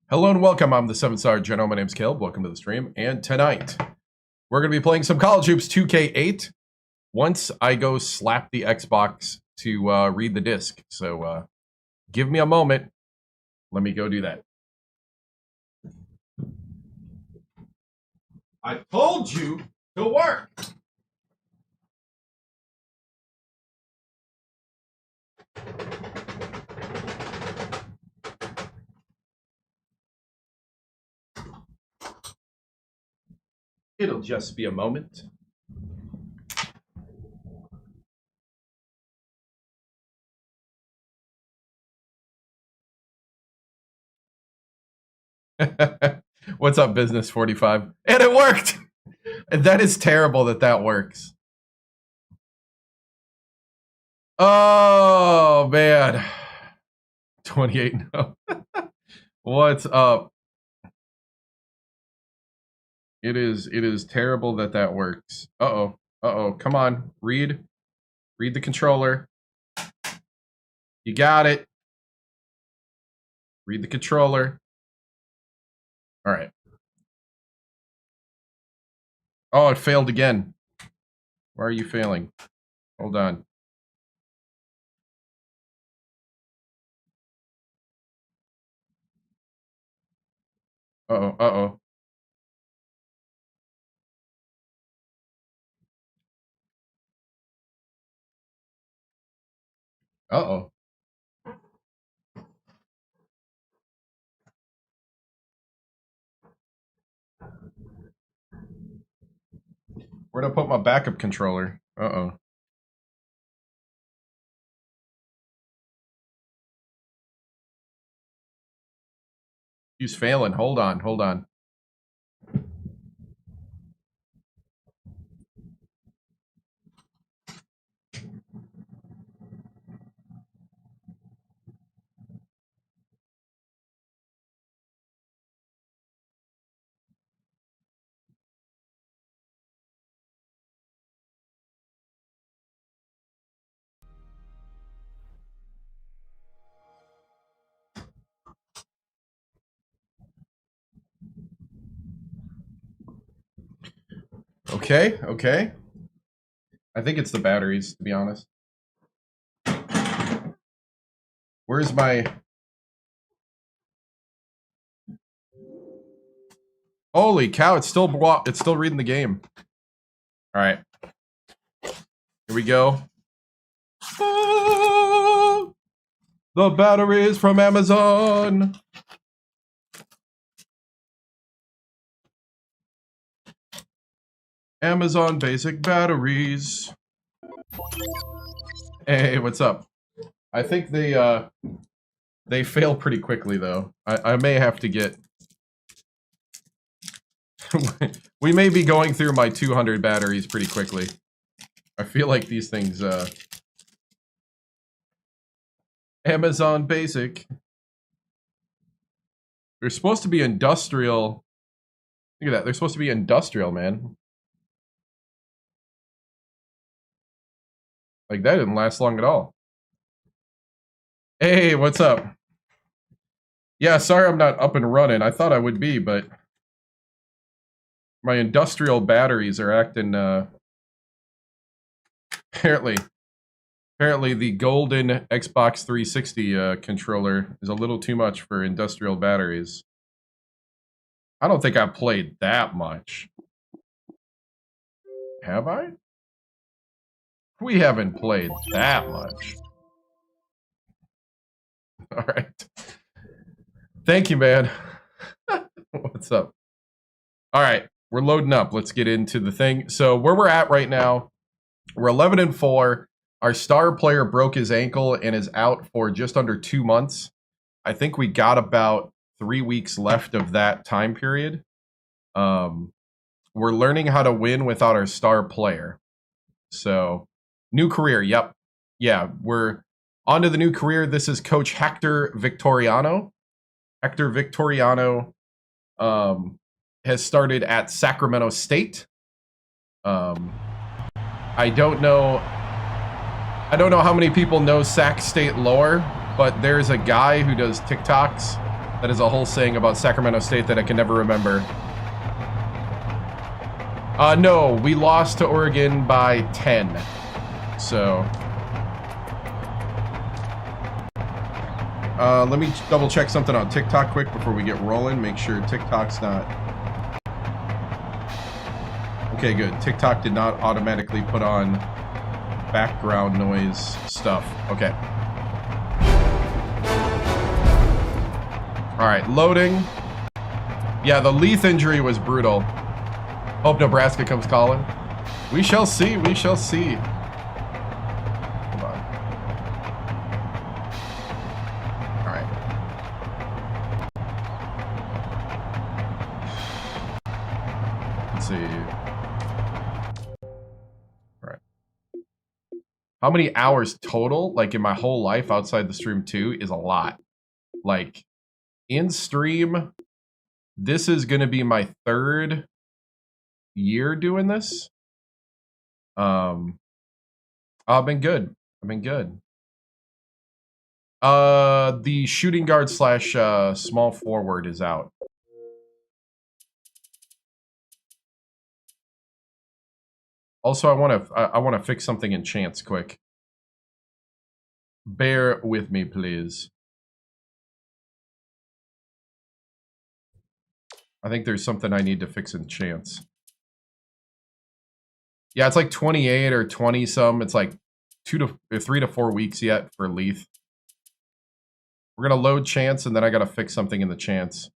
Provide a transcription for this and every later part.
Hello and welcome. I'm the 7-star General. My name's Caleb. Welcome to the stream. And tonight, we're going to be playing some College Hoops 2K8 once I go slap the Xbox to read the disc. So give me a moment. Let me go do that. I told you to work. It'll just be a moment. What's up, Business 45? And it worked! That is terrible that works. Oh, man. 28, no. What's up? It is terrible that works. Uh-oh. Come on. Read the controller. You got it. Read the controller. All right. Oh, it failed again. Why are you failing? Hold on. Uh-oh. Uh-oh. Where'd I put my backup controller? Uh-oh. He's failing. Hold on. Okay. I think it's the batteries, to be honest. Where's my... Holy cow, it's still reading the game. All right. Here we go. Oh, the batteries from Amazon. Amazon basic batteries. Hey, what's up? I think they fail pretty quickly though. I may have to get we may be going through my 200 batteries pretty quickly. I feel like these things Amazon basic. They're supposed to be industrial. Look at that. They're supposed to be industrial, man. Like, that didn't last long at all. Hey, what's up? Yeah, sorry I'm not up and running. I thought I would be, but my industrial batteries are acting, apparently the golden Xbox 360 controller is a little too much for industrial batteries. I don't think I played that much. Have I? We haven't played that much. All right. Thank you, man. What's up? All right, we're loading up. Let's get into the thing. So where we're at right now, we're 11-4. Our star player broke his ankle and is out for just under 2 months. I think we got about 3 weeks left of that time period. We're learning how to win without our star player. So, new career, yep. Yeah, we're on to the new career. This is Coach Hector Victoriano. Hector Victoriano has started at Sacramento State. I don't know how many people know Sac State lore, but there's a guy who does TikToks That is a whole saying about Sacramento State that I can never remember. No, we lost to Oregon by 10. So, let me double check something on TikTok quick before we get rolling. Make sure TikTok's not... Okay, good. TikTok did not automatically put on background noise stuff. Okay. All right, loading. Yeah, the Leith injury was brutal. Hope Nebraska comes calling. We shall see. We shall see. Hold on. All right. Let's see. All right. How many hours total, like in my whole life outside the stream too, is a lot. Like in stream, this is going to be my 3rd year doing this. I've been good. I've been good. The shooting guard / small forward is out. Also, I want to fix something in chance quick. Bear with me, please. I think there's something I need to fix in chance. Yeah, it's like 28 or 20 some. It's like 3 to 4 weeks yet for Leith. We're gonna load chance, and then I gotta fix something in the chance.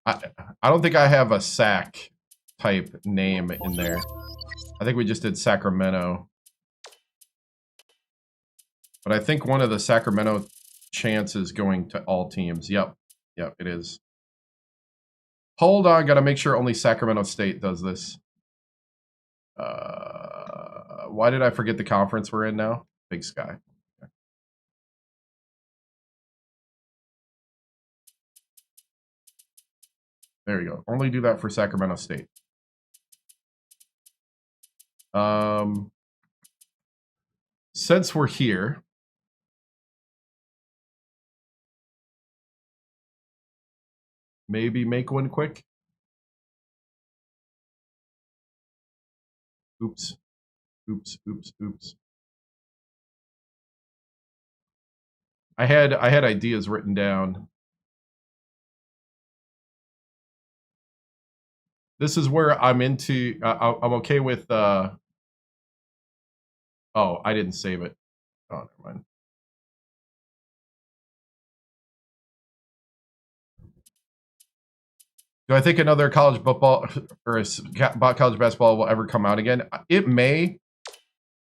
I don't think I have a Sac type name in there. I think we just did Sacramento. But I think one of the Sacramento chants is going to all teams. Yep, it is. Hold on, gotta make sure only Sacramento State does this. Why did I forget the conference we're in now? Big Sky. Okay. There you go. Only do that for Sacramento State. Since we're here, maybe make one quick. Oops. I had ideas written down. This is where I'm into. I'm okay with. Oh, I didn't save it. Oh, never mind. Do I think another college football or college basketball will ever come out again? It may.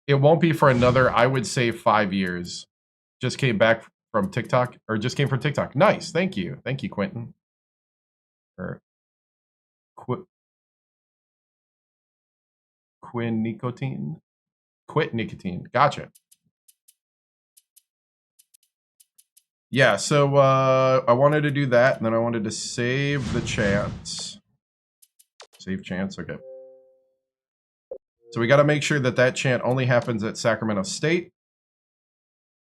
It won't be for another, I would say, 5 years. Just came back from TikTok, or just came from TikTok. Nice, thank you, Quentin. Or quit nicotine. Gotcha. Yeah, so I wanted to do that, and then I wanted to save the chance. Save chance, okay. So we got to make sure that that chant only happens at Sacramento State.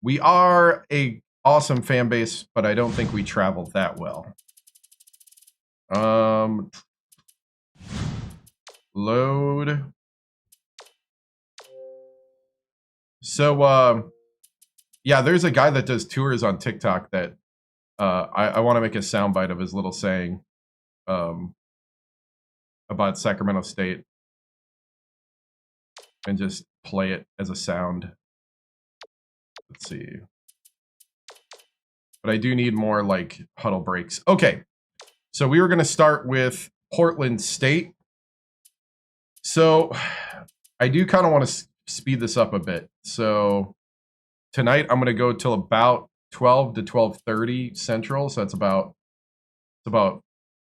We are a awesome fan base, but I don't think we traveled that well. Load. So yeah, there's a guy that does tours on TikTok that I want to make a soundbite of his little saying about Sacramento State and just play it as a sound. Let's see. But I do need more like huddle breaks. Okay, so we were going to start with Portland State. So I do kind of want to speed this up a bit. So tonight I'm going to go till about 12 to 12:30 Central. So it's about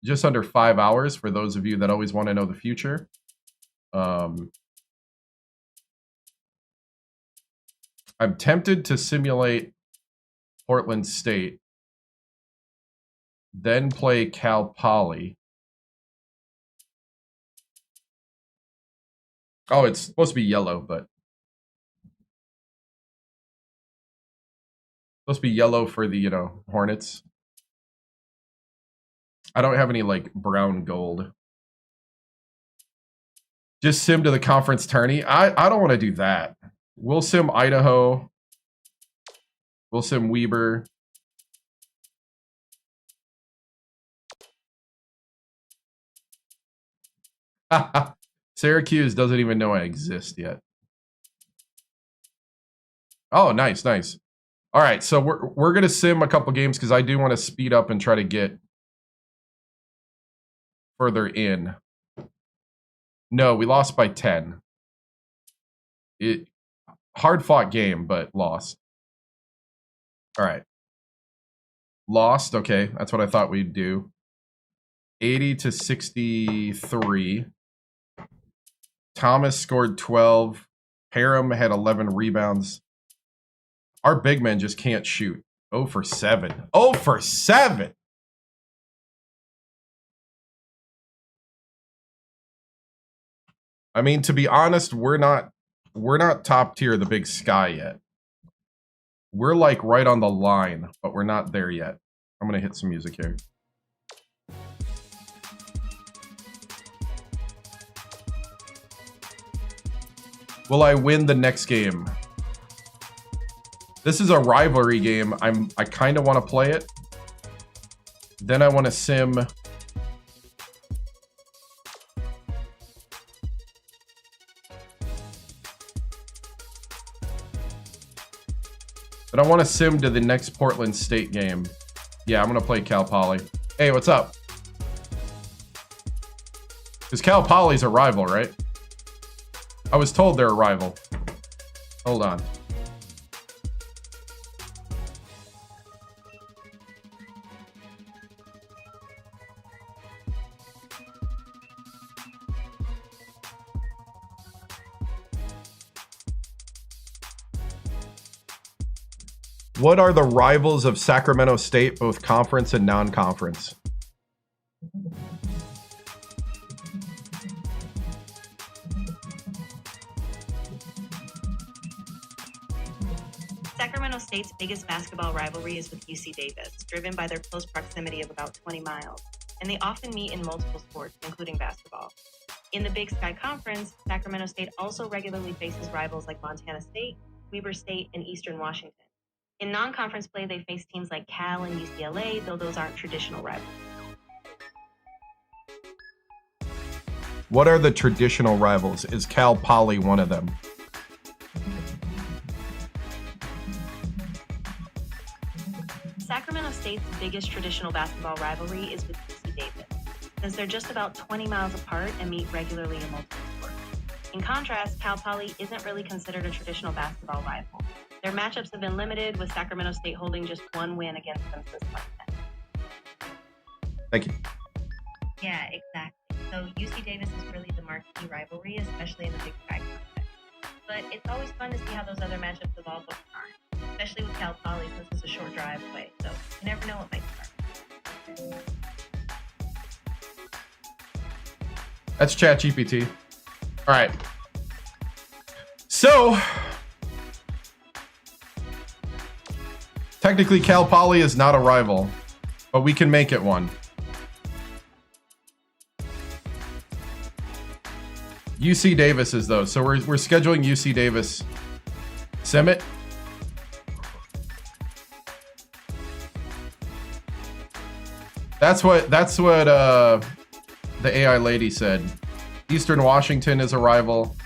just under 5 hours for those of you that always want to know the future. I'm tempted to simulate Portland State, then play Cal Poly. Oh, it's supposed to be yellow, but Supposed to be yellow for the, you know, Hornets. I don't have any, like, brown gold. Just sim to the conference tourney. I don't want to do that. We'll sim Idaho. We'll sim Weber. Syracuse doesn't even know I exist yet. Oh, nice, nice. All right, so we're gonna sim a couple games because I do want to speed up and try to get further in. No, we lost by 10. It hard fought game, but lost. All right. Lost, okay. That's what I thought we'd do. 80 to 63. Thomas scored 12. Parham had 11 rebounds. Our big men just can't shoot. 0 for 7. 0 for 7. I mean, to be honest, we're not top tier of the Big Sky yet. We're like right on the line, but we're not there yet. I'm gonna hit some music here. Will I win the next game? This is a rivalry game. I kind of want to play it. Then I want to sim. But I want to sim to the next Portland State game. Yeah, I'm going to play Cal Poly. Hey, what's up? Because Cal Poly's a rival, right? I was told they're a rival. Hold on. What are the rivals of Sacramento State, both conference and non-conference? Sacramento State's biggest basketball rivalry is with UC Davis, driven by their close proximity of about 20 miles, and they often meet in multiple sports, including basketball. In the Big Sky Conference, Sacramento State also regularly faces rivals like Montana State, Weber State, and Eastern Washington. In non-conference play, they face teams like Cal and UCLA, though those aren't traditional rivals. What are the traditional rivals? Is Cal Poly one of them? Sacramento State's biggest traditional basketball rivalry is with UC Davis, since they're just about 20 miles apart and meet regularly in multiple sports. In contrast, Cal Poly isn't really considered a traditional basketball rival. Their matchups have been limited, with Sacramento State holding just one win against them since 2010. Thank you. Yeah, exactly. So UC Davis is really the marquee rivalry, especially in the Big Sky context. But it's always fun to see how those other matchups evolve over time, especially with Cal Poly, since it's a short drive away. So you never know what might start. That's ChatGPT. All right. So technically, Cal Poly is not a rival, but we can make it one. UC Davis is though, so we're scheduling UC Davis. Sim it. That's what the AI lady said. Eastern Washington is a rival.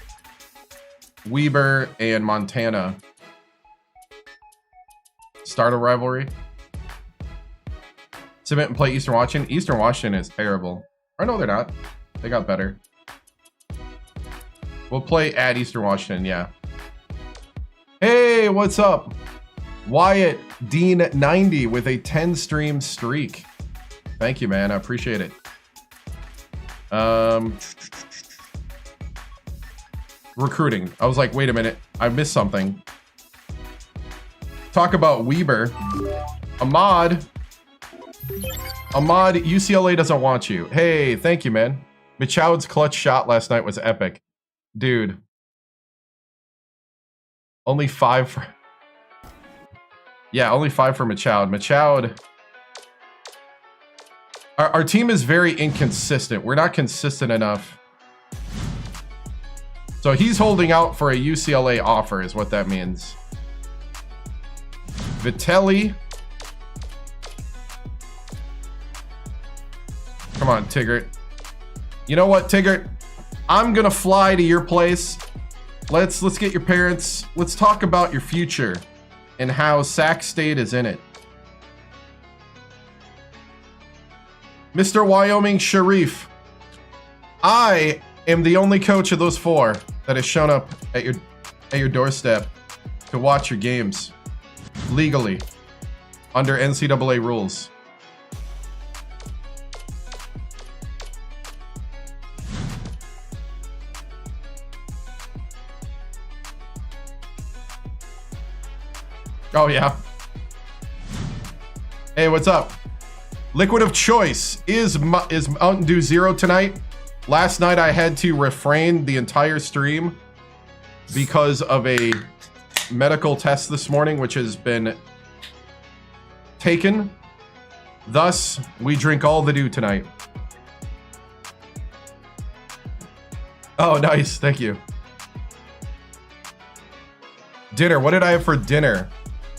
Weber and Montana start a rivalry. Submit and play Eastern Washington. Eastern Washington is terrible. Or no, they're not. They got better. We'll play at Eastern Washington, yeah. Hey, what's up? Wyatt Dean 90 with a 10 stream streak. Thank you, man. I appreciate it. Recruiting. I was like, wait a minute. I missed something. Talk about Weber. Ahmad, UCLA doesn't want you. Hey, thank you, man. Michaud's clutch shot last night was epic. Dude. Only 5 for... Yeah, only 5 for Machoud. Machoud. Our team is very inconsistent. We're not consistent enough. So he's holding out for a UCLA offer is what that means. Vitelli. Come on, Tigert. You know what, Tigert? I'm gonna fly to your place. Let's get your parents. Let's talk about your future and how Sac State is in it. Mr. Wyoming Sharif, I am the only coach of those 4 that has shown up at your doorstep to watch your games legally under NCAA rules. Oh yeah. Hey, what's up? Liquid of choice is Mountain Dew Zero tonight. Last night I had to refrain the entire stream because of a medical test this morning, which has been taken. Thus, we drink all the dew tonight. Oh, nice. Thank you. Dinner. What did I have for dinner?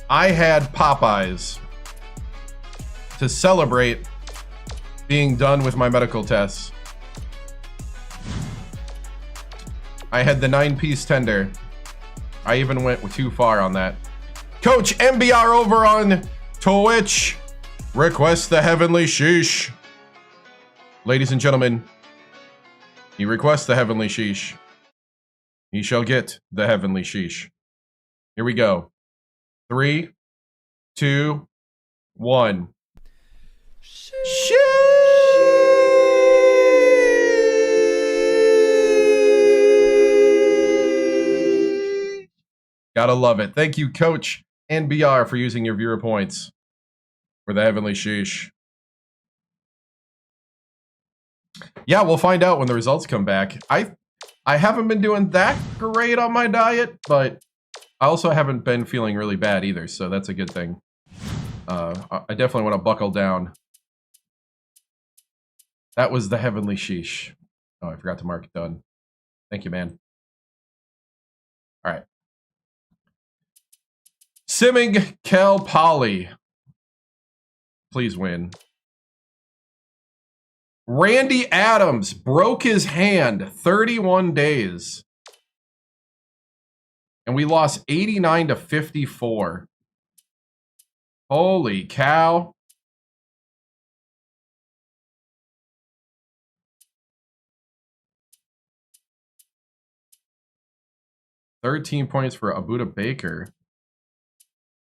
I had Popeyes to celebrate being done with my medical tests. I had the 9-piece tender. I even went too far on that. Coach MBR over on Twitch. Request the heavenly sheesh. Ladies and gentlemen, you request the heavenly sheesh. He shall get the heavenly sheesh. Here we go. 3, 2, 1. Gotta love it. Thank you, Coach NBR, for using your viewer points for the heavenly sheesh. Yeah, we'll find out when the results come back. I haven't been doing that great on my diet, but I also haven't been feeling really bad either, so that's a good thing. I definitely want to buckle down. That was the heavenly sheesh. Oh, I forgot to mark it done. Thank you, man. All right. Simming Cal Poly. Please win. Randy Adams broke his hand 31 days. And we lost 89-54. Holy cow. $13 points for Abuda Baker.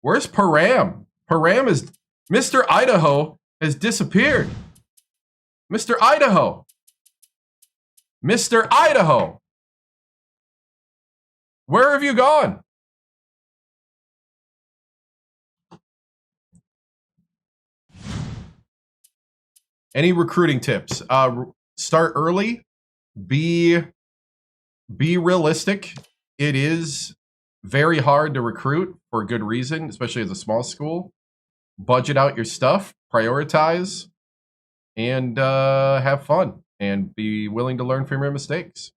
Where's Param? Param is... Mr. Idaho has disappeared. Mr. Idaho. Mr. Idaho. Where have you gone? Any recruiting tips? Start early. Be realistic. It is very hard to recruit for a good reason, especially as a small school. Budget out your stuff, prioritize, and have fun. And be willing to learn from your mistakes.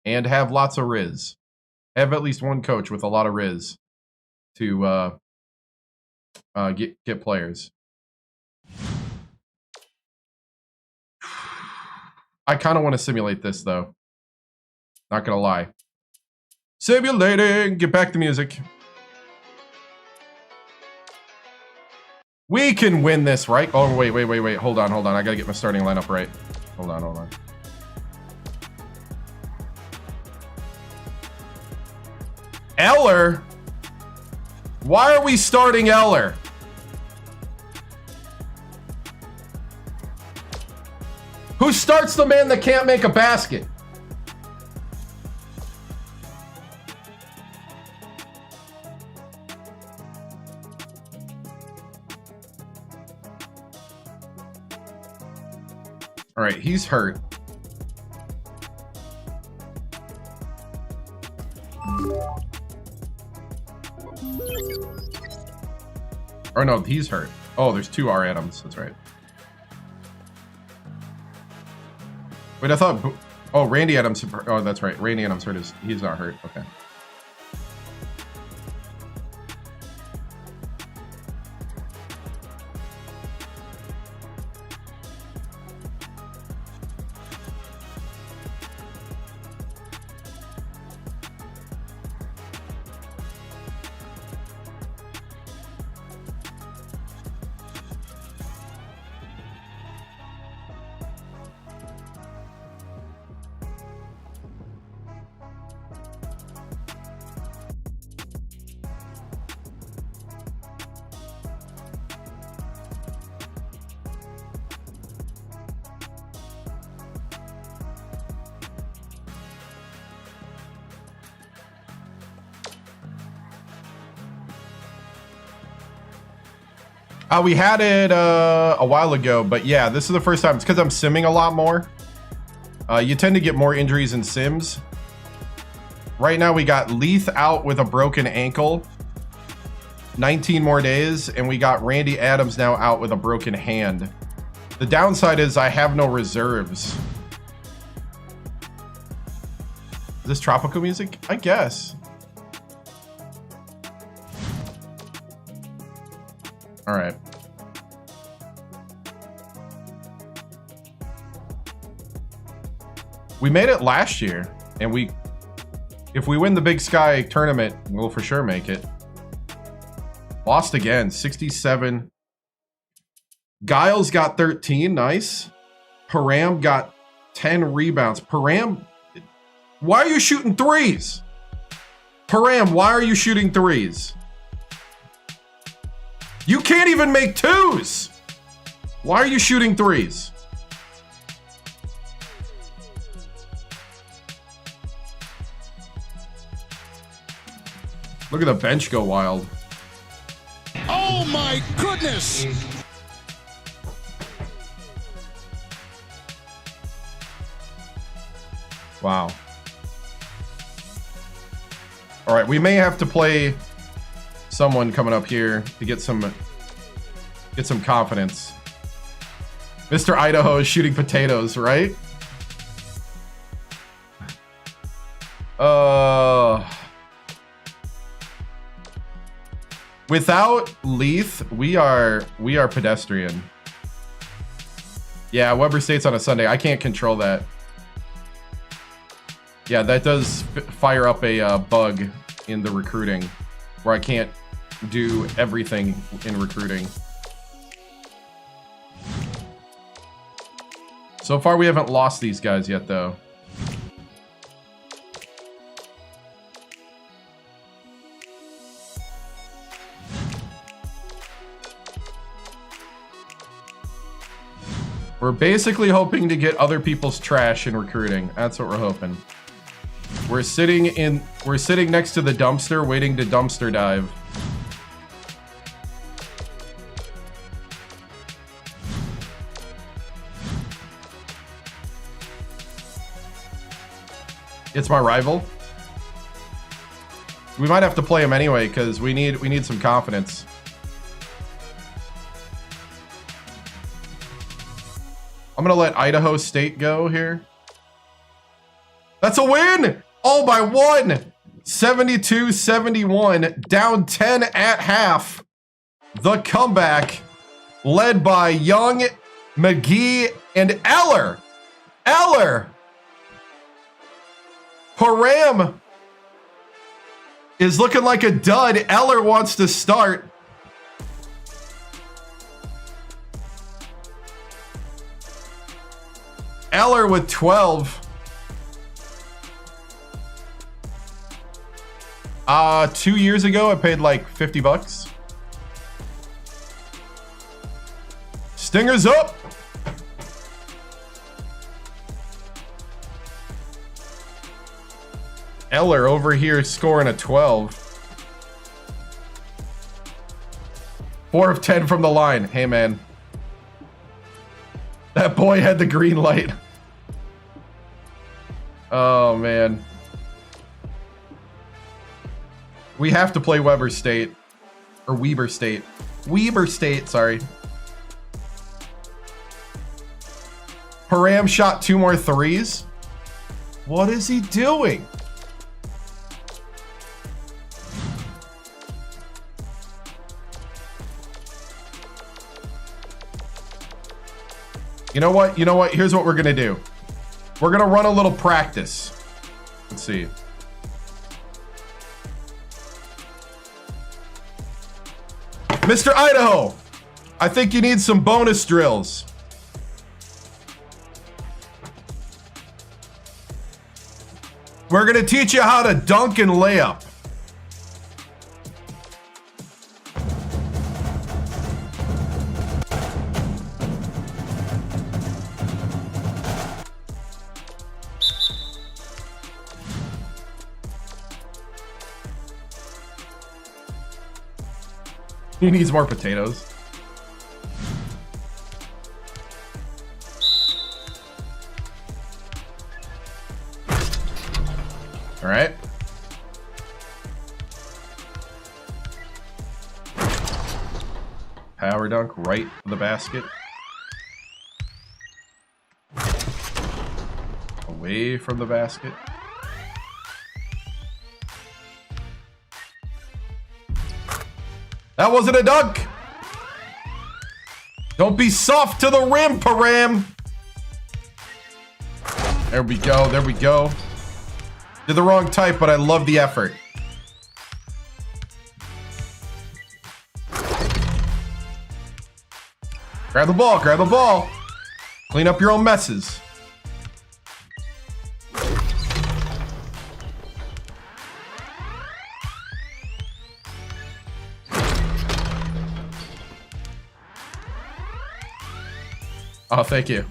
And have lots of Riz. Have at least one coach with a lot of Riz to get players. I kind of want to simulate this, though. Not going to lie. Simulating! Get back to music. We can win this, right? Oh, wait. Hold on. I got to get my starting lineup right. Hold on. Eller? Why are we starting Eller? Who starts the man that can't make a basket? All right, he's hurt. Or no, he's hurt. Oh, there's 2 R. Adams. That's right. Wait, I thought... Oh, Randy Adams... Oh, that's right. Randy Adams hurt. He's not hurt. Okay. We had it a while ago, but yeah, this is the first time. It's because I'm simming a lot more. You tend to get more injuries in sims. Right now, we got Leith out with a broken ankle. 19 more days, and we got Randy Adams now out with a broken hand. The downside is I have no reserves. Is this tropical music? I guess. All right. We made it last year, and if we win the Big Sky tournament, we'll for sure make it. Lost again, 67. Giles got 13, nice. Param got 10 rebounds. Param, why are you shooting threes? Param, why are you shooting threes? You can't even make twos. Why are you shooting threes? Look at the bench go wild. Oh my goodness! Wow. All right, we may have to play someone coming up here to get some confidence. Mr. Idaho is shooting potatoes, right? Without Leith, we are pedestrian. Yeah, Weber State's on a Sunday. I can't control that. Yeah, that does fire up a bug in the recruiting where I can't do everything in recruiting. So far, we haven't lost these guys yet, though. We're basically hoping to get other people's trash in recruiting. That's what we're hoping. We're sitting next to the dumpster waiting to dumpster dive. It's my rival. We might have to play him anyway because we need some confidence. I'm gonna let Idaho State go here. That's a win! Oh, by 1! 72-71, down 10 at half. The comeback led by Young, McGee, and Eller. Param is looking like a dud. Eller wants to start. Eller with 12. 2 years ago, I paid like 50 bucks. Stingers up. Eller over here scoring a 12. 4 of 10 from the line. Hey, man. That boy had the green light. Oh, man. We have to play Weber State. Or Weber State. Weber State, sorry. Param shot 2 more threes. What is he doing? You know what? You know what? Here's what we're gonna do. We're gonna run a little practice. Let's see. Mr. Idaho, I think you need some bonus drills. We're gonna teach you how to dunk and layup. He needs more potatoes. All right. Power dunk right to the basket. Away from the basket. That wasn't a dunk. Don't be soft to the rim, Param. There we go. There we go. Did the wrong type, but I love the effort. Grab the ball. Grab the ball. Clean up your own messes. Oh, thank you.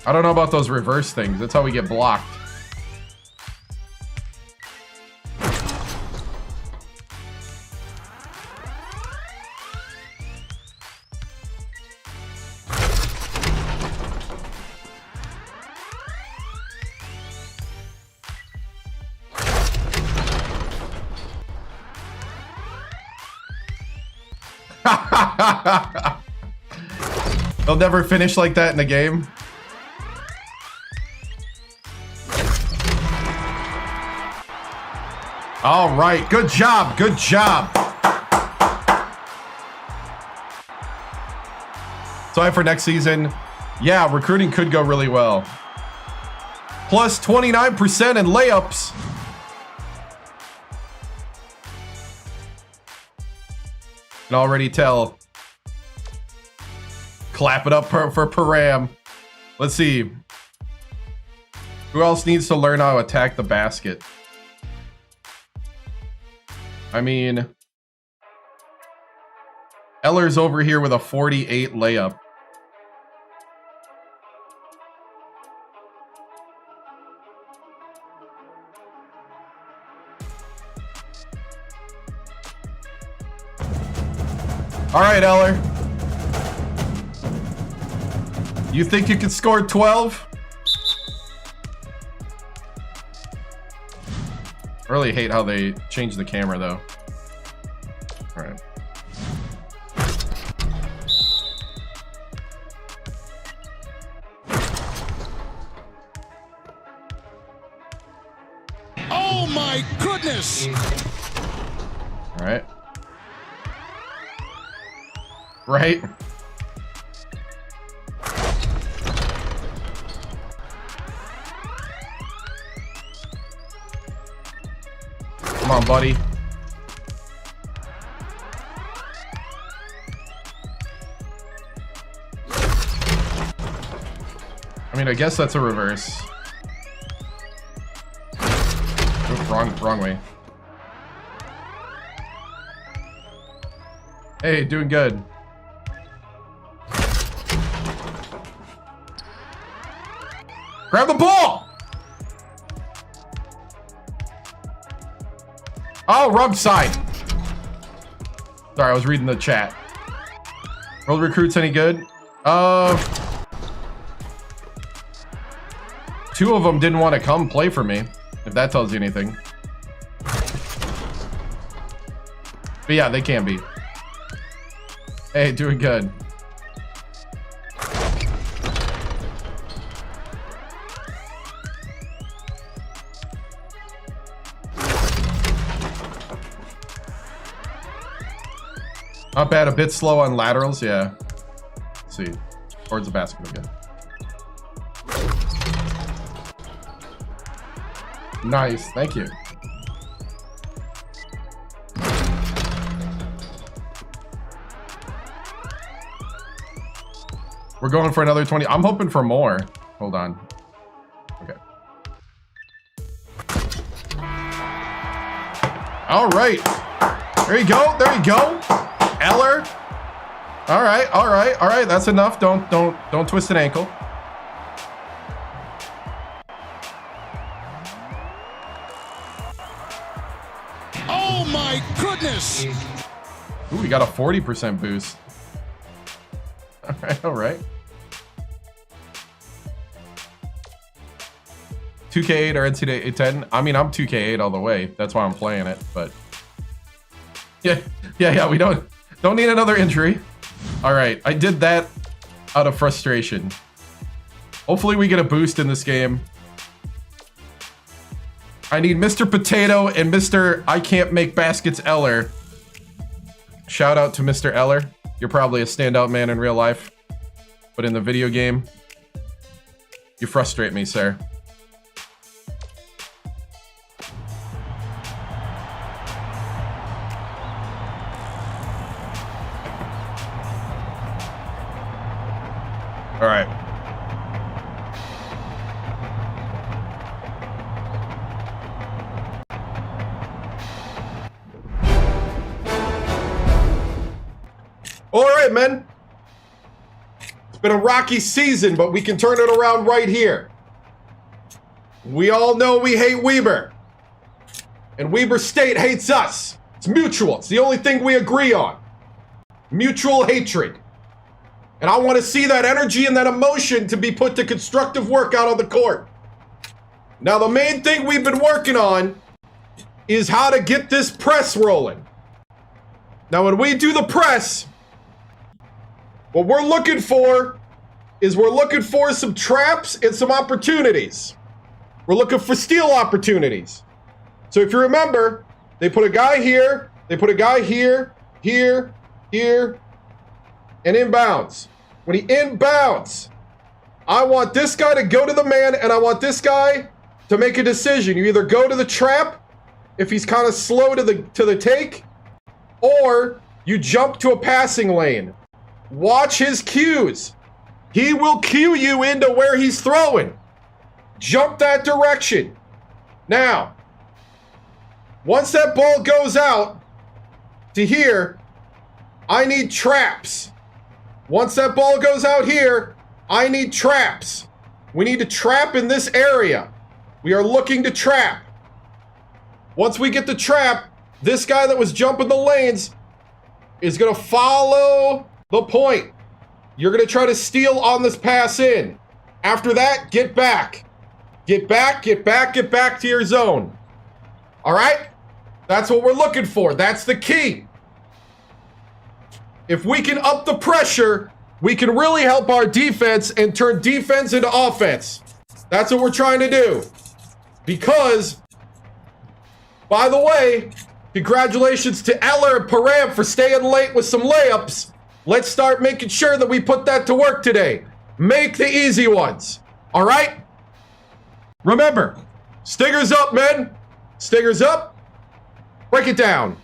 I don't know about those reverse things. That's how we get blocked. They'll never finish like that in a game. All right, good job, good job. So for next season, yeah, recruiting could go really well. Plus 29% in layups. Can already tell. Clap it up for Param. Let's see. Who else needs to learn how to attack the basket? I mean, Eller's over here with a 48 layup. All right, Eller. You think you can score 12? I really hate how they changed the camera, though. All right. Oh my goodness! All right. Right. Come on, buddy. I mean, I guess that's a reverse. Oh, wrong way. Hey, doing good. Grab the ball! Oh, wrong side. Sorry, I was reading the chat. World Recruits any good? 2 of them didn't want to come play for me, if that tells you anything. But yeah, they can be. Hey, doing good. Not bad, a bit slow on laterals, yeah. Let's see, towards the basket again. Nice, thank you. We're going for another 20. I'm hoping for more. Hold on. Okay. All right. There you go. There you go. Eller. All right. All right. All right. That's enough. Don't twist an ankle. Oh my goodness! Ooh, we got a 40% boost. All right. All right. 2K8 or NCAA 10. I mean, I'm 2K8 all the way. That's why I'm playing it. But yeah. We don't need another injury. All right, I did that out of frustration. Hopefully we get a boost in this game. I need Mr. Potato and Mr. I Can't Make Baskets Eller. Shout out to Mr. Eller. You're probably a standout man in real life, but in the video game, you frustrate me, sir. All right. All right, men. It's been a rocky season, but we can turn it around right here. We all know we hate Weber. And Weber State hates us. It's mutual. It's the only thing we agree on. Mutual hatred. And I want to see that energy and that emotion to be put to constructive work out on the court. Now, the main thing we've been working on is how to get this press rolling. Now, when we do the press, what we're looking for is some traps and some opportunities. We're looking for steal opportunities. So if you remember, they put a guy here, they put a guy here, here, and inbounds. When he inbounds, I want this guy to go to the man, and I want this guy to make a decision. You either go to the trap if he's kind of slow to the take, or you jump to a passing lane. Watch his cues. He will cue you into where he's throwing. Jump that direction. Now, once that ball goes out to here, I need traps. Once that ball goes out here, I need traps. We need to trap in this area. We are looking to trap. Once we get the trap, this guy that was jumping the lanes is going to follow the point. You're going to try to steal on this pass in. After that, get back. Get back to your zone. All right? That's what we're looking for. That's the key. If we can up the pressure, we can really help our defense and turn defense into offense. That's what we're trying to do. Because, by the way, congratulations to Eller and Param for staying late with some layups. Let's start making sure that we put that to work today. Make the easy ones. All right? Remember, Stingers up, men. Stingers up. Break it down.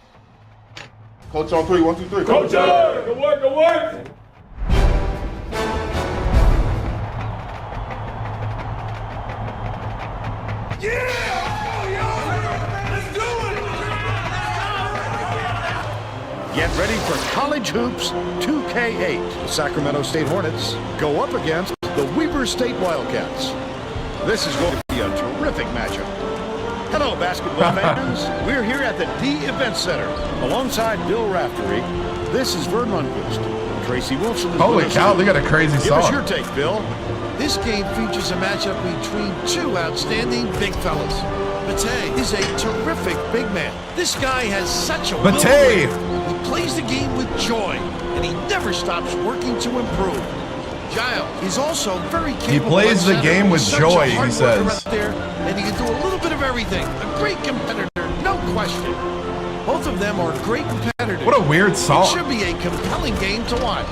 Coach on 3, 1, 2, 3. Coach, good work, good work. Get ready for College Hoops 2K8. The Sacramento State Hornets go up against the Weber State Wildcats. This is going to be a terrific matchup. Hello, basketball fans. We're here at the D Event Center alongside Bill Raftery. This is Vern Lundquist. Tracy Wilson is Holy cow, they got a crazy Give song. us your take, Bill. This game features a matchup between two outstanding big fellas. Bate is a terrific big man. This guy has such a will to Bate! win. He plays the game with joy, and he never stops working to improve. Giles is also very capable. He plays the game with joy, he says. Out there, and he can do a little bit of everything. A great competitor, no question. Both of them are great competitors. What a weird song. It should be a compelling game to watch.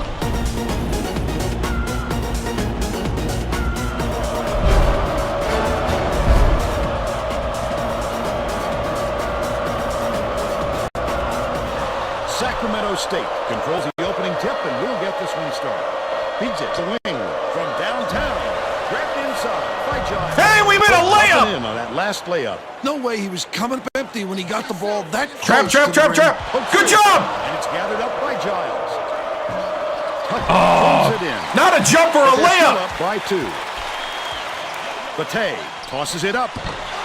Sacramento State controls the opening tip, and we'll get this one started. Feeds it to wing from downtown. Grabbed inside by Giles. Hey, we made a layup! In on that last layup. No way he was coming up empty when he got the ball that Trap, close trap, to trap, the rim. trap! Good job! And it's gathered up by Giles. Oh, It in. not a jumper, a But they're still layup! up by 2. Bate tosses it up.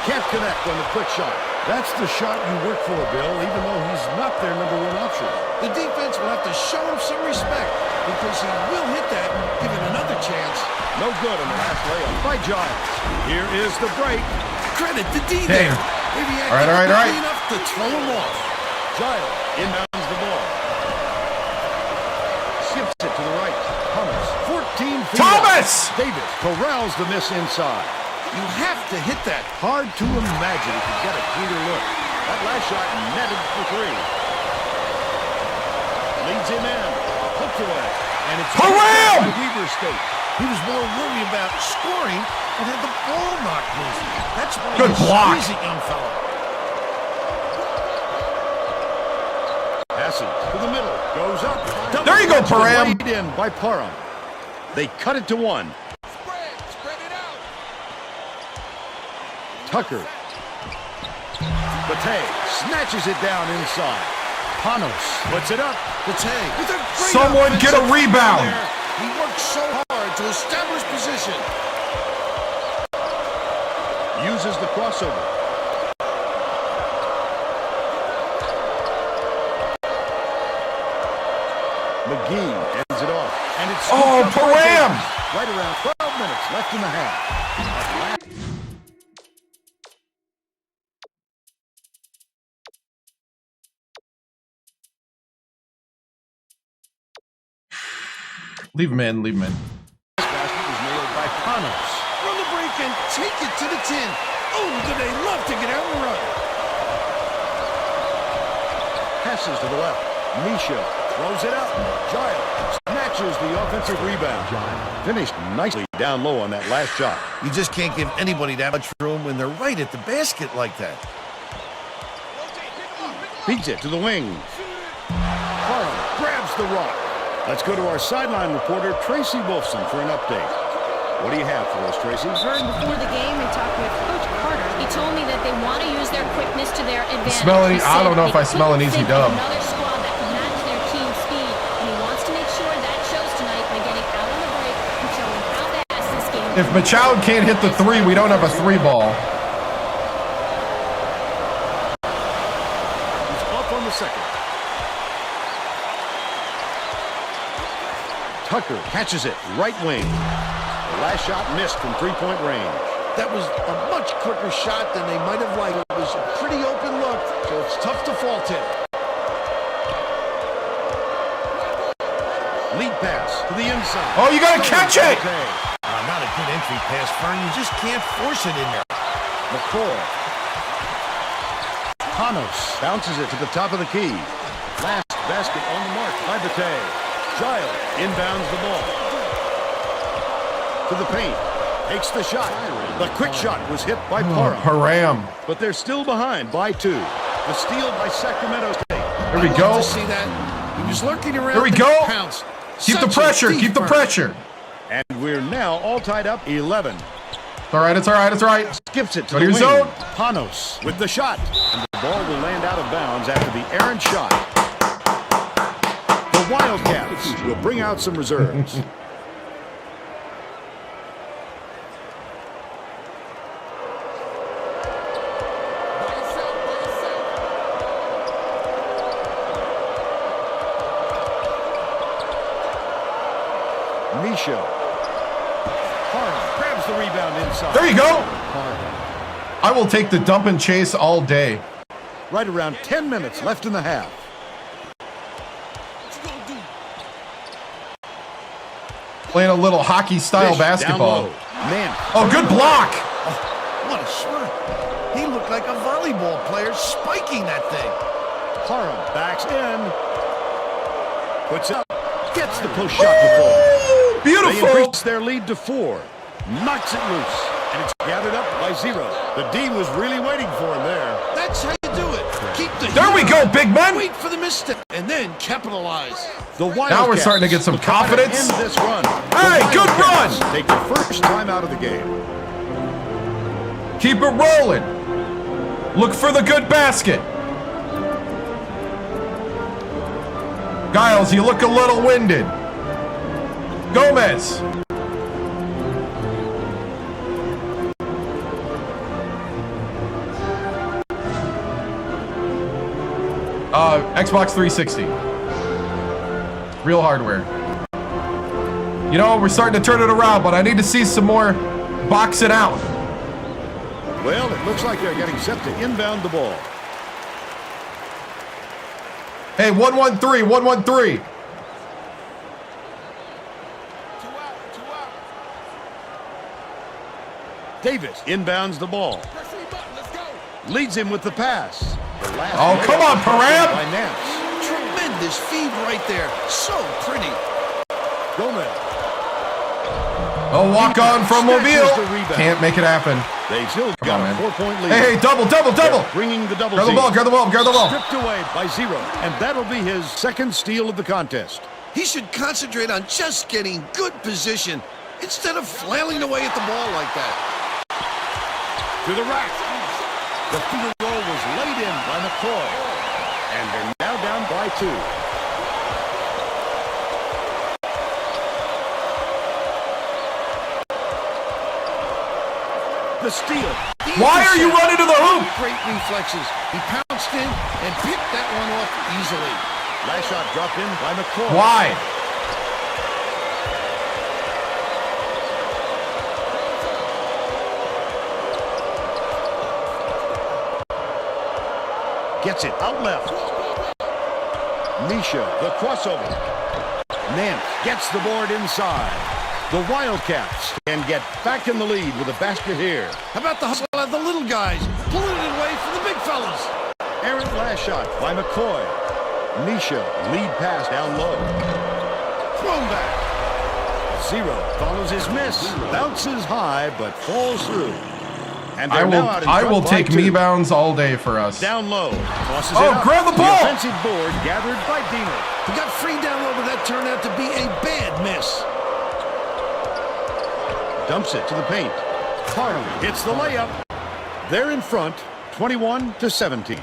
Can't connect on the quick shot. That's the shot you work for, Bill, even though he's not their #1 option. The defense will have to show him some respect because he will hit that given another chance. No good on the last layup by Giles. Here is the break. Credit to D there. Maybe All right. enough to throw him off. Giles inbounds the ball. Skips it to the right. Thomas, 14 feet. Thomas! Davis corrals the miss inside. You have to hit that. Hard to imagine if you get a cleaner look. That last shot netted for 3. Leads him in. Hooked away. And it's Haram! by Weber State. He was more worried about scoring and had the ball knocked loose. That's why Good he's block. squeezing young fella. Passing to the middle. Goes up. There you go, Param. Laid in by Parham. They cut it to 1. Spread it out. Tucker. Bate snatches it down inside. Panos puts it up. Bate with a great Someone get a offensive rebound. there. He works so hard to establish position. Uses the crossover. McGee ends it off. And it's Oh, scooped up by Param! Davis. Right around 12 minutes left in the half. Leave him in, leave him in. This basket was nailed by Panos. Run the break and take it to the 10. Oh, do they love to get out and run. Passes to the left. Misha throws it up. Giles snatches the offensive rebound. Finished nicely down low on that last shot. You just can't give anybody that much room when they're right at the basket like that. Feeds it to the wing. Parham grabs the rock. Let's go to our sideline reporter, Tracy Wolfson, for an update. What do you have for us, Tracy? Heard before the game and talking with Coach Carter, he told me that they want to use their quickness to their advantage. I don't know if I smell an easy dub. Another squad that can match their team speed, and he wants to make sure that shows tonight by getting out on the break and showing how fast this game. If Machoud can't hit the 3, we don't have a 3 ball. He's off on the second. Tucker catches it, right wing. The last shot missed from 3-point range. That was a much quicker shot than they might have liked. It was a pretty open look, so it's tough to fault him. Lead pass to the inside. Oh, you gotta catch it! Not a good entry pass, Fern. You just can't force it in there. McCall. Panos bounces it to the top of the key. Last basket on the mark by Bate. Giles inbounds the ball. To the paint. Takes the shot. The quick shot was hit by Parham. Param. But they're still behind by 2. The steal by Sacramento State. There we I'd go. love to see that. He was lurking around. There we and go. pounced. Keep the Such a pressure, deep keep the burn. pressure. And we're now all tied up 11. It's all right, it's all right, it's all right. Skips it to Go the to wing. your zone. Panos with the shot. And the ball will land out of bounds after the errant shot. The Wildcats will bring out some reserves. Misha. Parham the rebound inside. There you go. I will take the dump and chase all day. Right around 10 minutes left in the half. Playing a little hockey-style basketball. Man. Oh, good block. Oh, what a shot. He looked like a volleyball player spiking that thing. Parham backs in. Puts up. Gets the push shot to fall. Beautiful. They increase their lead to 4. Knocks it loose. And it's gathered up by 0. The D was really waiting for him there. That's how you do it. Keep the There we go, big man. Wait for the misstep and then capitalize. The Wildcats Now we're starting to get some confidence. End this run. Hey, good run. Take the first time out of the game. Keep it rolling. Look for the good basket. Giles, you look a little winded. Gomez. Xbox 360. Real hardware. You know, we're starting to turn it around, but I need to see some more boxing out. Well, it looks like they're getting set to inbound the ball. Hey, 1-1-3, 1-1-3. 2 out. Davis inbounds the ball. Press button, let's go. Leads him with the pass. Oh, come on, Param. By Nance. Tremendous feed right there. So pretty. Gomez. A walk-on from Mobile. Snatches the rebound. Can't make it happen. They still Come got on, a man. 4-point lead. Hey, double. They're bringing the double Grab the team. ball, grab the ball, grab the ball. Stripped away by 0. And that'll be his second steal of the contest. He should concentrate on just getting good position instead of flailing away at the ball like that. To the rack. The field goal was laid in by McCoy. And they're now down by 2. The steal. Why are you running to the hoop? Great reflexes. He pounced in and picked that one off easily. Last shot dropped in by McCoy. Why? Gets it out left. Misha, the crossover. Nance gets the board inside. The Wildcats can get back in the lead with a basket here. How about the hustle of the little guys? Pulling it away from the big fellas. Errant last shot by McCoy. Misha, lead pass down low. Thrown back. 0 follows his miss. Bounces high, but falls through. And I will take me bounds all day for us. Down low. Tosses Oh, it up. grab the ball! The offensive board gathered by Dino. He got free down low, but that turned out to be a bad miss. Dumps it to the paint. Parham hits the layup. They're in front, 21-17.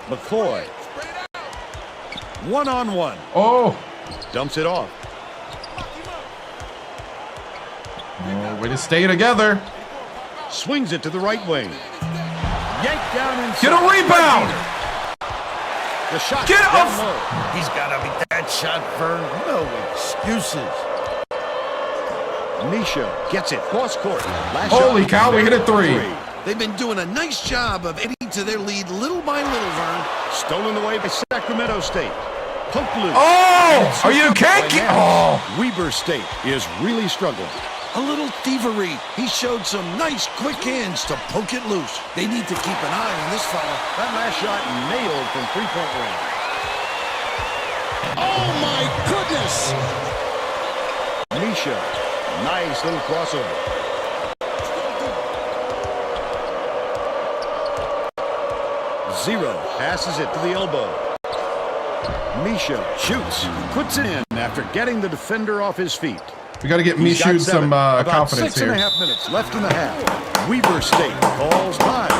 McCoy. One-on-one. Oh. Dumps it off. Oh, way to stay together. Swings it to the right wing. Yanked down inside. Get a rebound. The shot Get down off. low. He's got to beat that shot, Vern. No excuses. Misha gets it. Cross court. Last Holy shot. cow, we hit a 3. They've been doing a nice job of adding to their lead little by little, Vern. Stolen away by Sacramento State. Poked loose. Oh, are you kidding? Oh. Weber State is really struggling. A little thievery. He showed some nice quick hands to poke it loose. They need to keep an eye on this fella. That last shot nailed from three-point range. Oh, my goodness! Misha, nice little crossover. Zero passes it to the elbow. Misha shoots, puts it in after getting the defender off his feet. We got to get me He's got shoot 7. some About confidence 6.5 here. minutes left in the half. Weber State calls time.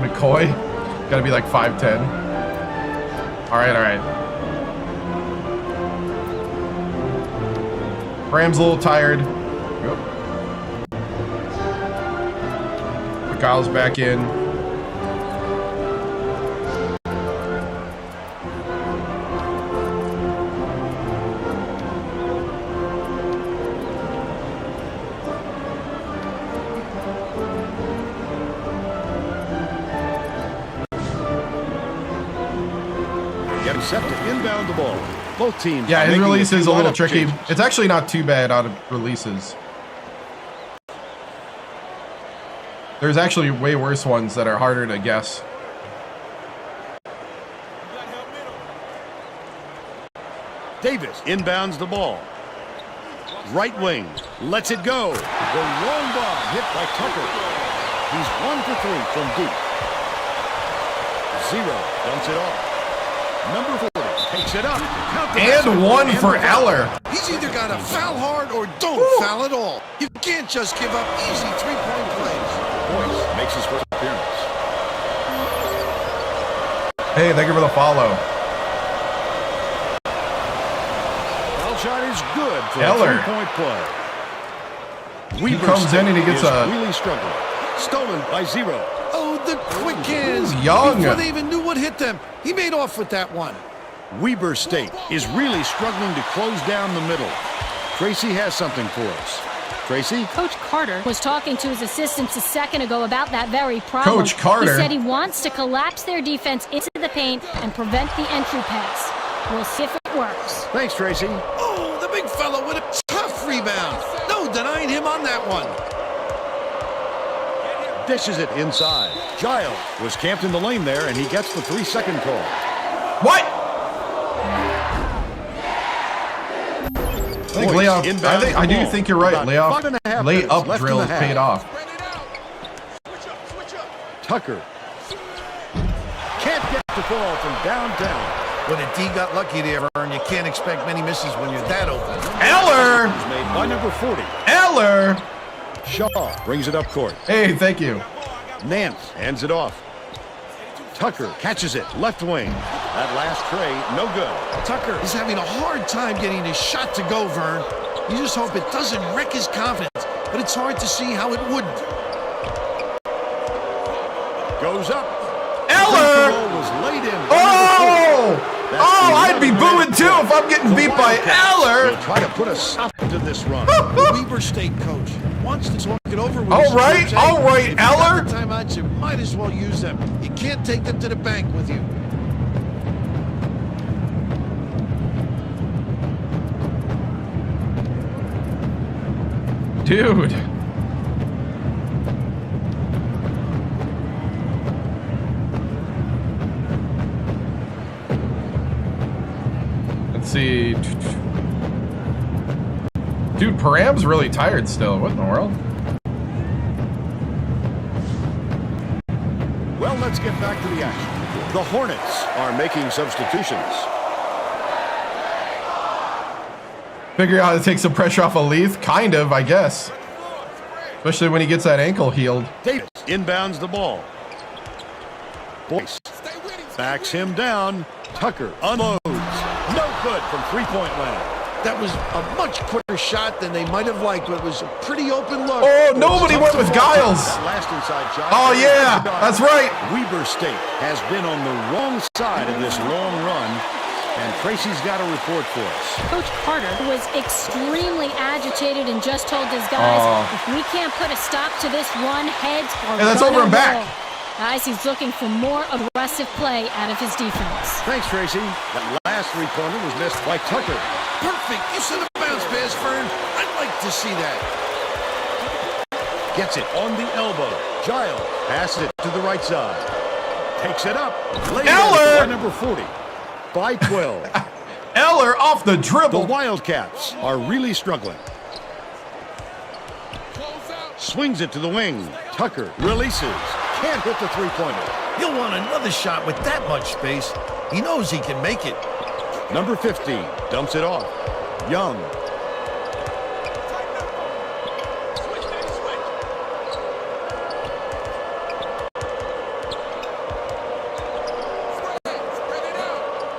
McCoy, got to be like 5'10". All right. Bram's a little tired. Yep. McCall's back in. getting set to inbound the ball. Both teams. Yeah, his release is a little tricky. Changes. It's actually not too bad out of releases. There's actually way worse ones that are harder to guess. Davis inbounds the ball. Right wing, lets it go. The long bomb hit by Tucker. He's 1 for 3 from deep. 0 dumps it off. Number 40 takes it up. And 1 for Eller. He's either got to foul hard or don't foul at all. You can't just give up easy three-point plays. Boyce makes his first appearance. Hey, thank you for the follow. Foul shot is good for Eller. a 3-point play. He comes in and he gets a... really struggling. Stolen by 0. Oh, the quick hands. Young. Before they even knew what hit them, he made off with that one. Weber State is really struggling to close down the middle. Tracy has something for us. Tracy? Coach Carter was talking to his assistants a second ago about that very problem. Coach Carter? He said he wants to collapse their defense into the paint and prevent the entry pass. We'll see if it works. Thanks, Tracy. Oh, the big fella with a tough rebound. No denying him on that one. Dishes it inside. Giles was camped in the lane there, and he gets the 3-second call. What? I think layoff. I do think you're right. Layup drills paid off. Tucker can't get the ball from downtown. When a D got lucky there, Vern, you can't expect many misses when you're that open. Eller! It's made by number 40. Eller! Shaw brings it up court. Hey, thank you. Nance hands it off. Tucker catches it, left wing. That last tray, no good. Tucker is having a hard time getting his shot to go, Vern. You just hope it doesn't wreck his confidence, but it's hard to see how it wouldn't. Goes up. Eller! Was laid in. Oh! Oh, I'd be booing too if I'm getting beat by Eller. He'll try to put a stop to this run. The Weber State coach wants to talk it over with All right, Eller. If you got the timeouts, you might as well use them. You can't take them to the bank with you. Dude. Let's see. Dude, Param's really tired still. What in the world? Well, let's get back to the action. The Hornets are making substitutions. Figure out how to take some pressure off of Leith? Kind of, I guess. Especially when he gets that ankle healed. Davis inbounds the ball. Boyce backs him down. Tucker unloads. No good from three-point land. That was a much quicker shot than they might have liked, but it was a pretty open look. Oh, nobody went with Giles. That last inside shot. Oh, yeah, that's right. Weber State has been on the wrong side of this long run, and Tracy's got a report for us. Coach Carter was extremely agitated and just told his guys, if we can't put a stop to this run, heads or and that's run over and back. roll. Guys, he's looking for more aggressive play out of his defense. Thanks, Tracy. That last three-pointer was missed by Tucker. Perfect use of the bounce pass, Fern. I'd like to see that. Gets it on the elbow. Giles passes it to the right side. Takes it up. Eller! By number 40. By 12. Eller off the The dribble. Wildcats are really struggling. Swings it to the wing. Tucker releases. Can't hit the three-pointer. He'll want another shot with that much space. He knows he can make it. Number 15 dumps it off. Young.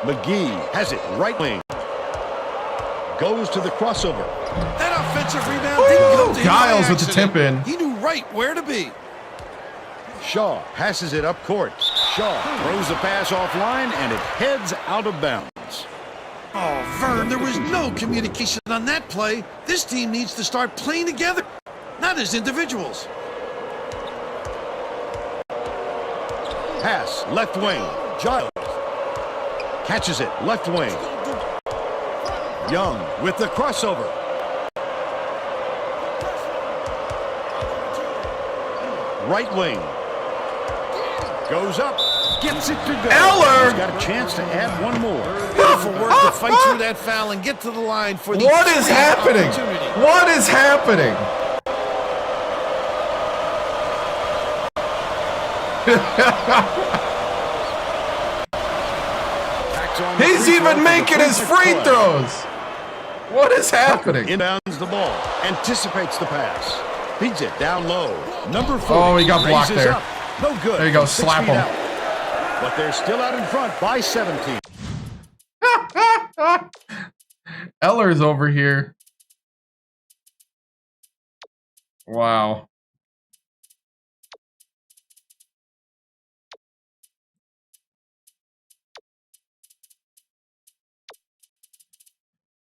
McGee has it right wing. Goes to the crossover. That offensive rebound didn't come to him by Giles with the accident. tip in. He knew right where to be. Shaw passes it up court. Shaw throws the pass offline, and it heads out of bounds. Oh, Vern, there was no communication on that play. This team needs to start playing together, not as individuals. Pass left wing. Giles. Catches it, left wing. Young with the crossover. Right wing. Goes up. Gets it to go. Eller! He's got a chance to add one more. Beautiful work to fight through that foul and get to the line for the What is free happening? opportunity. What is happening? He's even making his free throws. What is happening? Inbounds the ball. Anticipates the pass. Feeds it down low. Number 40. Oh, he got blocked raises there. Up. No good. There you go, From 6 slap feet him. out. But they're still out in front by 17. Eller's over here. Wow.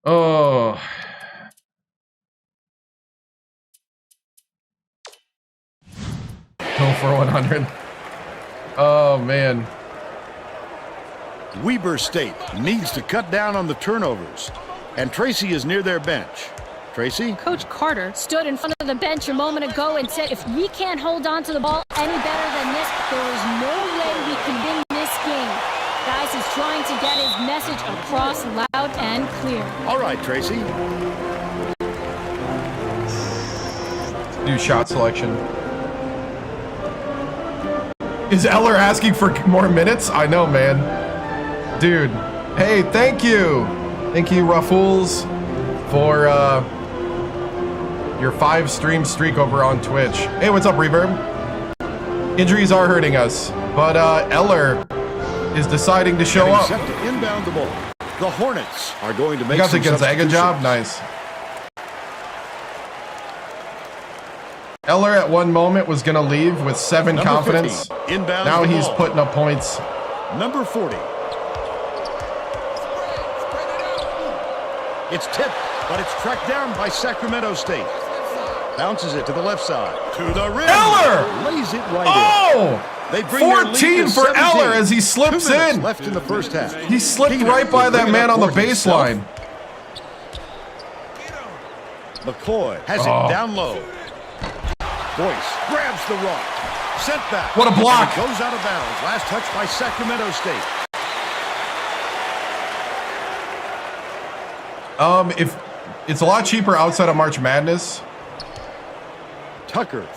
Oh. Go for 100. Oh, man. Weber State needs to cut down on the turnovers. And Tracy is near their bench. Tracy? Coach Carter stood in front of the bench a moment ago and said, if we can't hold on to the ball any better than this, there is no way we can win this game. Guys, he's trying to get his message across loud and clear. All right, Tracy. Do shot selection. Is Eller asking for more minutes? I know, man. Dude. Hey, thank you. Thank you, Ruffles, for your 5-stream streak over on Twitch. Hey, what's up, Reverb? Injuries are hurting us, but Eller is deciding to show up. Set to inbound the ball. The Hornets are going to make You got the some Gonzaga job? substitutions. Nice. Eller at one moment was going to leave with 7 Number confidence. 50, inbounds Now the he's ball. putting up points. Number 40. It's tipped, but it's tracked down by Sacramento State. Bounces it to the left side. To the rim. Eller! Lays it right Oh! in. They bring their lead 14 to for 17. Eller as he slips 2 minutes in. left in the first half. He slipped Keener right by will that bring it man up on the for himself. baseline. McCoy has Oh. it down low. Boyce grabs the rock. Sent back. What a block. And it goes out of bounds. Last touch by Sacramento State. If it's a lot cheaper outside of March Madness. Tucker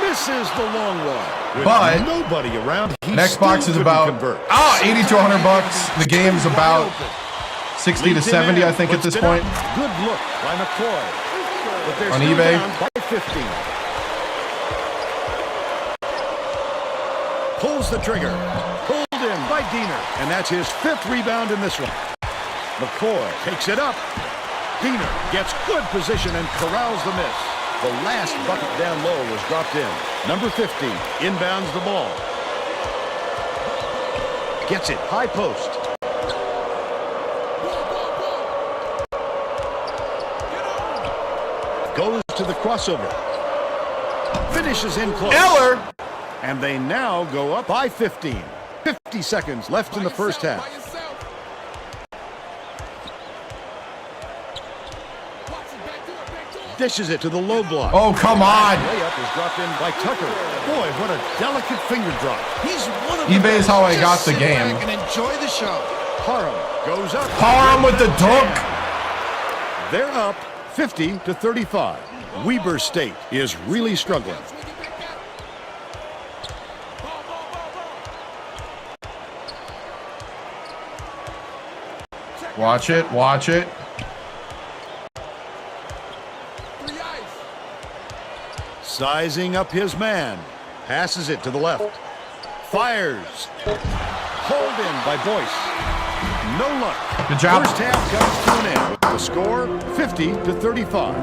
misses the long one. With But nobody around, he Next still box is couldn't about convert. 80 to 100 bucks. The game's about 60 to Leads him 70, in, I think, at puts this it point. up. Good look by McCoy. But they're On still eBay. down by 15. Pulls the trigger. Pulled in by Diener. And that's his 5th rebound in this one. McCoy takes it up. Diener gets good position and corrals the miss. The last bucket down low was dropped in. Number 15 inbounds the ball. Gets it high post. Goes to the crossover. Finishes in close. Eller! And they now go up by 15. 50 seconds left in the first half. Dishes it to the low block. Oh, come on. Layup is dropped in by Tucker. Boy, what a delicate finger drop. He's one of the eBay's best. how I Just got the sit game. back and enjoy the show. Parham goes up. Parham with the dunk. They're up 50 to 35. Weber State is really struggling. Watch it, watch it. Sizing up his man. Passes it to the left. Fires. Hauled in by Boyce. No luck. Good job. First half comes to an end with the score 50 to 35.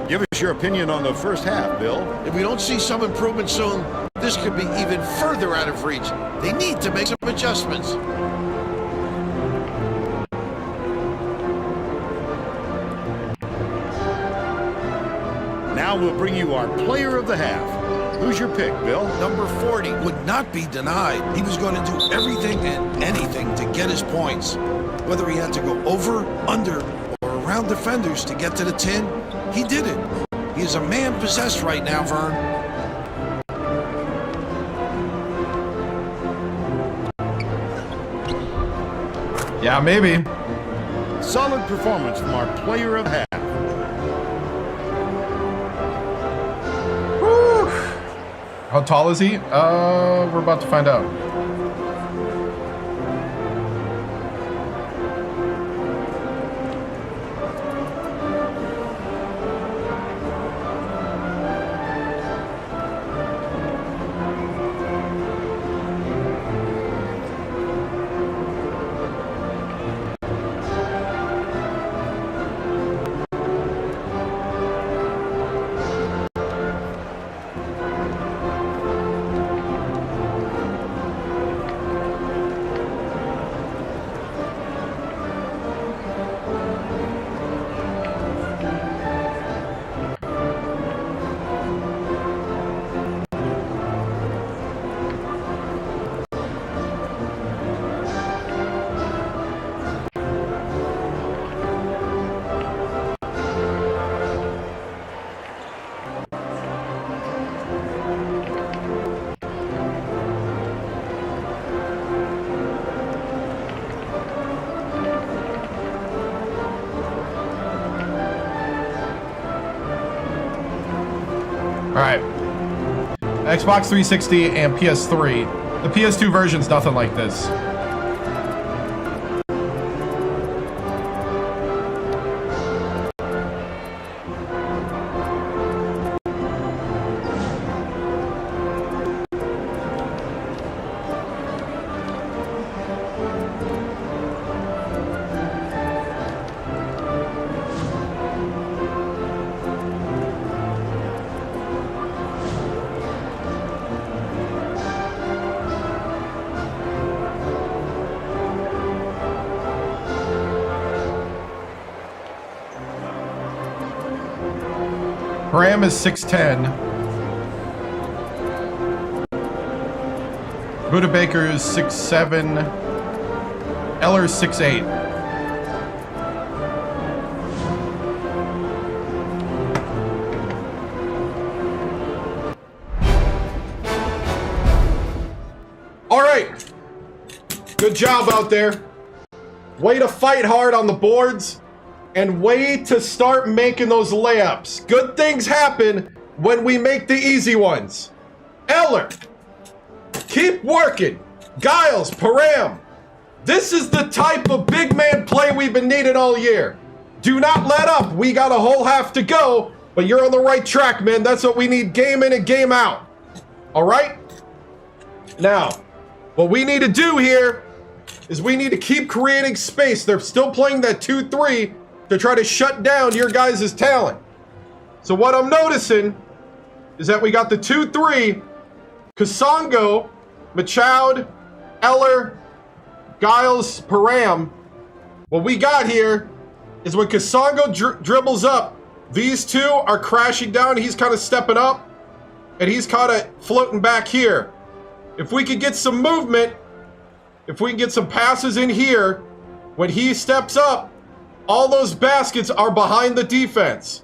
Give us your opinion on the first half, Bill. If we don't see some improvement soon, this could be even further out of reach. They need to make some adjustments. Now we'll bring you our player of the half. Who's your pick, Bill? Number 40 would not be denied. He was going to do everything and anything to get his points. Whether he had to go over, under, or around defenders to get to the 10, he did it. He is a man possessed right now, Vern. Yeah, maybe. Solid performance from our player of half. Whew. How tall is he? We're about to find out. Alright. Xbox 360 and PS3. The PS2 version's nothing like this. Graham is 6'10". Buda Baker is 6'7". Eller is 6'8". All right. Good job out there. Way to fight hard on the boards. And way to start making those layups. Good things happen when we make the easy ones. Eller, keep working. Giles, Param, this is the type of big man play we've been needing all year. Do not let up. We got a whole half to go, but you're on the right track, man. That's what we need game in and game out. All right? Now, what we need to do here is we need to keep creating space. They're still playing that 2-3. To try to shut down your guys' talent. So what I'm noticing is that we got the 2-3, Kasongo, Machoud, Eller, Giles, Param. What we got here is when Kasongo dribbles up, these two are crashing down. He's kind of stepping up, and he's kind of floating back here. If we could get some movement, if we can get some passes in here, when he steps up, all those baskets are behind the defense.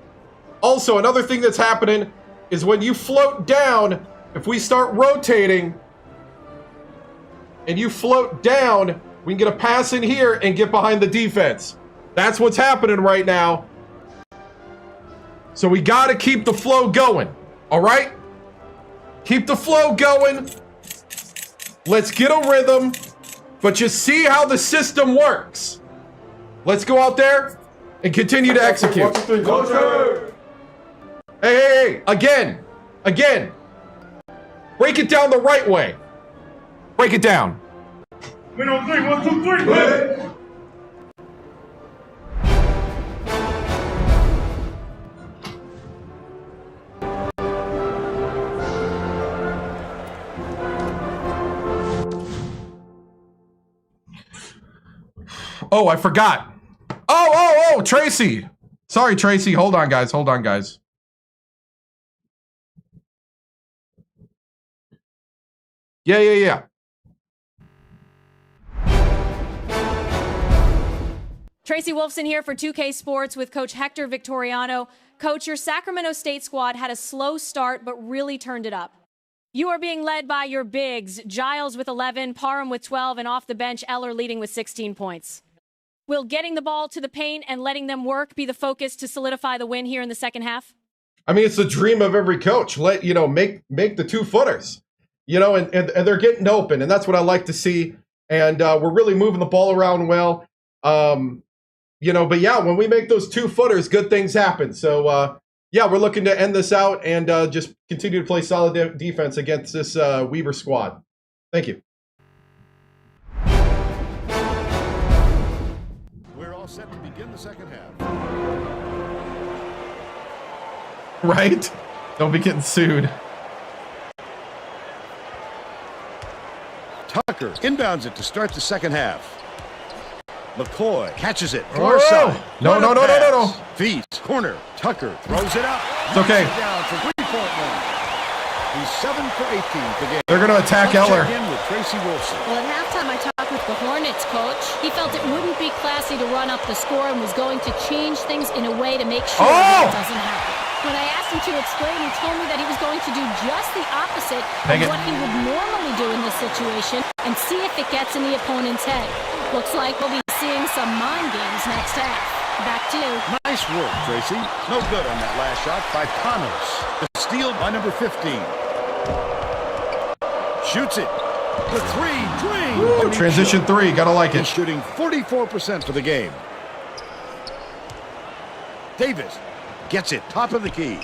Also, another thing that's happening is when you float down, if we start rotating and you float down, we can get a pass in here and get behind the defense. That's what's happening right now. So we got to keep the flow going. All right? Keep the flow going. Let's get a rhythm, but just see how the system works. Let's go out there and continue to execute. 1, 2, 3, go. Hey, again. Break it down the right way. Break it down. 3, 1, 2, 3, play. Oh, I forgot. Oh, Tracy. Sorry, Tracy. Hold on, guys. Yeah. Tracy Wolfson here for 2K Sports with Coach Hector Victoriano. Coach, your Sacramento State squad had a slow start but really turned it up. You are being led by your bigs, Giles with 11, Parham with 12, and off the bench, Eller leading with 16 points. Will getting the ball to the paint and letting them work be the focus to solidify the win here in the second half? I mean, it's the dream of every coach. Make the 2-footers, and they're getting open, and that's what I like to see. And we're really moving the ball around well. But yeah, when we make those 2-footers, good things happen. So we're looking to end this out and just continue to play solid defense against this Weber squad. Thank you. We're all set to begin the second half. Right? Don't be getting sued. Tucker inbounds it to start the second half. McCoy catches it. Far side. No. Feeds. Corner. Tucker throws it up. It's okay. Down for three-point line. He's 7 for 18 per game. They're going to attack Let's Eller. check in with Tracy Wilson. Well, at halftime, I talked with the Hornets coach. He felt it wouldn't be classy to run up the score and was going to change things in a way to make sure that doesn't happen. When I asked him to explain, he told me that he was going to do just the opposite of what he would normally do in this situation and see if it gets in the opponent's head. Looks like we'll be seeing some mind games next half. Back to you. Nice work, Tracy. No good on that last shot by Panos. The steal by number 15. Shoots it. The three. Woo, transition 3. Gotta like it. He's shooting 44% for the game. Davis gets it. Top of the key.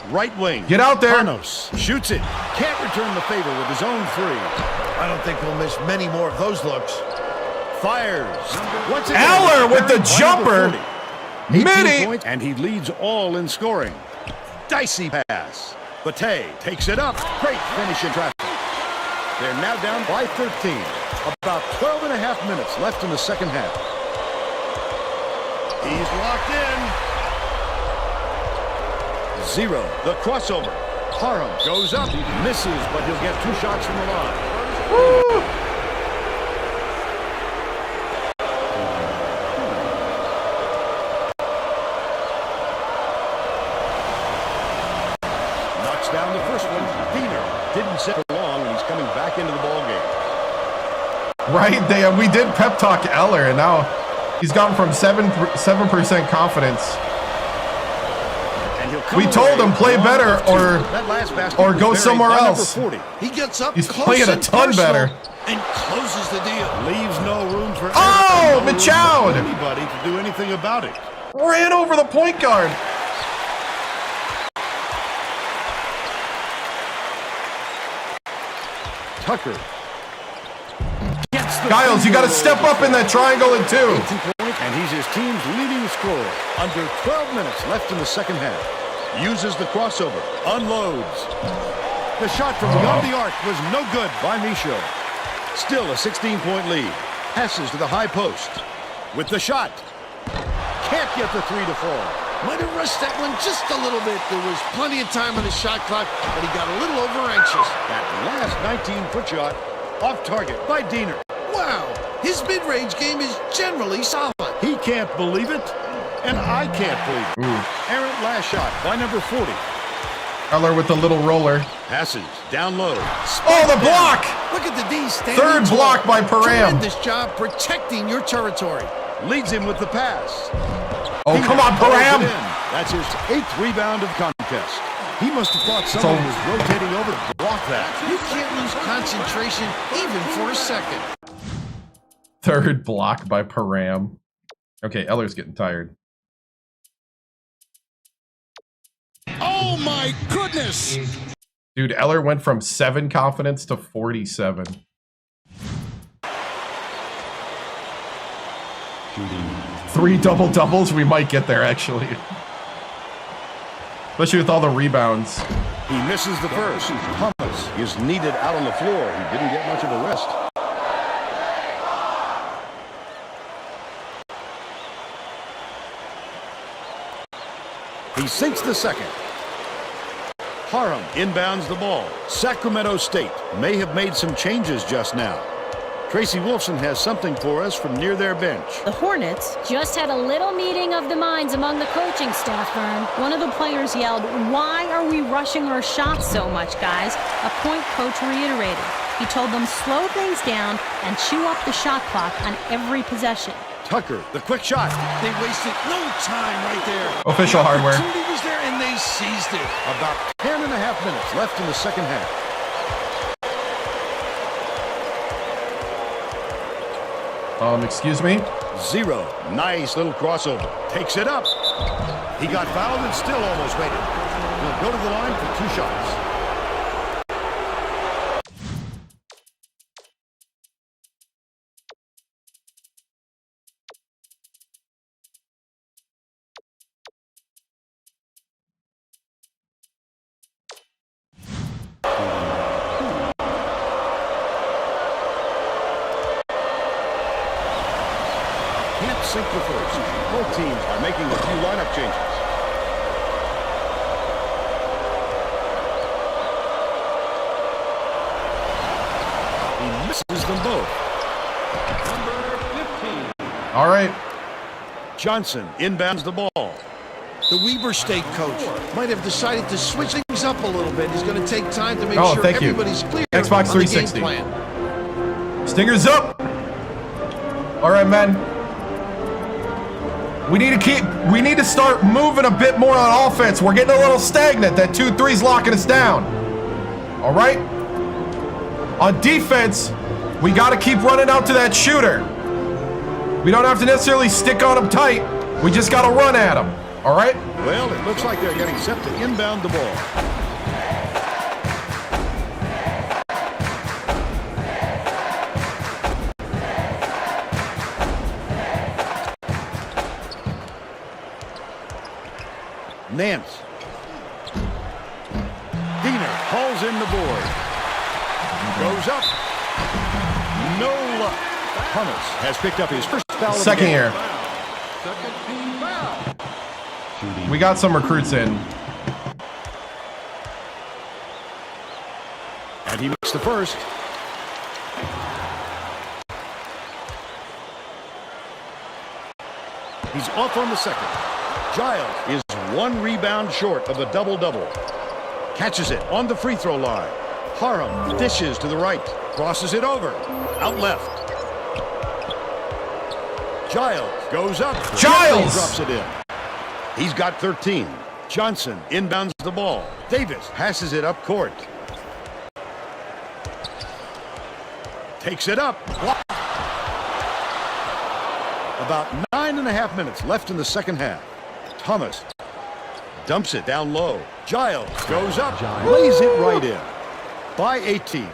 Right wing. Get out there. Panos shoots it. Can't return the favor with his own 3. I don't think we'll miss many more of those looks. Fires. Once again, Eller with the jumper. 18 Midi. points, and he leads all in scoring. Dicey pass. Bate takes it up. Great finish in traffic. They're now down by 13. About 12 and a half minutes left in the second half. He's locked in. 0. The crossover. Parham goes up. He misses, but he'll get 2 shots from the line. Woo. Knocks down the first one. Diener didn't set for long, and he's coming back into the ballgame. Right? We did pep talk Eller, and now he's gone from 7% confidence. We told him play better or go somewhere else. He gets up. He's playing a ton better. And closes the deal. Leaves no room for anybody to do anything about it. Ran over the point guard. Tucker. Giles, you got to step up in that triangle in 2. And he's his team's leading scorer. Under 12 minutes left in the second half. Uses the crossover. Unloads. The shot from beyond the arc was no good by Michaud. Still a 16-point lead. Passes to the high post. With the shot. Can't get the 3 to fall. Might have rushed that one just a little bit. There was plenty of time on the shot clock, but he got a little over-anxious. That last 19-foot shot off target by Diener. Wow, his mid-range game is generally solid. He can't believe it, and I can't believe it. Errant last shot by number 40. Eller with the little roller. Passes down low. The block! Look at the D standing. 3rd block by Parham. Tremendous job protecting your territory. Leads him with the pass. Oh, come on, Parham! That's his 8th rebound of the contest. He must have thought someone was rotating over to block that. You can't lose concentration even for a second. 3rd block by Parham. Okay, Eller's getting tired. Oh my goodness! Dude, Eller went from 7 confidence to 47. 3 double-doubles, we might get there, actually. Especially with all the rebounds. He misses the first. Thomas is needed out on the floor. He didn't get much of a rest. He sinks the second. Parham inbounds the ball. Sacramento State may have made some changes just now. Tracy Wolfson has something for us from near their bench. The Hornets just had a little meeting of the minds among the coaching staff, Vern. One of the players yelled, "Why are we rushing our shots so much, guys?" A point coach reiterated. He told them slow things down and chew up the shot clock on every possession. Tucker, the quick shot. They wasted no time right there. Official hardware. The opportunity was there and they seized it. About 10.5 minutes left in the second half. Excuse me? 0. Nice little crossover. Takes it up. He got fouled and still almost made it. He'll go to the line for 2 shots. Can't sink the first. Both teams are making a few lineup changes. He misses them both. Number 15. All right. Johnson inbounds the ball. The Weber State coach might have decided to switch things up a little bit. He's going to take time to make sure thank you. everybody's clear Xbox on the 360. game plan. Stingers up. All right, man. We need to start moving a bit more on offense. We're getting a little stagnant. That 2-3's locking us down. All right? On defense, we got to keep running out to that shooter. We don't have to necessarily stick on him tight. We just got to run at him. All right? Well, it looks like they're getting set to inbound the ball. Nance. Diener hauls in the board. Goes up. No luck. Thomas has picked up his first foul of the Second game. year. We got some recruits in. And he makes the first. He's off on the second. Giles is 1 rebound short of a double-double. Catches it on the free throw line. Parham dishes to the right. Crosses it over. Out left. Giles goes up. Giles! Drops it in. He's got 13. Johnson inbounds the ball. Davis passes it up court. Takes it up. About 9.5 minutes left in the second half. Thomas dumps it down low. Giles goes up. Lays it right in. By 18.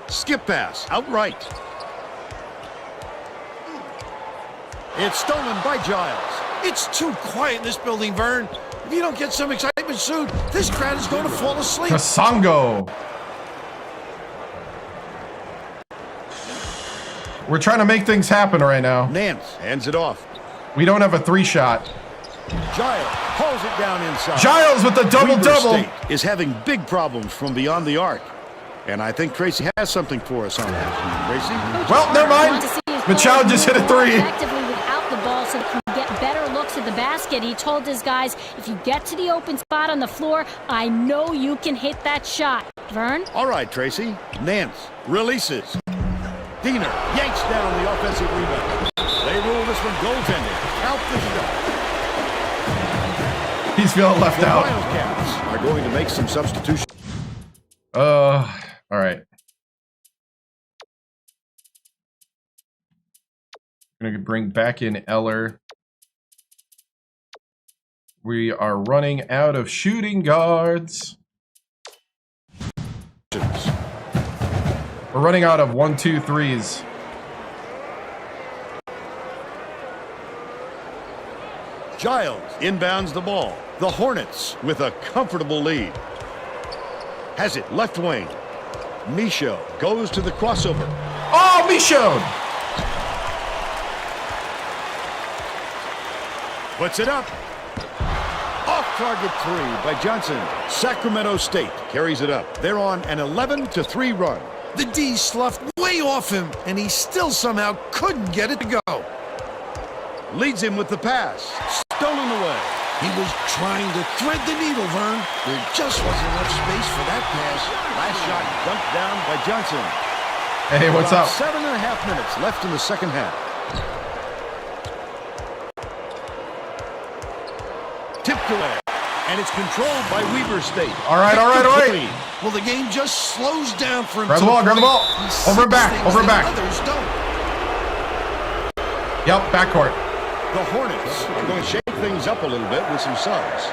Skip pass. Outright. It's stolen by Giles. It's too quiet in this building, Vern. If you don't get some excitement soon, this crowd is going to fall asleep. Kasongo. We're trying to make things happen right now. Nance hands it off. We don't have a 3-shot. Giles hauls it down inside. Giles with the double-double. Weber State is having big problems from beyond the arc. And I think Tracy has something for us on that. Tracy? Well, never mind. Machado just hit a 3. Effectively without the ball so he can get better looks at the basket. He told his guys, if you get to the open spot on the floor, I know you can hit that shot. Vern? All right, Tracy. Nance releases. Diener yanks down the offensive rebound. They rule this one goaltending. Count the shot. He's feeling left The out. Wildcats are going to make some substitutions. All right. I'm gonna bring back in Eller. We are running out of shooting guards. We're running out of 1, 2, 3s. Giles inbounds the ball. The Hornets with a comfortable lead. Has it left wing. Michaud goes to the crossover. Oh, Michaud! Puts it up. Off target three by Johnson. Sacramento State carries it up. They're on an 11-3 run. The D sloughed way off him, and he still somehow couldn't get it to go. Leads him with the pass. Stolen away. He was trying to thread the needle, Vern. There just wasn't enough space for that pass. Last shot dumped down by Johnson. Hey, what's About up? 7.5 minutes left in the second half. Tipped away. And it's controlled by Weber State. All right, all right, all right. Well, the game just slows down for him. Grab the ball, grab the ball. Over and back, over and back. Others don't. Yep, backcourt. The Hornets are going to shake things up a little bit with some subs.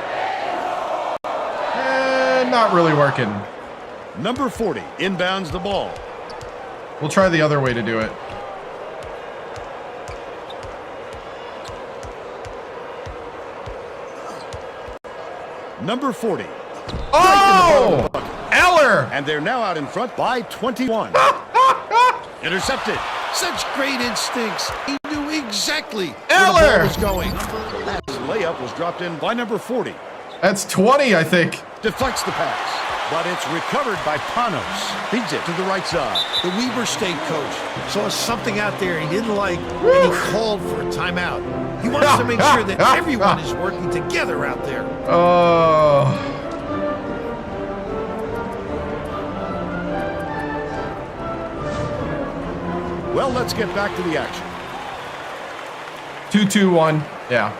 Not really working. Number 40 inbounds the ball. We'll try the other way to do it. Number 40. Oh! Eller! And they're now out in front by 21. Intercepted. Such great instincts. He knew exactly where Eller! the ball was going. The last layup was dropped in by number 40. That's 20, I think. Deflects the pass, but it's recovered by Panos. Feeds it to the right side. The Weber State coach saw something out there he didn't like, and he called for a timeout. He wants to make sure that everyone is working together out there. Oh. Well, let's get back to the action. 2-2-1. Yeah.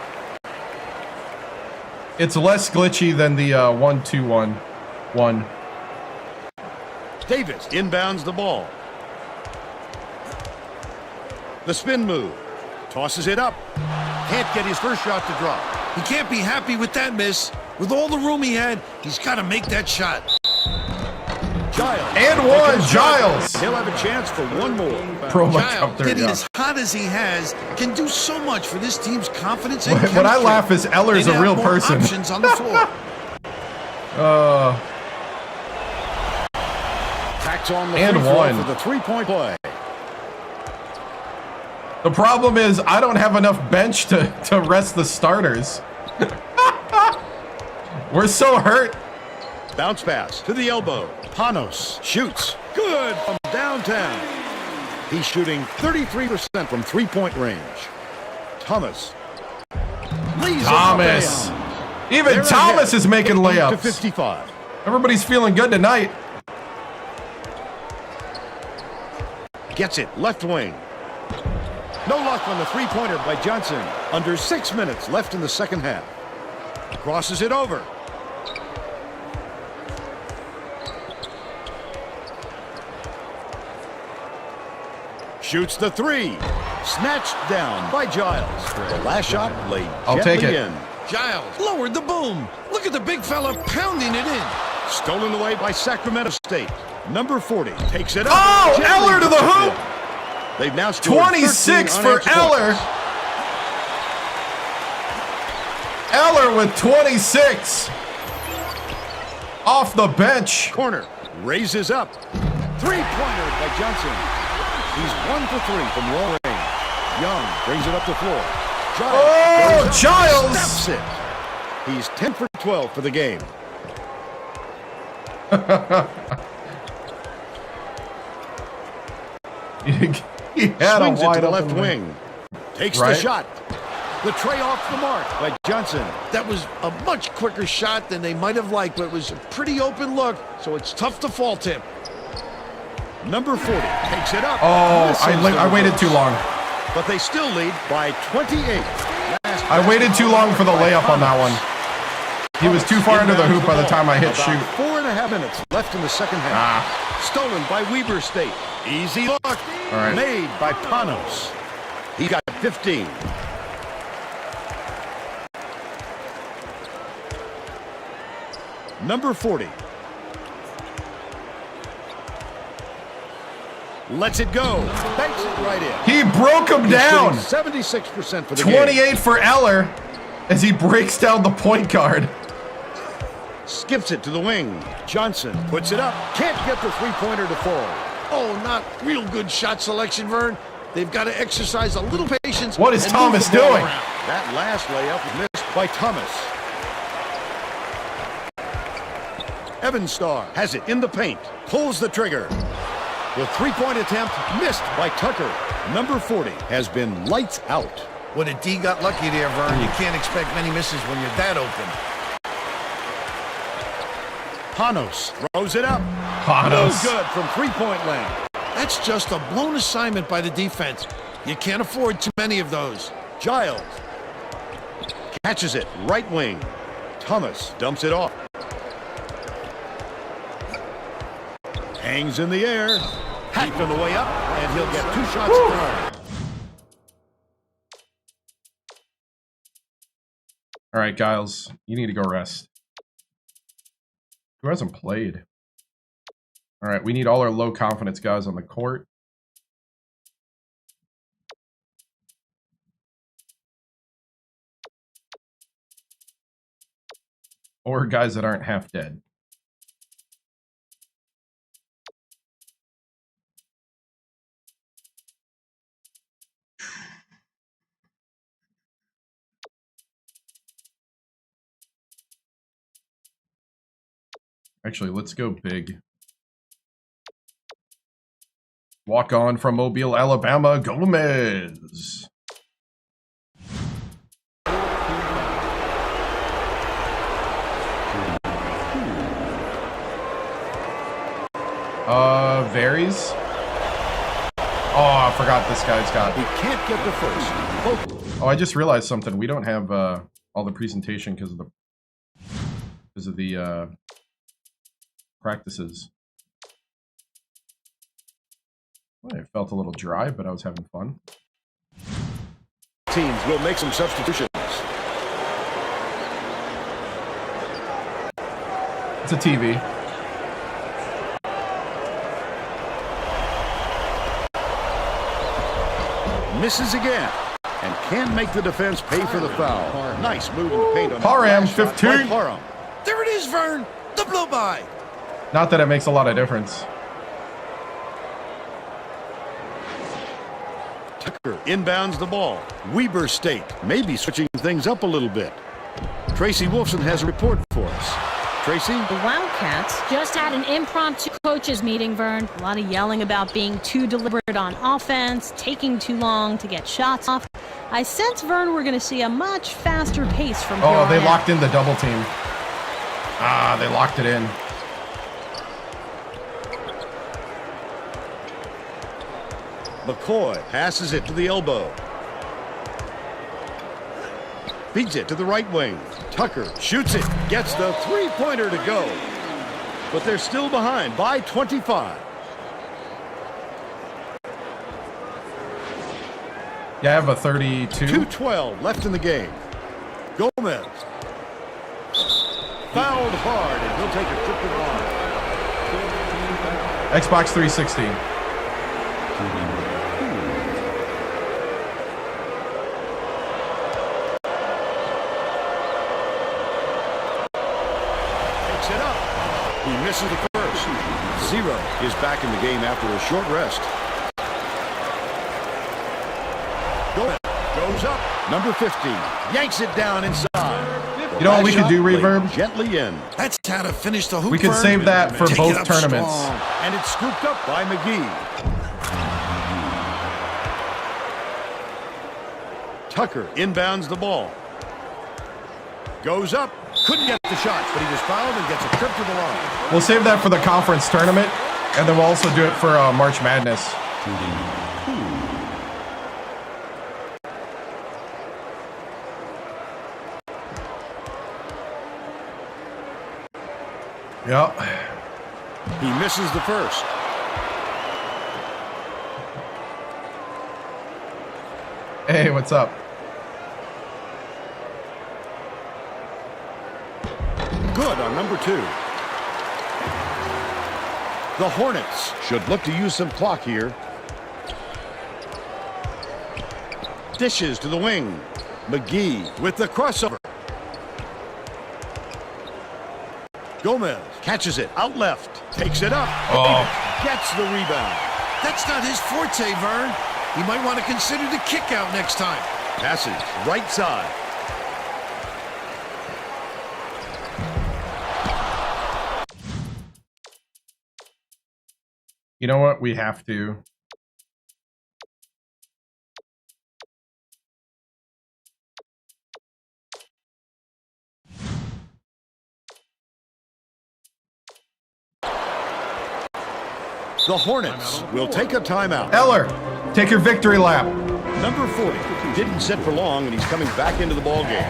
It's less glitchy than the 1-2-1. Davis inbounds the ball. The spin move. Tosses it up. Can't get his first shot to drop. He can't be happy with that miss. With all the room he had, he's got to make that shot. Giles. And one, Giles. He'll have a chance for one more. Promo Giles, jump there, getting yeah. as hot as he has, can do so much for this team's confidence and What I chemistry. laugh is Eller's They a now real have more person. options on the floor. Tacks on the And free throw one. for the three-point play. The problem is I don't have enough bench to rest the starters. We're so hurt. Bounce pass to the elbow. Panos shoots. Good from downtown. He's shooting 33% from three-point range. Thomas. Leaves Thomas. it down. Even They're Thomas ahead, is making 50 to layups. 55. Everybody's feeling good tonight. Gets it. Left wing. No luck on the three-pointer by Johnson. Under 6 minutes left in the second half. Crosses it over. Shoots the three. Snatched down by Giles. The last shot laid I'll take gently it. in. Giles lowered the boom. Look at the big fella pounding it in. Stolen away by Sacramento State. Number 40 takes it up. Oh, Gently Eller to the puts it hoop. in. They've now scored 26 13 for unanswered Eller. points. Eller with 26. Off the bench. Corner. Raises up. Three-pointer by Johnson. He's 1 for 3 from long range. Young brings it up the floor. Oh, goes up, Giles. Snaps it. He's 10 for 12 for the game. He had Swings a it wide to the open left wing. Takes Right. the shot. The tray off the mark by Johnson. That was a much quicker shot than they might have liked, but it was a pretty open look, so it's tough to fault him. Number 40 takes it up. Oh, Misses I the waited reverse. too long. But they still lead by 28. Last I waited too long for the layup on that one. He was too far into the hoop by the time I hit About shoot. 4.5 minutes left in the second half. Stolen by Weber State. Easy look. All right. Made by Panos. He got 15. Number 40. Lets it go. Banks it right in. He broke him He's down. shooting 76% for the game. 28 for Eller as he breaks down the point guard. Skips it to the wing. Johnson puts it up. Can't get the three-pointer to fall. Oh, not real good shot selection, Vern. They've got to exercise a little patience. What is and Thomas move the ball doing? around. That last layup was missed by Thomas. Evanstar has it in the paint. Pulls the trigger. The three-point attempt missed by Tucker. Number 40 has been lights out. When a D got lucky there, Vern, you can't expect many misses when you're that open. Panos throws it up. Panos. No good from three-point land. That's just a blown assignment by the defense. You can't afford too many of those. Giles catches it, right wing. Thomas dumps it off. Hangs in the air. Hacked on the way up, and he'll get 2 shots down. All right, Giles, you need to go rest. Who hasn't played? All right, we need all our low confidence guys on the court. Or guys that aren't half dead. Actually, let's go big. Walk on from Mobile, Alabama, Gomez. Varies. Oh, I forgot this guy's got. He can't get the first. Oh, I just realized something. We don't have all the presentation because of the practices. Well, it felt a little dry, but I was having fun. Teams will make some substitutions. It's a TV. Misses again. And can make the defense pay for the foul. Nice move in the paint on Parham, that last shot 15. by Parham. There it is, Vern. The blow-by. Not that it makes a lot of difference. Tucker inbounds the ball. Weber State may be switching things up a little bit. Tracy Wolfson has a report for us. Tracy? The Wildcats Just had an impromptu coaches meeting, Vern. a lot of yelling about being too deliberate on offense, taking too long to get shots off. I sense, Vern, we're going to see a much faster pace from here Oh, on they out. locked in the double team. Ah, they locked it in. McCoy passes it to the elbow. Feeds it to the right wing. Tucker shoots it. Gets the three-pointer to go. But they're still behind by 25. Yeah, I have a 32. 2:12 left in the game. Gomez. Fouled hard, and he'll take a trip to the line. Xbox 360. Picks it up. He misses the first. Zero is back in the game after a short rest. Gomez goes up. Number 15 yanks it down inside. You know what we could do, Laid Reverb? Gently in. That's how to finish the hoop. We could Vern. save that for Take both it up tournaments. strong. And it's scooped up by McGee. Tucker inbounds the ball. Goes up. Couldn't get the shot, but he was fouled and gets a trip to the line. We'll save that for the conference tournament, and then we'll also do it for March Madness. Yep. He misses the first. Hey, what's up? Good on number 2. The Hornets should look to use some clock here. Dishes to the wing. McGee with the crossover. Gomez catches it out left, takes it up, gets the rebound. That's not his forte, Vern. He might want to consider the kick out next time. Passes right side. You know what? We have to. The Hornets will take a timeout. Eller, take your victory lap. Number 40 didn't sit for long, and he's coming back into the ball game.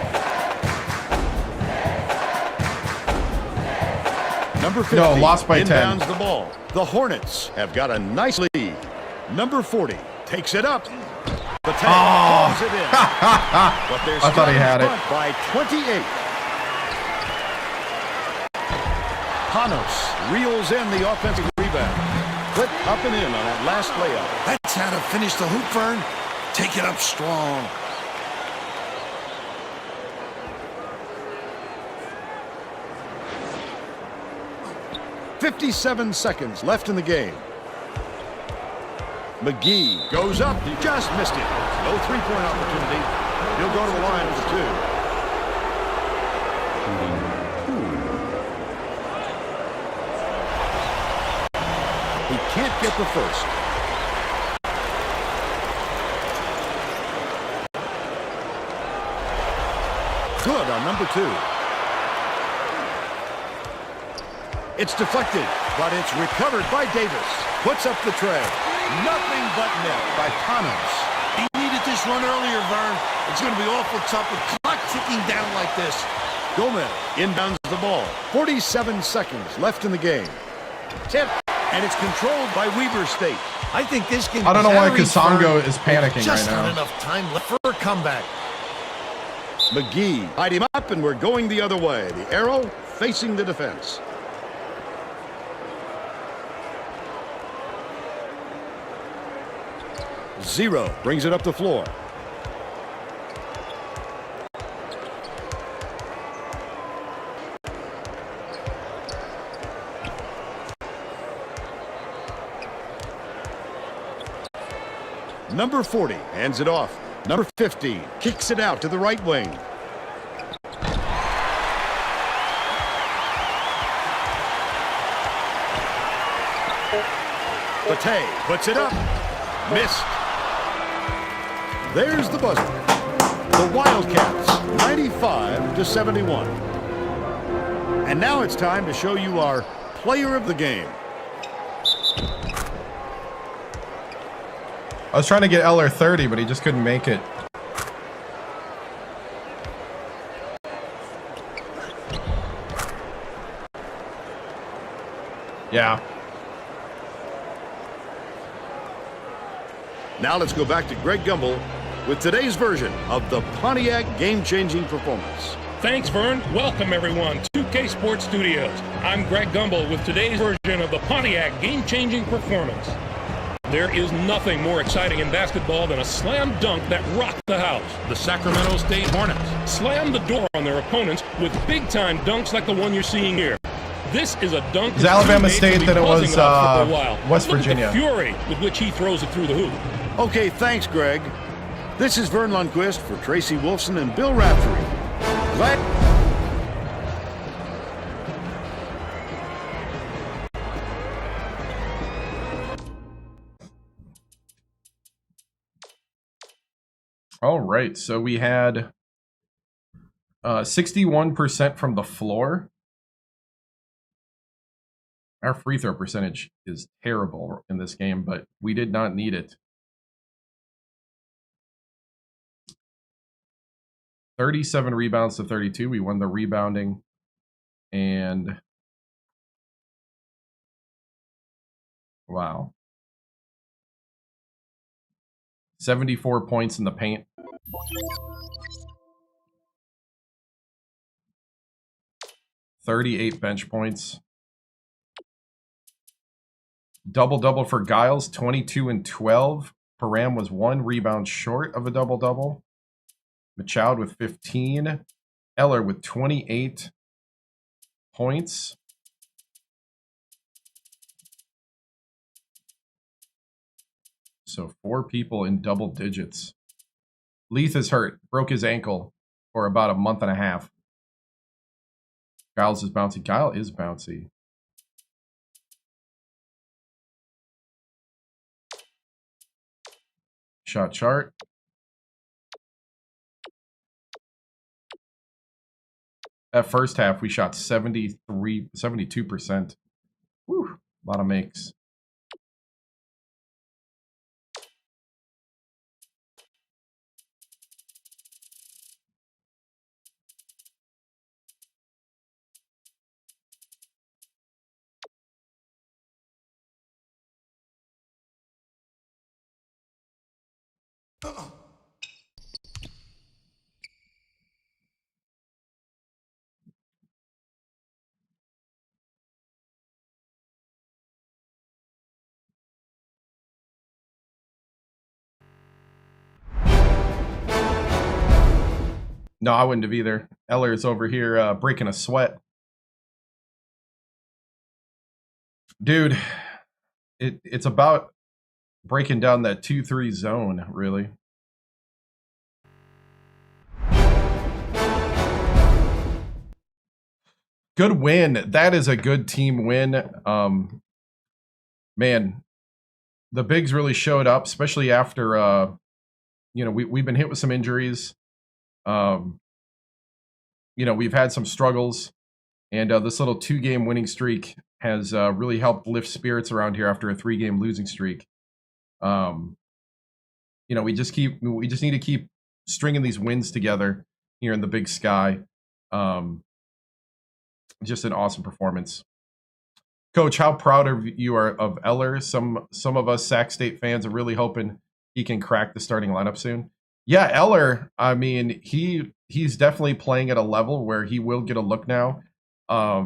Number 50 lost by 10. inbounds the ball. The Hornets have got a nice lead. Number 40 takes it up. The tag calls it in. But they're I thought he had it. By 28. Panos reels in the offensive rebound. Put up and in on that last layup. That's how to finish the hoop, Vern. Take it up strong. .57 seconds left in the game. McGee goes up, just missed it. No three-point opportunity. He'll go to the line for two. He can't get the first. Good on number 2. It's deflected, but it's recovered by Davis. Puts up the tray. Nothing but net by Panos. He needed this run earlier, Vern. It's going to be awful tough with clock ticking down like this. Gomez inbounds the ball. 47 seconds left in the game. Tip, and it's controlled by Weber State. I think this can. I don't know why Kasongo is panicking just right now. not enough time left for a comeback. McGee tied him up, and we're going the other way. The arrow facing the defense. Zero brings it up the floor. Number 40 hands it off. Number 15 kicks it out to the right wing. Bate puts it up. Missed. There's the buzzer. The Wildcats, 95-71. And now it's time to show you our player of the game. I was trying to get Eller 30, but he just couldn't make it. Yeah. Now let's go back to Greg Gumbel with today's version of the Pontiac game-changing performance. Thanks, Vern. Welcome, everyone, to 2K Sports Studios. I'm Greg Gumbel with today's version of the Pontiac game-changing performance. There is nothing more exciting in basketball than a slam dunk that rocked the house. The Sacramento State Hornets slammed the door on their opponents with big-time dunks like the one you're seeing here. This is a dunk. Is Alabama State than it was West Look Virginia? at the fury with which he throws it through the hoop. Okay, thanks, Greg. This is Vern Lundquist for Tracy Wolfson and Bill Raftery. Glad. All right, so we had 61% from the floor. Our free throw percentage is terrible in this game, but we did not need it. 37 rebounds to 32. We won the rebounding. And wow. 74 points in the paint. $38 bench points. Double-double for Giles, 22 and 12. Param was 1 rebound short of a double-double. Machoud with 15. Eller with 28 points. So 4 people in double digits. Leith is hurt. Broke his ankle for about a month and a half. Giles is bouncy. Kyle is bouncy. Shot chart. That first half, we shot 72%. Whew, a lot of makes. No, I wouldn't have either. Eller's over here breaking a sweat. Dude, it's about breaking down that 2-3 zone, really. Good win. That is a good team win. Man, the bigs really showed up, especially after, we've been hit with some injuries. We've had some struggles, and this little 2-game winning streak has really helped lift spirits around here after a 3-game losing streak. We just need to keep stringing these wins together here in the Big Sky. Just an awesome performance. Coach, how proud of you are of Eller? Some of us Sac State fans are really hoping he can crack the starting lineup soon. Yeah, Eller, I mean, he's definitely playing at a level where he will get a look now. I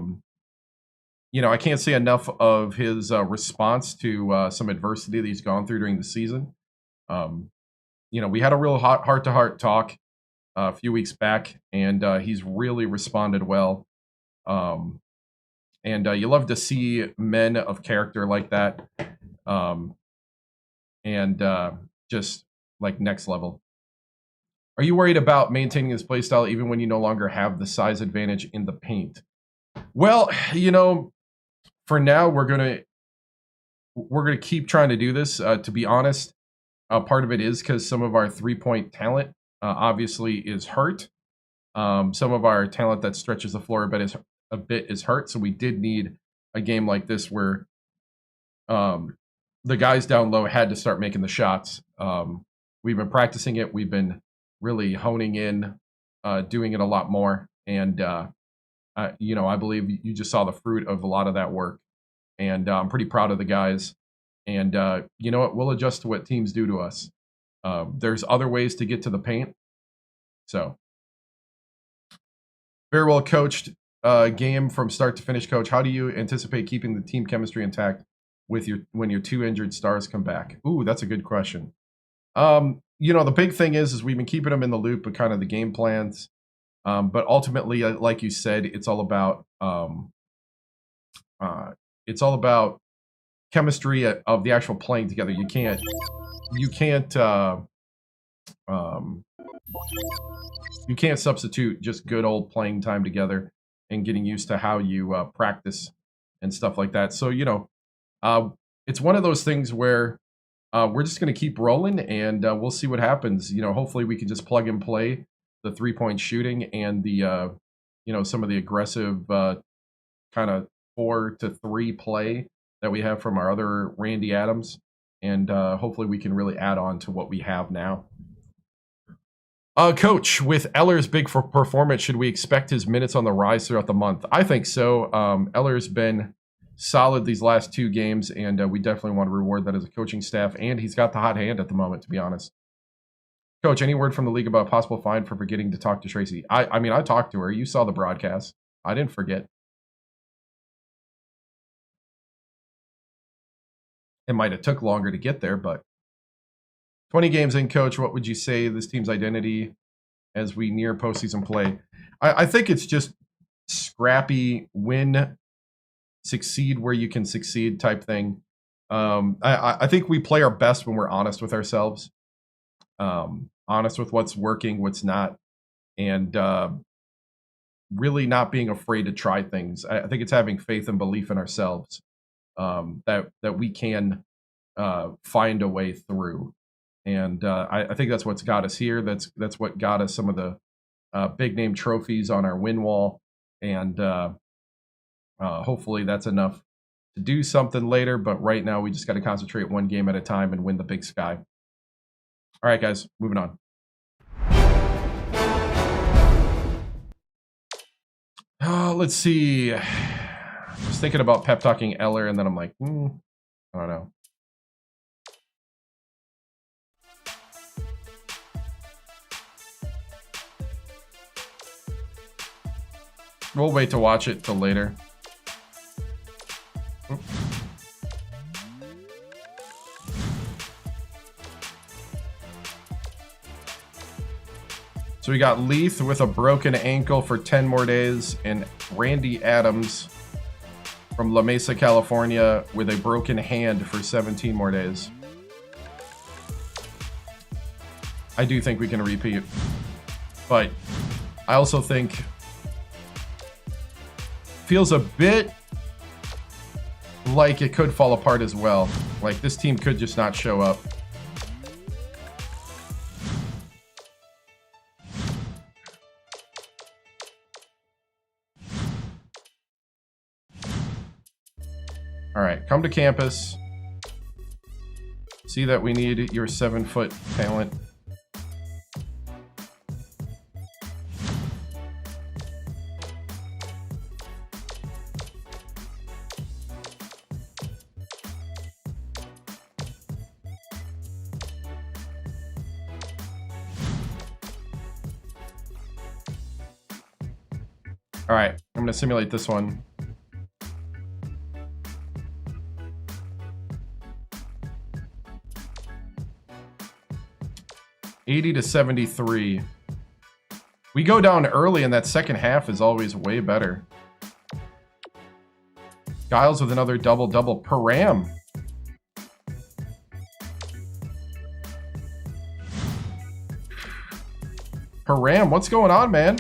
can't say enough of his response to some adversity that he's gone through during the season. We had a real heart-to-heart talk a few weeks back, and he's really responded well. You love to see men of character like that, just like next level. Are you worried about maintaining his play style even when you no longer have the size advantage in the paint? Well, for now we're gonna keep trying to do this. To be honest, part of it is because some of our 3-point talent obviously is hurt. Some of our talent that stretches the floor a bit is hurt. So we did need a game like this where the guys down low had to start making the shots. We've been practicing it. We've been really honing in, doing it a lot more. And, I believe you just saw the fruit of a lot of that work. And I'm pretty proud of the guys. And you know what? We'll adjust to what teams do to us. There's other ways to get to the paint. So, very well coached game from start to finish, Coach. How do you anticipate keeping the team chemistry intact when your 2 injured stars come back? Ooh, that's a good question. The big thing is we've been keeping them in the loop of kind of the game plans. But ultimately, like you said, it's all about chemistry of the actual playing together. You can't substitute just good old playing time together and getting used to how you practice and stuff like that. So, it's one of those things where we're just going to keep rolling and we'll see what happens. Hopefully we can just plug and play the 3-point shooting and the, some of the aggressive kind of 4-3 play that we have from our other Randy Adams. And hopefully we can really add on to what we have now. Coach, with Eller's big performance, should we expect his minutes on the rise throughout the month? I think so. Eller's been solid these last 2 games, and we definitely want to reward that as a coaching staff. And he's got the hot hand at the moment, to be honest. Coach, any word from the league about a possible fine for forgetting to talk to Tracy? I mean, I talked to her. You saw the broadcast. I didn't forget. It might have took longer to get there, but 20 games in, Coach, what would you say this team's identity as we near postseason play? I think it's just scrappy, win, succeed where you can succeed type thing. I think we play our best when we're honest with ourselves, honest with what's working, what's not, and really not being afraid to try things. I think it's having faith and belief in ourselves, that we can find a way through. And I think that's what's got us here. That's what got us some of the big name trophies on our win wall. And hopefully that's enough to do something later. But right now we just got to concentrate one game at a time and win the Big Sky. All right, guys, moving on. Let's see. I was thinking about pep talking Eller, and then I'm like, I don't know. We'll wait to watch it till later. So we got Leith with a broken ankle for 10 more days, and Randy Adams from La Mesa, California with a broken hand for 17 more days. I do think we can repeat, but I also think feels a bit like it could fall apart as well. Like this team could just not show up. All right, come to campus. See that we need your 7-foot talent. All right, I'm going to simulate this one. $80 to 73. We go down early, and that second half is always way better. Giles with another double-double. Param. Param, what's going on, man?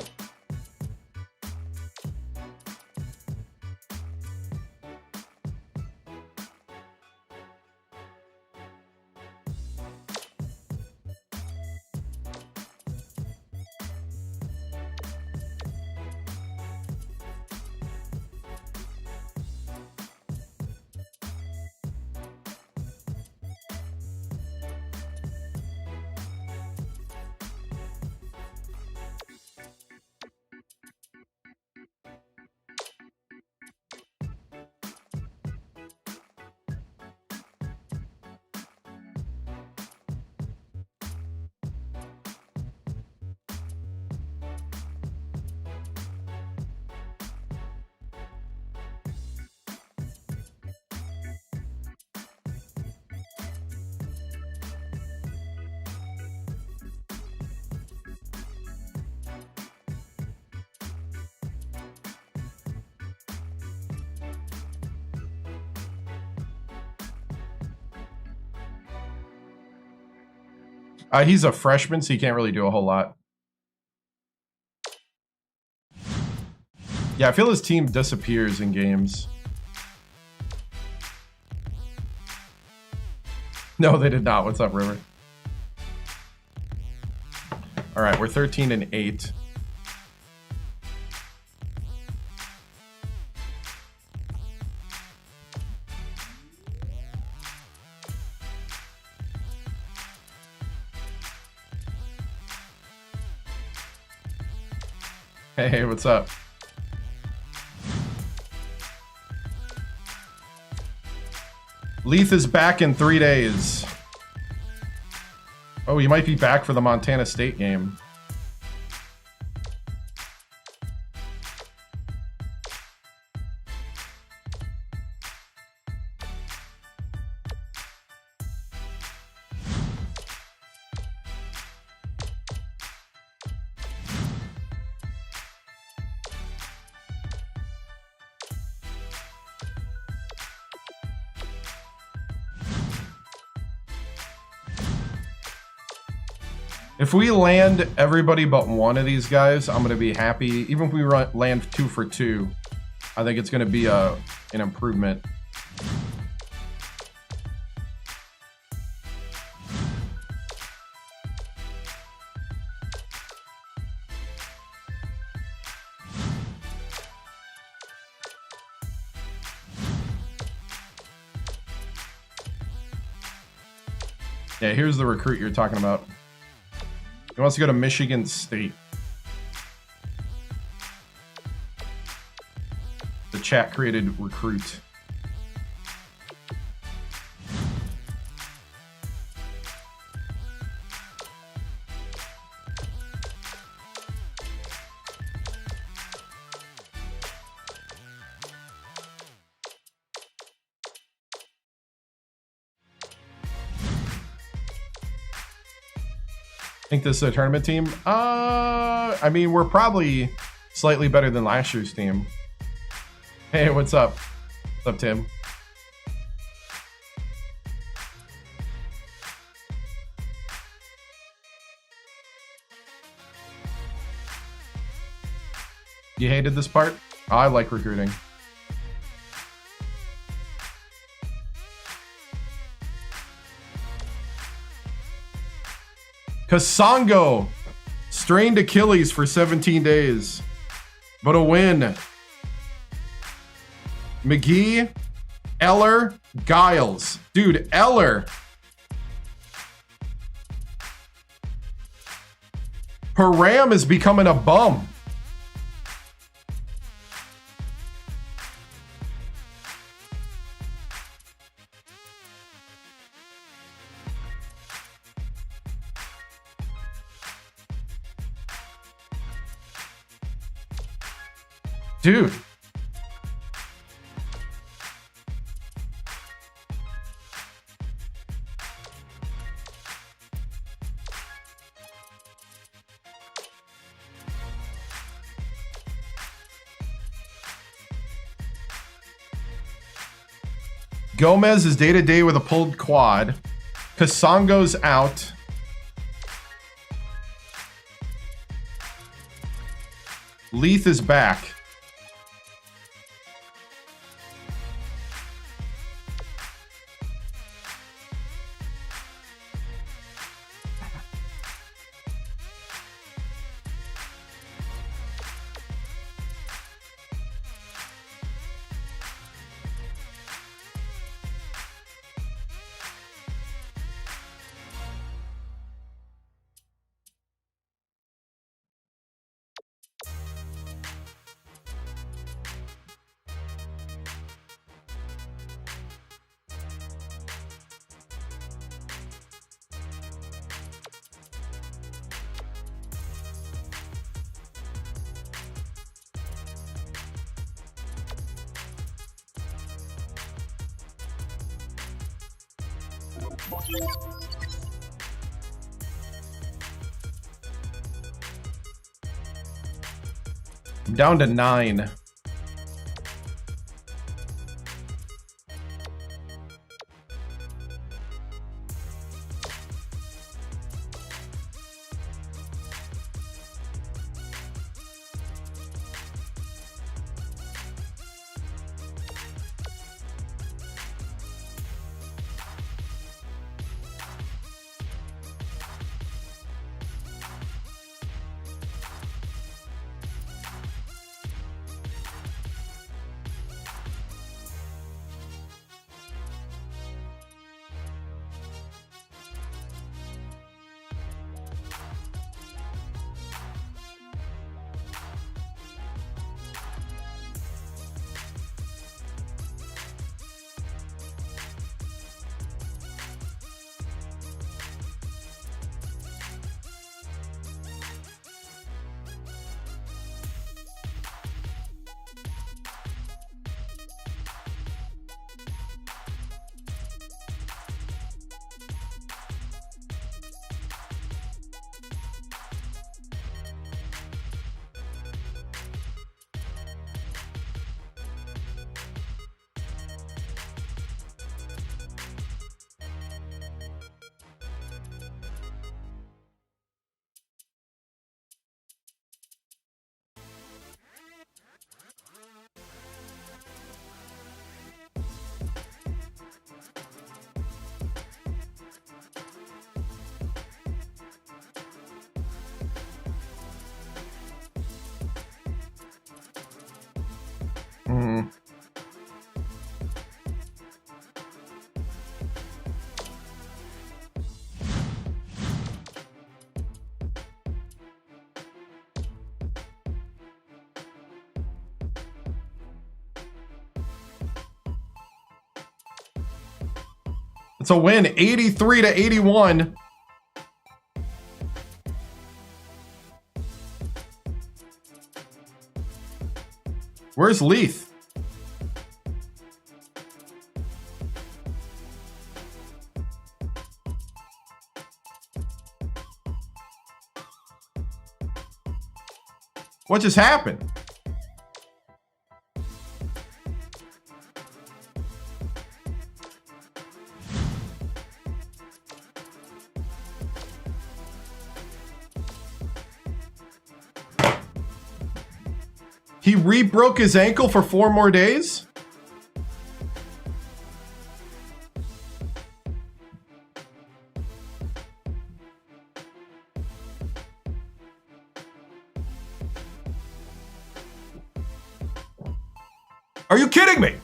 He's a freshman, so he can't really do a whole lot. Yeah, I feel his team disappears in games. No, they did not. What's up, River? All right, we're 13 and 8. Hey, what's up? Leith is back in 3 days. Oh, he might be back for the Montana State game. If we land everybody but one of these guys, I'm going to be happy. Even if we land 2 for 2, I think it's going to be an improvement. Yeah, here's the recruit you're talking about. He wants to go to Michigan State. The chat created recruit. Think this is a tournament team? I mean, we're probably slightly better than last year's team. Hey, what's up? What's up, Tim? You hated this part? Oh, I like recruiting. Kasongo strained Achilles for 17 days, but a win. McGee, Eller, Giles. Dude, Eller. Param is becoming a bum. Dude. Gomez is day-to-day with a pulled quad. Kasongo's out. Leith is back. I'm down to 9. Mm. It's a win, 83-81. Where's Leith? What just happened? He re-broke his ankle for 4 more days? Are you kidding me?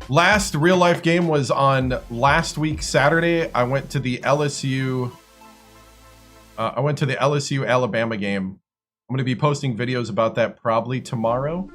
Last real life game was on last week Saturday. I went to the LSU Alabama game. I'm going to be posting videos about that probably tomorrow.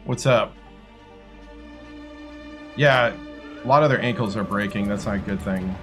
What's up? Yeah, a lot of their ankles are breaking. That's not a good thing.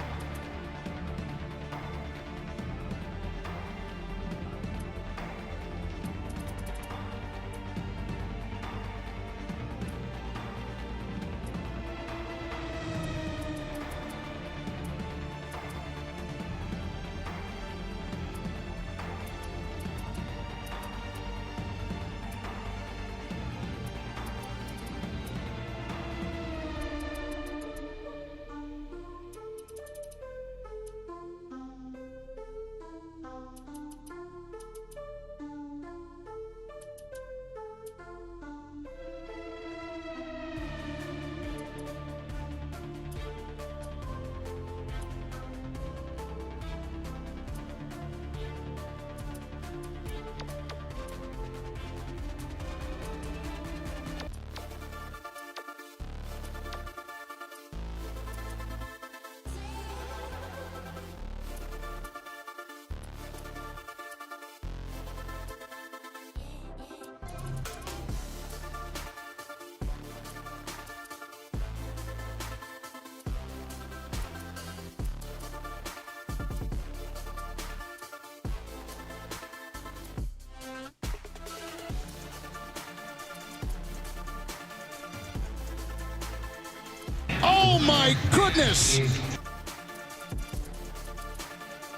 Oh my goodness!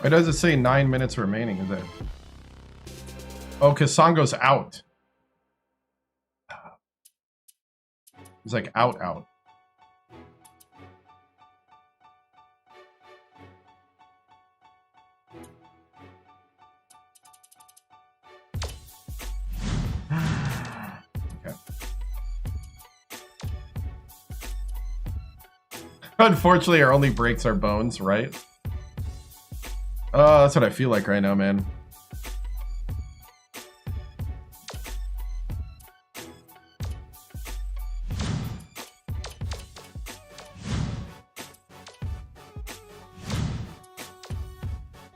Why does it say 9 minutes remaining? Is that? Oh, Kasongo's out. He's like out. Okay. Unfortunately, our only breaks are bones, right? That's what I feel like right now, man.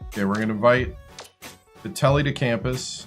Okay, we're gonna invite the Telly to campus.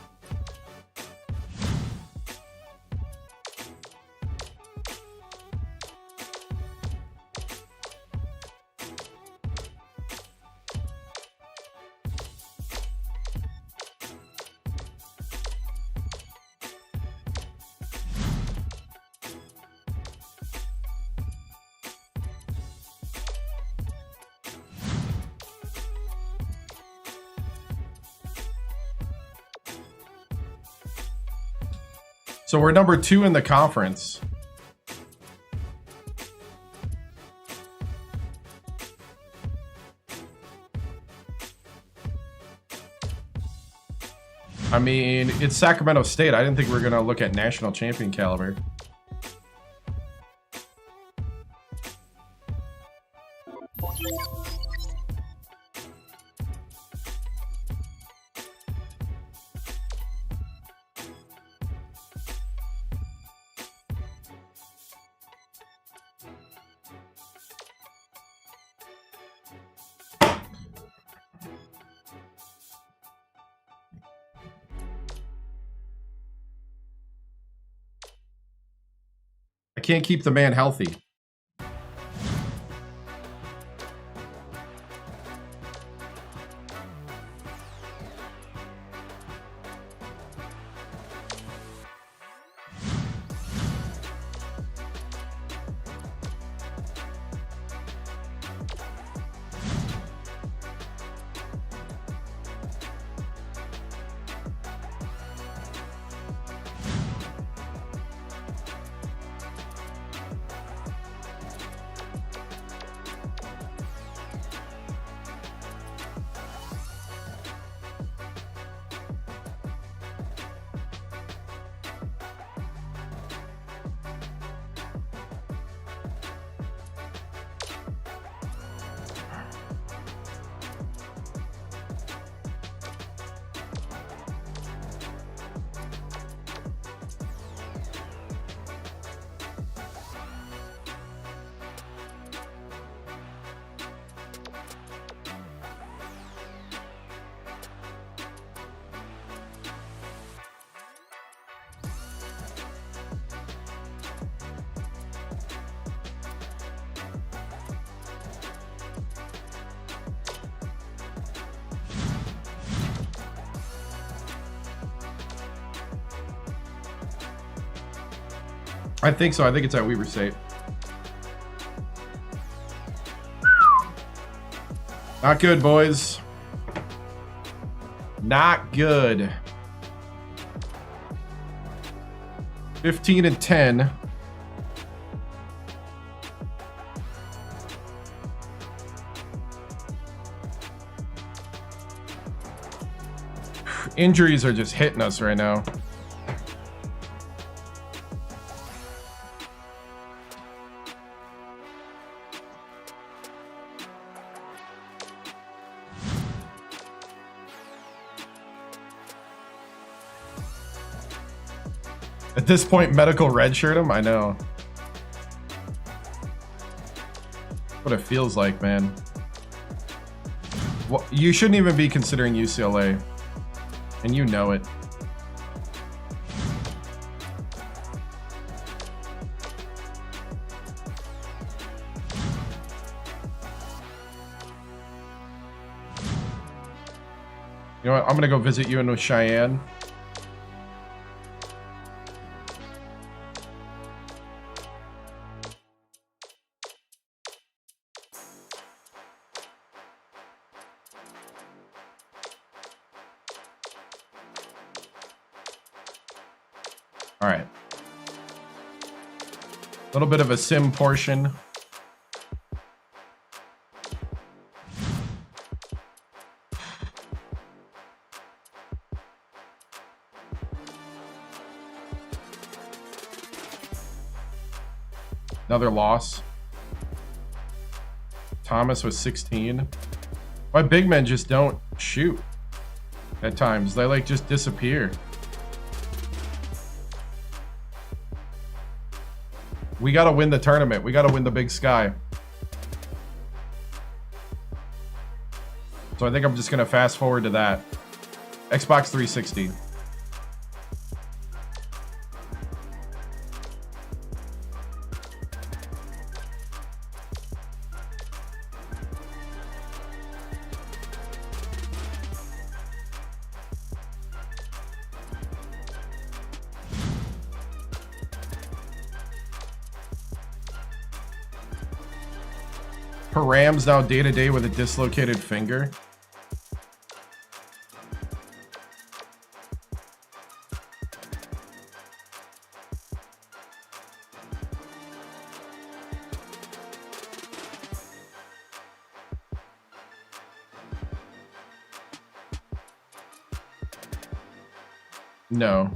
So we're number 2 in the conference. I mean, it's Sacramento State. I didn't think we were going to look at national champion caliber. I can't keep the man healthy. I think so. I think it's at Weber State. Not good, boys. Not good. 15-10. Injuries are just hitting us right now. At this point, medical redshirt him? I know. What it feels like, man. Well, you shouldn't even be considering UCLA. And you know it. You know what? I'm gonna go visit you in Cheyenne. All right. A little bit of a sim portion. Another loss. Thomas was 16. Why big men just don't shoot. At times, they like just disappear. We gotta win the tournament. We gotta win the Big Sky. So I think I'm just gonna fast forward to that. Xbox 360. Param's now day-to-day with a dislocated finger. No.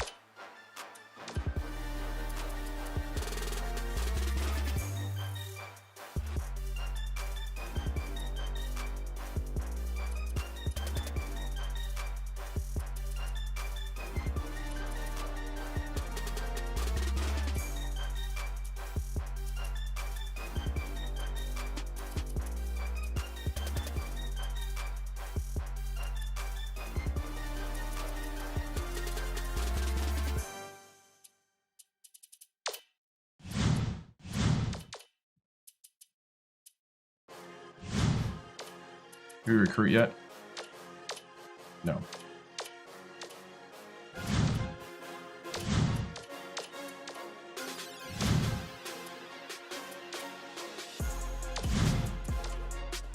Did we recruit yet? No.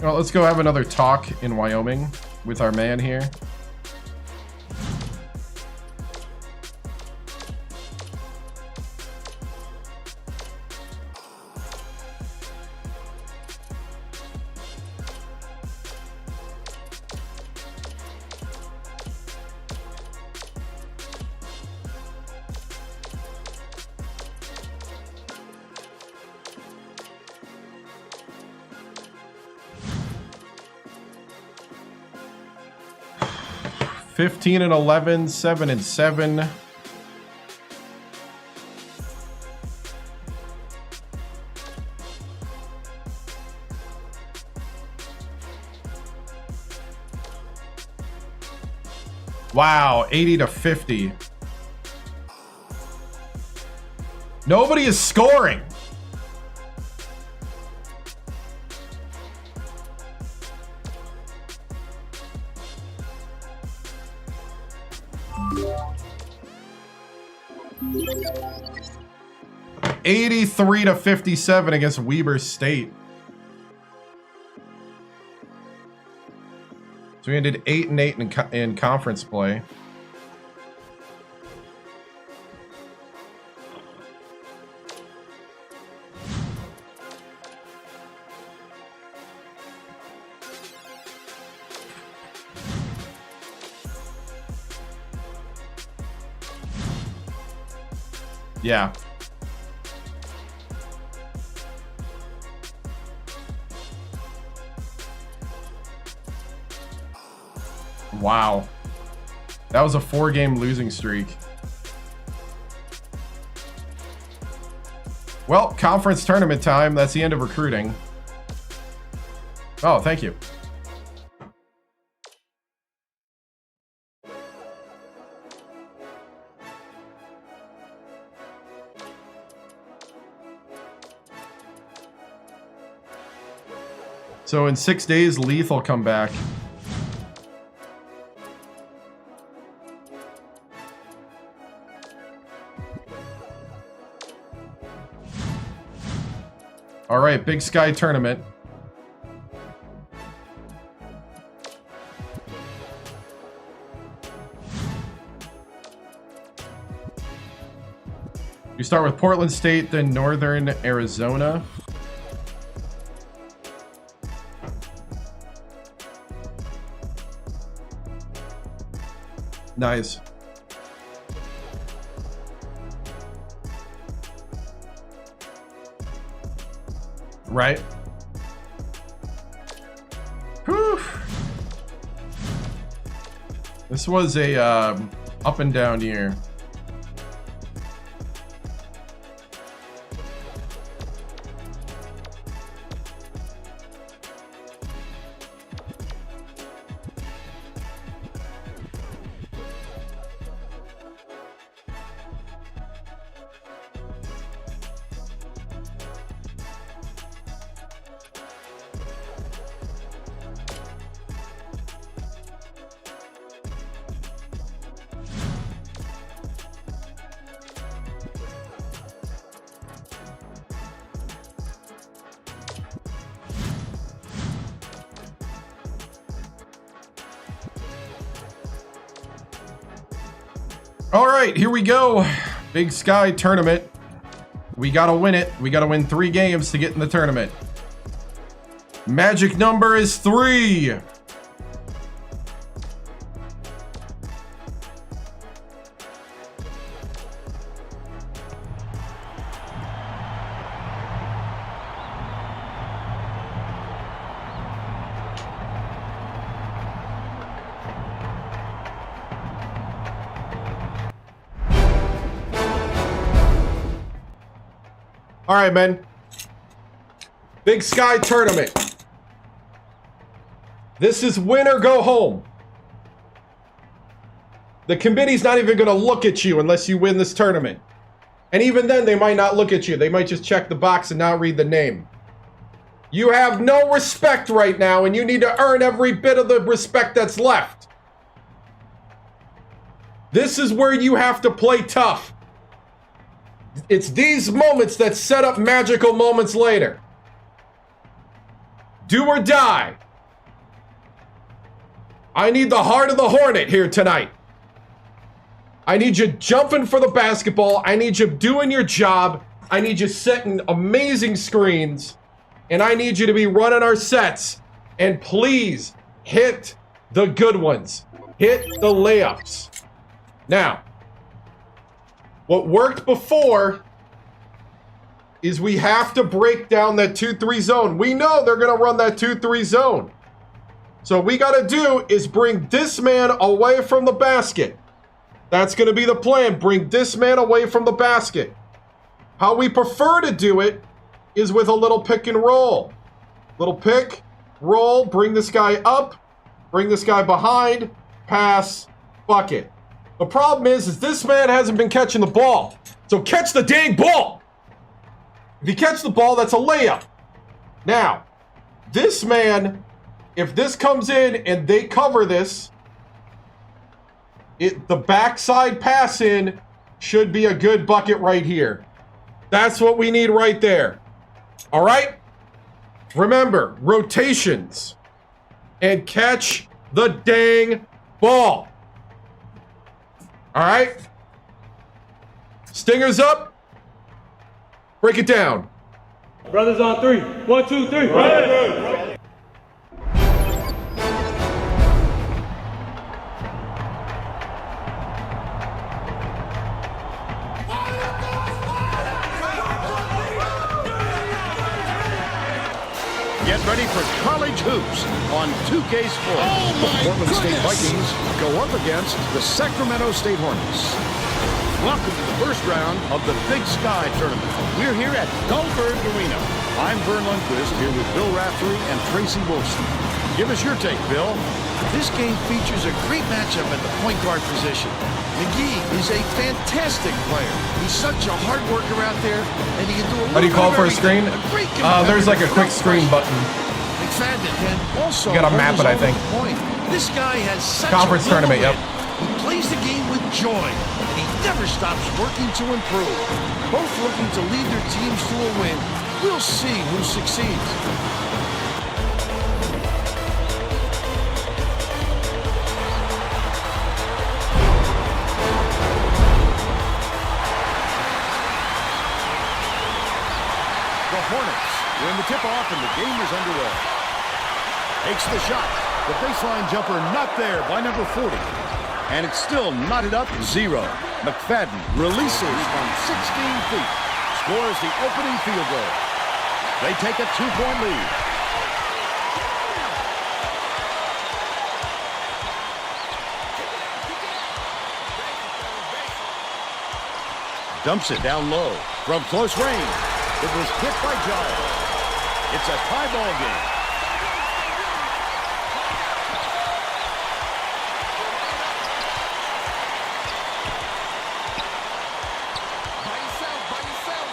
Well, let's go have another talk in Wyoming with our man here. $15 and $11, 7 and 7. Wow, 80 to 50. Nobody is scoring. $83 to 57 against Weber State. So we ended 8-8 in conference play. Yeah. Wow. That was a 4-game losing streak. Well, conference tournament time. That's the end of recruiting. Oh, thank you. So in 6 days, Leith will come back. All right, Big Sky tournament. We start with Portland State, then Northern Arizona. Nice. Right. Whew. This was a up and down year. All right, here we go. Big Sky tournament. We got to win it. We got to win 3 games to get in the tournament. Magic number is 3. All right, man. Big Sky tournament. This is win or go home. The committee's not even going to look at you unless you win this tournament. And even then, they might not look at you. They might just check the box and not read the name. You have no respect right now, and you need to earn every bit of the respect that's left. This is where you have to play tough. It's these moments that set up magical moments later. Do or die. I need the heart of the Hornet here tonight. I need you jumping for the basketball. I need you doing your job. I need you setting amazing screens. And I need you to be running our sets. And please hit the good ones. Hit the layups. Now, what worked before is we have to break down that 2-3 zone. We know they're going to run that 2-3 zone. So what we got to do is bring this man away from the basket. That's going to be the plan. Bring this man away from the basket. How we prefer to do it is with a little pick and roll. Little pick, roll, bring this guy up, bring this guy behind, pass, bucket. The problem is this man hasn't been catching the ball. So catch the dang ball. If you catch the ball, that's a layup. Now, this man, if this comes in and they cover this, the backside pass in should be a good bucket right here. That's what we need right there. All right? Remember, rotations and catch the dang ball. All right? Stingers up. Break it down. Brothers on 3. 1, 2, 3. Right. Get ready for college hoops on 2K Sports. The Portland State Vikings go up against the Sacramento State Hornets. Welcome to the first round of the Big Sky Tournament. We're here at Gullberg Arena. I'm Vern Lundquist here with Bill Raftery and Tracy Wolfson. Give us your take, Bill. This game features a great matchup at the point guard position. McGee is a fantastic player. He's such a hard worker out there, and he can do a How do you call for a screen? There's like a quick screen button. McFadden can also you gotta map it, I think. This guy has such Conference a tournament, yep. He plays the game with joy, and he never stops working to improve. Both looking to lead their teams to a win. We'll see who succeeds. Hornets win the tip-off and the game is underway. Takes the shot. The baseline jumper not there by number 40. And it's still knotted up 0. McFadden releases from 16 feet. Scores the opening field goal. They take a 2-point lead. Dumps it down low. From close range. It was hit by Giles. It's a tie ball game. By yourself.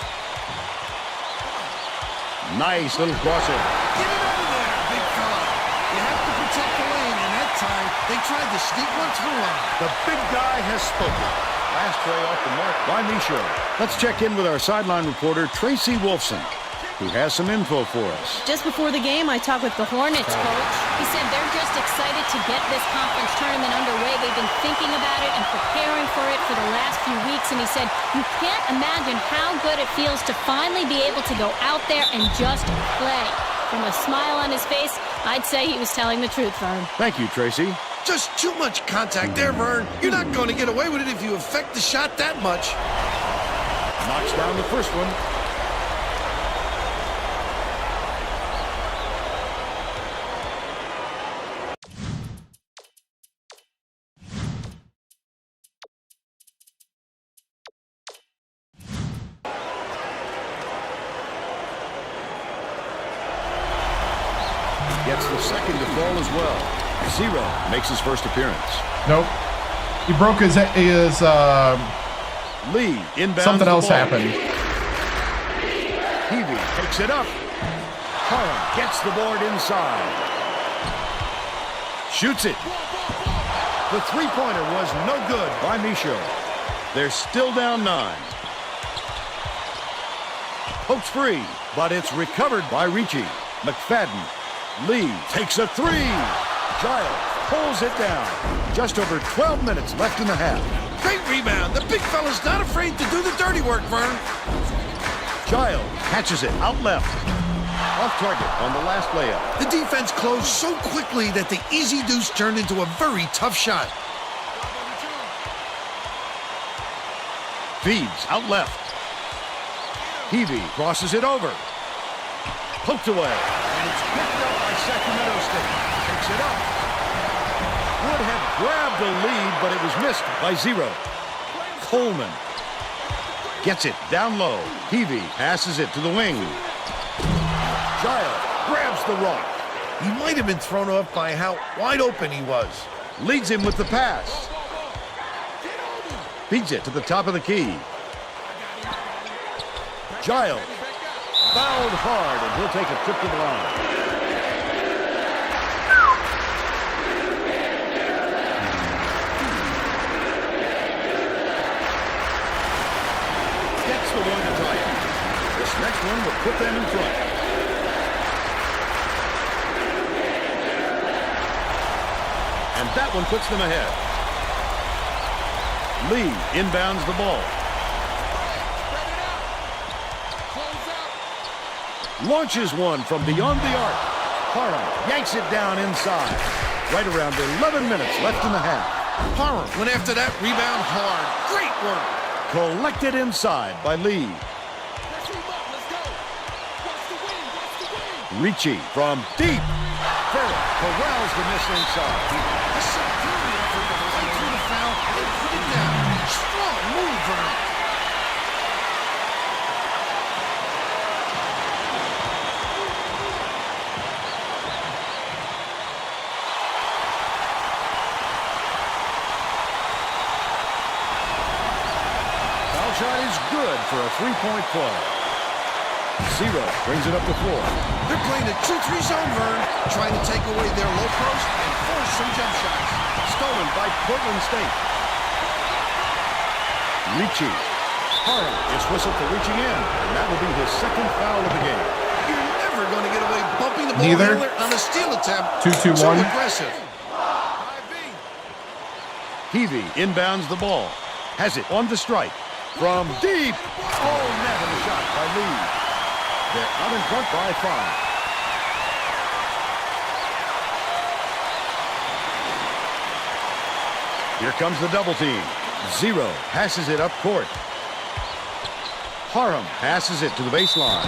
Nice little crosser. Get it out of there, big fella. You have to protect the lane, and that time they tried to sneak one through on him. The big guy has spoken. Last play off the mark by Michaud. Let's check in with our sideline reporter, Tracy Wolfson, who has some info for us. Just before the game, I talked with the Hornets coach. He said they're just excited to get this conference tournament underway. They've been thinking about it and preparing for it for the last few weeks, and he said you can't imagine how good it feels to finally be able to go out there and just play. From a smile on his face, I'd say he was telling the truth, Vern. Thank you, Tracy. Just too much contact there, Vern. You're not going to get away with it if you affect the shot that much. Knocks down the first one. Gets the second to fall as well. Zero makes his first appearance. Nope. He broke his Lee inbounds. something else ball. happened. Heavey takes it up. Harlem gets the board inside. Shoots it. The three-pointer was no good by Michaud. They're still down 9. Pokes free, but it's recovered by Ricci. McFadden. Lee takes a three. Giles pulls it down. Just over 12 minutes left in the half. Great rebound. The big fella's not afraid to do the dirty work, Vern. Giles catches it out left. Off target on the last layup. The defense closed so quickly that the easy deuce turned into a very tough shot. Feeds out left. Heavey crosses it over. Poked away. And it's picked up by Sacramento State. Takes it up. Would have grabbed the lead, but it was missed by Zero. Coleman gets it down low. Heavey passes it to the wing. Giles grabs the rock. He might have been thrown off by how wide open he was. Leads him with the pass. Feeds it to the top of the key. Giles fouled hard, and he'll take a trip to the line. Gets the one to tie it. This next one will put them in front. And that one puts them ahead. Lee inbounds the ball. Launches one from beyond the arc. Parham yanks it down inside. Right around 11 minutes left in the half. Parham went after that rebound hard. Great work. Collected inside by Lee. Ricci from deep. Farrell corrals the miss inside. A superior effort to fight through the foul and put it down. Strong move, Vern. Foul shot is good for a three-point play. Zero brings it up the floor. They're playing a 2-3 zone, Vern, trying to take away their low post and force some jump shots. Stolen by Portland State. Ricci. Harlem is whistled for reaching in, and that will be his second foul of the game. You're never going to get away bumping the ball Neither. handler on a steal attempt. 2-2-1. So aggressive. Heavey inbounds the ball. Has it on the strike. From deep. Oh, net on the shot by Lee. They're out in front by 5. Here comes the double team. Zero passes it up court. Parham passes it to the baseline.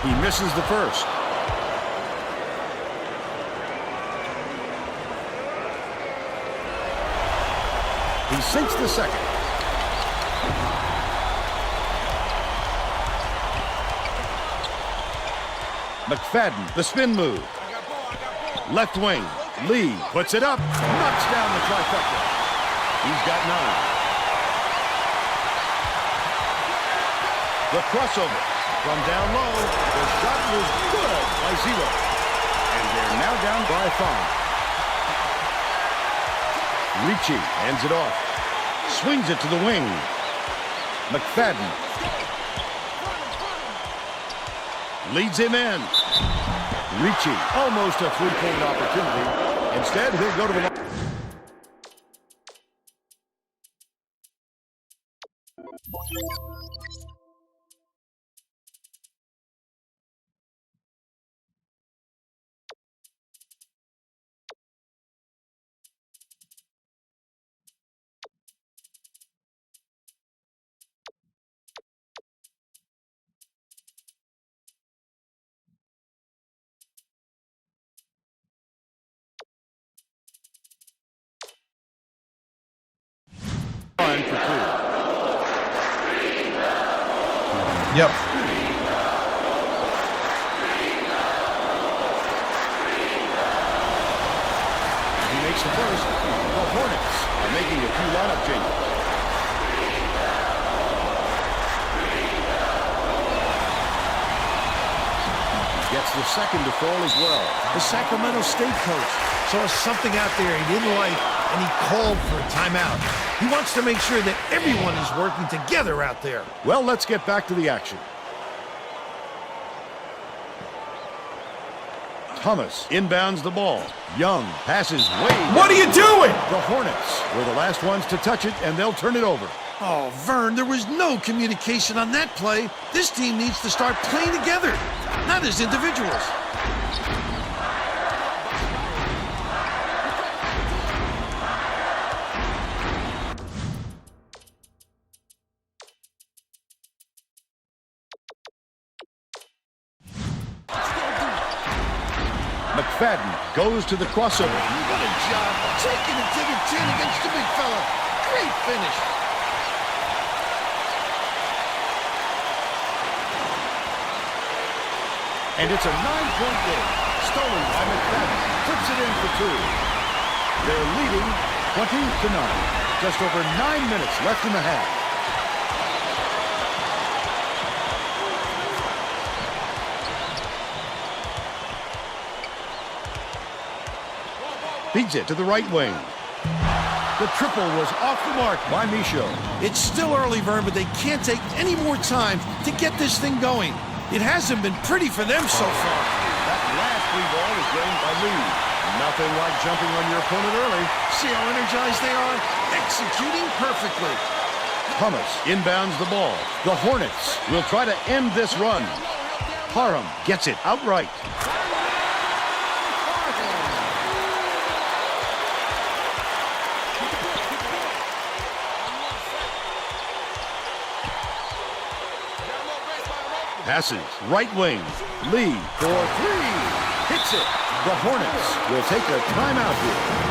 He He misses the first. He sinks the second. McFadden, the spin move. Left wing. Lee puts it up. Knocks down the trifecta. He's got 9. The crossover from down low. The shot was good by 0. And they're now down by 5. Ricci hands it off. Swings it to the wing. McFadden. Leads him in. Ricci, almost a three-point opportunity. Instead, he'll go to the line. For 2. Yep. He makes the first. The Hornets are making a few lineup changes. Gets the second to fall as well. The Sacramento State coach saw something out there he didn't like, and he called for a timeout. He wants to make sure that everyone is working together out there. Well, let's get back to the action. Thomas inbounds the ball. Young passes way down. What are you doing? The Hornets were the last ones to touch it, and they'll turn it over. Oh, Vern, there was no communication on that play. This team needs to start playing together, not as individuals. McFadden goes to the crossover. What a job, taking it to the 10 against the big fella. Great finish. And it's a 9-point game. Stolen by McFadden. Puts it in for 2. They're leading 20-9. Just over 9 minutes left in the half. Feeds it to the right wing. The triple was off the mark by Michaud. It's still early, Vern, but they can't take any more time to get this thing going. It hasn't been pretty for them so far. That last free ball is gained by Lee. Nothing like jumping on your opponent early. See how energized they are? Executing perfectly. Thomas inbounds the ball. The Hornets will try to end this run. Parham gets it outright. Passes, right wing, Lee for 3, hits it. The Hornets will take a timeout here.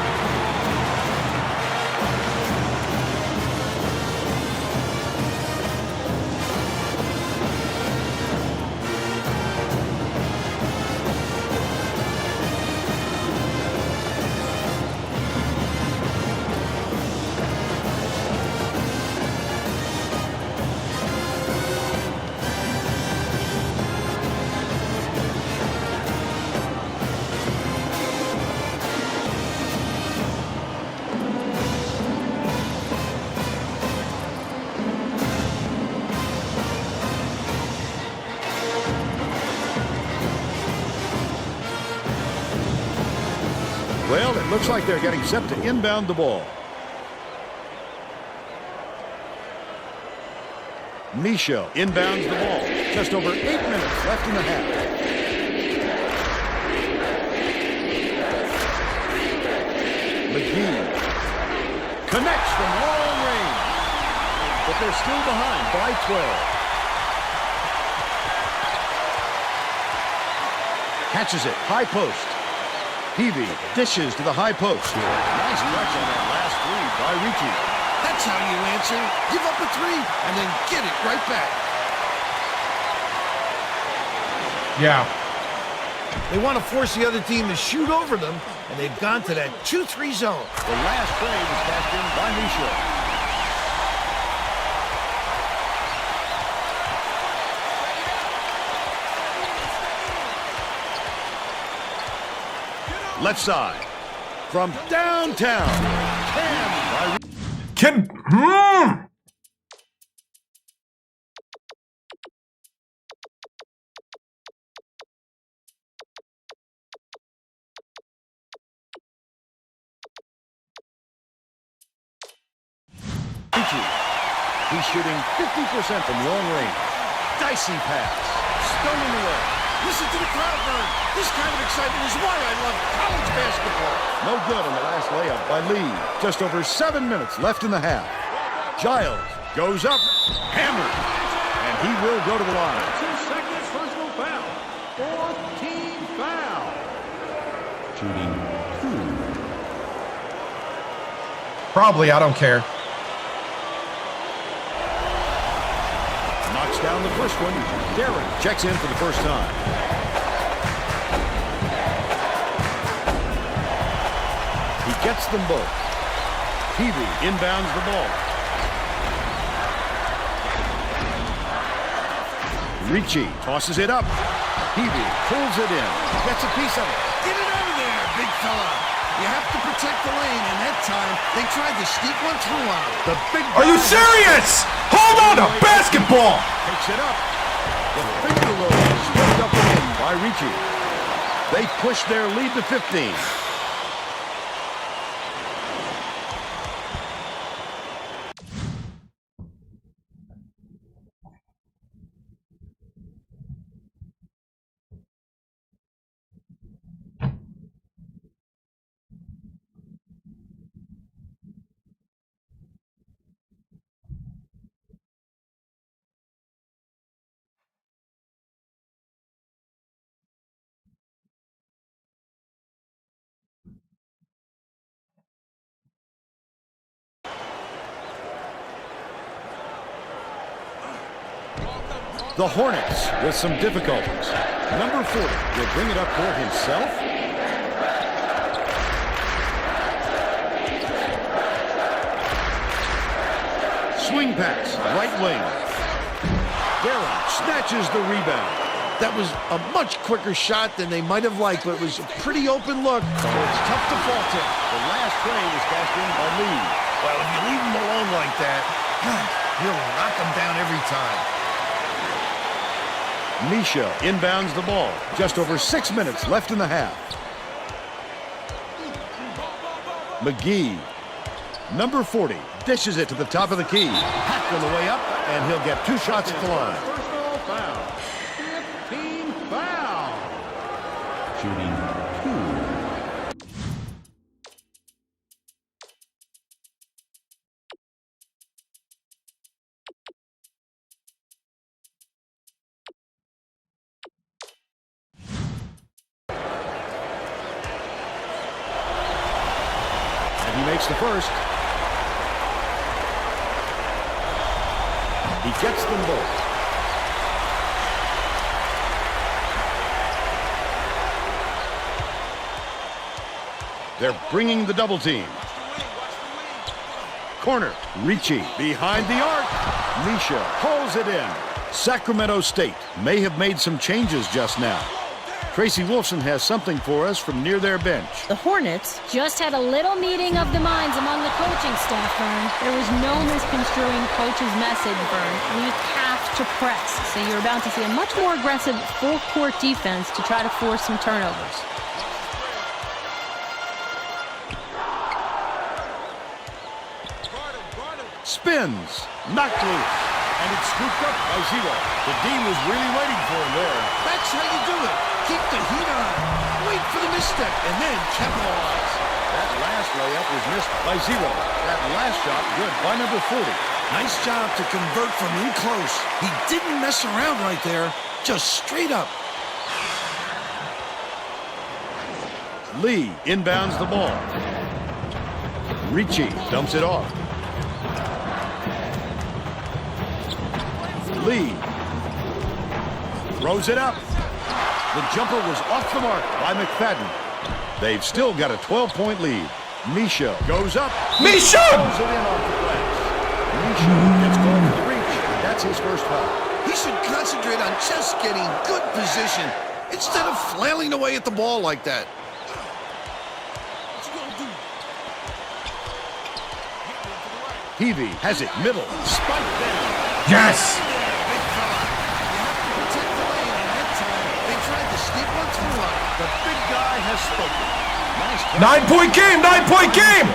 Well, it looks like they're getting set to inbound the ball. Michaud inbounds the ball. Just over 8 minutes left in the half. McGee connects from long range, but they're still behind by 12. catches it, high post. Peavy dishes to the high post. Nice touch on that last three by Ricci. That's how you answer. Give up a three and then get it right back. Yeah. They want to force the other team to shoot over them, and they've gone to that 2-3 zone. The last play was cashed in by Misha. Left side. From downtown. He's shooting 50% from long range. Dicey pass. Stolen away. Listen to the crowd burn. This kind of excitement is why I love college basketball. No good on the last layup by Lee. Just over 7 minutes left in the half. Giles goes up, hammered, and he will go to the line. 2 seconds, personal foul. 4th team foul. Shooting 2. Probably, I don't care. Knocks down the first one. Darren checks in for the first time. He gets them both. Peavy inbounds the ball. Ricci tosses it up. Peavy pulls it in. Gets a piece of it. Get it out of there, big fella. You have to protect the lane, and that time they tried to sneak one through on him. The big Are you serious? Hold on to basketball! Takes it up. The finger roll is swept up and in by Ricci. They push their lead to 15. The Hornets with some difficulties. Number 40 will bring it up for himself. Swing pass, right wing. Darren snatches the rebound. That was a much quicker shot than they might have liked, but it was a pretty open look, so it's tough to fault him. The last play was cashed in by Lee. Well, if you leave him alone like that, he'll knock him down every time. Misha inbounds the ball. Just over 6 minutes left in the half. McGee, number 40, dishes it to the top of the key. Hacked on the way up, and he'll get 2 shots at the line. Personal foul. 5th team foul. Shooting 2. He makes the first. He gets them both. They're bringing the double team. Corner. Ricci behind the arc. Misha pulls it in. Sacramento State may have made some changes just now. Tracy Wolfson has something for us from near their bench. The Hornets Just had a little meeting of the minds among the coaching staff, Vern. There was no misconstruing coach's message, Vern. We have to press. So you're about to see a much more aggressive full-court defense to try to force some turnovers. Spins. Knocked loose. And it's scooped up by Zero. The D was really waiting for him there. That's how you do it. Keep the heat on. Wait for the misstep, and then capitalize. That last layup was missed by Zero. That last shot good by number 40. Nice job to convert from in close. He didn't mess around right there. Just straight up. Lee inbounds the ball. Ricci dumps it off. Lee throws it up. The jumper was off the mark by McFadden. They've still got a 12-point lead. Misha goes up. Misha! Throws it in off the glass. Misha gets called for the reach. That's his first foul. He should concentrate on just getting good position instead of flailing away at the ball like that. Peavy has it middle. Spike down. Yes! Big fella. You have to protect the lane, and that time they tried to sneak one through on him. The big guy has spoken. Nice 9-point game! 9-point game!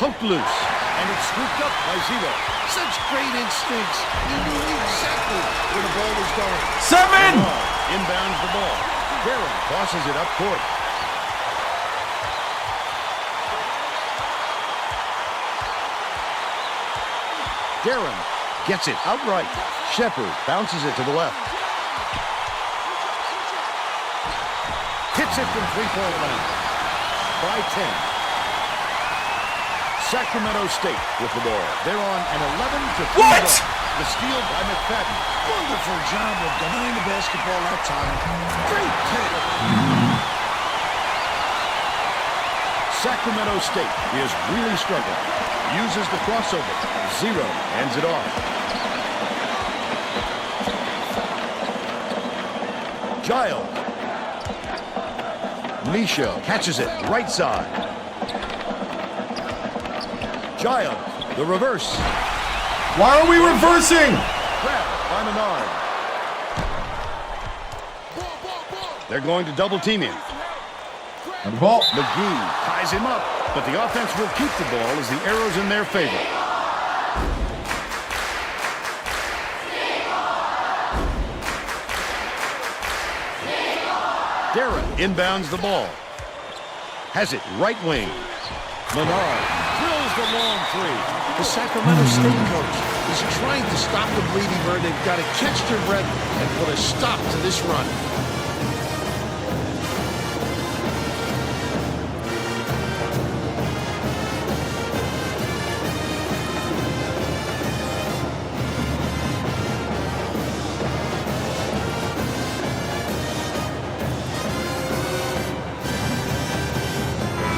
Poked loose, and it's scooped up by Zito. Such great instincts. He knew exactly where the ball was going. 7! Inbounds the ball. Darren tosses it up court. Darren gets it outright. Shepard bounces it to the left. Hits it from three-point line. By 10. Sacramento State with the ball. They're on an 11-3 What? run. The steal by McFadden. Wonderful job of denying the basketball that time. Great pick. Sacramento State is really struggling. Uses the crossover. Zero hands it off. Giles. Misha catches it right side. Giles, the reverse. Why are we reversing? Grabbed by Menard. They're going to double team him. On the ball. McGee ties him up, but the offense will keep the ball as the arrow's in their favor. Darren inbounds the ball. Has it right wing. Menard drills the long three. The Sacramento State coach is trying to stop the Bleedy Bird. They've got to catch their breath and put a stop to this run.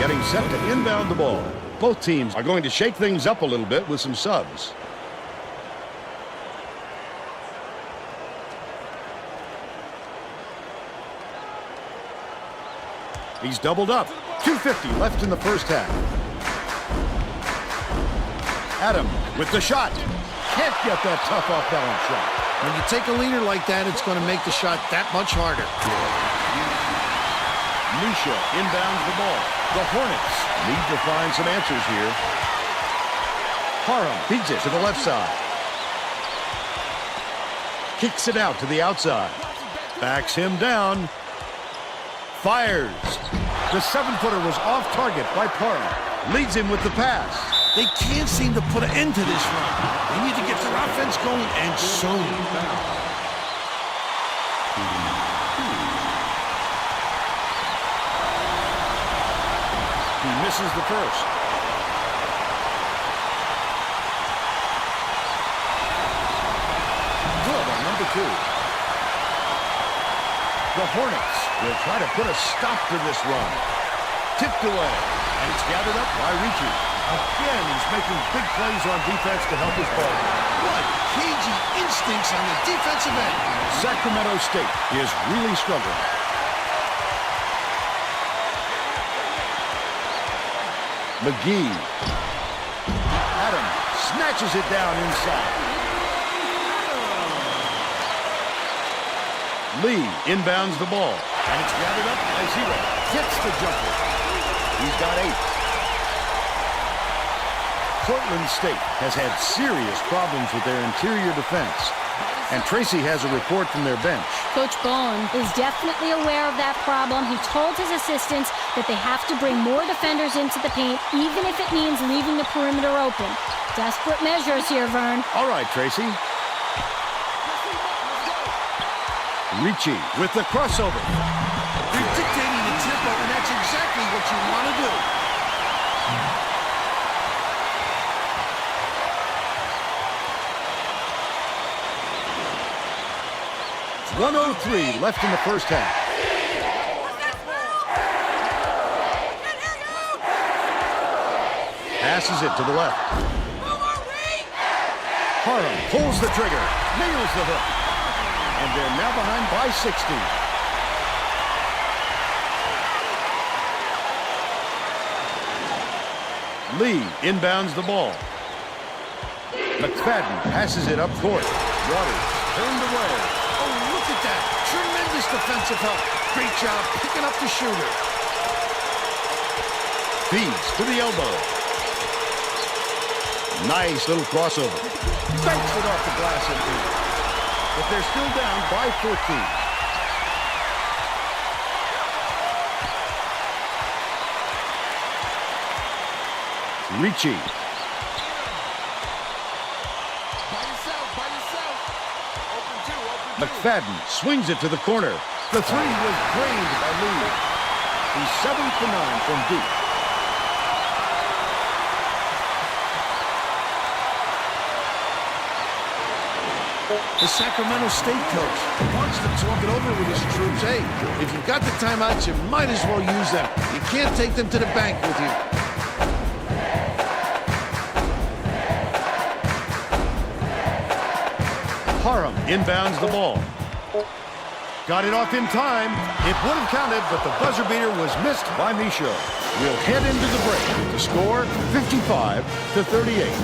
Getting set to inbound the ball. Both teams are going to shake things up a little bit with some subs. He's doubled up. 2:50 left in the first half. Adam with the shot. Can't get that tough off-balance shot. When you take a leader like that, it's going to make the shot that much harder. Misha inbounds the ball. The Hornets need to find some answers here. Parham beats it to the left side. Kicks it out to the outside. Backs him down. Fires. The 7-footer was off target by Parham. Leads him with the pass. They can't seem to put an end to this run. They need to get their offense going, and soon. He misses the first. Good on number 2. The Hornets will try to put a stop to this run. Tipped away, and it's gathered up by Ricci. Again, he's making big plays on defense to help his ball. What cagey instincts on the defensive end. Sacramento State is really struggling. McGee. Adam snatches it down inside. Lee inbounds the ball, and it's gathered up by Zero. Gets the jumper. He's got 8. Portland State has had serious problems with their interior defense. And Tracy has a report from their bench. Coach Bone is definitely aware of that problem. He told his assistants that they have to bring more defenders into the paint, even if it means leaving the perimeter open. Desperate measures here, Vern. All right, Tracy. Ricci with the crossover. You're dictating the tempo, and that's exactly what you want to do. 1:03 left in the first half. Passes it to the left. Parham pulls the trigger, nails the hook. And they're now behind by 60. Lee inbounds the ball. McFadden passes it up court. Waters turned away. Oh, look at that. Tremendous defensive help. Great job picking up the shooter. Feeds to the elbow. Nice little crossover. Banks it off the glass and in. But they're still down by 14. Ricci. McFadden swings it to the corner. The three was drained by Lee. He's 7 for 9 from deep. The Sacramento State coach wants to talk it over with his troops. Hey, if you've got the timeouts, you might as well use them. You can't take them to the bank with you. Parham inbounds the ball. Got it off in time. It would have counted, but the buzzer beater was missed by Michaud. We'll head into the break. The score, 55-38.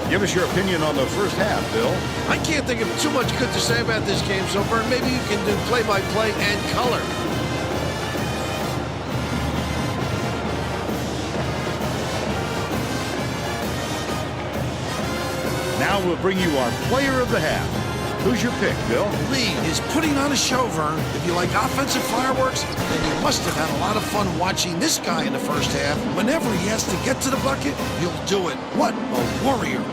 Give us your opinion on the first half, Bill. I can't think of too much good to say about this game so far. Maybe you can do play-by-play and color. Now we'll bring you our player of the half. Who's your pick, Bill? Lee is putting on a show, Vern. If you like offensive fireworks, then you must have had a lot of fun watching this guy in the first half. Whenever he has to get to the bucket, he'll do it. What a warrior.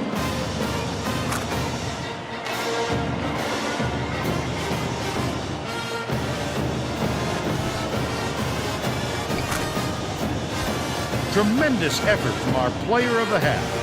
Tremendous effort from our player of the half.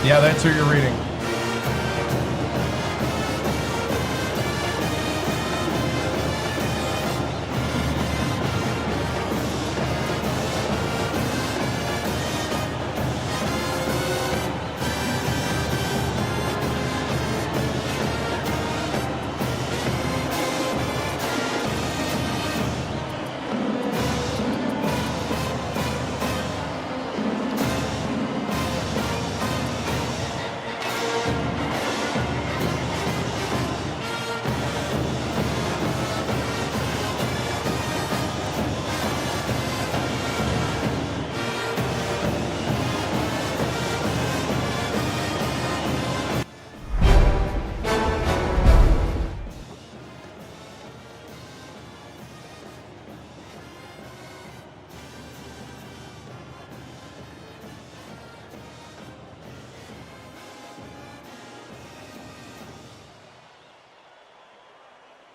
Yeah, that's who you're reading.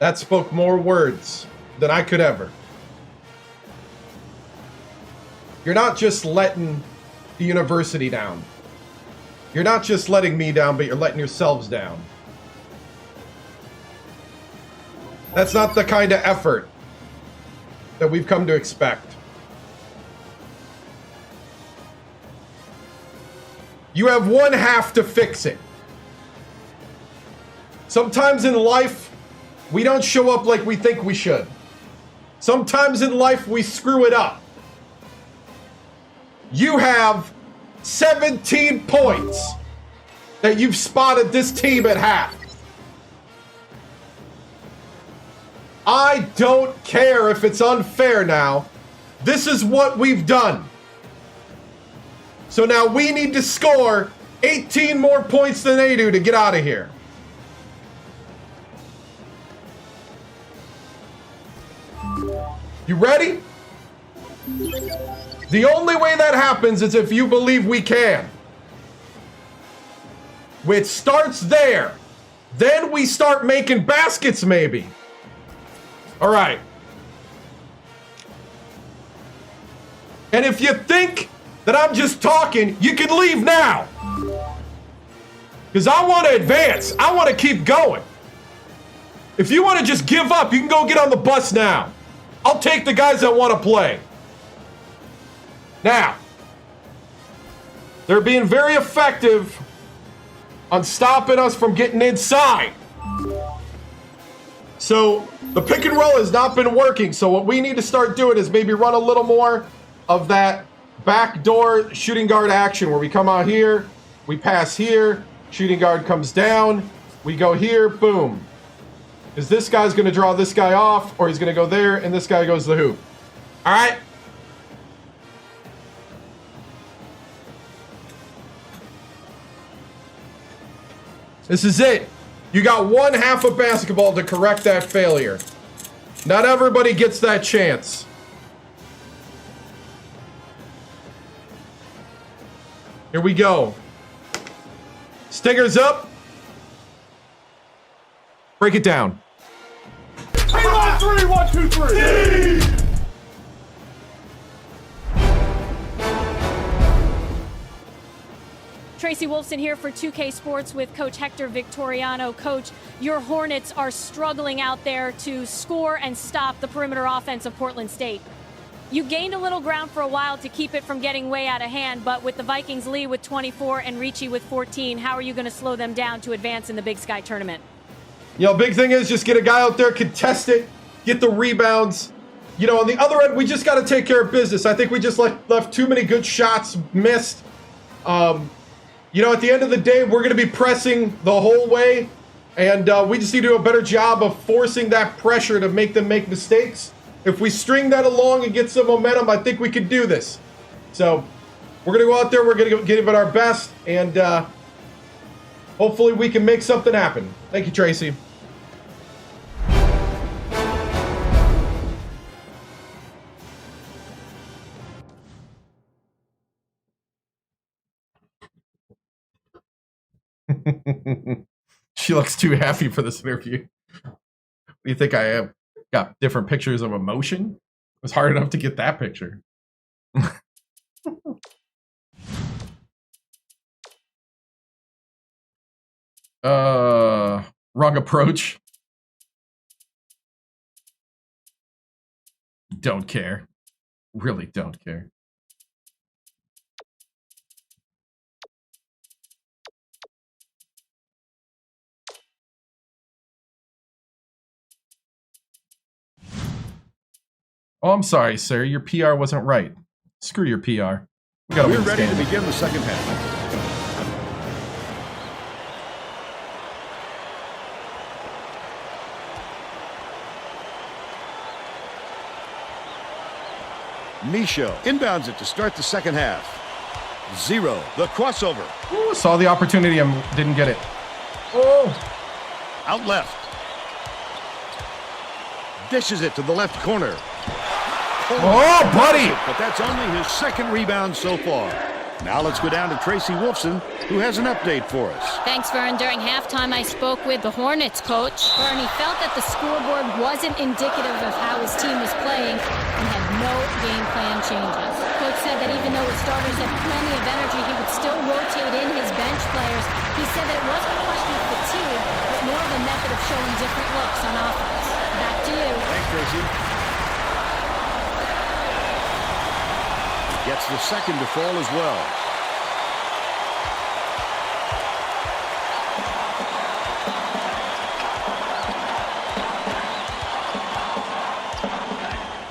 That spoke more words than I could ever. You're not just letting the university down. You're not just letting me down, but you're letting yourselves down. That's not the kind of effort that we've come to expect. You have one half to fix it. Sometimes in life, we don't show up like we think we should. Sometimes in life, we screw it up. You have 17 points that you've spotted this team at half. I don't care if it's unfair now. This is what we've done. So now we need to score 18 more points than they do to get out of here. You ready? The only way that happens is if you believe we can. It starts there. Then we start making baskets, maybe. All right. And if you think that I'm just talking, you can leave now. Because I want to advance. I want to keep going. If you want to just give up, you can go get on the bus now. I'll take the guys that want to play. Now, they're being very effective on stopping us from getting inside. So the pick and roll has not been working. So what we need to start doing is maybe run a little more of that backdoor shooting guard action where we come out here, we pass here, shooting guard comes down, we go here, boom. Is this guy's going to draw this guy off, or he's going to go there, and this guy goes to the hoop. All right? This is it. You got one half of basketball to correct that failure. Not everybody gets that chance. Here we go. Stingers up. Break it down. 3, 1, 2, 3. Tracy Wolfson here for 2K Sports with Coach Hector Victoriano. Coach, your Hornets are struggling out there to score and stop the perimeter offense of Portland State. You gained a little ground for a while to keep it from getting way out of hand, but with the Vikings lead with 24 and Ricci with 14, how are you going to slow them down to advance in the Big Sky tournament? You know, big thing is just get a guy out there, contest it, get the rebounds. You know, on the other end, we just got to take care of business. I think we just left too many good shots missed. You know, at the end of the day, we're going to be pressing the whole way, and we just need to do a better job of forcing that pressure to make them make mistakes. If we string that along and get some momentum, I think we can do this. So we're going to go out there, we're going to give it our best, and hopefully we can make something happen. Thank you, Tracy. She looks too happy for this interview. What do you think I am? Got different pictures of emotion? It was hard enough to get that picture. Wrong approach. Don't care. Really don't care. Oh, I'm sorry, sir. Your PR wasn't right. Screw your PR. We're ready to begin the second half. Misho inbounds it to start the second half. 0, the crossover. Ooh, saw the opportunity and didn't get it. Oh! Out left. Dishes it to the left corner. Oh, buddy! But that's only his second rebound so far. Now let's go down to Tracy Wolfson, who has an update for us. Thanks, Vern. During halftime, I spoke with the Hornets coach. Vern, he felt that the scoreboard wasn't indicative of how his team was playing and had no game plan changes. Coach said that even though his starters had plenty of energy, he would still rotate in his bench players. He said that it wasn't a question of fatigue, but more of a method of showing different looks on offense. Back to you. Thanks, Tracy. Gets the second to fall as well.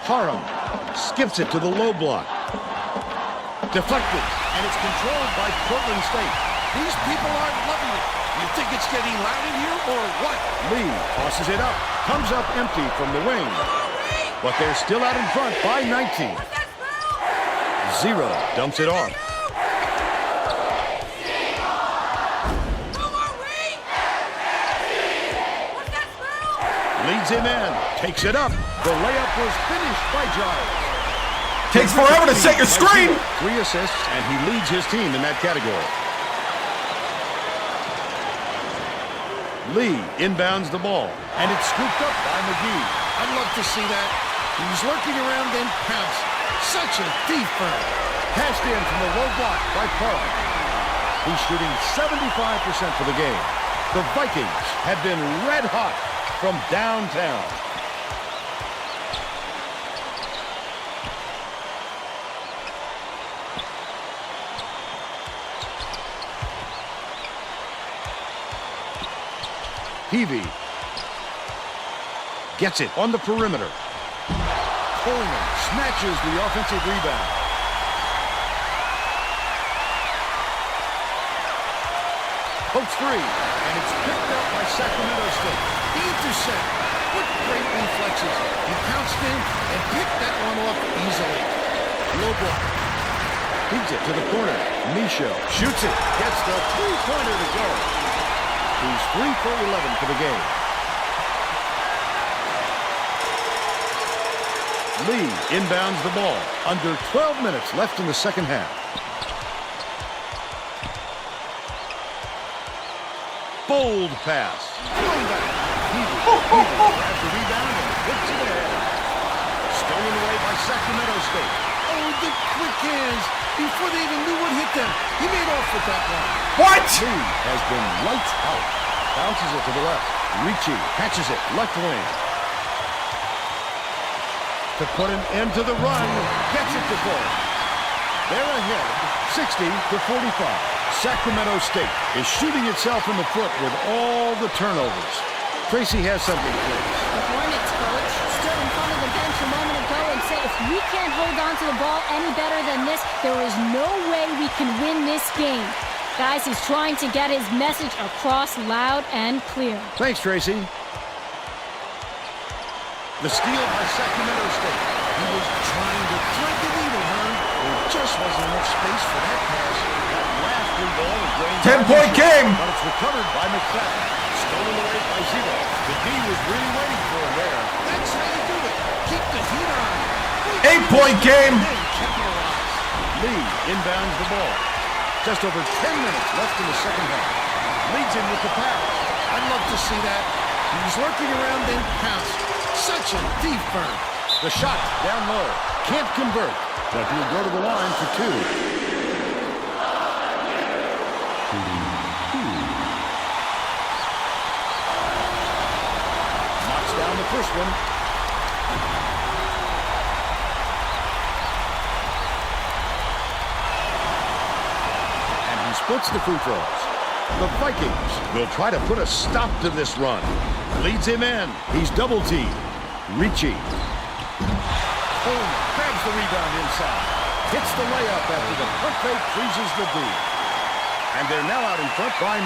Harum skips it to the low block. Deflected, and it's controlled by Portland State. These people aren't loving it. You think it's getting loud in here or what? Lee tosses it up, comes up empty from the wing. But they're still out in front by 19. Zero dumps it off. Leads him in, takes it up. The layup was finished by Giles. Takes forever to set your screen. 3 assists, and he leads his team in that category. Lee inbounds the ball, and it's scooped up by McGee. I'd love to see that. He was lurking around, then pounced. Such a thief bird. Passed in from the low block by Carl. He's shooting 75% for the game. The Vikings have been red hot from downtown. Heavey gets it on the perimeter. Coleman snatches the offensive rebound. Pokes free, and it's picked up by Sacramento State. The intercept. What great reflexes. He pounced in and picked that one off easily. Low block. Feeds it to the corner. Micho shoots it. Gets the three-pointer to go. He's 3 for 11 for the game. Lee inbounds the ball. Under 12 minutes left in the second half. Bold pass. Going back. Heavey grabs the rebound and puts it ahead. Stolen away by Sacramento State. Oh, the quick hands. Before they even knew what hit them, he made off with that one. What? Lee has been lights out. Bounces it to the left. Ricci catches it left wing. To put an end to the run, gets it to goal. They're ahead, 60 to 45. Sacramento State is shooting itself in the foot with all the turnovers. Tracy has something for us. The Hornets coach stood in front of the bench a moment ago and said, if we can't hold on to the ball any better than this, there is no way we can win this game. Guys, he's trying to get his message across loud and clear. Thanks, Tracy. The steal by Sacramento State. He was trying to thread the needle, Herm. There just wasn't enough space for that pass. That last free ball is drained. 10-point game. But it's recovered by McFadden. Stolen away by Zero. The D was really waiting for him there. That's how you do it. Keep the heat on. 8-point game. Lee inbounds the ball. Just over 10 minutes left in the second half. Leads him with the pass. I'd love to see that. He was lurking around, then pounced. Such a deep burn. The shot down low. Can't convert, but he'll go to the line for 2. Knocks down the first one. And he splits the free throws. The Vikings will try to put a stop to this run. Leads him in. He's double-teamed. Ricci. Coleman grabs the rebound inside. Hits the layup after the pump fake freezes the D. And they're now out in front by 9.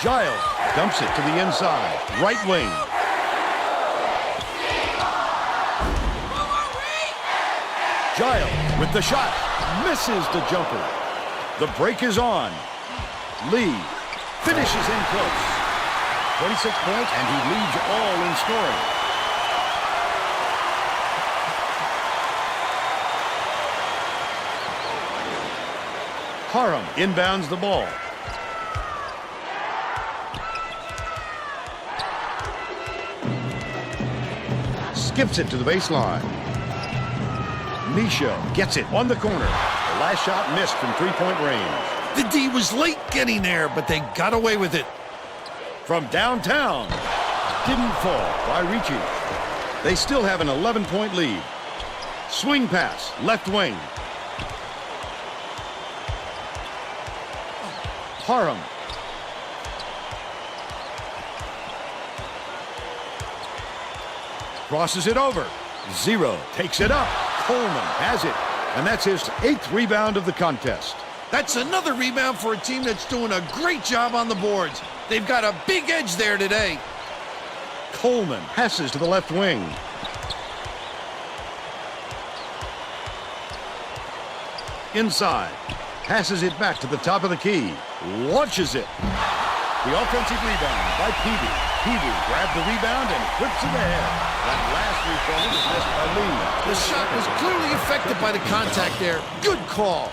Giles dumps it to the inside. Right wing. Giles with the shot. Misses the jumper. The break is on. Lee finishes in close. 26 points, and he leads all in scoring. Parham inbounds the ball. Skips it to the baseline. Misha gets it on the corner. The last shot missed from three-point range. The D was late getting there, but they got away with it. From downtown. Didn't fall by reaching. They still have an 11-point lead. Swing pass, left wing. Parham. Crosses it over. Zero takes it up. Coleman has it. And that's his 8th rebound of the contest. That's another rebound for a team that's doing a great job on the boards. They've got a big edge there today. Coleman passes to the left wing. Inside. Passes it back to the top of the key. Launches it. The offensive rebound by Peavy. Peavy grabbed the rebound and whips it ahead. That last rebound was missed by Lee. The shot was clearly affected by the contact there. Good call.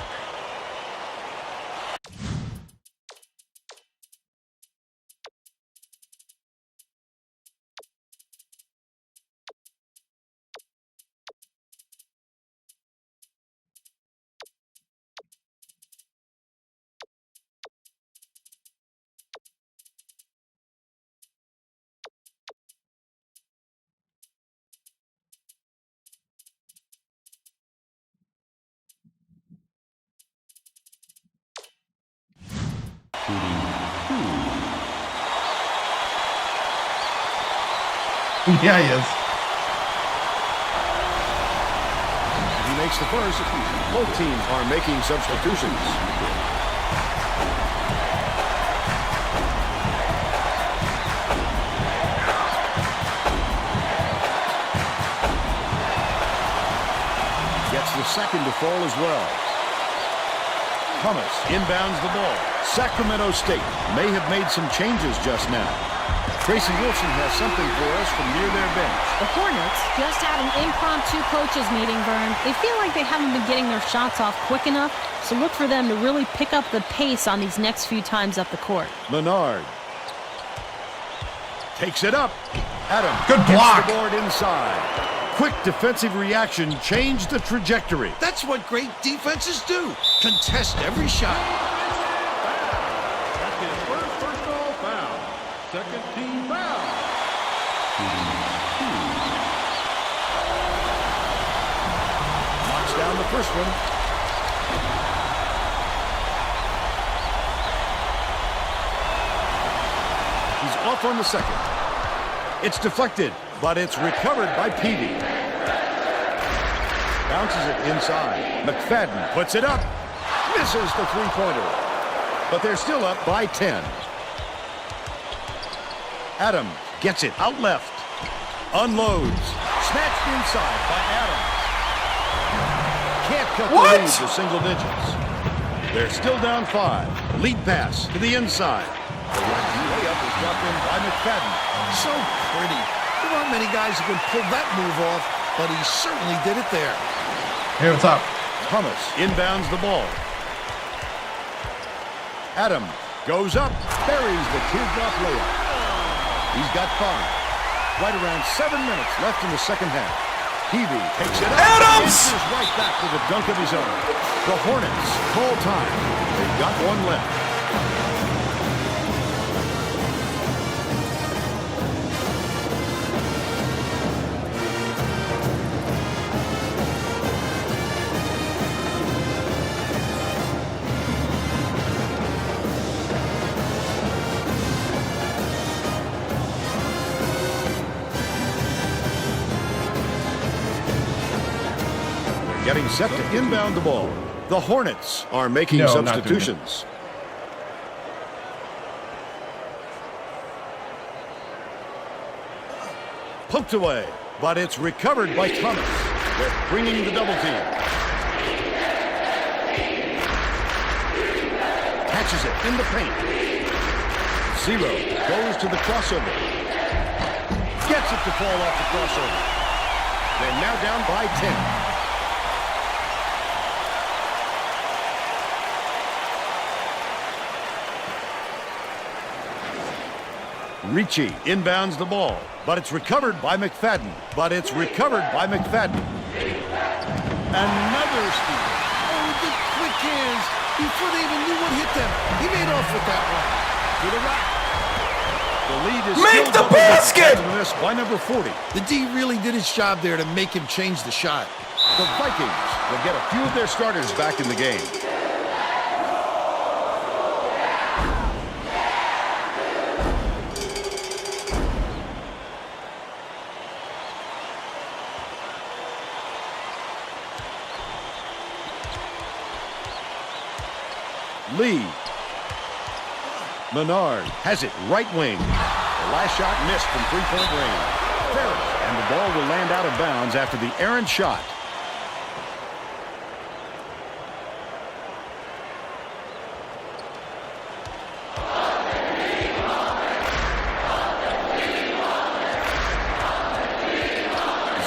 Yeah, he is. He makes the first. Both teams are making substitutions. Gets the second to fall as well. Thomas inbounds the ball. Sacramento State may have made some changes just now. Tracy Wilson has something for us from near their bench. The Hornets just had an impromptu coaches meeting, Vern. They feel like they haven't been getting their shots off quick enough, so look for them to really pick up the pace on these next few times up the court. Menard takes it up. Adam Good block. gets the board inside. Quick defensive reaction changed the trajectory. That's what great defenses do. Contest every shot. That's his first personal foul. Second team foul. Knocks down the first one. He's off on the second. It's deflected, but it's recovered by Peavy. Bounces it inside. McFadden puts it up. Misses the three-pointer. But they're still up by 10. Adam gets it out left. Unloads. Snatched inside by Adams. Can't cut the lead to single digits. They're still down 5. Lead pass to the inside. The layup is dropped in by McFadden. So pretty. There aren't many guys who can pull that move off, but he certainly did it there. Hey, what's up? Thomas inbounds the ball. Adam goes up, buries the teardrop layup. He's got 5. Right around 7 minutes left in the second half. Peavy takes it up. Adams! Answers right back with a dunk of his own. The Hornets call time. They've got one left. Getting set to inbound the ball. The Hornets are making substitutions. Poked away, but it's recovered by Thomas. They're bringing the double team. Catches it in the paint. 0 goes to the crossover. Gets it to fall off the crossover. They're now down by 10. Ricci inbounds the ball, but it's recovered by McFadden. Another steal. Oh, the quick hands before they even knew what hit them. He made off with that one. To the right. The lead is Make still the basket! This by number 40. The D really did his job there to make him change the shot. The Vikings will get a few of their starters back in the game. Lee. Menard has it right wing. The last shot missed from three-point range. Ferris, and the ball will land out of bounds after the errant shot.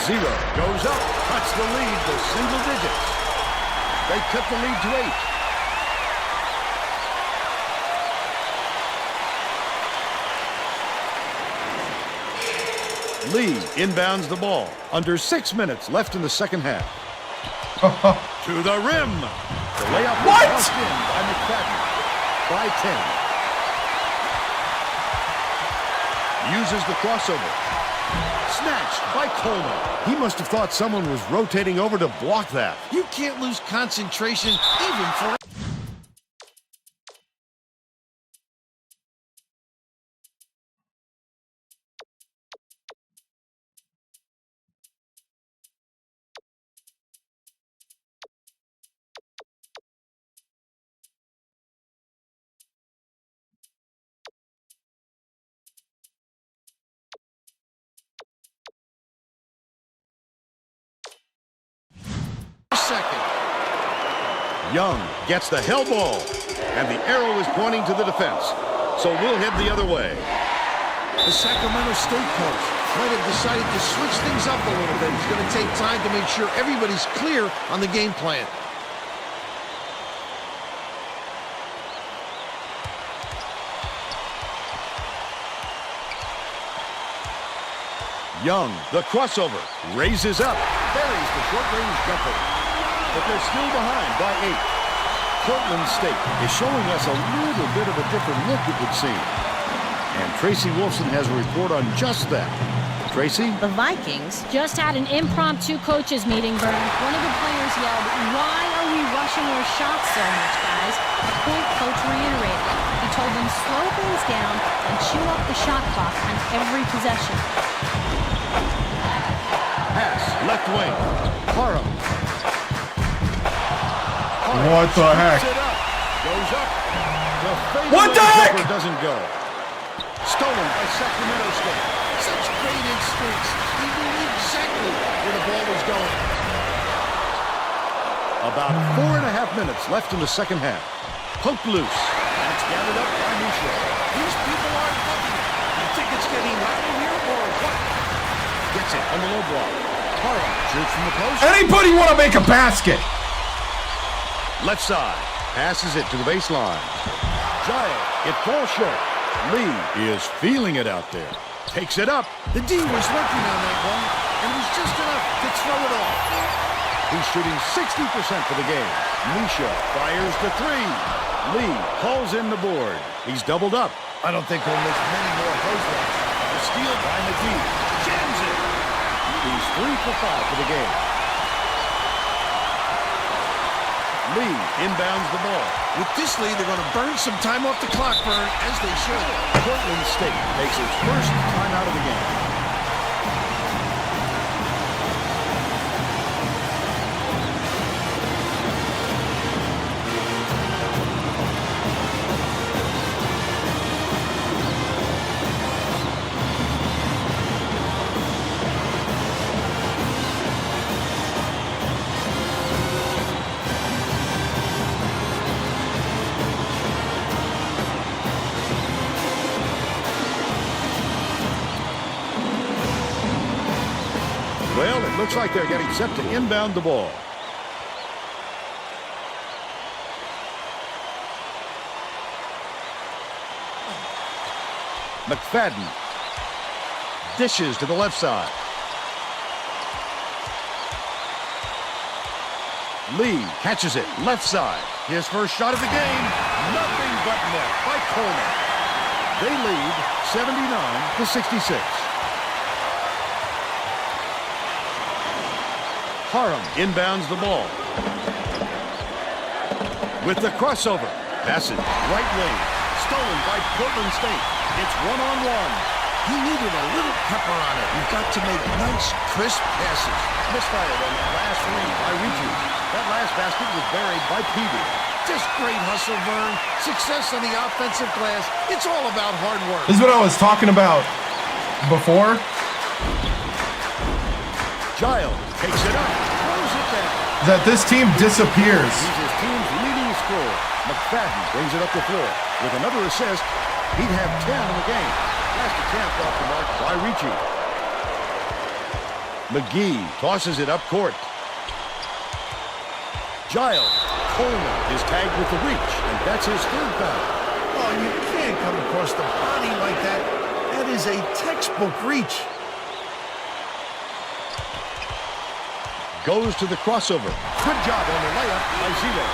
Zero goes up, cuts the lead to single digits. They cut the lead to 8. Lee inbounds the ball. Under 6 minutes left in the second half. To the rim. The layup was tossed in by McFadden. By 10. Uses the crossover. Snatched by Coleman. He must have thought someone was rotating over to block that. You can't lose concentration even for... Young gets the hell ball, and the arrow is pointing to the defense. So we'll head the other way. The Sacramento State coach might have decided to switch things up a little bit. He's going to take time to make sure everybody's clear on the game plan. Young, the crossover, raises up, buries the short-range jumper. But they're still behind by 8. Portland State is showing us a little bit of a different look, it would seem. And Tracy Wolfson has a report on just that. Tracy? The Vikings Just had an impromptu coaches meeting, Vern. One of the players yelled, "Why are we rushing our shots so much, guys?" A point coach reiterated. He told them slow things down and chew up the shot clock on every possession. Pass, left wing. Parham. What the heck? Goes up. What the heck? Doesn't go. Stolen by Sacramento State. Such great instincts. He knew exactly where the ball was going. About 4.5 minutes left in the second half. Poked loose. That's gathered up by Michel. These people aren't fucking. You think it's getting rattled here or what? Gets it on the low block. Parham shoots from the post. Anybody want to make a basket? Left side. Passes it to the baseline. Giles. It falls short. Lee is feeling it out there. Takes it up. The D was working on that one, and it was just enough to throw it off. He's shooting 60% for the game. Misha fires the 3. Lee hauls in the board. He's doubled up. I don't think he'll miss many more close ones. The steal by McGee. Jams it. He's 3 for 5 for the game. Lee inbounds the ball. With this lead, they're going to burn some time off the clock, Vern, as they should. Portland State takes its first time out of the game. Well, it looks like they're getting set to inbound the ball. McFadden dishes to the left side. Lee catches it left side. His first shot of the game. Nothing but net by Coleman. They lead 79-66. Harum inbounds the ball. With the crossover. Passes right wing. Stolen by Portland State. It's one-on-one. He needed a little pepper on it. You've got to make nice, crisp passes. Misfired on that last read by Ricci. That last basket was buried by Peavy. Just great hustle, Vern. Success on the offensive glass. It's all about hard work. This is what I was talking about before. Giles takes it up. Throws it down. That this team disappears. He's his team's leading scorer. McFadden brings it up the floor. With another assist, he'd have 10 in the game. Last attempt off the mark by Ricci. McGee tosses it up court. Giles. Coleman is tagged with the reach, and that's his third foul. Oh, you can't come across the body like that. That is a textbook reach. Goes to the crossover. Good job on the layup by Zito.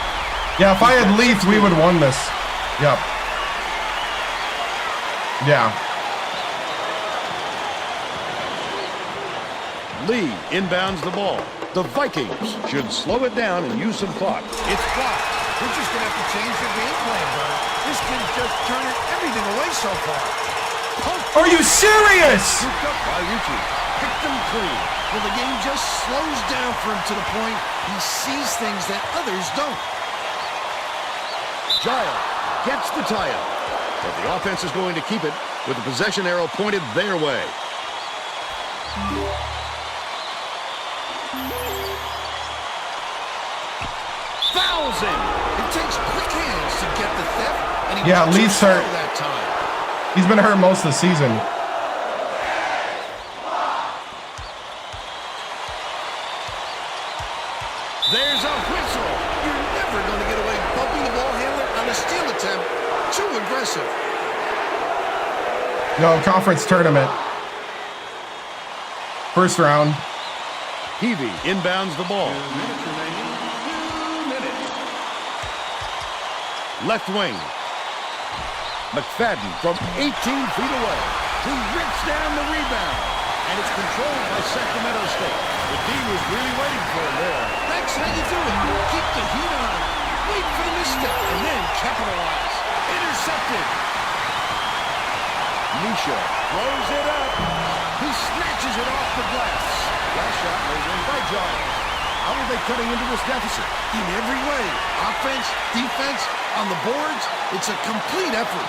Yeah, if I had Leaf, we would have won this. Yep. Yeah. Lee inbounds the ball. The Vikings should slow it down and use some clock. It's blocked. They're just going to have to change their game plan, Vern. This kid's just turning everything away so far. Are you serious? Scooped up by Ricci. Picked them clean. Well, the game just slows down for him to the point he sees things that others don't. Giles gets the tie-up. But the offense is going to keep it with the possession arrow pointed their way. Fouls him. It takes quick hands to get the theft, and he Yeah, was Leaf's too slow hurt. that time. He's been hurt most of the season. There's a whistle. You're never going to get away bumping the ball handler on a steal attempt. Too aggressive. No, conference tournament. First round. Peavy inbounds the ball. 2 minutes remaining. 2 minutes. Left wing. McFadden from 18 feet away. He rips down the rebound. And it's controlled by Sacramento State. The team was really waiting for him there. That's how you do it. Keep the heat on. Wait for the misstep and then capitalize. Intercepted. Misha throws it up. He snatches it off the glass. Last shot was in by Giles. How are they cutting into this deficit? In every way. Offense, defense, on the boards. It's a complete effort.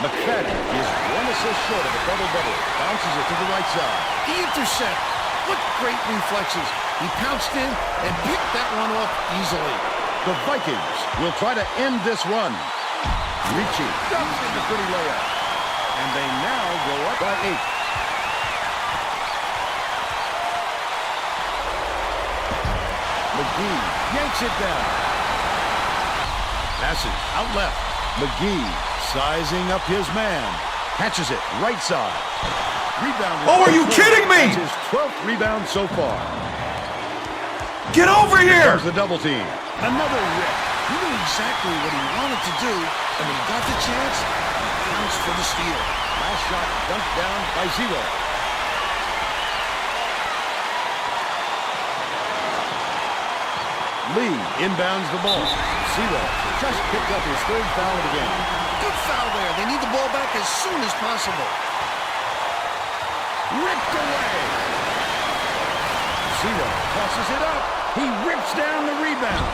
McFadden is one assist short of a double-double. Bounces it to the right side. The intercept. What great reflexes. He pounced in and picked that one off easily. The Vikings will try to end this run. Ricci dumps in the pretty layup. And they now go up by 8. McGee yanks it down. Passes out left. McGee sizing up his man. Catches it right side. Rebound. Oh, are you kidding me? That's his 12th rebound so far. Get over here! There's the double team. Another rip. He knew exactly what he wanted to do, and when he got the chance, he pounced for the steal. Last shot dumped down by Zito. Lee inbounds the ball. Zito just picked up his 3rd foul of the game. Good foul there. They need the ball back as soon as possible. Ripped away. Zito tosses it up. He rips down the rebound.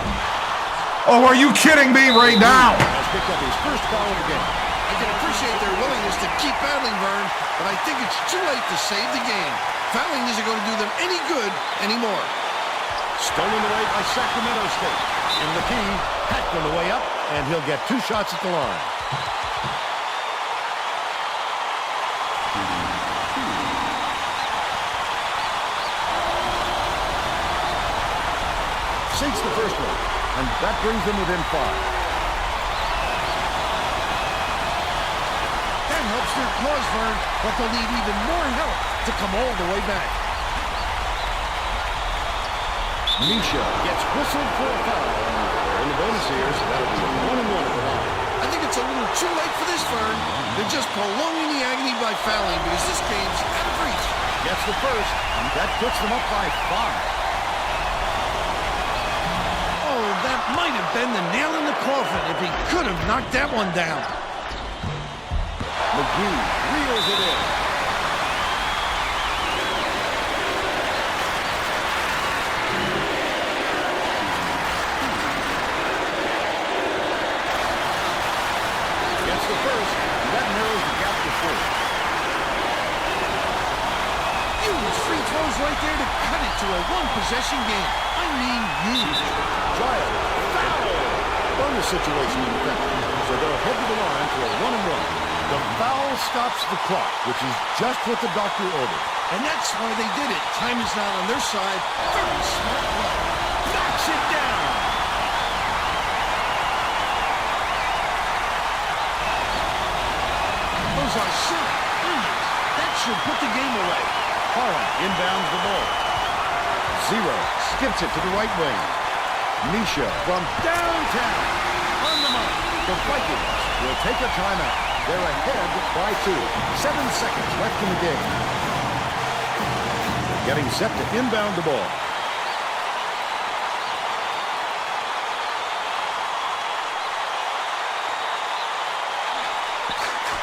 Oh, are you kidding me right now? Has picked up his 1st foul of the game. I can appreciate their willingness to keep battling, Vern, but I think it's too late to save the game. Fouling isn't going to do them any good anymore. Stolen away by Sacramento State. And McKee hacked on the way up, and he'll get 2 shots at the line. Sinks the first one, and that brings them within 5. cause, Vern, but they'll need even more help to come all the way back. Misha gets whistled for a foul. In the bonus here, so that'll be a 1-1 at the line. I think it's a little too late for this, Vern. They're just prolonging the agony by fouling because this game's out of reach. Gets the first. That puts them up by 5. Oh, that might have been the nail in the coffin if he could have knocked that one down. McGee reels it in. Gets the first. That narrows the gap to 4. Huge free throws right there to cut it to a one-possession game. I mean, huge. Giles, foul! Bonus situation in effect, so they'll head to the line for a 1-1. The foul stops the clock, which is just what the doctor ordered. And that's why they did it. Time is not on their side. Very smart play. Knocks it down. Those are short threes. That should put the game away. Hara inbounds the ball. Zero skips it to the right wing. Misha from downtown. On the mark. The Vikings will take a timeout. They're ahead by 2. 7 seconds left in the game. Getting set to inbound the ball.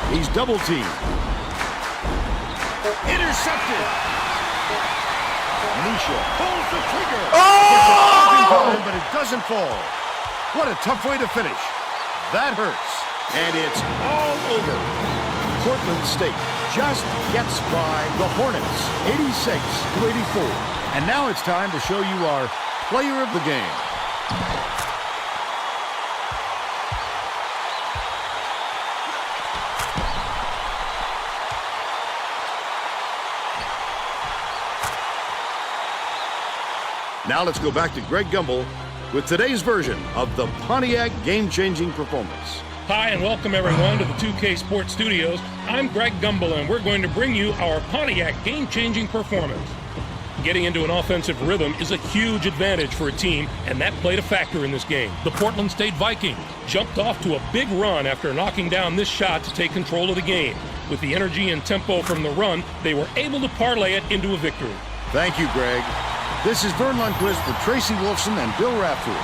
He's double teamed. Intercepted. Misha pulls the trigger. Oh! But it doesn't fall. What a tough way to finish. That hurts. And it's all over. Portland State just gets by the Hornets, 86-84. And now it's time to show you our player of the game. Now let's go back to Greg Gumbel with today's version of the Pontiac game-changing performance. Hi, and welcome everyone to the 2K Sports Studios. I'm Greg Gumbel, and we're going to bring you our Pontiac game-changing performance. Getting into an offensive rhythm is a huge advantage for a team, and that played a factor in this game. The Portland State Vikings jumped off to a big run after knocking down this shot to take control of the game. With the energy and tempo from the run, they were able to parlay it into a victory. Thank you, Greg. This is Vern Lundquist for Tracy Wolfson and Bill Raftery.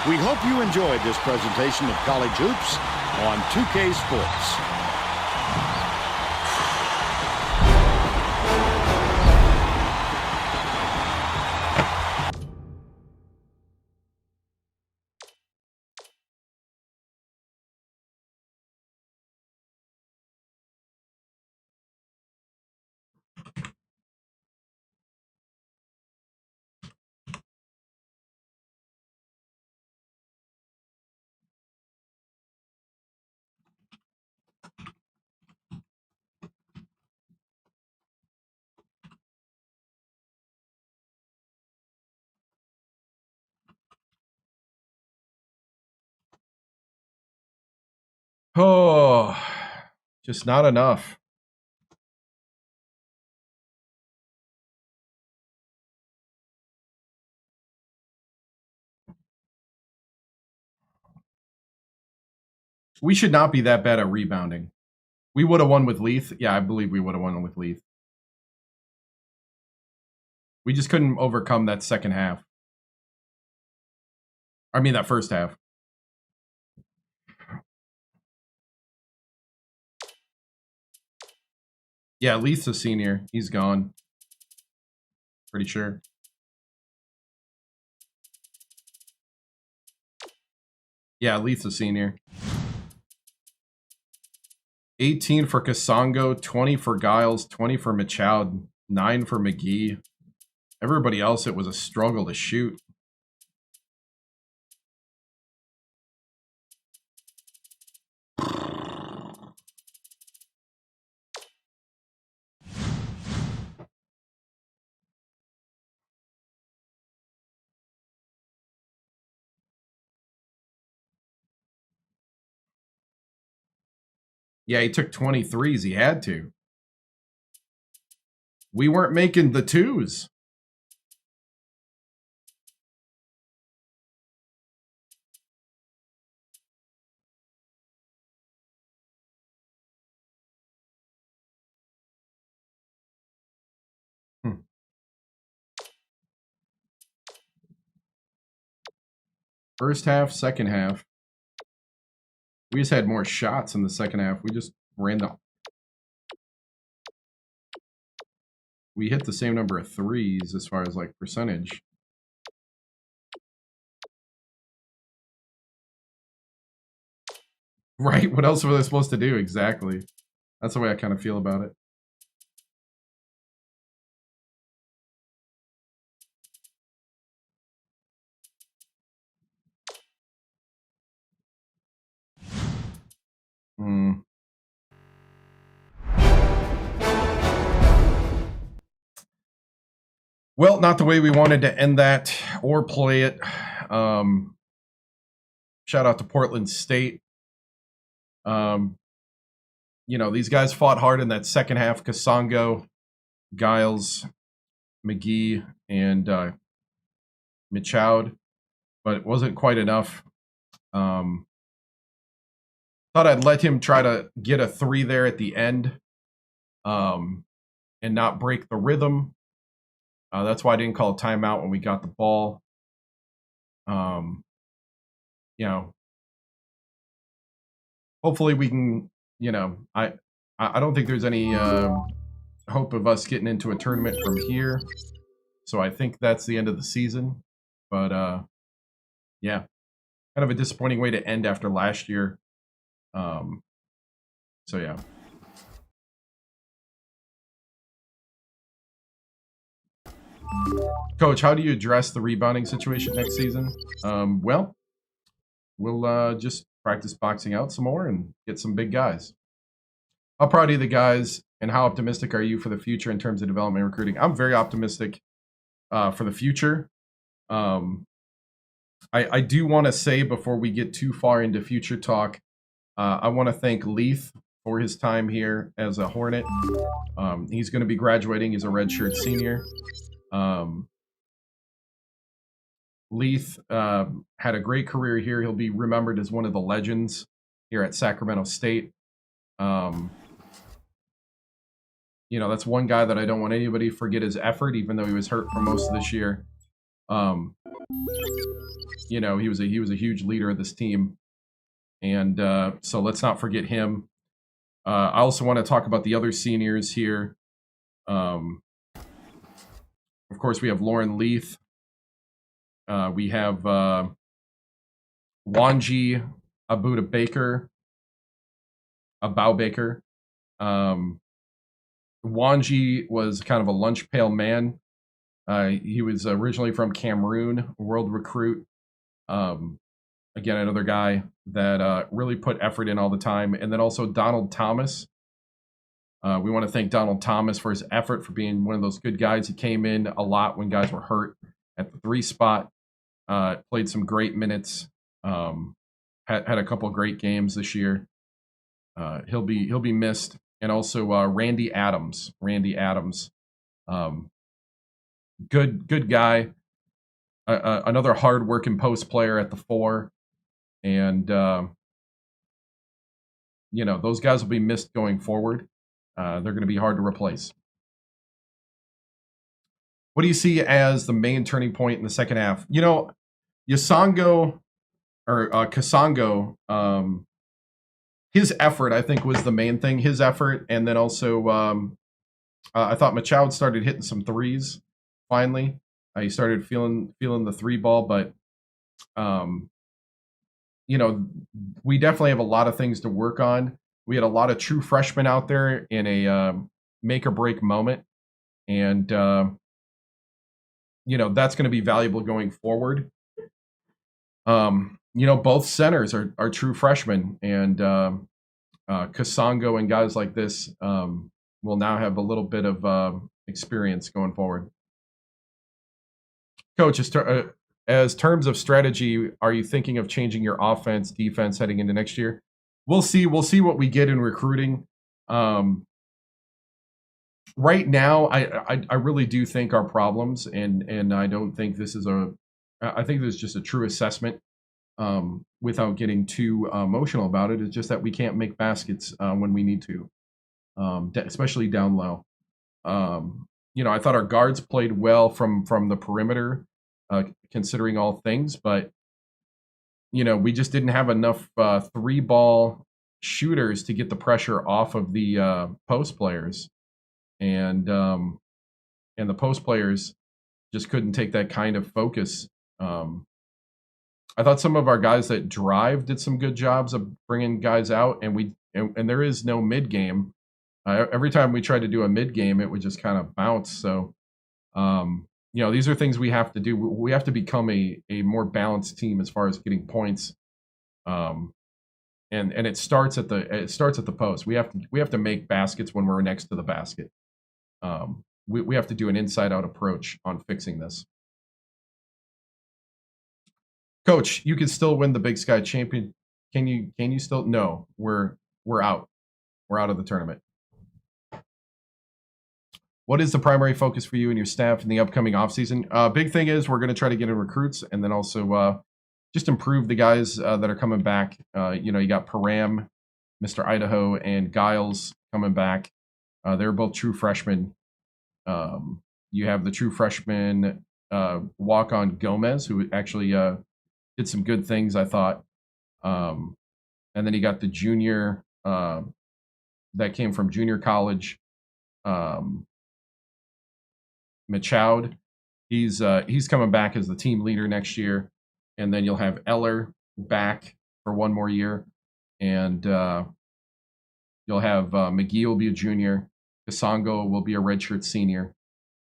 We hope you enjoyed this presentation of college hoops on 2K Sports. Oh, just not enough. We should not be that bad at rebounding. We would have won with Leith. Yeah, I believe we would have won with Leith. We just couldn't overcome that second half. I mean, that first half. Yeah, Leith's a senior. He's gone. Pretty sure. Yeah, Leith's a senior. 18 for Kasongo, 20 for Giles, 20 for Michoud, 9 for McGee. Everybody else, it was a struggle to shoot. Yeah, he took 23s. He had to. We weren't making the twos. First half, second half. We just had more shots in the second half. We just ran the... We hit the same number of threes as far as, like, percentage. Right? What else were they supposed to do? Exactly. That's the way I kind of feel about it. Well, not the way we wanted to end that or play it. Shout out to Portland State. You know, these guys fought hard in that second half. Kasongo, Giles, McGee, and Michoud, but it wasn't quite enough. Thought I'd let him try to get a three there at the end and not break the rhythm. That's why I didn't call a timeout when we got the ball. You know, hopefully we can, you know, I don't think there's any hope of us getting into a tournament from here. So I think that's the end of the season. But yeah, kind of a disappointing way to end after last year. So yeah. Coach, how do you address the rebounding situation next season? Well, we'll just practice boxing out some more and get some big guys. How proud are the guys, and how optimistic are you for the future in terms of development and recruiting? I'm very optimistic for the future. I do want to say before we get too far into future talk, I want to thank Leith for his time here as a Hornet. He's going to be graduating. He's a redshirt senior. Leith had a great career here. He'll be remembered as one of the legends here at Sacramento State. You know, that's one guy that I don't want anybody to forget his effort, even though he was hurt for most of this year. You know, he was a huge leader of this team. And so let's not forget him. I also want to talk about the other seniors here. Of course, we have Lauren Leith. We have Wanji Abuda Baker. Abau Baker. Wanji was kind of a lunch pail man. He was originally from Cameroon, world recruit. Again, another guy that really put effort in all the time. And then also Donald Thomas. We want to thank Donald Thomas for his effort, for being one of those good guys. He came in a lot when guys were hurt at the 3 spot. Played some great minutes. Had a couple of great games this year. He'll be missed. And also Randy Adams. Good guy. Another hard-working post player at the 4. And, you know, those guys will be missed going forward. They're going to be hard to replace. What do you see as the main turning point in the second half? You know, Kasongo, his effort, I think, was the main thing. His effort, and then also I thought Michoud started hitting some threes finally. He started feeling the 3 ball, but you know, we definitely have a lot of things to work on. We had a lot of true freshmen out there in a make or break moment, and you know, that's going to be valuable going forward. You know, both centers are true freshmen, and Kasongo and guys like this will now have a little bit of experience going forward. Coach, as terms of strategy, are you thinking of changing your offense, defense heading into next year? we'll see what we get in recruiting. Right now, I really do think our problems, and I don't think this is I think this is just a true assessment, without getting too emotional about it. It's just that we can't make baskets when we need to, especially down low. I thought our guards played well from the perimeter, considering all things, but we just didn't have enough 3-ball shooters to get the pressure off of the post players. And the post players just couldn't take that kind of focus. I thought some of our guys that drive did some good jobs of bringing guys out, and there is no mid game. Every time we tried to do a mid game, it would just kind of bounce. So, these are things we have to do. We have to become a more balanced team as far as getting points. And it starts at the post. We have to make baskets when we're next to the basket. We have to do an inside-out approach on fixing this. Coach, you can still win the Big Sky Champion. Can you still? No, we're out. We're out of the tournament. What is the primary focus for you and your staff in the upcoming offseason? Big thing is we're going to try to get in recruits, and then also just improve the guys that are coming back. You got Param, Mr. Idaho, and Giles coming back. They're both true freshmen. You have the true freshman walk-on Gomez, who actually did some good things, I thought. And then you got the junior that came from junior college, Machoud. He's coming back as the team leader next year. And then you'll have Eller back for one more year. And you'll have McGee will be a junior. Kasongo will be a redshirt senior.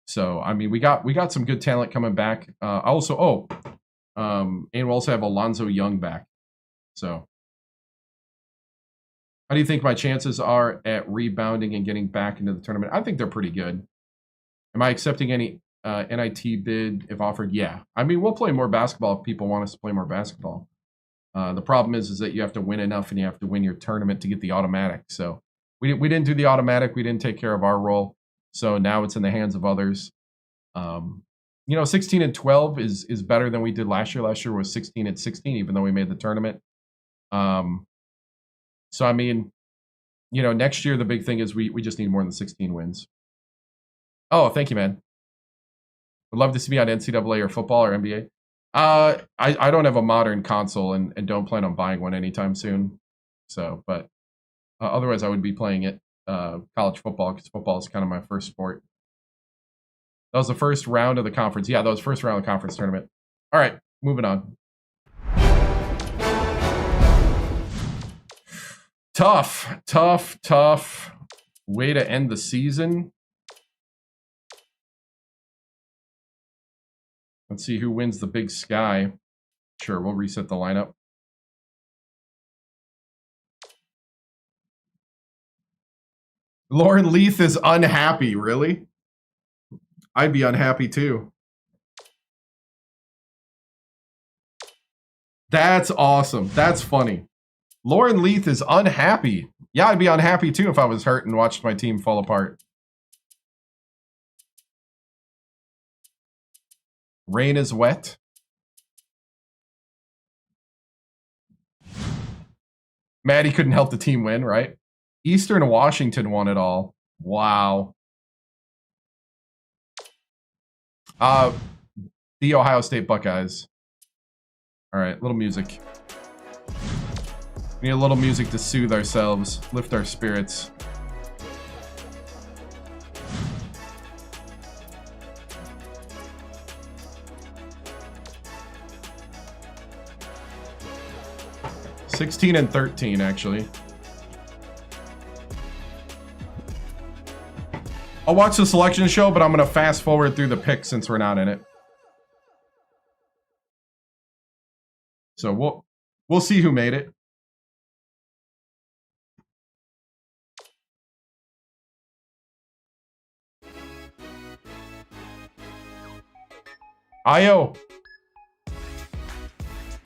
So, I mean, we got some good talent coming back. And we'll also have Alonzo Young back. So, how do you think my chances are at rebounding and getting back into the tournament? I think they're pretty good. Am I accepting any NIT bid if offered? Yeah. I mean, we'll play more basketball if people want us to play more basketball. The problem is that you have to win enough and you have to win your tournament to get the automatic. So, we didn't do the automatic. We didn't take care of our role. So now it's in the hands of others. 16-12 is better than we did last year. Last year was 16-16, even though we made the tournament. So, I mean, next year the big thing is we just need more than 16 wins. Oh, thank you, man. Would love to see me on NCAA or football or NBA. I don't have a modern console and don't plan on buying one anytime soon. So, but otherwise I would be playing it, college football, because football is kind of my first sport. That was the first round of the conference. Yeah, that was first round of the conference tournament. All right, moving on. Tough way to end the season. Let's see who wins the Big Sky. Sure, we'll reset the lineup. Lauren Leith is unhappy, really? I'd be unhappy too. That's awesome. That's funny. Lauren Leith is unhappy. Yeah, I'd be unhappy too if I was hurt and watched my team fall apart. Rain is wet. Maddie couldn't help the team win, right? Eastern Washington won it all. Wow. The Ohio State Buckeyes. All right, little music. We need a little music to soothe ourselves, lift our spirits. (16-13), actually. I'll watch the selection show, but I'm going to fast forward through the picks since we're not in it. So we'll see who made it. Io.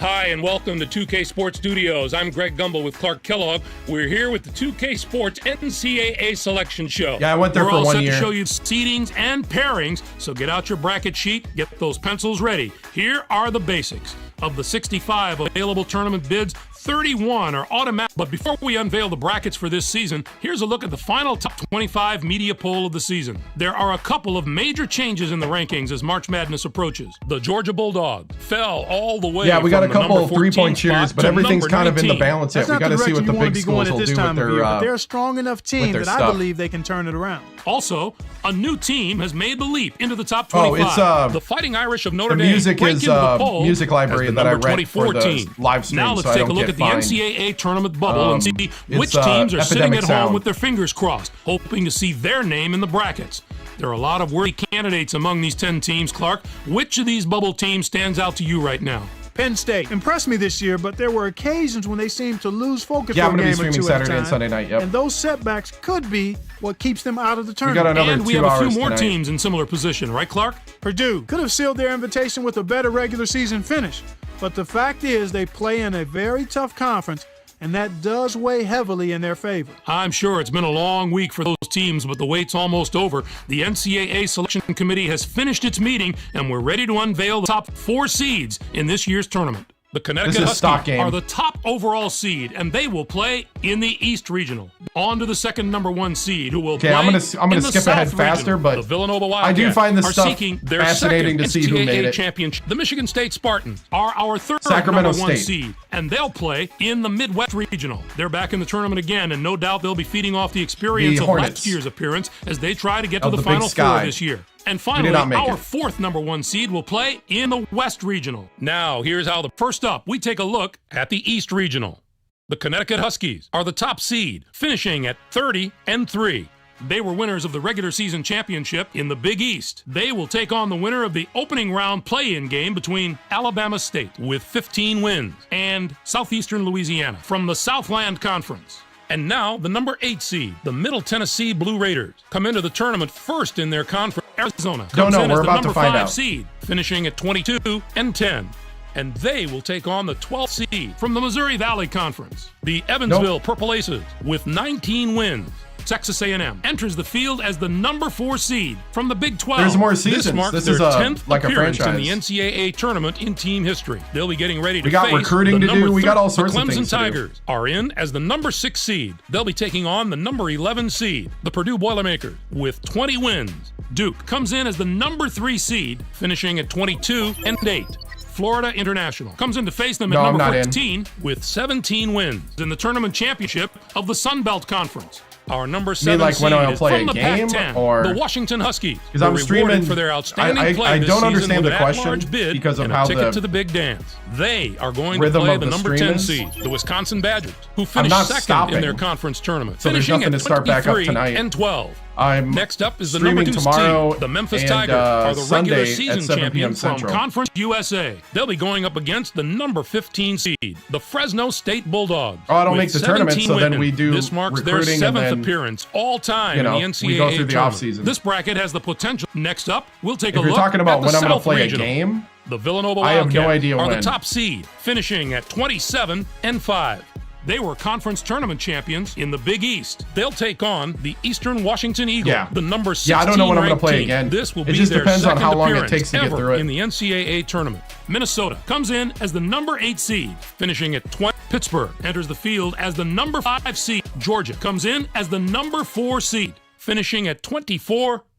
Hi, and welcome to 2K Sports Studios. I'm Greg Gumbel with Clark Kellogg. We're here with the 2K Sports NCAA Selection Show. Yeah, I went there We're for all 1 set year. to show you seedings and pairings, so get out your bracket sheet, get those pencils ready. Here are the basics. Of the 65 available tournament bids, 31 are automatic. But before we unveil the brackets for this season, here's a look at the final top 25 media poll of the season. There are a couple of major changes in the rankings as March Madness approaches. The Georgia Bulldogs fell all the way. Yeah, we got a from the couple number of 3-point 14 shooters, spot but to everything's number kind of in the 19. balance yet. That's We not got to the see what direction the you want big to be going schools at will this do time with of year, but their they're a strong enough team their that I stuff. believe they can turn it around. Also, a new team has made the leap into the top 25. Oh, it's the Fighting Irish of Notre the Dame music break is into the poll music library as the that I number read for 24 the team. live stream, Now let's so I take don't a look get at the fined. NCAA tournament bubble and see which it's, teams are sitting Epidemic at Sound. home with their fingers crossed, hoping to see their name in the brackets. There are a lot of worthy candidates among these 10 teams, Clark. Which of these bubble teams stands out to you right now? Penn State impressed me this year, but there were occasions when they seemed to lose focus Yeah, for I'm a going to game be or streaming two at a Saturday time. and Sunday night. Yep. And those setbacks could be what keeps them out of the We tournament. got another And 2 we have a hours few more tonight. teams in similar position, right, Clark? Purdue could have sealed their invitation with a better regular season finish, but the fact is they play in a very tough conference, and that does weigh heavily in their favor. I'm sure it's been a long week for those teams, but the wait's almost over. The NCAA Selection Committee has finished its meeting, and we're ready to unveil the top 4 seeds in this year's tournament. The Connecticut This is a stock Huskies game. are the top overall seed, and they will play in the East Regional. On to the second number 1 seed, who will play I'm gonna in the skip ahead South faster, Regional. but the Villanova I do Wildcats find this are stuff seeking their fascinating second to see who made NCAA it. championship. The Michigan State Spartans are our third Sacramento number 1 State. seed, and they'll play in the Midwest Regional. They're back in the tournament again, and no doubt they'll be feeding off the experience The of Hornets. last year's appearance as they try to get to Of the the Big Final Four Sky. this year. And did finally, not make our it. 4th number 1 seed will play in the West Regional. Now, here's how first up, we take a look at the East Regional. The Connecticut Huskies are the top seed, finishing at 30-3. They were winners of the regular season championship in the Big East. They will take on the winner of the opening round play-in game between Alabama State with 15 wins and Southeastern Louisiana from the Southland Conference. And now, the number 8 seed, the Middle Tennessee Blue Raiders, come into the tournament first in their conference. Arizona comes in as the number 5 seed, finishing at 22-10. And they will take on the 12th seed from the Missouri Valley Conference. The Evansville Purple Aces, with 19 wins. Texas A&M enters the field as the number 4 seed from the Big 12. There's more seasons. This marks This their is 10th like a appearance in franchise. the NCAA tournament in team history. They'll be getting ready to We got face recruiting the to do. number We got 30. all sorts the of Clemson things to do. Tigers are in as the number 6 seed. They'll be taking on the number 11 seed, the Purdue Boilermakers, with 20 wins. Duke comes in as the number 3 seed, finishing at 22-8. Florida International comes in to face them at No, I'm number not in. 14 with 17 wins in the tournament championship of the Sun Belt Conference. Our number 7 like when seed I'll is play from a the game, Pac-10, or- the Washington Huskies. Because I'm were streaming rewarded for their outstanding play I this don't season understand with the an question at-large bid because of and how a ticket the to the big dance. They are going to rhythm play of the the number stream 10 is. seed, the Wisconsin Badgers, who I'm finished not second stopping. in their conference tournament, So there's finishing nothing at to start back up tonight. 23-12. I'm Next up is the number 2 tomorrow team. The Memphis and, Tigers are the regular Sunday season at 7 p.m. champions from Central. Conference USA. They'll be going up against the number 15 seed, the Fresno State Bulldogs. Oh, I don't with make the tournament, 17 so then wins. we do This marks their recruiting and 7th then, appearance all time you know, in the NCAA we go through the tournament. offseason. This bracket has the potential. Next up, we'll take If a you're look talking about at the when I'm going to South play Regional. a game, The Villanova I have no Wildcats idea are when. the top seed, finishing at 27-5. They were conference tournament champions in the Big East. They'll take on the Eastern Washington Eagles, Yeah. the number 16 Yeah, I don't know when I'm gonna ranked play team. again. This will It be just their depends on second how long it appearance takes to get ever through it. in the NCAA tournament. Minnesota comes in as the number 8 seed, finishing at 20. Pittsburgh enters the field as the number 5 seed. Georgia comes in as the number 4 seed, finishing at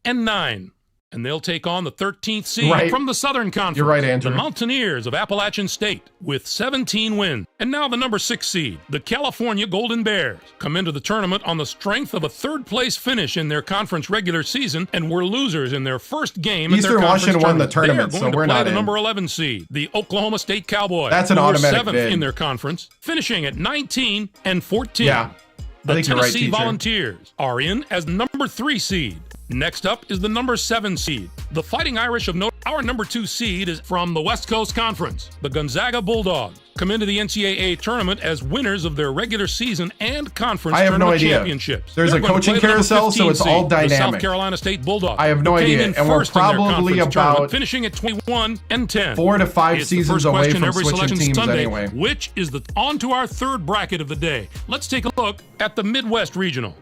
24-9. And they'll take on the 13th seed Right. from the Southern Conference. You're right, Andrew. The Mountaineers of Appalachian State with 17 wins. And now the number 6 seed, the California Golden Bears, come into the tournament on the strength of a 3rd-place finish in their conference regular season and were losers in their first game in their Eastern conference Washington won the tournament. tournament, They are so going we're to play not the in. number 11 seed, the Oklahoma State Cowboys. That's an who were automatic 7th bid. in their conference, finishing at 19-14. Yeah. The I think you're right, Tennessee teacher. Volunteers are in as number 3 seed. Next up is the number 7 seed, the Fighting Irish of Notre. Our number 2 seed is from the West Coast Conference, the Gonzaga Bulldogs. come into the NCAA tournament as winners of their regular season and conference I have no tournament idea. championships. There's They're a going to coaching play the number carousel, so 15 it's all seed, the dynamic. South Carolina State Bulldogs. I have no who came idea, in and we're first in their probably conference tournament, about finishing at 21-10. 4 to 5 It's the seasons first away question from every switching selection teams Sunday, anyway. which is on to our third bracket of the day. Let's take a look at the Midwest Regional.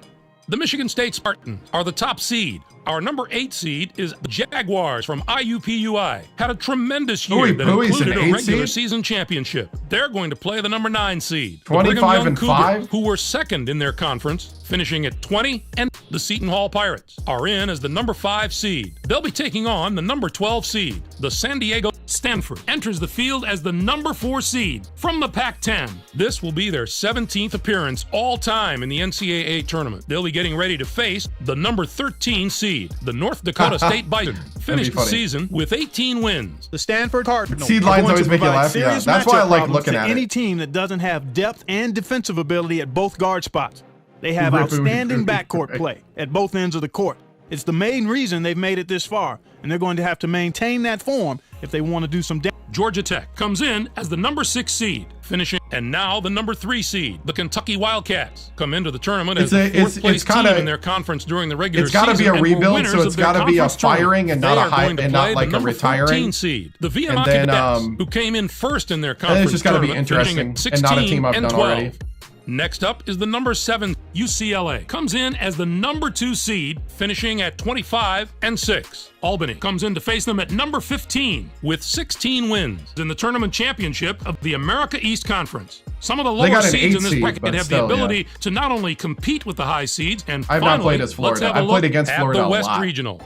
The Michigan State Spartans are the top seed. Our number 8 seed is the Jaguars from IUPUI. Had a tremendous year that included a regular season championship. They're going to play the number 9 seed. 25-5, who were second in their conference, finishing at 20, and the Seton Hall Pirates are in as the number 5 seed. They'll be taking on the number 12 seed. The San Diego Stanford enters the field as the number 4 seed from the Pac-10. This will be their 17th appearance all time in the NCAA tournament. They'll be getting ready to face the number 13 seed. The North Dakota State Bison finished the season with 18 wins. The Stanford Cardinals seed lines always make you laugh. Yeah, that's why I like looking at any it. team that doesn't have depth and defensive ability at both guard spots. They have outstanding backcourt play at both ends of the court. It's the main reason they've made it this far, and they're going to have to maintain that form if they want to do some damage. Georgia Tech comes in as the number 6 seed, finishing, and now the number 3 seed. The Kentucky Wildcats come into the tournament as the fourth-place team in their conference during the regular season. It's got to be a rebuild, so it's got to be a firing and not a high, and not like a retiring. Seed. The Vietnam Cadets, who came in first in their conference. It's just got to be interesting and not a team I've done already. Next up is the number 7 UCLA. Comes in as the number 2 seed, finishing at 25-6. Albany comes in to face them at number 15 with 16 wins in the tournament championship of the America East Conference. Some of the lower seeds in this bracket have the ability to not only compete with the high seeds and I've not played as Florida. I've played against Florida the West a lot. Regional.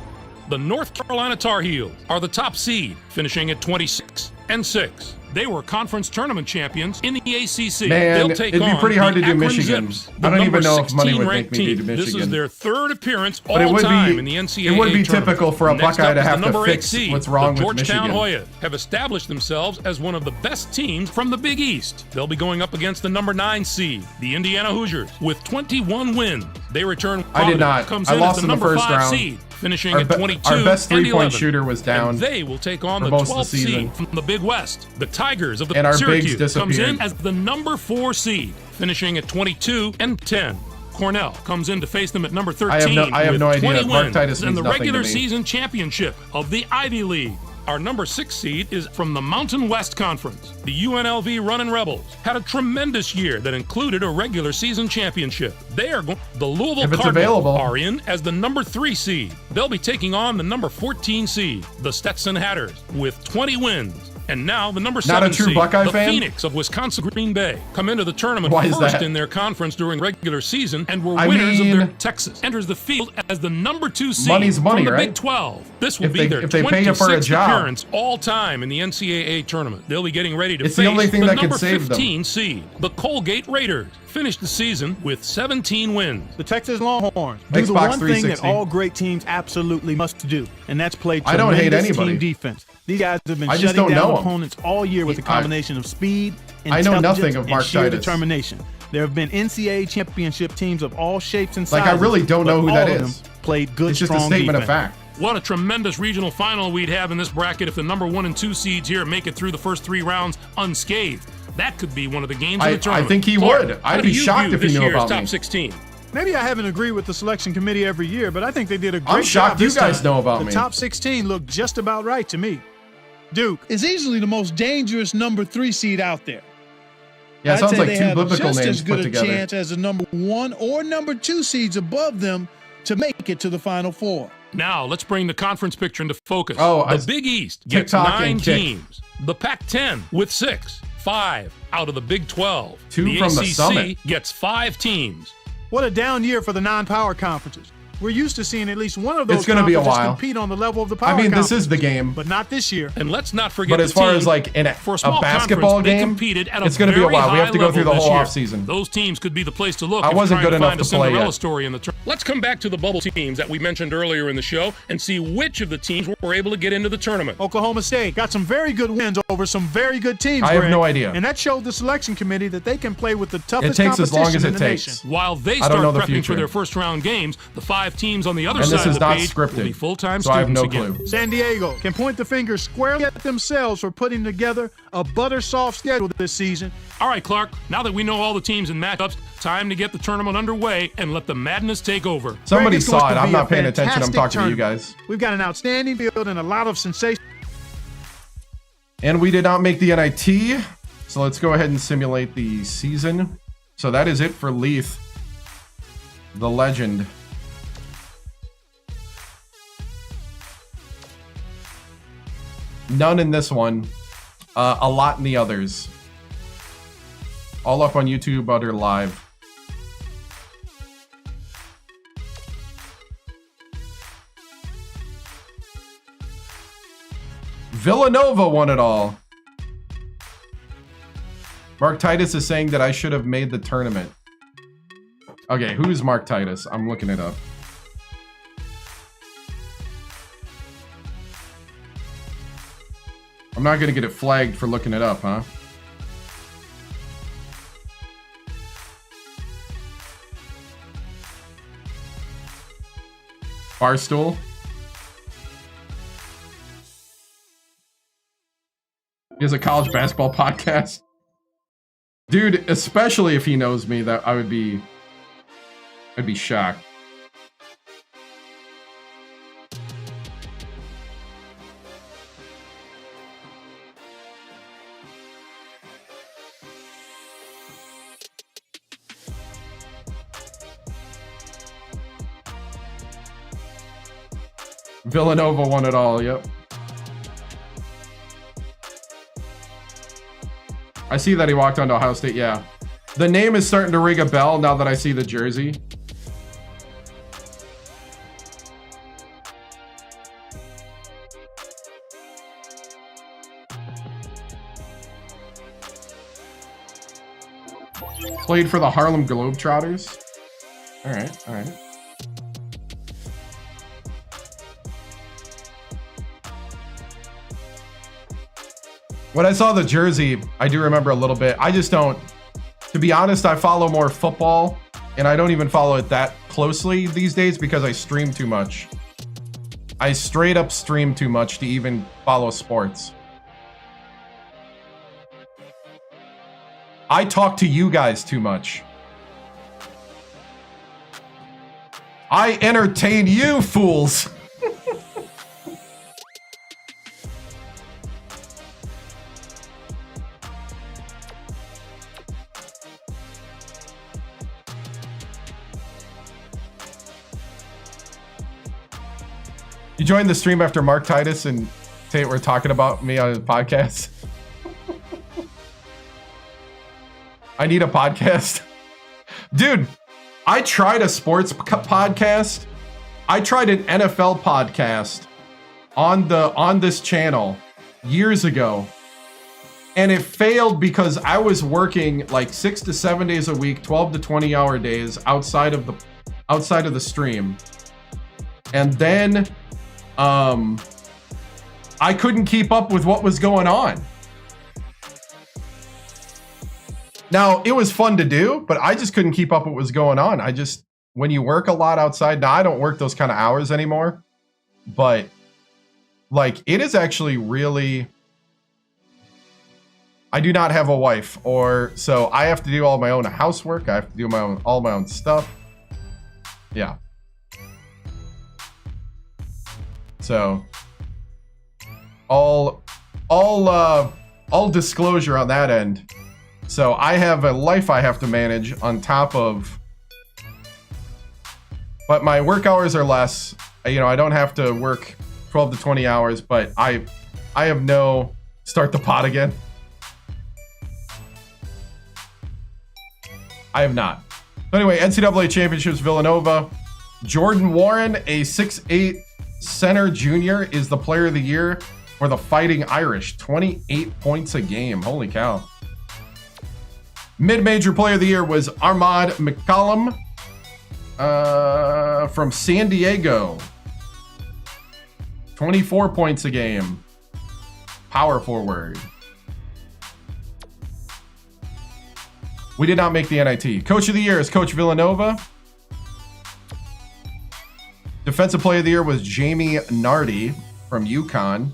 The North Carolina Tar Heels are the top seed, finishing at 26-6. They were conference tournament champions in the ACC. Man, They'll take it'd be pretty hard to do Akron Michigan. Zips, I don't even know if money would ranked make me team. do Michigan. This is their third appearance But all time in the NCAA It would be tournament. typical for a Next Buckeye up to is the have to number 8 fix seed. what's wrong the with Georgetown Michigan. Hoyas have established themselves as one of the best teams from the Big East. They'll be going up against the number 9 seed, the Indiana Hoosiers, with 21 wins. They return. I did not. Comes I in lost as in the the number first 5 round. seed, finishing at 22 Our best and 3-point 11. shooter was down. And they will take on the for most of the 12th season. seed from the Big West. The Tigers of the And our Syracuse bigs comes in disappeared. as the number 4 seed, finishing at 22-10. Cornell comes in to face them at number 13 I have with no idea. 20 Mark Titus wins in means the nothing to regular me. season championship of the Ivy League. Our number 6 seed is from the Mountain West Conference. The UNLV Runnin' Rebels had a tremendous year that included a regular season championship. The Louisville Cardinals are in as the number 3 seed. They'll be taking on the number 14 seed, the Stetson Hatters, with 20 wins. And now the number 7 Not a true seed, Buckeye the fan? Phoenix of Wisconsin Green Bay, come into the tournament Why is first that? in their conference during regular season and were I winners of mean- their Texas. Enters the field as the number 2 seed Money's money, from the right? Big 12. This will If be they- their if they pay you for a 26th job. appearance all time in the NCAA tournament. They'll be getting ready to It's face the only thing that number could save them. 15 seed, the Colgate Raiders. Finished the season with 17 wins. The Texas Longhorns do the Xbox one thing that 360. all great teams absolutely must do, and that's play I don't hate tremendous anybody. team defense. These guys have been I just shutting don't know down 'em. opponents all year with a combination of speed, I know intelligence, nothing of Mark and sheer Titus. determination. There have been NCAA championship teams of all shapes and Like, sizes. I really don't know but who that all of is. them played good, It's just a strong statement of defense. fact. What a tremendous regional final we'd have in this bracket if the number 1 and 2 seeds here make it through the first 3 rounds unscathed. That could be one of the games of the tournament. I think he Clark, would. how I'd do be you shocked view if he this knew year's about top me. 16. Maybe I haven't agreed with the selection committee every year, but I think they did a great I'm shocked job you this guys time. know about the me. The top 16 looked just about right to me. Duke is easily the most dangerous number 3 seed out there. Yeah, it I'd sounds say like they two have biblical just names as good put a together. chance as the number 1 or number 2 seeds above them to make it to the Final Four. Now, let's bring the conference picture into focus. Oh, the Big East gets TikTok 9 and Kick. teams. The Pac-10 with 6. 5 out of the Big 12. 2 the from the ACC Summit. gets 5 teams. What a down year for the non-power conferences. We're used to seeing at least one of those It's gonna be a conferences while. compete on the level of the power I mean, this conference, is the game. but not this year. And let's not forget But as the far team, as like in a for a small basketball conference, they game, competed at it's a going to be a very while. We have high to go through the level whole this year. offseason. Those teams could be the place to look. I if wasn't you're good trying enough to to find a play Cinderella yet. story in the tournament. Let's come back to the bubble teams that we mentioned earlier in the show and see which of the teams were able to get into the tournament. Oklahoma State got some very good wins over some very good teams. I have Greg, no idea. And that showed the selection committee that they can play with the toughest It takes as competition long as in it the takes. nation. While they I don't start know the prepping future. for their first round games, the 5 5 teams on the other And side this of is the not page scripted, will be full-time so I have students no again. clue. San Diego can point the finger squarely at themselves for putting together a butter-soft schedule this season. All right, Clark, now that we know all the teams and matchups, time to get the tournament underway and let the madness take over. Somebody Greg, it's going saw it. to I'm be not a paying attention. I'm fantastic talking to you tournament. guys. We've got an outstanding field and a lot of sensation. And we did not make the NIT. So let's go ahead and simulate the season. So that is it for Leith, the legend. None in this one. A lot in the others. All up on YouTube, other live. Villanova won it all. Mark Titus is saying that I should have made the tournament. Okay, who's Mark Titus? I'm looking it up. I'm not gonna get it flagged for looking it up, huh? Barstool? He has a college basketball podcast. Dude, especially if he knows me, that I'd be shocked. Villanova won it all, yep. I see that he walked onto Ohio State, yeah. The name is starting to ring a bell now that I see the jersey. Played for the Harlem Globetrotters. All right, all right. When I saw the jersey, I do remember a little bit. I just don't, to be honest, I follow more football, and I don't even follow it that closely these days because I stream too much. I straight up stream too much to even follow sports. I talk to you guys too much. I entertain you fools. You joined the stream after Mark Titus and Tate were talking about me on his podcast. I need a podcast. Dude, I tried a sports podcast. I tried an NFL podcast on this channel years ago. And it failed because I was working like 6 to 7 days a week, 12 to 20 hour days outside of the stream. And then I couldn't keep up with what was going on. Now, it was fun to do, but I just couldn't keep up with what was going on. When you work a lot outside, now I don't work those kind of hours anymore, but like it is actually really, I do not have a wife, so I have to do all my own housework. I have to do all my own stuff. Yeah. So all disclosure on that end. So I have a life I have to manage on top of, but my work hours are less. I don't have to work 12 to 20 hours, but I have no start the pot again. I have not. Anyway, NCAA Championships, Villanova. Jordan Warren, a 6'8" center junior, is the player of the year for the Fighting Irish. 28 points a game. Holy cow. Mid-major player of the year was Armand McCollum from San Diego. 24 points a game. Power forward. We did not make the NIT. Coach of the year is Coach Villanova. Defensive Player of the Year was Jamie Nardi from UConn.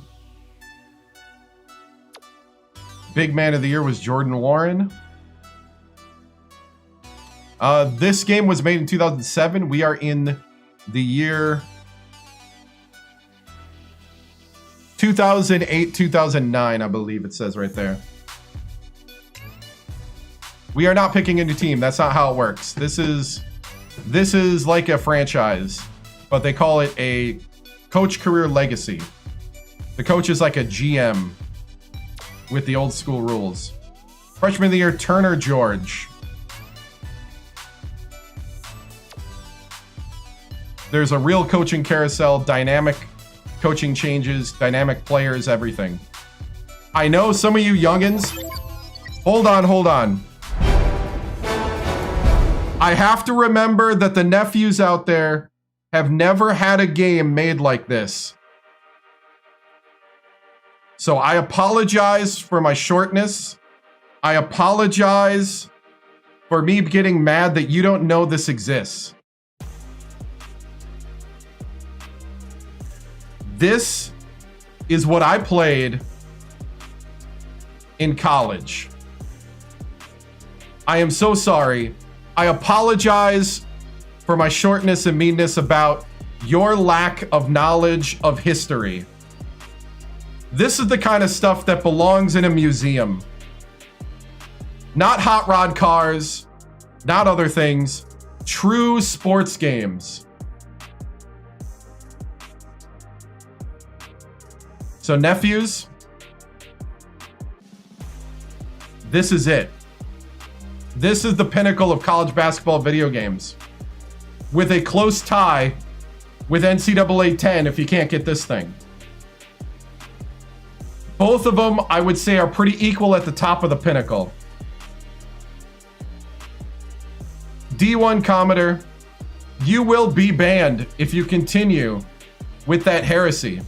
Big Man of the Year was Jordan Warren. This game was made in 2007. We are in the year 2008, 2009, I believe it says right there. We are not picking a new team. That's not how it works. This is like a franchise, but they call it a coach career legacy. The coach is like a GM with the old school rules. Freshman of the Year, Turner George. There's a real coaching carousel, dynamic coaching changes, dynamic players, everything. I know some of you youngins. Hold on. I have to remember that the nephews out there have never had a game made like this. So I apologize for my shortness. I apologize for me getting mad that you don't know this exists. This is what I played in college. I am so sorry. I apologize for my shortness and meanness about your lack of knowledge of history. This is the kind of stuff that belongs in a museum. Not hot rod cars, not other things. True sports games. So nephews, this is it. This is the pinnacle of college basketball video games, with a close tie with NCAA 10 if you can't get this thing. Both of them, I would say, are pretty equal at the top of the pinnacle. D1 Commodore, you will be banned if you continue with that heresy.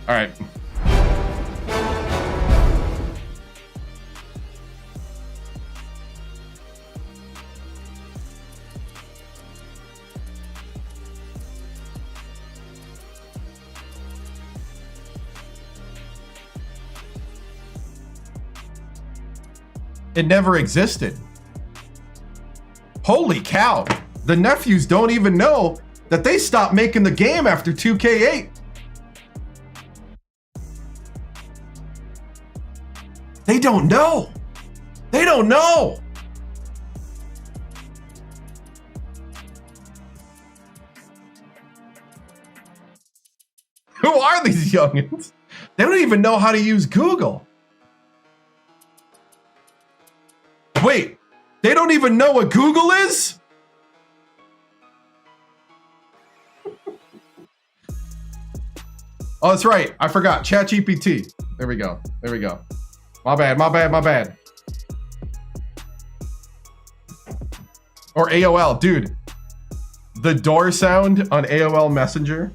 All right. It never existed. Holy cow. The nephews don't even know that they stopped making the game after 2K8. They don't know. They don't know. Who are these youngins? They don't even know how to use Google. Wait, they don't even know what Google is? Oh, that's right. I forgot. ChatGPT. There we go. There we go. My bad. Or AOL. Dude, the door sound on AOL Messenger.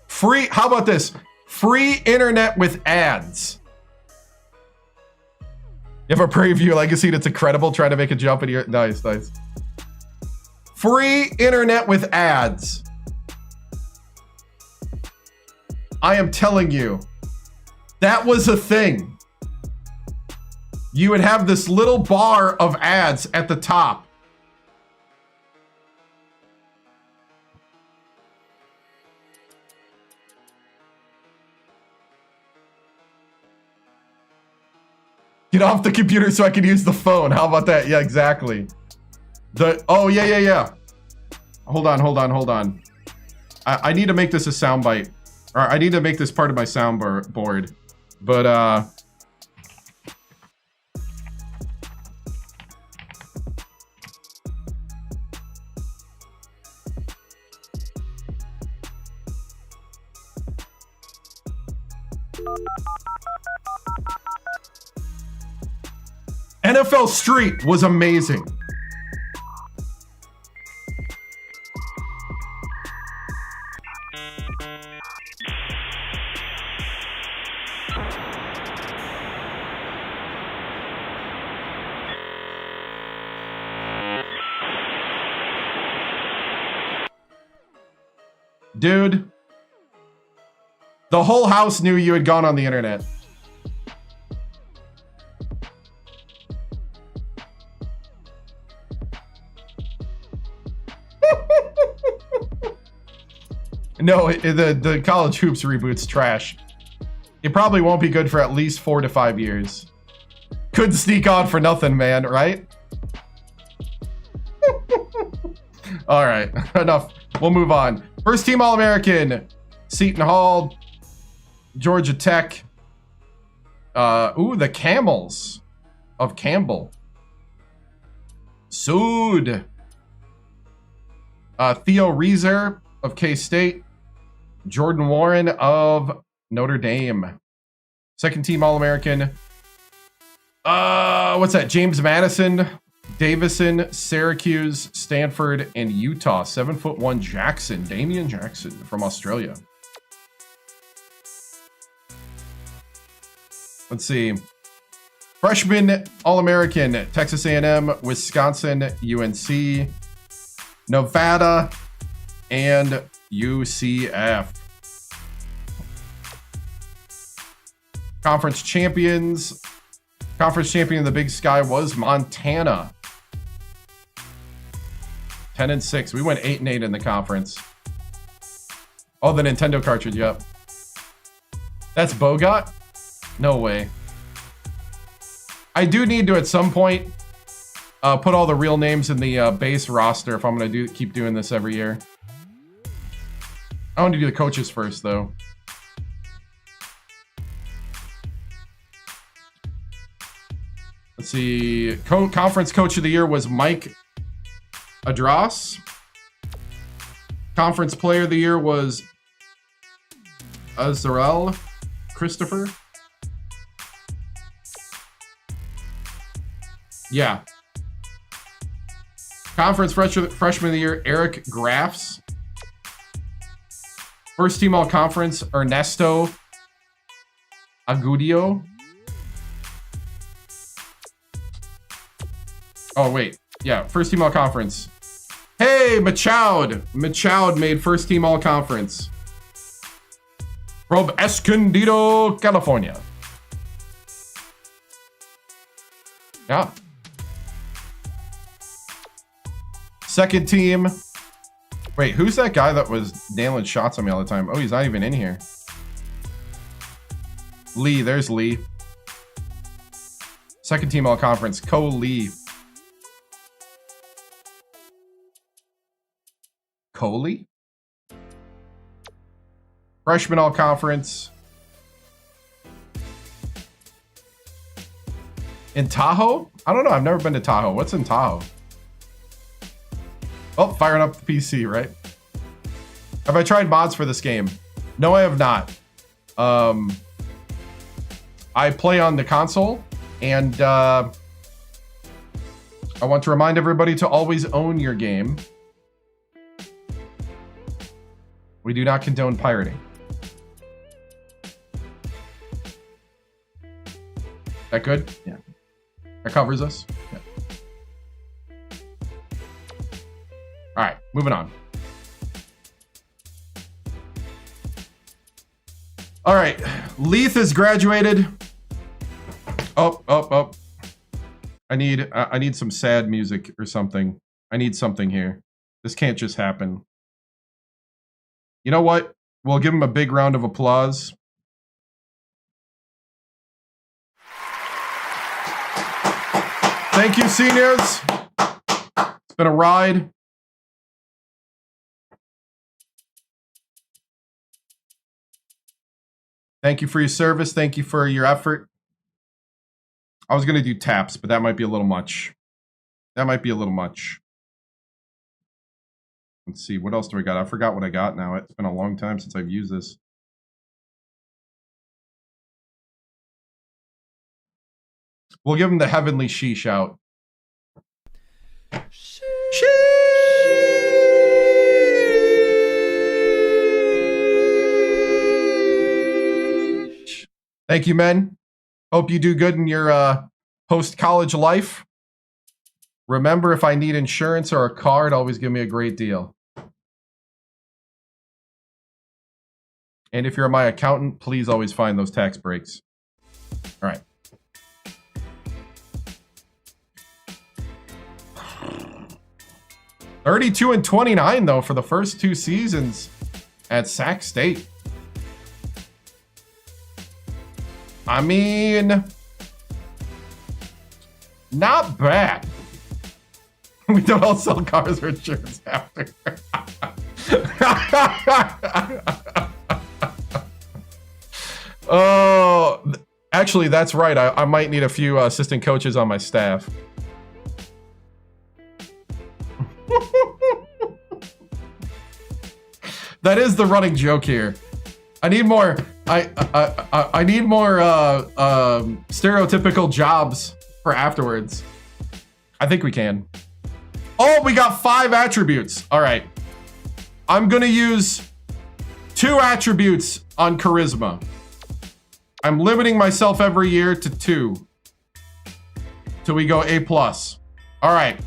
Free, how about this? Free internet with ads. You have a preview legacy that's incredible. Try to make a jump into your... Nice. Free internet with ads. I am telling you, that was a thing. You would have this little bar of ads at the top. Get off the computer so I can use the phone. How about that? Yeah, exactly. Oh, yeah. Hold on. I need to make this a soundbite. Or I need to make this part of my soundboard. But, NFL Street was amazing. Dude. The whole house knew you had gone on the internet. No, the College Hoops reboot's trash. It probably won't be good for at least 4 to 5 years. Couldn't sneak on for nothing, man, right? All right, enough. We'll move on. First team All-American, Seton Hall, Georgia Tech. The Camels of Campbell. Sood. Theo Reeser of K-State. Jordan Warren of Notre Dame. Second team All-American. What's that? James Madison, Davison, Syracuse, Stanford, and Utah. 7'1" Jackson, Damian Jackson from Australia. Let's see. Freshman All-American, Texas A&M, Wisconsin, UNC, Nevada, and UCF. Conference champions. Conference champion of the Big Sky was Montana. 10-6. We went 8-8 in the conference. Oh, the Nintendo cartridge, yep. That's Bogot? No way. I do need to, at some point, put all the real names in the base roster if I'm going to keep doing this every year. I want to do the coaches first, though. Let's see. Conference Coach of the Year was Mike Adras. Conference Player of the Year was Azarel Christopher. Yeah. Conference Freshman of the Year, Eric Graffs. First team all conference, Ernesto Agudio. Oh, wait. Yeah, first team all conference. Hey, Machoud. Machoud made first team all conference. From Escondido, California. Yeah. Second team. Wait, who's that guy that was nailing shots on me all the time? Oh, he's not even in here. Lee, there's Lee. Second team all conference, Lee. Coley? Freshman all conference. In Tahoe? I don't know. I've never been to Tahoe. What's in Tahoe? Oh, firing up the PC, right? Have I tried mods for this game? No, I have not. I play on the console, and I want to remind everybody to always own your game. We do not condone pirating. That good? Yeah. That covers us? Yeah. All right, moving on. All right, Leith has graduated. Oh. I need some sad music or something. I need something here. This can't just happen. You know what? We'll give him a big round of applause. Thank you, seniors. It's been a ride. Thank you for your service. Thank you for your effort. I was going to do taps, but that might be a little much. Let's see. What else do I got? I forgot what I got now. It's been a long time since I've used this. We'll give him the heavenly sheesh out. Sheesh. Thank you, men. Hope you do good in your post-college life. Remember, if I need insurance or a card, always give me a great deal. And if you're my accountant, please always find those tax breaks. All right. $32-29 though for the first 2 seasons at Sac State. I mean, not bad. We don't all sell cars or insurance after. Oh, actually, that's right. I might need a few assistant coaches on my staff. That is the running joke here. I need more. I need more stereotypical jobs for afterwards. I think we can. Oh, we got 5 attributes. All right. I'm gonna use 2 attributes on charisma. I'm limiting myself every year to 2 till we go A+. All right.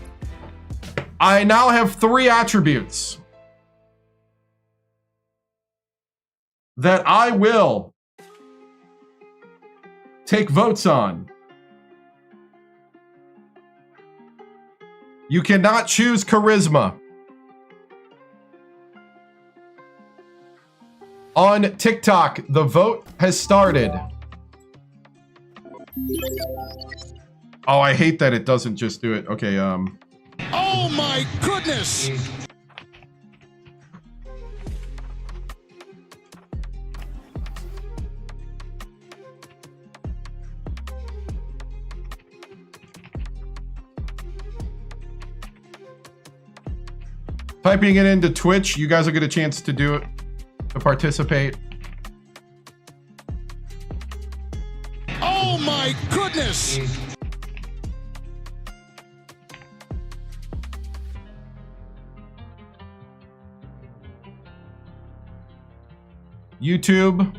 I now have 3 attributes that I will take votes on. You cannot choose charisma. On TikTok, the vote has started. Oh, I hate that it doesn't just do it. Okay, Oh my goodness! Typing it into Twitch, you guys will get a chance to do it, to participate. Oh my goodness! YouTube.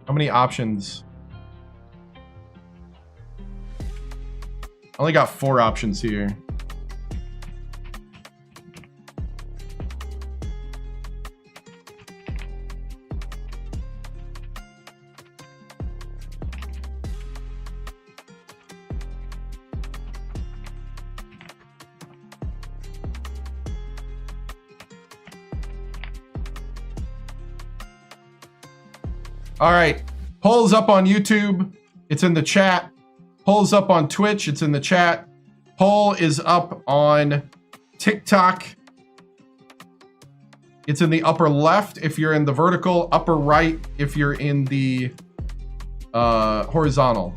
How many options? I only got 4 options here. All right, polls up on YouTube. It's in the chat. Polls up on Twitch. It's in the chat. Poll is up on TikTok. It's in the upper left if you're in the vertical, upper right if you're in the horizontal.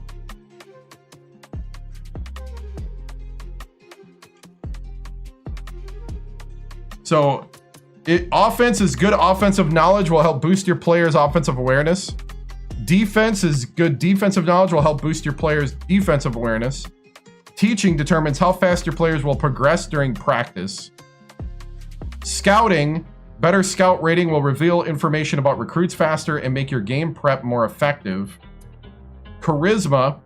So offense is good offensive knowledge will help boost your players' offensive awareness. Defense is good defensive knowledge will help boost your players' defensive awareness. Teaching determines how fast your players will progress during practice. Scouting, better scout rating will reveal information about recruits faster and make your game prep more effective. Charisma,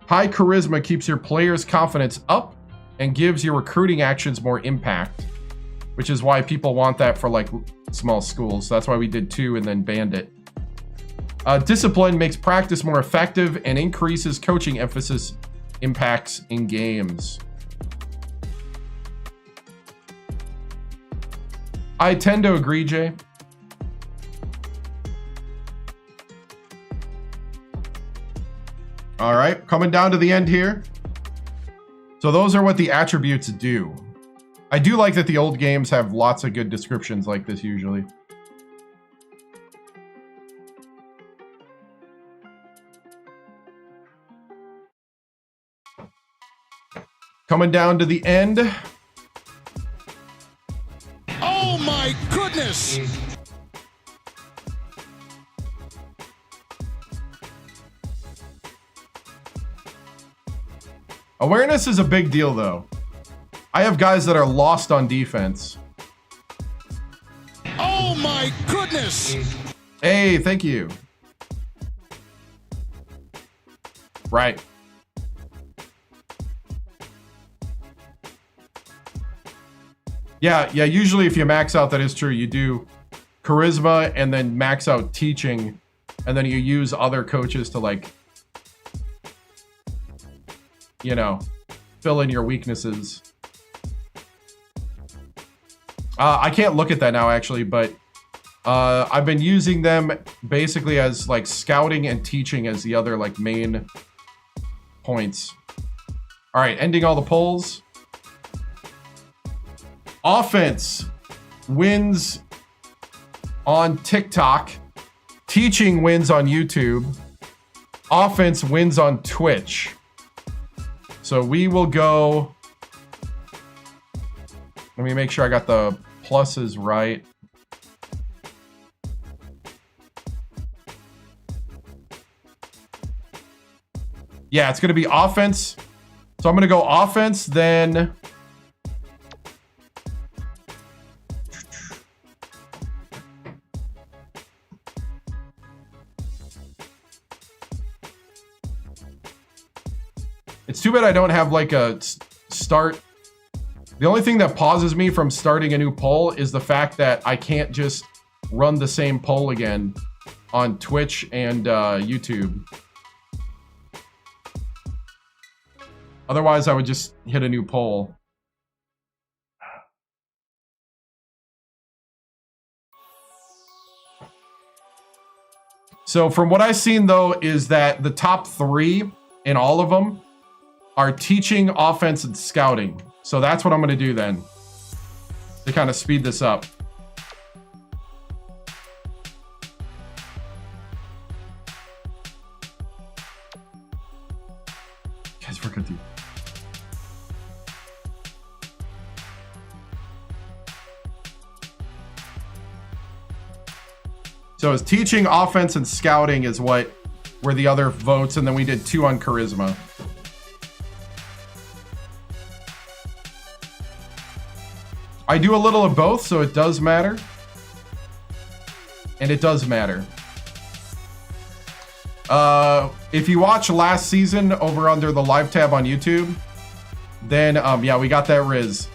high charisma keeps your players' confidence up and gives your recruiting actions more impact, which is why people want that for like small schools. So that's why we did 2 and then banned it. Discipline makes practice more effective and increases coaching emphasis impacts in games. I tend to agree, Jay. All right, coming down to the end here. So those are what the attributes do. I do like that the old games have lots of good descriptions like this usually. Coming down to the end. Oh my goodness! Awareness is a big deal though. I have guys that are lost on defense. Oh my goodness! Hey, thank you. Right. Yeah, usually if you max out, that is true. You do charisma and then max out teaching, and then you use other coaches to, like, you know, fill in your weaknesses. I can't look at that now, actually, but I've been using them basically as, like, scouting and teaching as the other, like, main points. All right, ending all the polls. Offense wins on TikTok. Teaching wins on YouTube. Offense wins on Twitch. So we will go... Let me make sure I got the pluses right. Yeah, it's going to be offense. So I'm going to go offense, then... It's too bad I don't have like a start. The only thing that pauses me from starting a new poll is the fact that I can't just run the same poll again on Twitch and YouTube. Otherwise, I would just hit a new poll. So from what I've seen, though, is that the top 3 in all of them are teaching, offense, and scouting. So that's what I'm going to do then to kind of speed this up. Guys, we're going to do... So it's teaching, offense, and scouting is what were the other votes, and then we did 2 on charisma. I do a little of both, so it does matter. And it does matter. If you watch last season over under the live tab on YouTube, then, yeah, we got that Riz.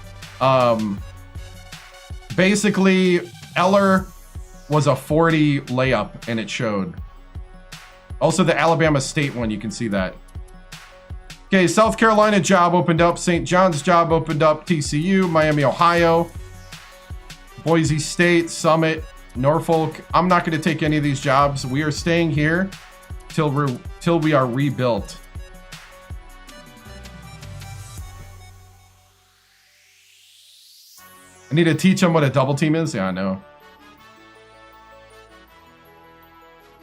Basically, Eller was a 40 layup, and it showed. Also, the Alabama State one, you can see that. Okay, South Carolina job opened up. St. John's job opened up. TCU, Miami, Ohio, Boise State, Summit, Norfolk. I'm not going to take any of these jobs. We are staying here till we are rebuilt. I need to teach them what a double team is. Yeah, I know.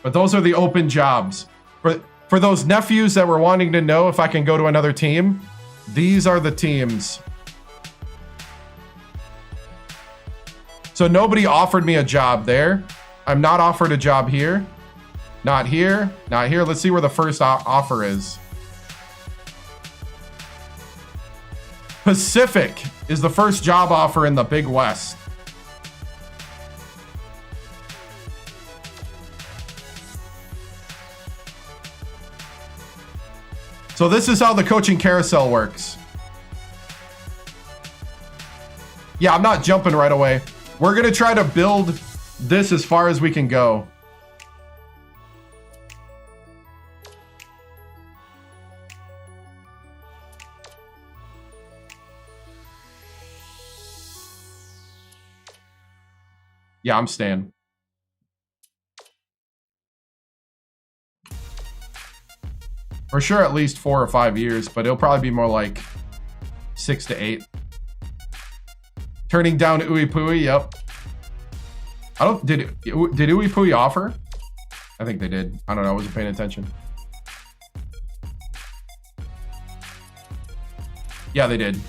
But those are the open jobs. For those nephews that were wanting to know if I can go to another team, these are the teams. So nobody offered me a job there. I'm not offered a job here. Not here. Not here. Let's see where the first offer is. Pacific is the first job offer in the Big West. So this is how the coaching carousel works. Yeah, I'm not jumping right away. We're going to try to build this as far as we can go. Yeah, I'm staying. For sure, at least 4 or 5 years, but it'll probably be more like 6 to 8. Turning down Uwe Pui, yep. Did Uwe Pui offer? I think they did. I don't know. I wasn't paying attention. Yeah, they did.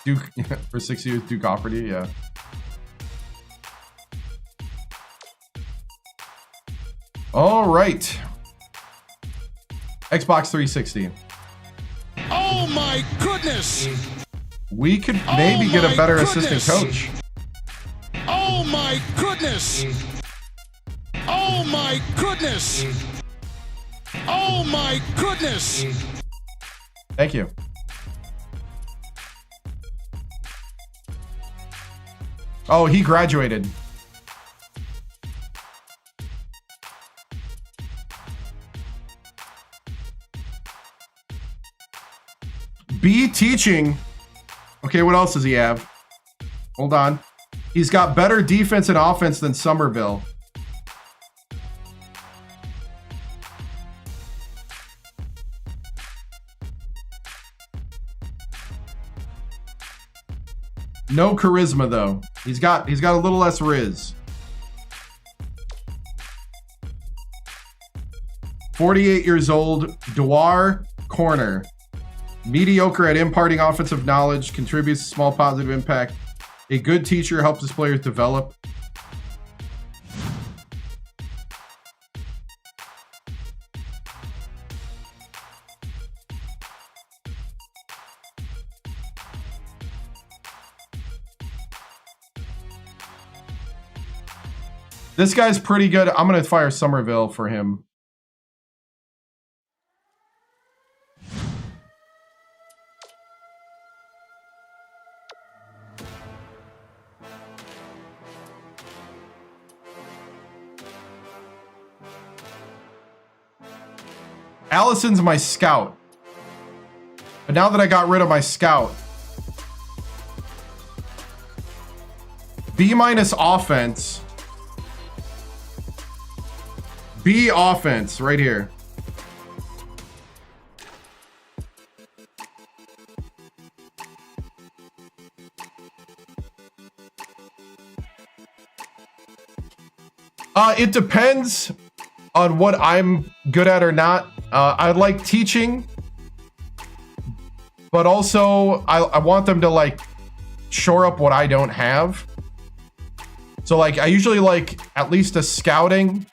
Duke for 6 years. Duke offered you, yeah. All right. Xbox 360. Oh my goodness! We could maybe get a better assistant coach. Oh my goodness! Oh my goodness! Oh my goodness! Thank you. Oh, he graduated. B, teaching. Okay, what else does he have? Hold on. He's got better defense and offense than Somerville. No charisma though. He's got a little less riz. 48 years old, Dewar, corner. Mediocre at imparting offensive knowledge, contributes to small positive impact. A good teacher helps his players develop. This guy's pretty good. I'm going to fire Somerville for him. Allison's my scout. But now that I got rid of my scout, B- offense. B offense right here. It depends on what I'm good at or not. I like teaching, but also I want them to like shore up what I don't have. So like I usually like at least a scouting,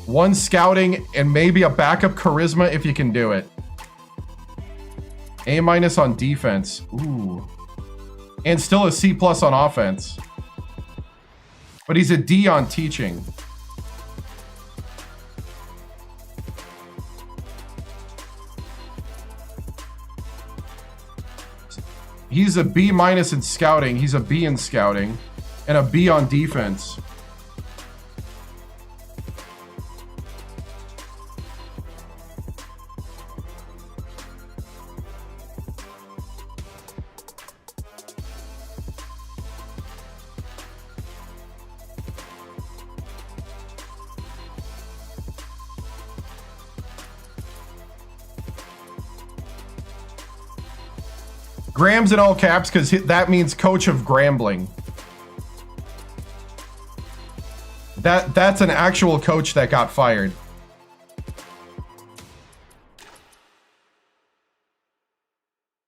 one scouting, and maybe a backup charisma if you can do it. A- on defense. Ooh. And still a C+ on offense. But he's a D on teaching. He's a B- in scouting. He's a B in scouting. And a B on defense. Graham's in all caps because that means coach of Grambling. That's an actual coach that got fired.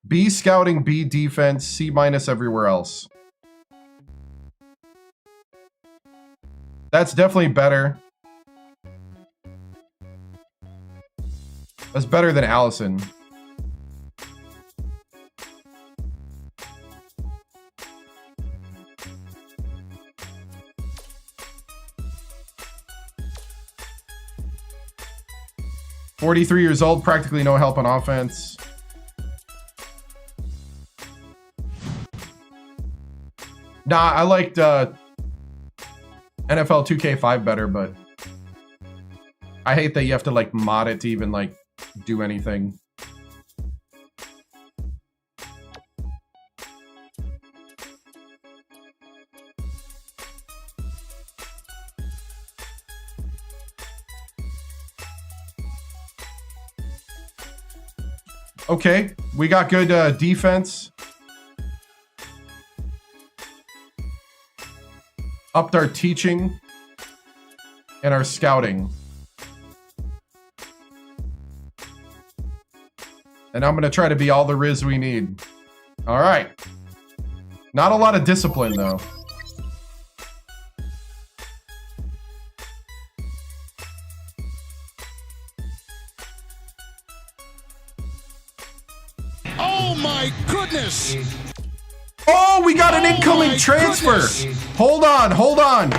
B scouting, B defense, C- everywhere else. That's definitely better. That's better than Allison. .43 years old, practically no help on offense. Nah, I liked NFL 2K5 better, but I hate that you have to like mod it to even like do anything. Okay, we got good defense. Upped our teaching and our scouting. And I'm going to try to be all the Riz we need. All right. Not a lot of discipline, though. Oh my goodness! Oh, we got an incoming transfer. Goodness. Hold on.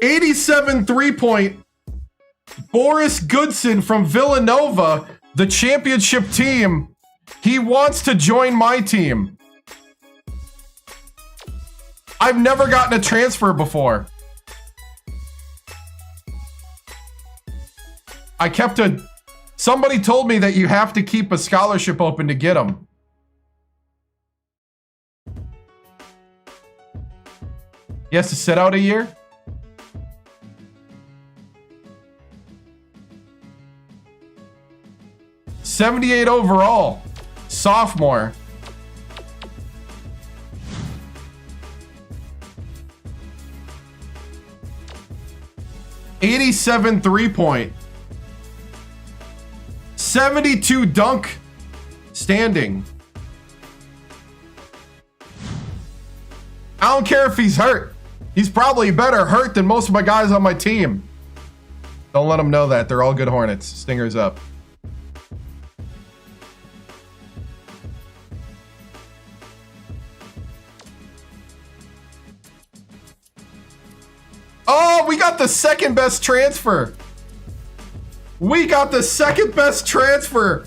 87 3-point. Boris Goodson from Villanova, the championship team. He wants to join my team. I've never gotten a transfer before. Somebody told me that you have to keep a scholarship open to get them. He has to sit out a year? $78 overall. Sophomore. $87 3-point. 72 dunk standing. I don't care if he's hurt. He's probably better hurt than most of my guys on my team. Don't let them know that. They're all good Hornets. Stingers up. Oh, we got the second best transfer. We got the second best transfer.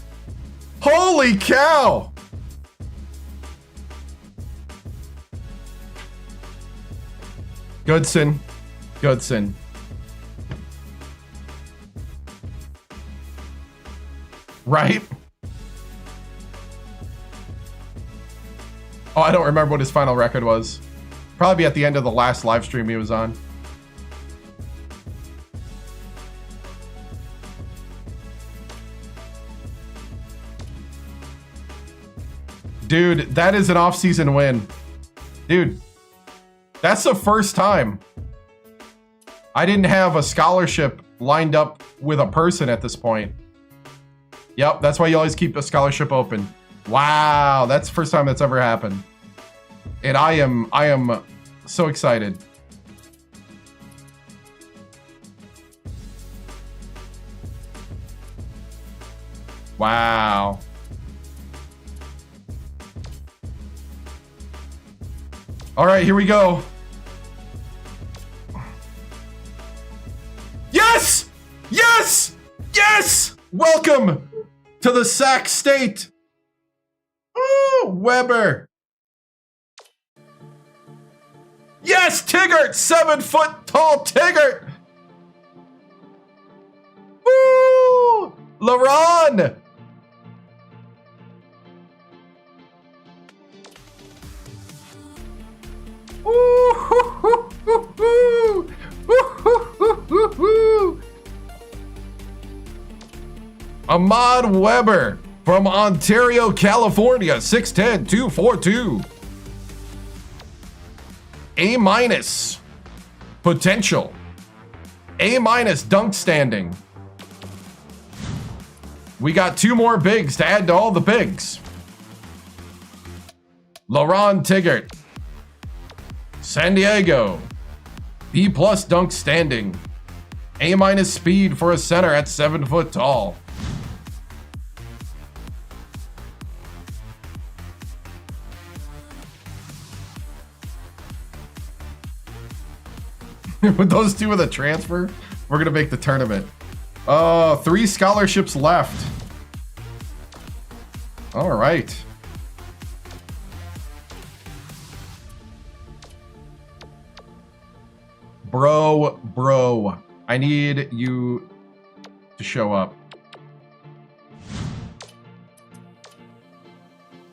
Holy cow. Goodson. Goodson. Right? Oh, I don't remember what his final record was. Probably at the end of the last live stream he was on. Dude, that is an off-season win. Dude, that's the first time I didn't have a scholarship lined up with a person at this point. Yep, that's why you always keep a scholarship open. Wow, that's the first time that's ever happened. And I am so excited. Wow. All right, here we go. Yes! Yes! Yes! Welcome to the Sac State. Ooh, Weber. Yes, Tiggert! 7 foot tall Tiggert! Woo! LaRon! Ahmad Weber from Ontario, California, 6'10", 242. A- potential. A- dunk standing. We got 2 more bigs to add to all the bigs. LaRon Tiggert. San Diego. B+ dunk standing. A- speed for a center at 7 foot tall. With those 2 with a transfer, we're gonna make the tournament. 3 scholarships left. All right. Bro, I need you to show up.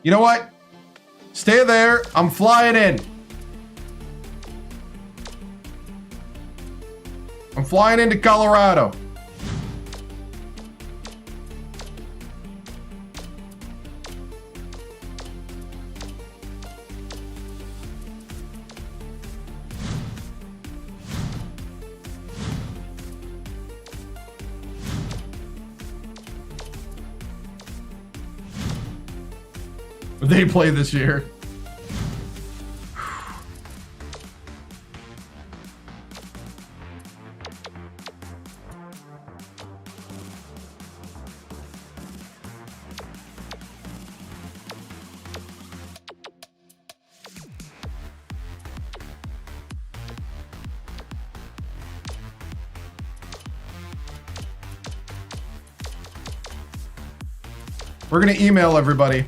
You know what? Stay there. I'm flying in. I'm flying into Colorado. They play this year. We're gonna email everybody.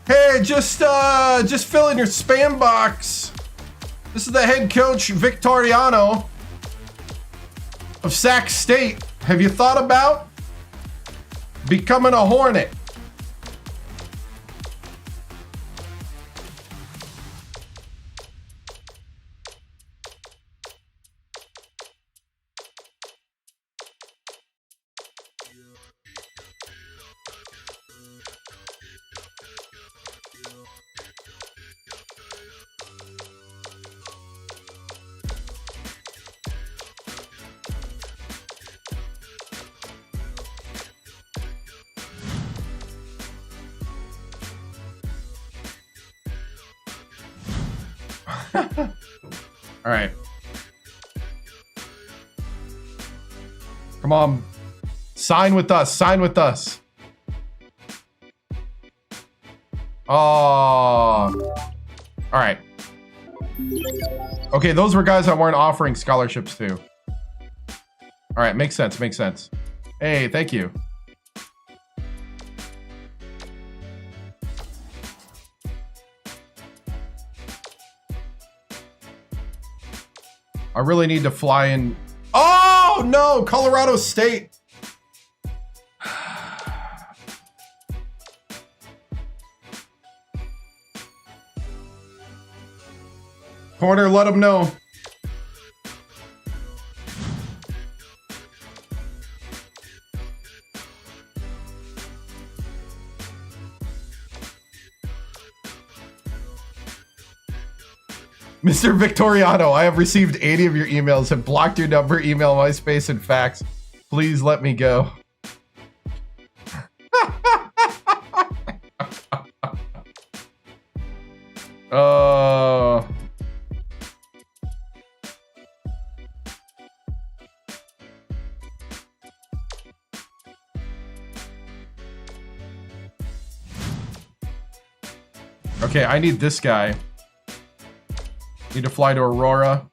Hey, just fill in your spam box This is the head coach, Victoriano, of Sac State. Have you thought about becoming a Hornet? All right. Come on. Sign with us. Sign with us. Oh. All right. Okay, those were guys I weren't offering scholarships to. All right, makes sense. Makes sense. Hey, thank you. I really need to fly in. Oh, no, Colorado State. Corner, let them know. Mr. Victoriano, I have received 80 of your emails, have blocked your number, email, MySpace, and fax. Please let me go. Okay, I need this guy. Need to fly to Aurora.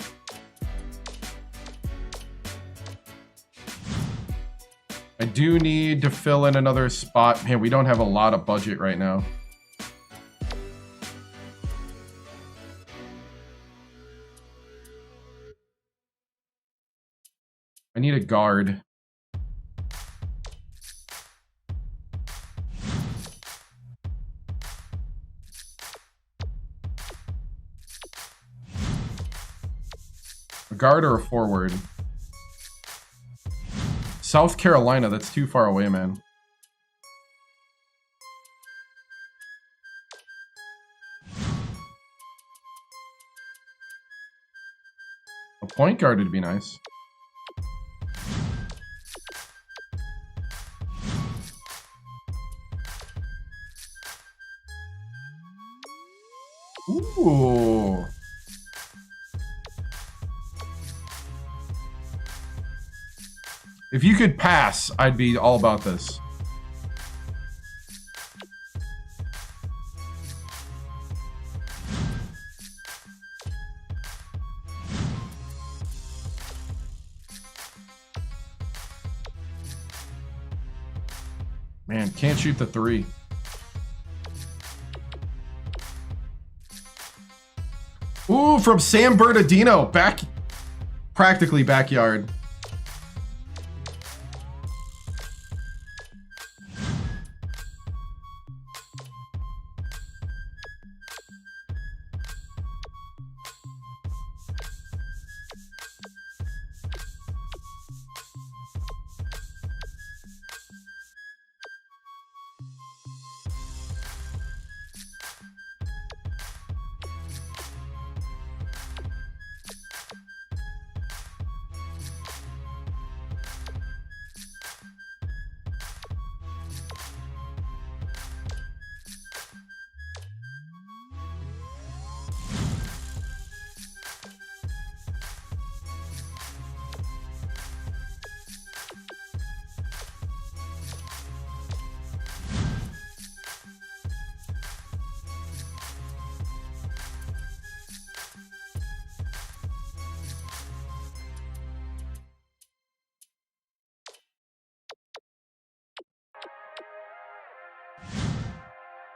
I do need to fill in another spot. Man, we don't have a lot of budget right now. I need a guard. A guard or a forward? South Carolina, that's too far away, man. A point guard would be nice. Ooh. If you could pass, I'd be all about this. Man, can't shoot the three. Ooh, from San Bernardino, practically backyard.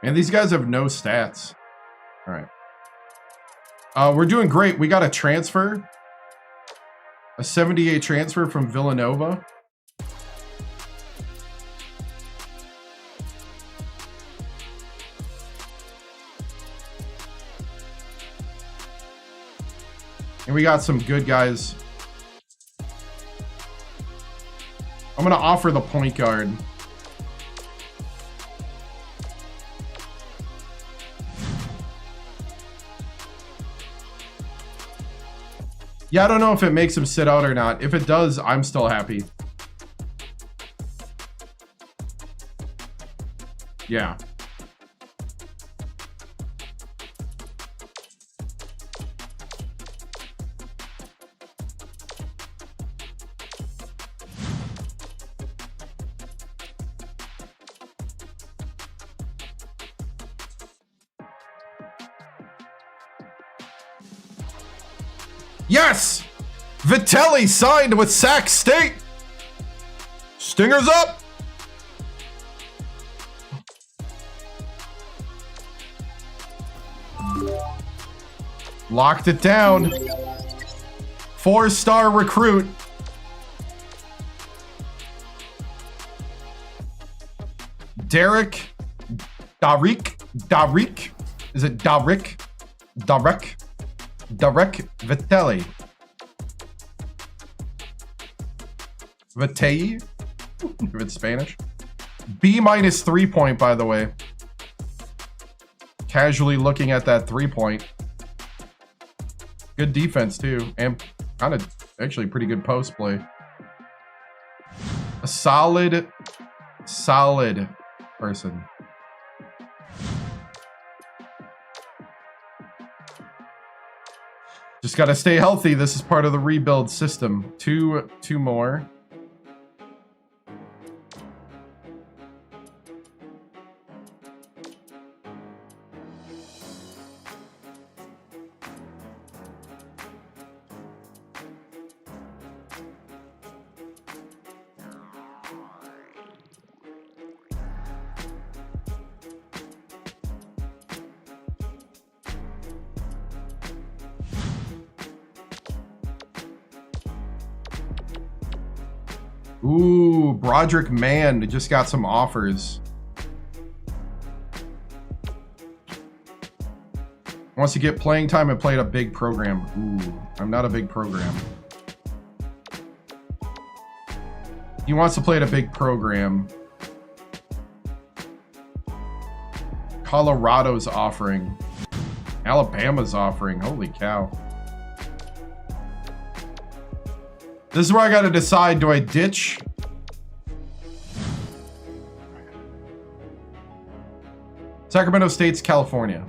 And these guys have no stats. All right. We're doing great. We got a transfer. A 78 transfer from Villanova. And we got some good guys. I'm going to offer the point guard. Yeah, I don't know if it makes him sit out or not. If it does, I'm still happy. Yeah. Yes! Vitelli signed with Sac State! Stingers up! Locked it down. 4-star recruit. Darik. Is it Darik Vitelli. Vitei, if it's Spanish. B- 3-point, by the way. Casually looking at that 3-point. Good defense, too. And kind of actually pretty good post play. A solid person. Just got to stay healthy. This is part of the rebuild system. Two more. Ooh, Broderick Mann just got some offers. Wants to get playing time and play at a big program. Ooh, I'm not a big program. He wants to play at a big program. Colorado's offering. Alabama's offering. Holy cow. This is where I got to decide, do I ditch? Sacramento State's California.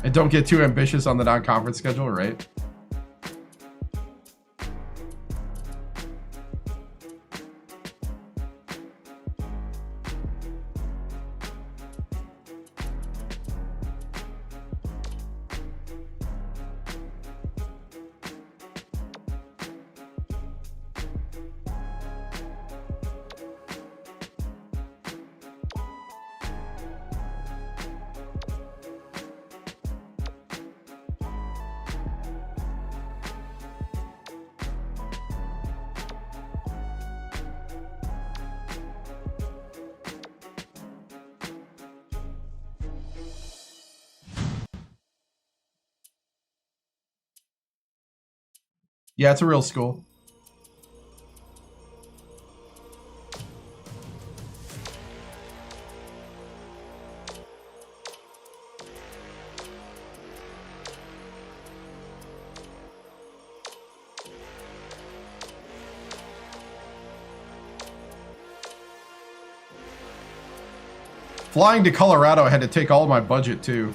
And don't get too ambitious on the non-conference schedule, right? Yeah, it's a real school. Flying to Colorado, I had to take all my budget too.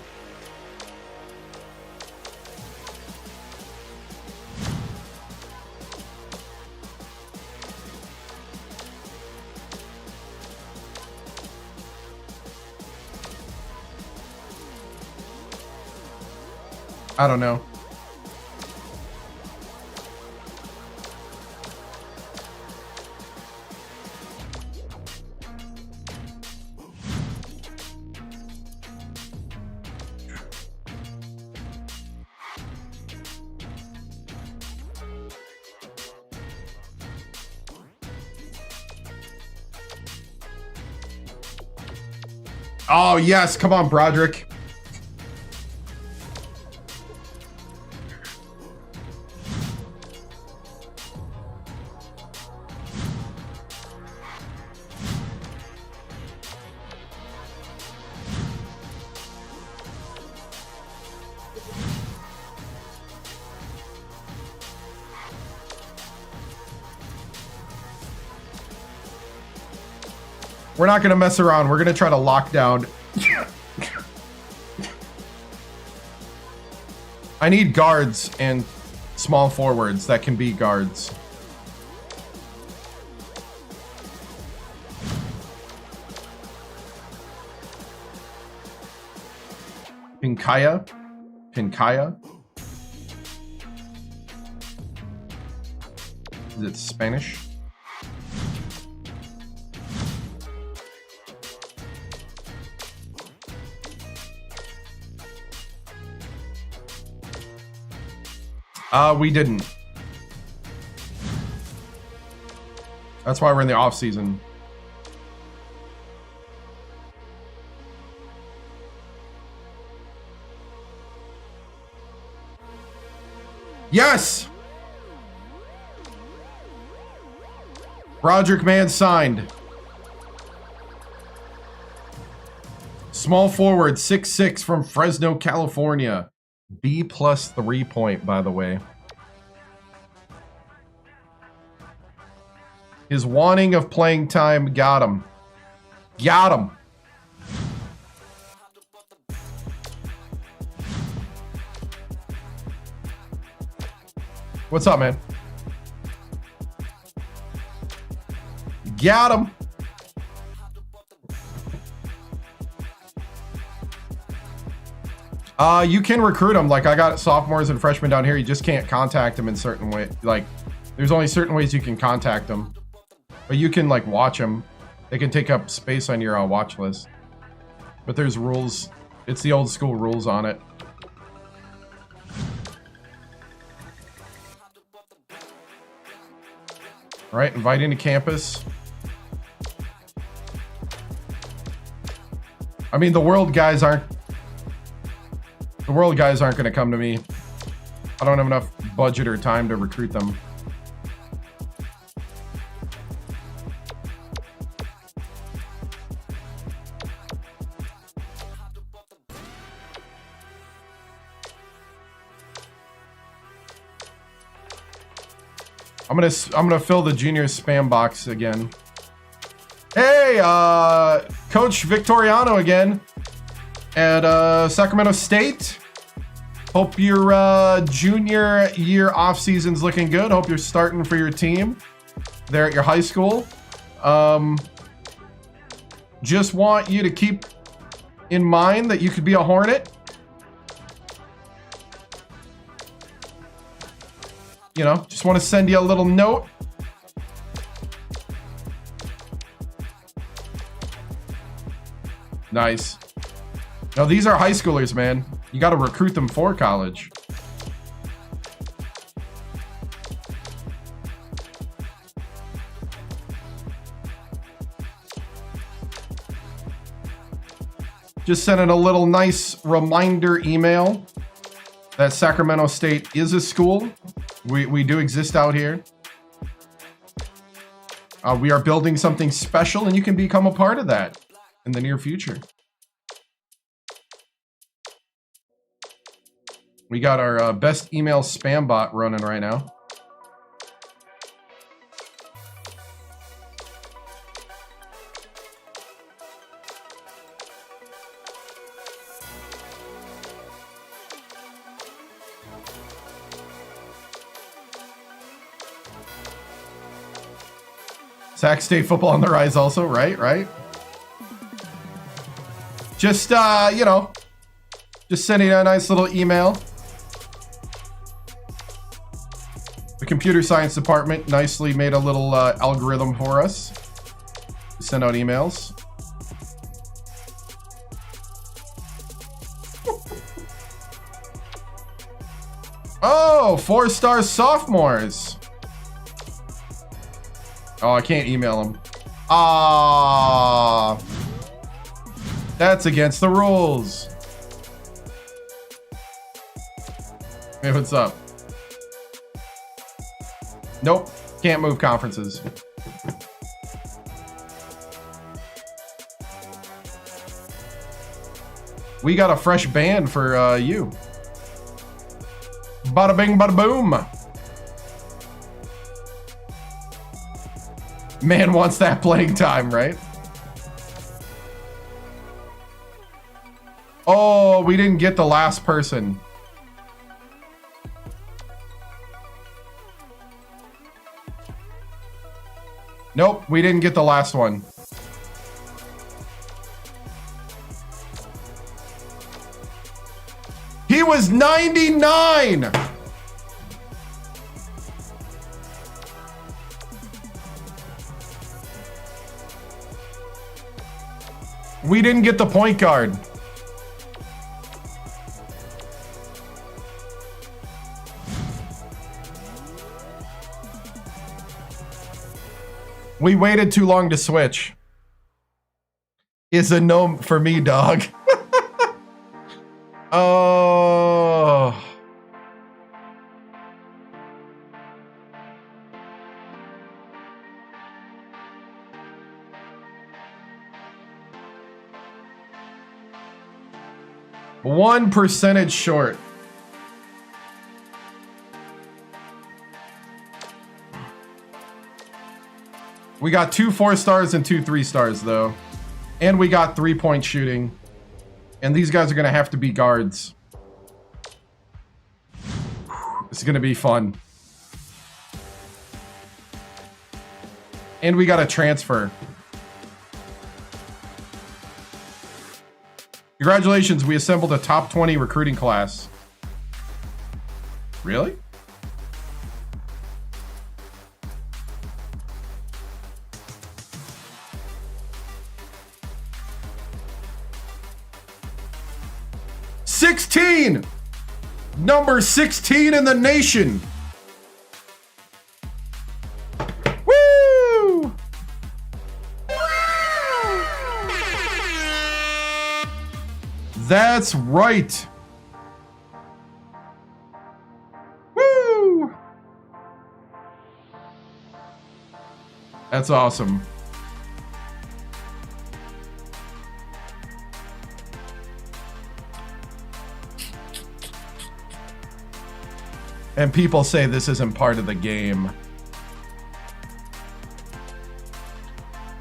I don't know. Oh, yes. Come on, Broderick. We're not going to mess around. We're going to try to lock down. I need guards and small forwards that can be guards. Pinkaya. Is it Spanish? We didn't. That's why we're in the off season. Yes! Broderick man signed. Small forward, 6'6" from Fresno, California. B+ 3-point, by the way. His wanting of playing time got him. Got him. What's up, man? Got him. You can recruit them. Like, I got sophomores and freshmen down here. You just can't contact them in certain ways. Like, there's only certain ways you can contact them. But you can, like, watch them. They can take up space on your watch list. But there's rules. It's the old school rules on it. All right, inviting to campus. I mean, the world guys aren't going to come to me. I don't have enough budget or time to recruit them. I'm gonna fill the junior spam box again. Hey, Coach Victoriano again at Sacramento State. Hope your junior year off season's looking good. Hope you're starting for your team there at your high school. Just want you to keep in mind that you could be a Hornet. You know, just want to send you a little note. Nice. No, these are high schoolers, man. You got to recruit them for college. Just sending a little nice reminder email that Sacramento State is a school. We do exist out here. We are building something special, and you can become a part of that in the near future. We got our best email spam bot running right now. Sac State football on the rise also, right? Just, you know, just sending a nice little email. The computer science department nicely made a little algorithm for us to send out emails. Oh, 4-star sophomores. Oh, I can't email them. Ah, that's against the rules. Hey, what's up? Nope, can't move conferences. We got a fresh band for you. Bada bing, bada boom. Man wants that playing time, right? Oh, we didn't get the last person. Nope, we didn't get the last one. He was 99! We didn't get the point guard. We waited too long to switch. Is a no for me, dog. Oh. One percentage short. We got 2 4-stars and 2 3-stars though. And we got 3-point shooting. And these guys are gonna have to be guards. It's gonna be fun. And we got a transfer. Congratulations, we assembled a top 20 recruiting class. Really? Number 16 in the nation. Woo! That's right. Woo! That's awesome. And people say this isn't part of the game.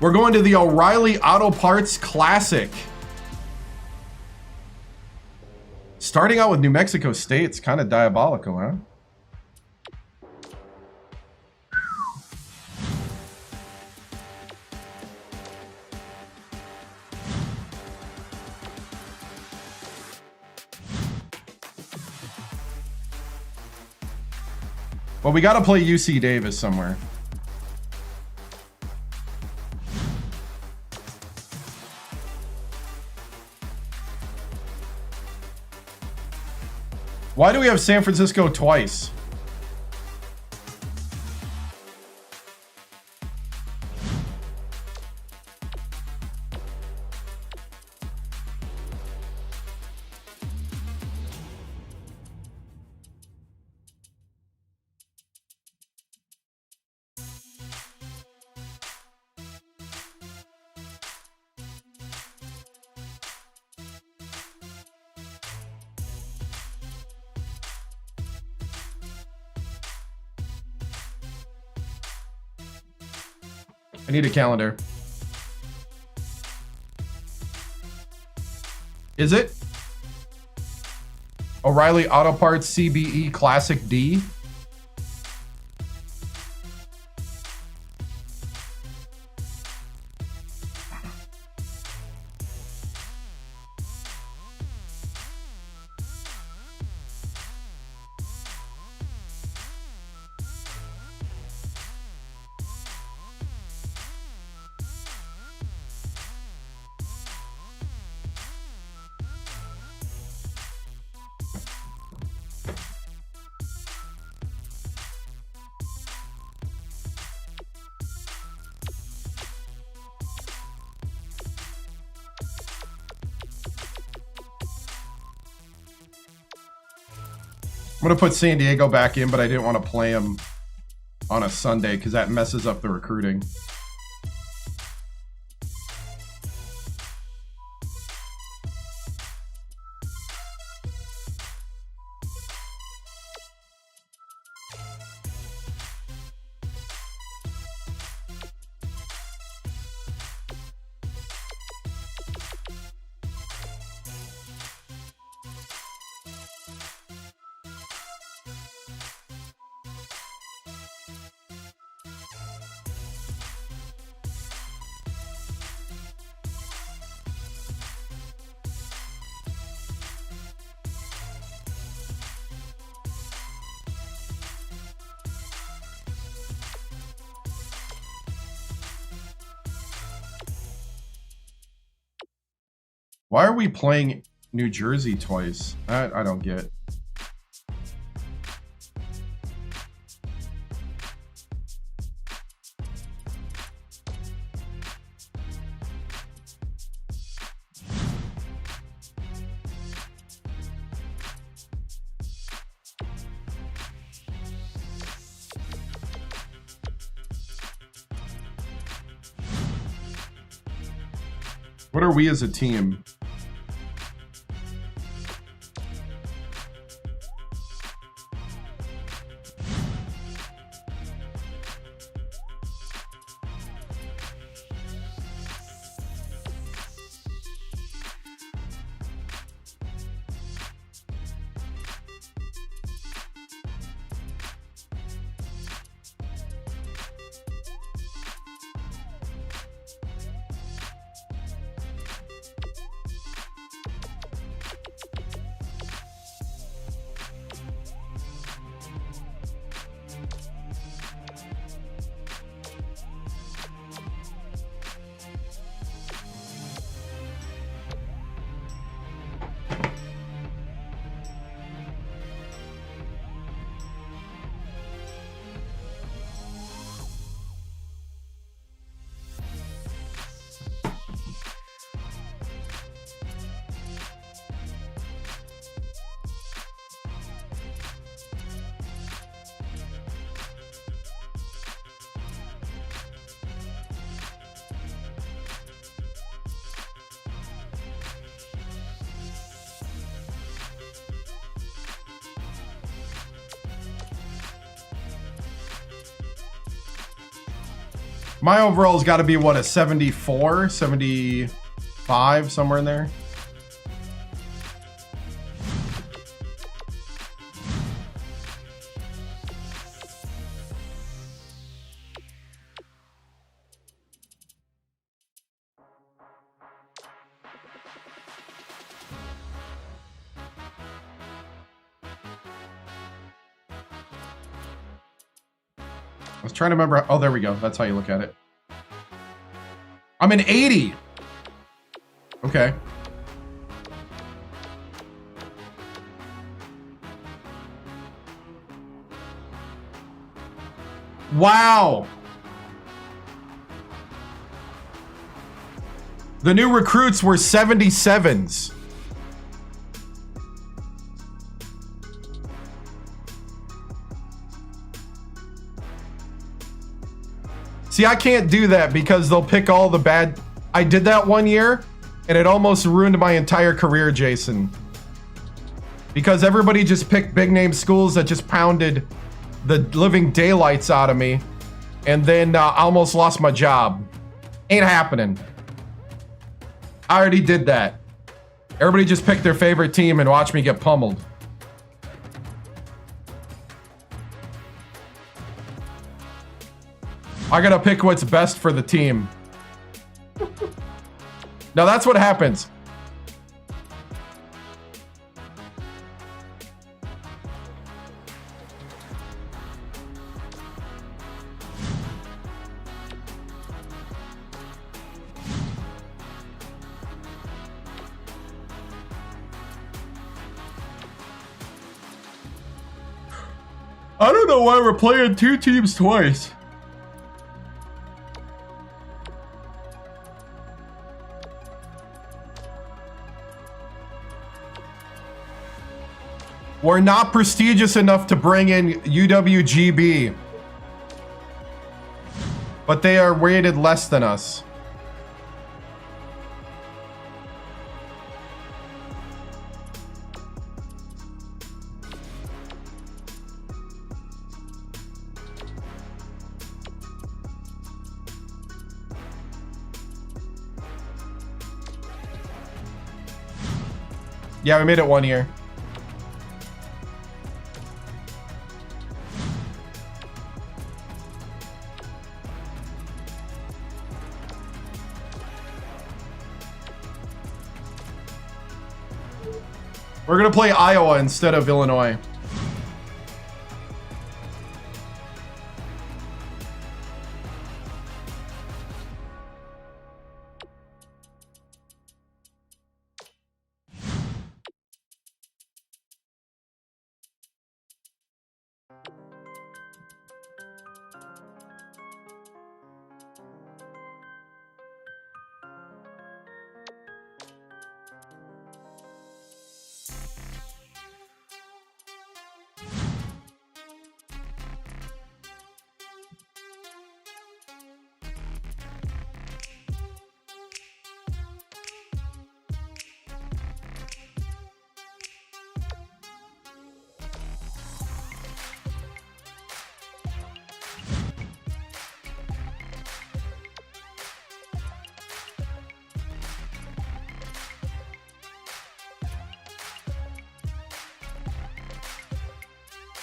We're going to the O'Reilly Auto Parts Classic. Starting out with New Mexico State, it's kind of diabolical, huh? Well, we got to play UC Davis somewhere. Why do we have San Francisco twice? I need a calendar. Is it? O'Reilly Auto Parts CBE Classic D? I'm going to put San Diego back in, but I didn't want to play him on a Sunday because that messes up the recruiting. Why are we playing New Jersey twice? I don't get. What are we as a team? My overall's got to be, what, a 74, 75, somewhere in there. I was trying to remember. Oh, there we go. That's how you look at it. I'm an 80. Okay. Wow. The new recruits were 77s. See, I can't do that because they'll pick all the bad. I did that one year and it almost ruined my entire career, Jason. Because everybody just picked big name schools that just pounded the living daylights out of me. And then I almost lost my job. Ain't happening. I already did that. Everybody just picked their favorite team and watched me get pummeled. I gotta pick what's best for the team. Now that's what happens. I don't know why we're playing two teams twice. We're not prestigious enough to bring in UWGB. But they are rated less than us. Yeah, we made it 1 year. We're gonna play Iowa instead of Illinois.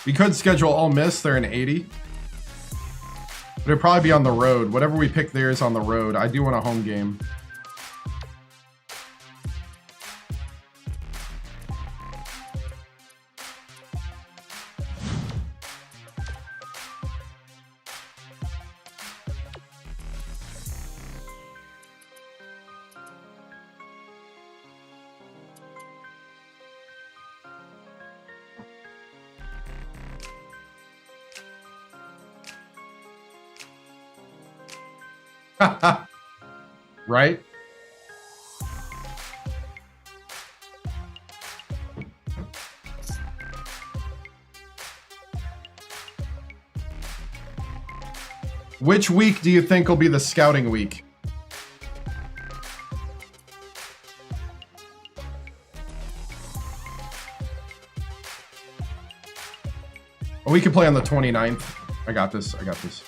We could schedule Ole Miss. They're in 80. But it'd probably be on the road. Whatever we pick there is on the road. I do want a home game. Right? Which week do you think will be the scouting week? Oh, we can play on the 29th. I got this. I got this.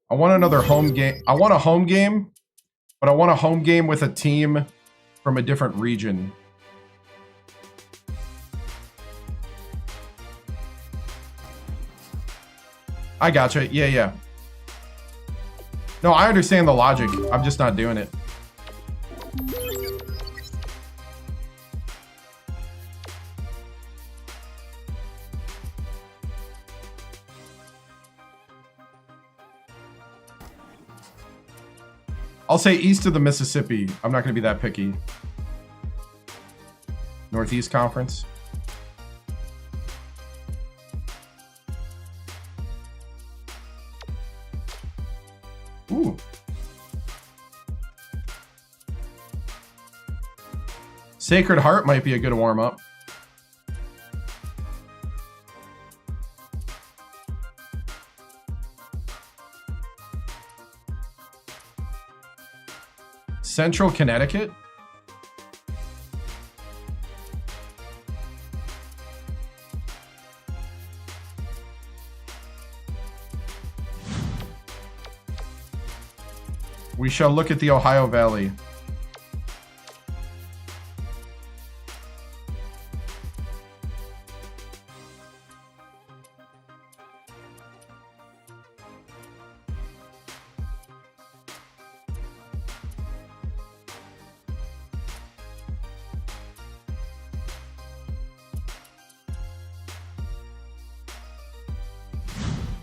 I want another home game. I want a home game, but I want a home game with a team from a different region. I gotcha. Yeah, yeah. No, I understand the logic. I'm just not doing it. I'll say east of the Mississippi. I'm not going to be that picky. Northeast Conference. Ooh. Sacred Heart might be a good warm-up. Central Connecticut? We shall look at the Ohio Valley.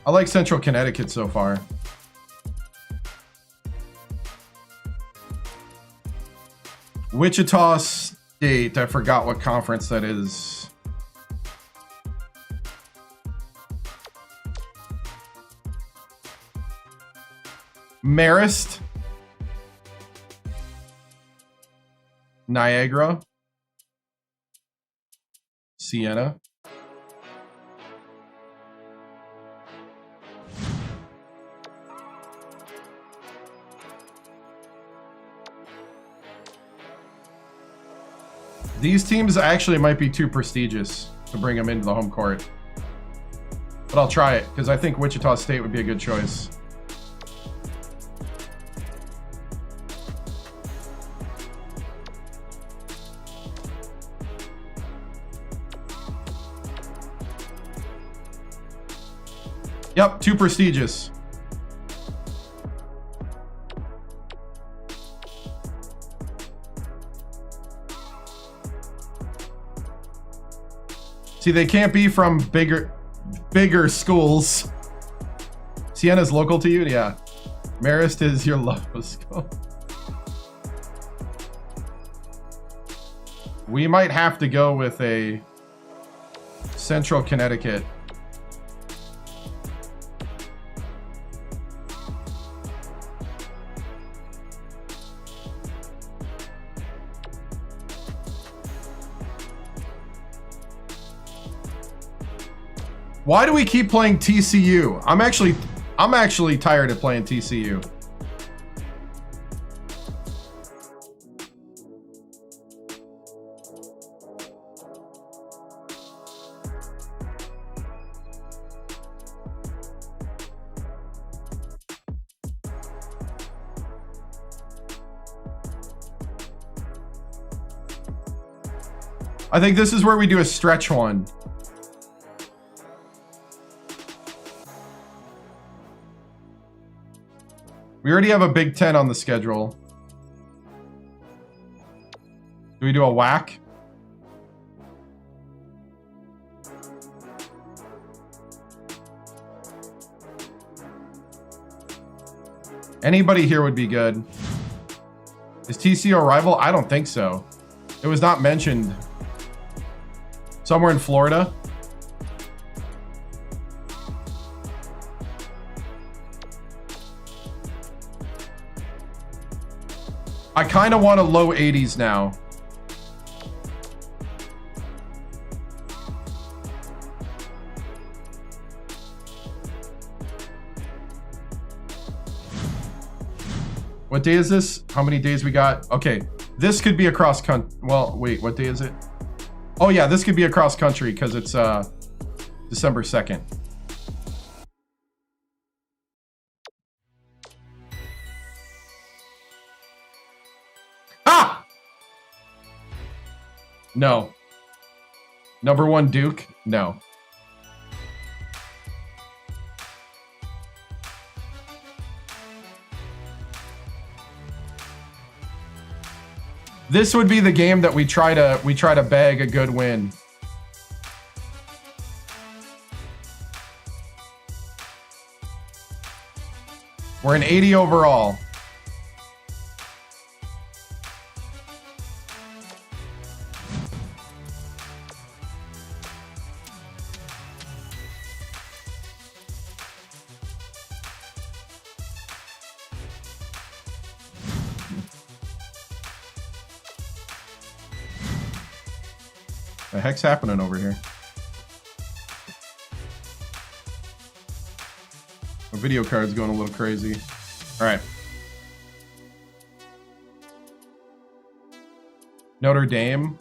I like Central Connecticut so far. Wichita State. I forgot what conference that is. Marist. Niagara. Siena. These teams actually might be too prestigious to bring them into the home court. But I'll try it, because I think Wichita State would be a good choice. Yep, too prestigious. See, they can't be from bigger schools. Siena's local to you? Yeah. Marist is your local school. We might have to go with a Central Connecticut. Why do we keep playing TCU? I'm actually tired of playing TCU. I think this is where we do a stretch one. We already have a Big Ten on the schedule. Do we do a whack? Anybody here would be good. Is TCU a rival? I don't think so. It was not mentioned. Somewhere in Florida. I kind of want a low 80s now. What day is this? How many days we got? Okay, this could be a cross country. Well, wait, what day is it? Oh yeah, this could be a cross country because it's December 2nd. No. Number 1 Duke? No. This would be the game that we try to bag a good win. We're an 80 overall. The heck's happening over here? My video card's going a little crazy. All right. Notre Dame.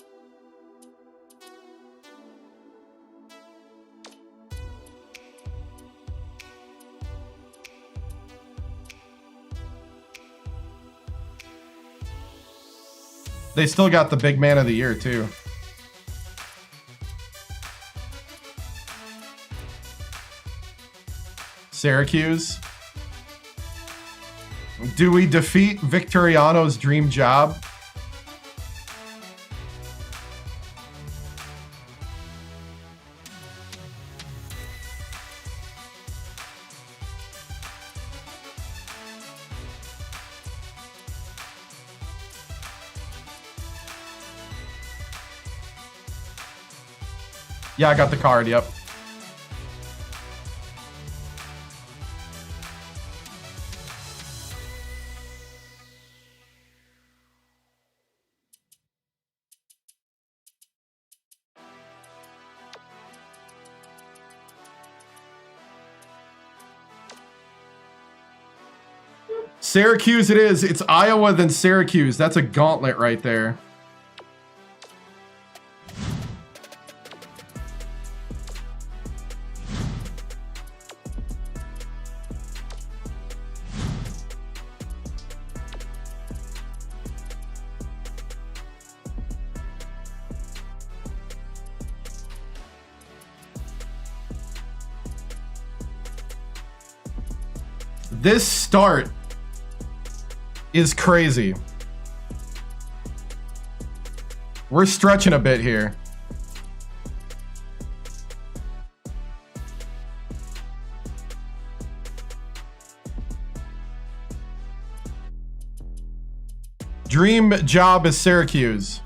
They still got the big man of the year, too. Syracuse. Do we defeat Victoriano's dream job? Yeah, I got the card, yep. Syracuse it is. It's Iowa, then Syracuse. That's a gauntlet right there. This start is crazy. We're stretching a bit here. Dream job is Syracuse.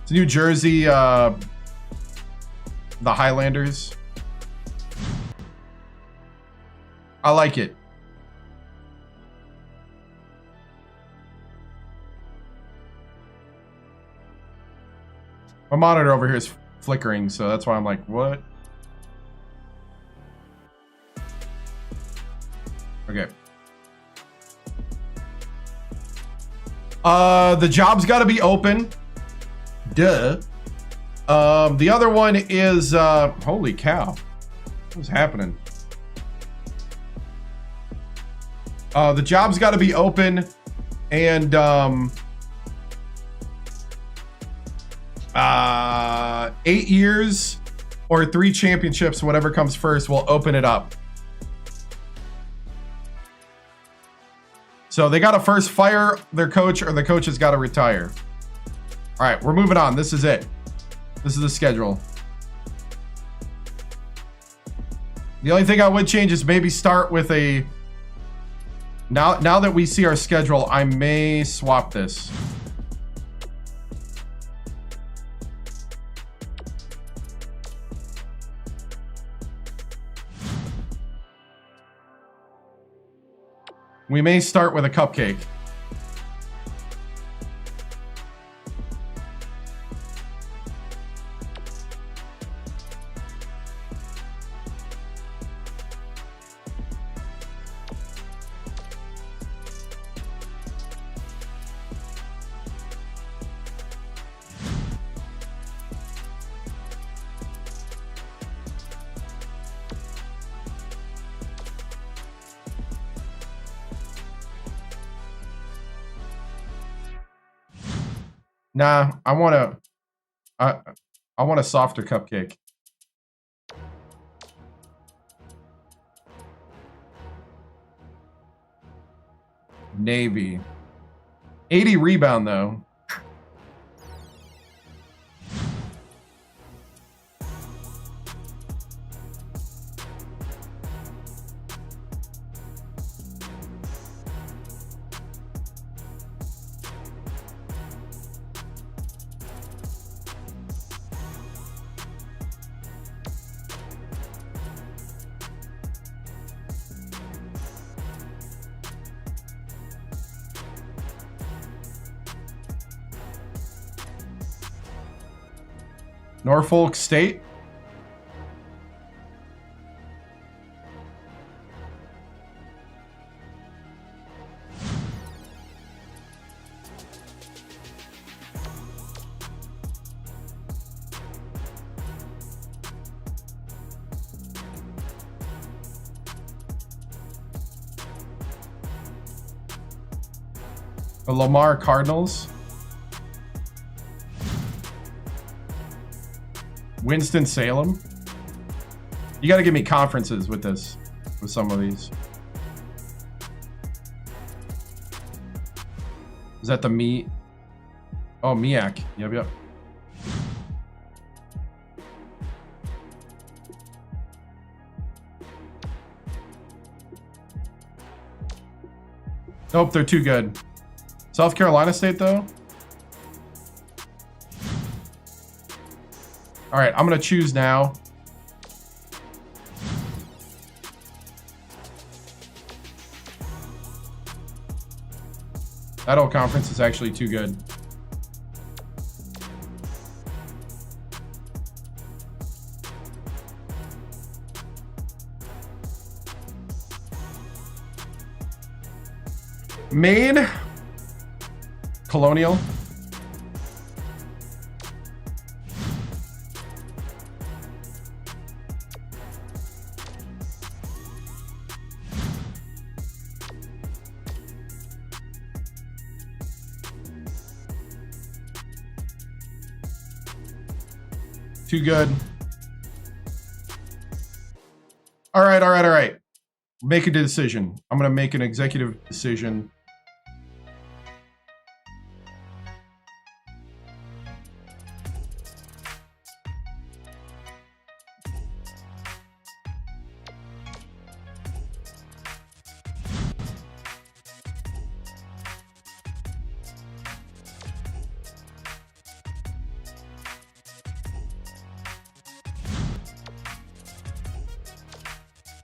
It's New Jersey, the Highlanders. I like it. My monitor over here is flickering, so that's why I'm like, what? Okay. The job's got to be open. Duh. The other one is, holy cow. What's happening? The job's got to be open, and 8 years or 3 championships, whatever comes first, will open it up. So they got to first fire their coach, or the coach has got to retire. All right, we're moving on. This is it. This is the schedule. The only thing I would change is maybe start with a... Now that we see our schedule, I may swap this. We may start with a cupcake. Nah, I want a softer cupcake. Navy. 80 rebound though. Norfolk State. The Lamar Cardinals. Winston-Salem. You got to give me conferences with this, with some of these. Is that the meat? Oh, MEAC. Yep. Nope, they're too good. South Carolina State, though? All right, I'm going to choose now. That old conference is actually too good. Maine. Colonial. Too good. All right. Make a decision. I'm going to make an executive decision.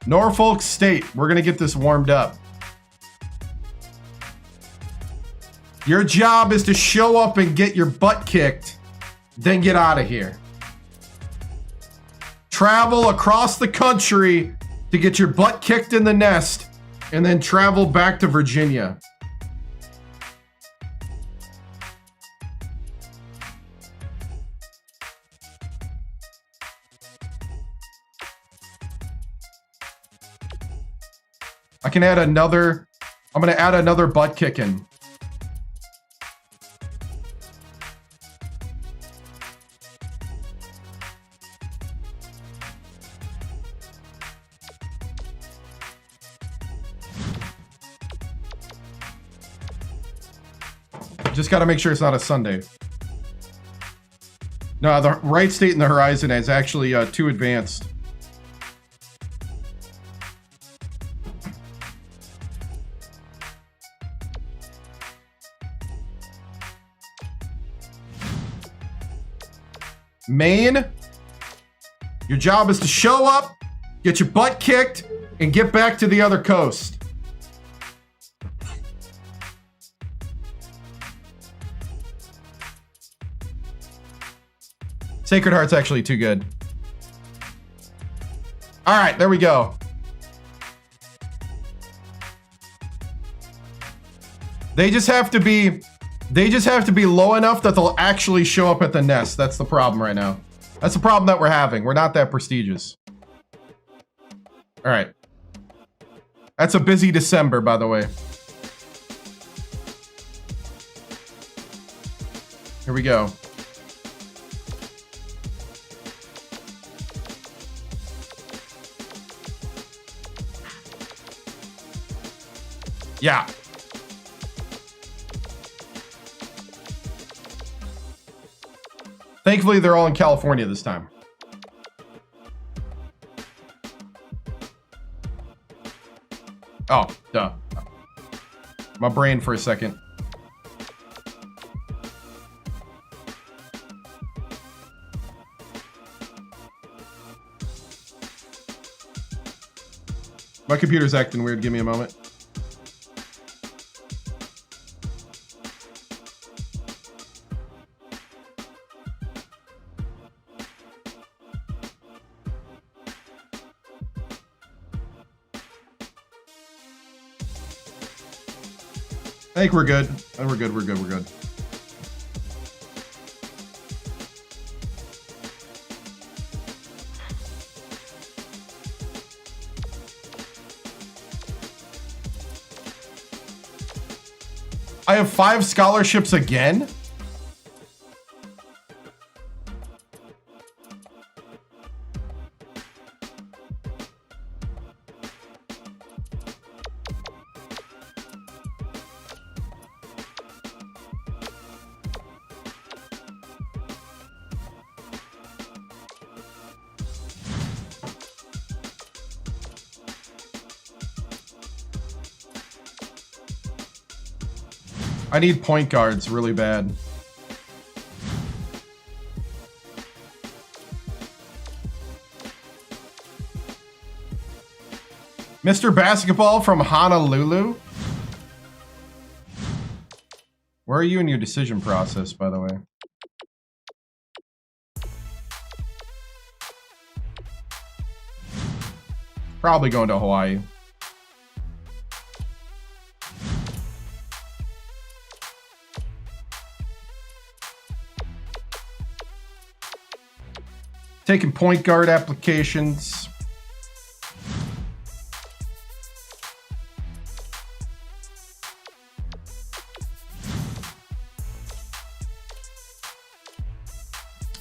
Norfolk State. We're going to get this warmed up. Your job is to show up and get your butt kicked, then get out of here. Travel across the country to get your butt kicked in the nest, and then travel back to Virginia. I can add another. I'm going to add another butt kicking. Just got to make sure it's not a Sunday. No, the right state in the horizon is actually too advanced. Maine, your job is to show up, get your butt kicked, and get back to the other coast. Sacred Heart's actually too good. All right, there we go. They just have to be low enough that they'll actually show up at the nest. That's the problem right now. That's the problem that we're having. We're not that prestigious. All right. That's a busy December, by the way. Here we go. Yeah. Thankfully, they're all in California this time. Oh, duh. My brain for a second. My computer's acting weird. Give me a moment. I think we're good. We're good. I have 5 scholarships again? I need point guards really bad. Mr. Basketball from Honolulu? Where are you in your decision process, by the way? Probably going to Hawaii. Taking point guard applications.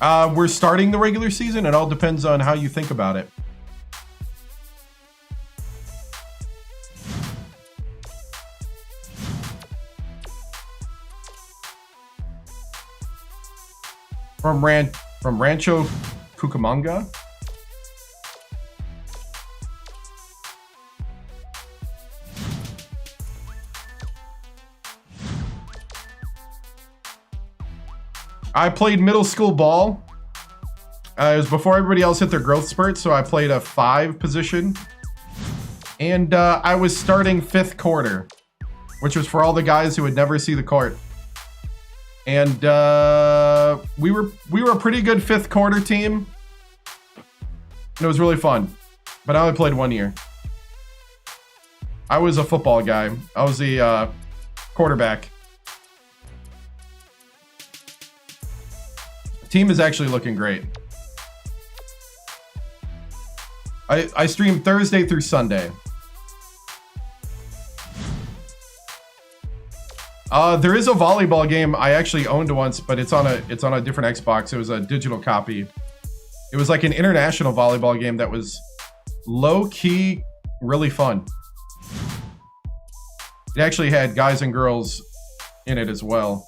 We're starting the regular season. It all depends on how you think about it. From Rancho Cucamonga. I played middle school ball. It was before everybody else hit their growth spurt, so I played a 5 position. And I was starting 5th quarter, which was for all the guys who would never see the court. And we were a pretty good 5th quarter team. And it was really fun. But I only played 1 year. I was a football guy. I was the quarterback. Team is actually looking great. I stream Thursday through Sunday. There is a volleyball game I actually owned once, but it's on a different Xbox. It was a digital copy. It was like an international volleyball game that was low-key really fun. It actually had guys and girls in it as well.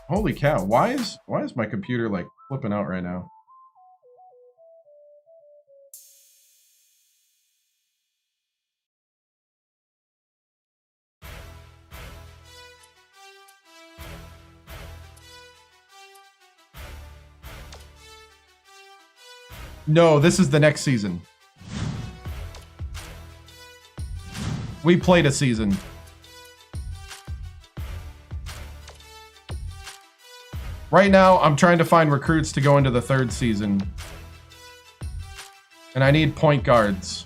Holy cow, why is my computer like flipping out right now? No, this is the next season. We played a season. Right now, I'm trying to find recruits to go into the 3rd season. And I need point guards.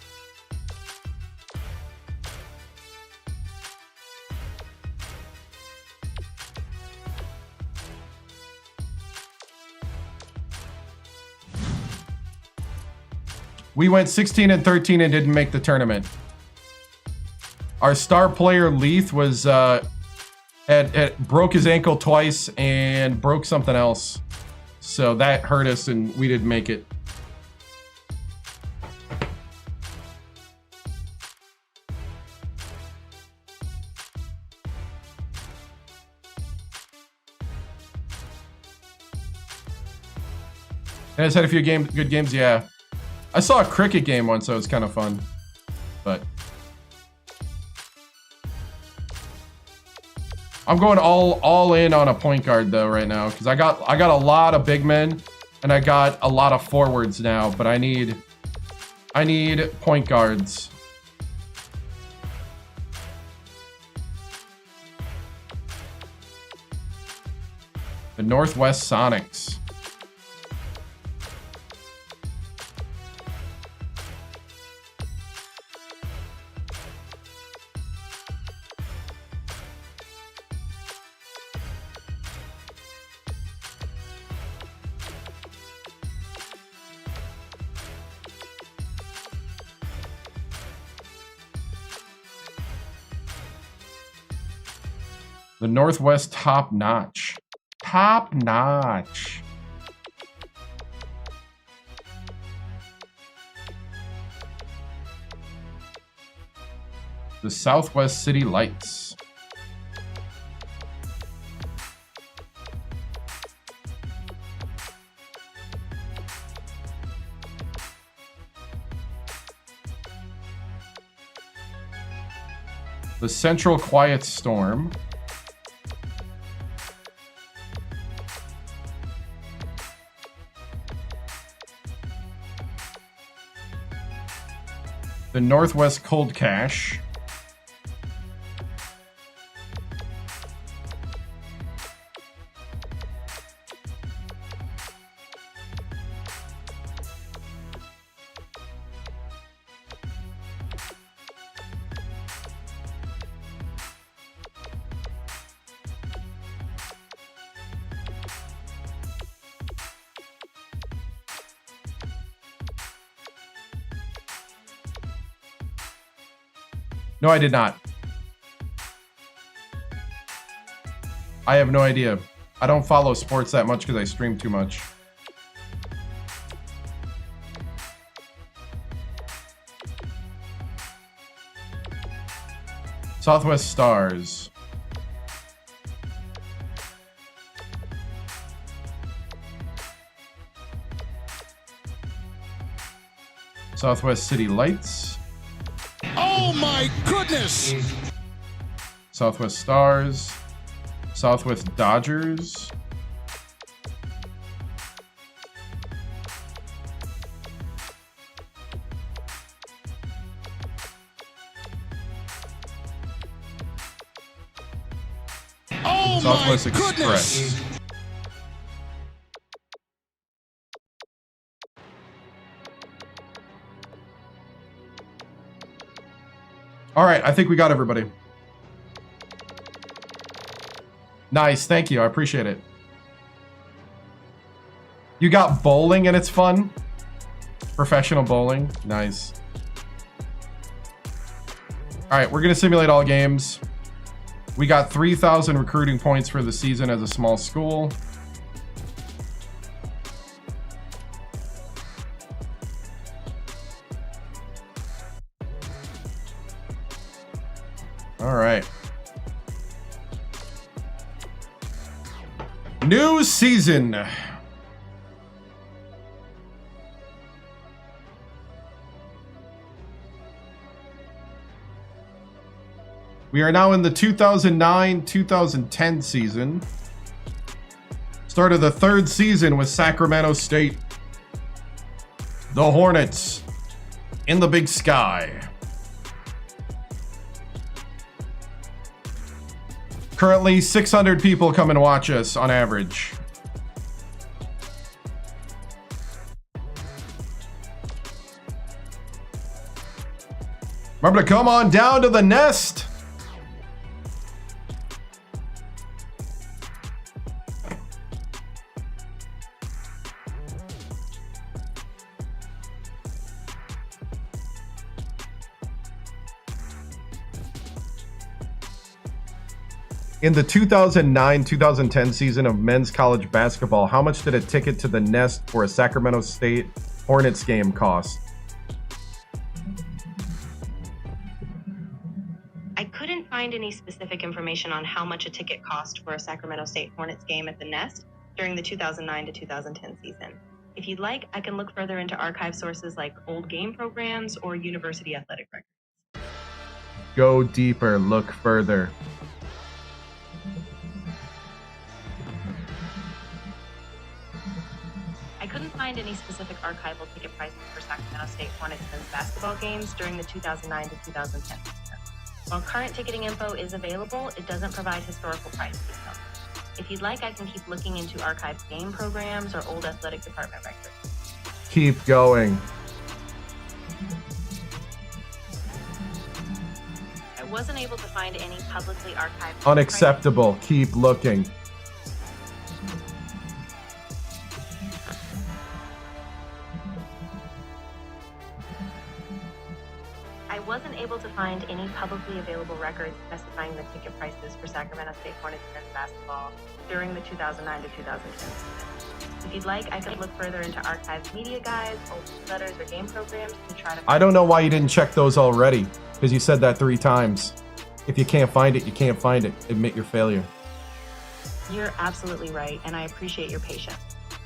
We went 16-13 and didn't make the tournament. Our star player, Leith, was... broke his ankle twice and broke something else. So that hurt us and we didn't make it. And I just had a few good games, yeah. I saw a cricket game once, so it was kind of fun. But... I'm going all in on a point guard though right now because I got a lot of big men and I got a lot of forwards now, but I need point guards. The Northwest Sonics. The Northwest Top Notch. Top Notch. The Southwest City Lights. The Central Quiet Storm. The Northwest Cold Cash. No, I did not. I have no idea. I don't follow sports that much because I stream too much. Southwest Stars. Southwest City Lights. Oh my goodness! Southwest Stars. Southwest Dodgers. Oh Southwest my Express. goodness! All right, I think we got everybody. Nice, thank you. I appreciate it. You got bowling and it's fun? Professional bowling. Nice. All right, we're going to simulate all games. We got 3,000 recruiting points for the season as a small school. All right. New season. We are now in the 2009-2010 season. Start of the third season with Sacramento State. The Hornets in the Big Sky. Currently, 600 people come and watch us on average. Remember to come on down to the nest. In the 2009-2010 season of men's college basketball, how much did a ticket to the Nest for a Sacramento State Hornets game cost? I couldn't find any specific information on how much a ticket cost for a Sacramento State Hornets game at the Nest during the 2009 to 2010 season. If you'd like, I can look further into archive sources like old game programs or university athletic records. Go deeper, look further. I couldn't find any specific archival ticket prices for Sacramento State Hornets men's basketball games during the 2009 to 2010 season. While current ticketing info is available, it doesn't provide historical price details. If you'd like, I can keep looking into archived game programs or old athletic department records. Keep going. I wasn't able to find any publicly archived... Unacceptable. Keep looking. I wasn't able to find any publicly available records specifying the ticket prices for Sacramento State Hornets men's basketball during the 2009 to 2010 season. If you'd like, I could look further into archived media guides, old letters, or game programs to try to... I don't know why you didn't check those already, because you said that 3 times. If you can't find it, you can't find it. Admit your failure. You're absolutely right, and I appreciate your patience.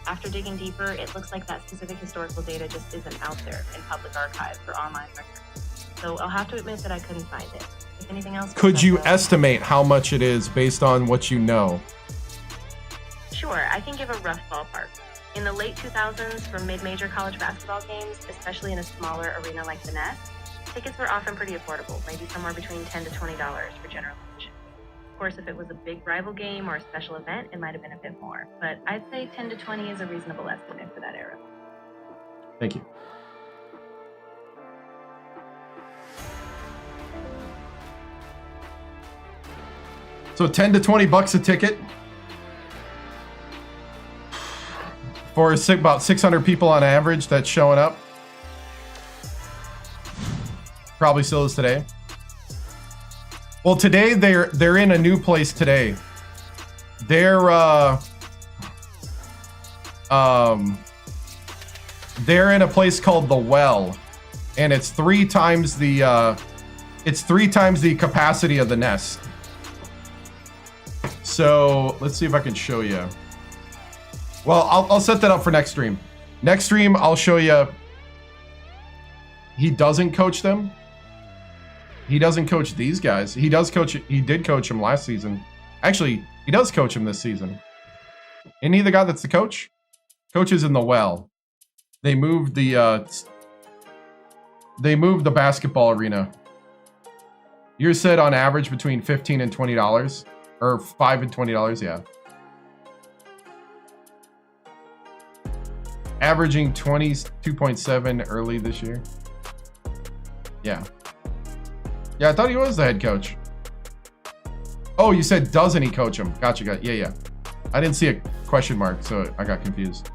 After digging deeper, it looks like that specific historical data just isn't out there in public archives or online records. So I'll have to admit that I couldn't find it. If anything else... Could you estimate how much it is based on what you know? Sure, I can give a rough ballpark. In the late 2000s, for mid-major college basketball games, especially in a smaller arena like the Nest, tickets were often pretty affordable, maybe somewhere between $10 to $20 for general admission. Of course, if it was a big rival game or a special event, it might have been a bit more. But I'd say 10 to 20 is a reasonable estimate for that era. Thank you. So 10 to 20 bucks a ticket for about 600 people on average that's showing up. Probably still is today. Well, today they're in a new place today. They're in a place called the Well, and it's 3 times the capacity of the Nest. So let's see if I can show you. Well, I'll set that up for next stream. Next stream, I'll show you. He doesn't coach them. He doesn't coach these guys. He does coach. He did coach them last season. Actually, he does coach them this season. Isn't he the guy that's the coach? Coach is in the Well. They moved the basketball arena. You said on average between $15 and $20, or $5 and $20. Yeah. Averaging 22.7 early this year. Yeah. Yeah, I thought he was the head coach. Oh, you said doesn't he coach him? Gotcha. Yeah. I didn't see a question mark, so I got confused.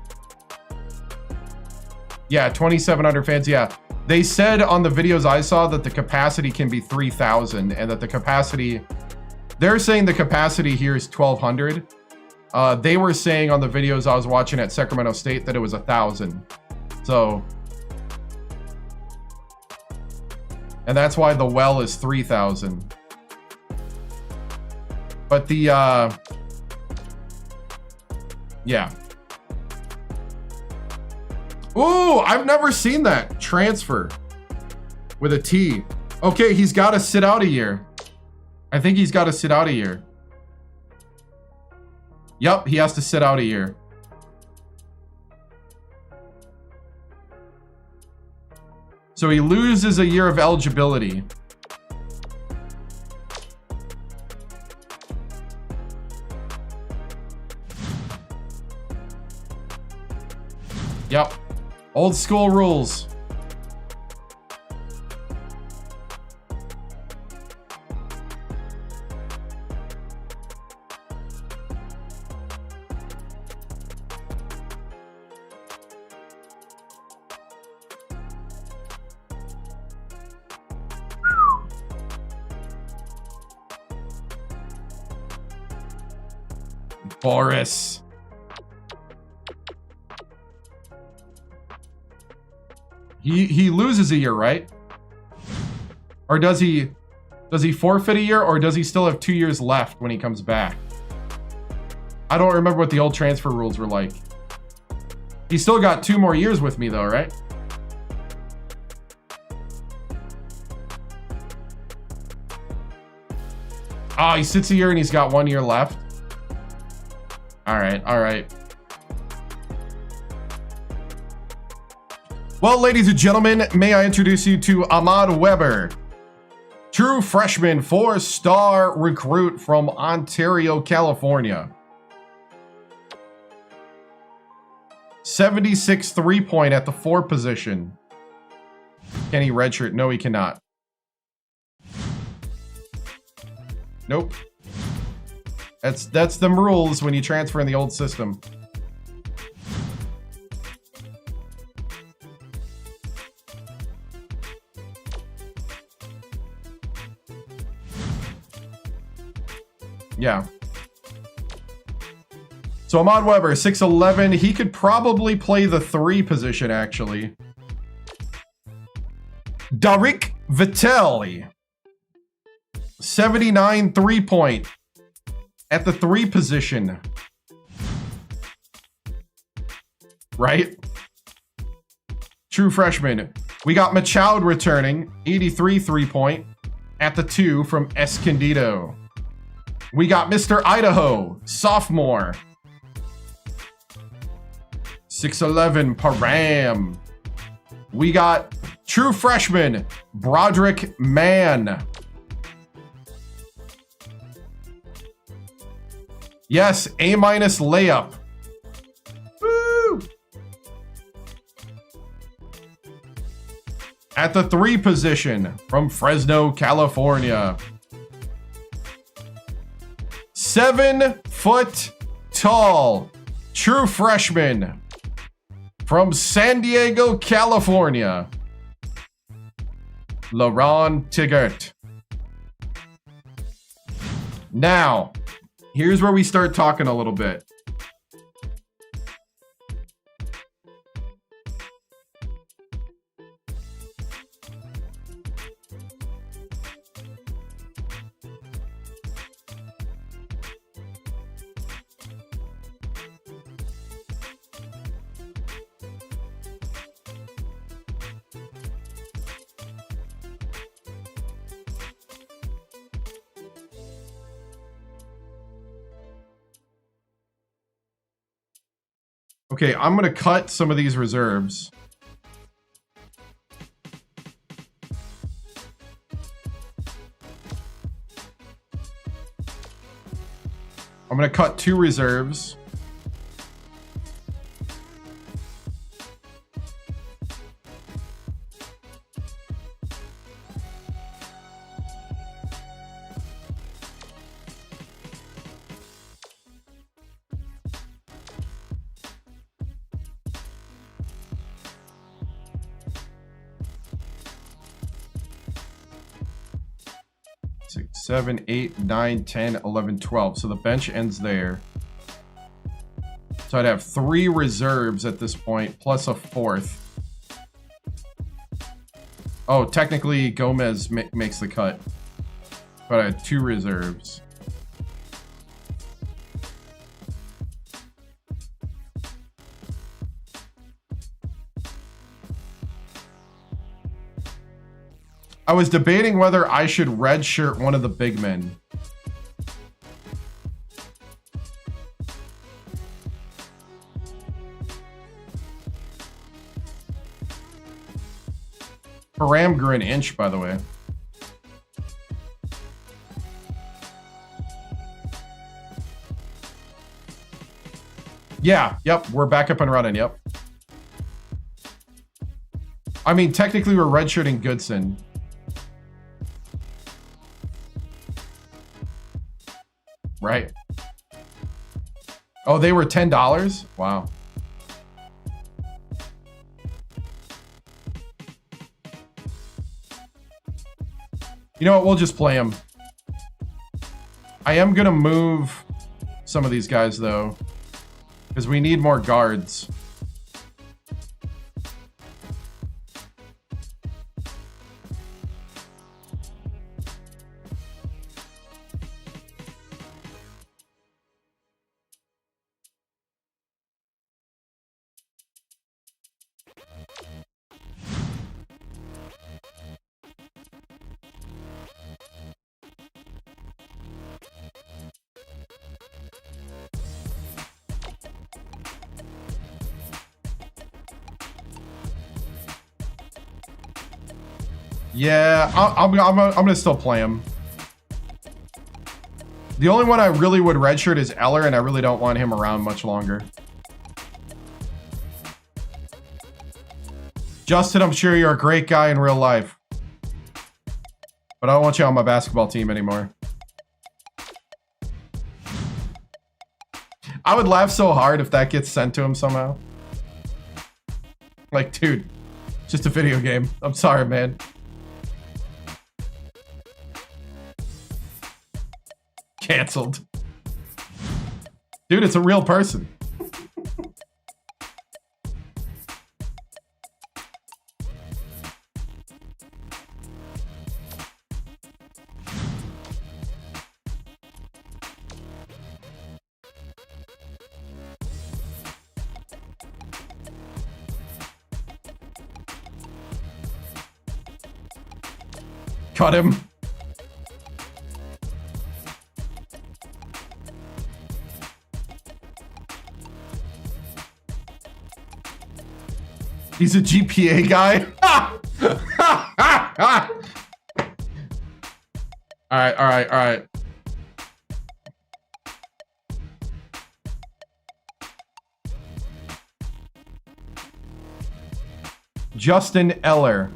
Yeah, 2,700 fans. Yeah. They said on the videos I saw that the capacity can be 3,000 and that the capacity... They're saying the capacity here is 1,200. They were saying on the videos I was watching at Sacramento State that it was 1,000. So... And that's why the Well is 3,000. But the, yeah. Ooh, I've never seen that. Transfer. With a T. Okay, he's got to sit out a year. I think he's got to sit out a year. Yup, he has to sit out a year. So he loses a year of eligibility. Yep. Old school rules. Boris. He loses a year, right? Or does he forfeit a year, or does he still have 2 years left when he comes back? I don't remember what the old transfer rules were like. He still got 2 more years with me though, right? Oh, he sits a year and he's got 1 year left. All right. Well, ladies and gentlemen, may I introduce you to Ahmad Weber, true freshman, 4-star recruit from Ontario, California. 76 3-point at the 4 position. Can he redshirt? No, he cannot. Nope. That's them rules when you transfer in the old system. Yeah. So Ahmad Weber, 6'11". He could probably play the 3 position, actually. Darik Vitelli. 79 3-point. At the 3 position. Right? True freshman. We got Machoud returning. 83 3-point. At the 2 from Escondido. We got Mr. Idaho. Sophomore. 6'11", Param. We got true freshman. Broderick Mann. Yes, A- layup. Woo! At the 3 position from Fresno, California. 7 foot tall, true freshman from San Diego, California. LaRon Tigert. Now, here's where we start talking a little bit. Okay, I'm going to cut some of these reserves. I'm going to cut 2 reserves. Six, 7, 8, 9, 10, 11, 12. So the bench ends there. So I'd have 3 reserves at this point, plus a 4th. Oh, technically Gomez makes the cut. But I had 2 reserves. I was debating whether I should redshirt one of the big men. Param grew an inch, by the way. Yeah, yep, we're back up and running, yep. I mean, technically we're redshirting Goodson. Right. Oh, they were $10? Wow. You know what? We'll just play them. I am going to move some of these guys, though, because we need more guards. Yeah, I'm gonna still play him. The only one I really would redshirt is Eller, and I really don't want him around much longer. Justin, I'm sure you're a great guy in real life, but I don't want you on my basketball team anymore. I would laugh so hard if that gets sent to him somehow. Like, dude, just a video game. I'm sorry, man. Canceled. Dude, it's a real person. Cut him. He's a GPA guy. All right. Justin Eller.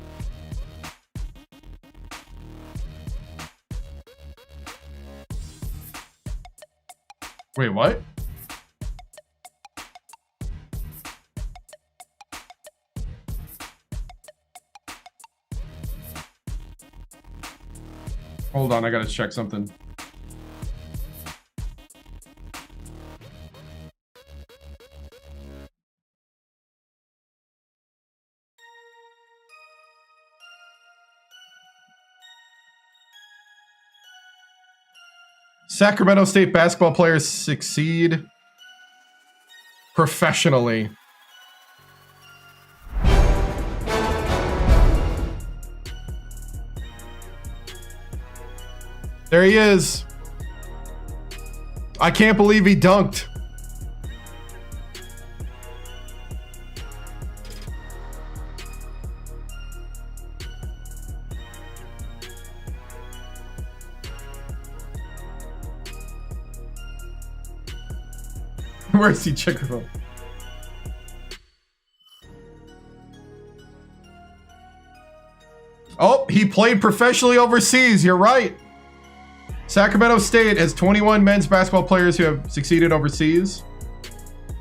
Wait, what? Hold on, I gotta check something. Sacramento State basketball players succeed professionally. There he is. I can't believe he dunked. Where's he checker from? Oh, he played professionally overseas. You're right. Sacramento State has 21 men's basketball players who have succeeded overseas.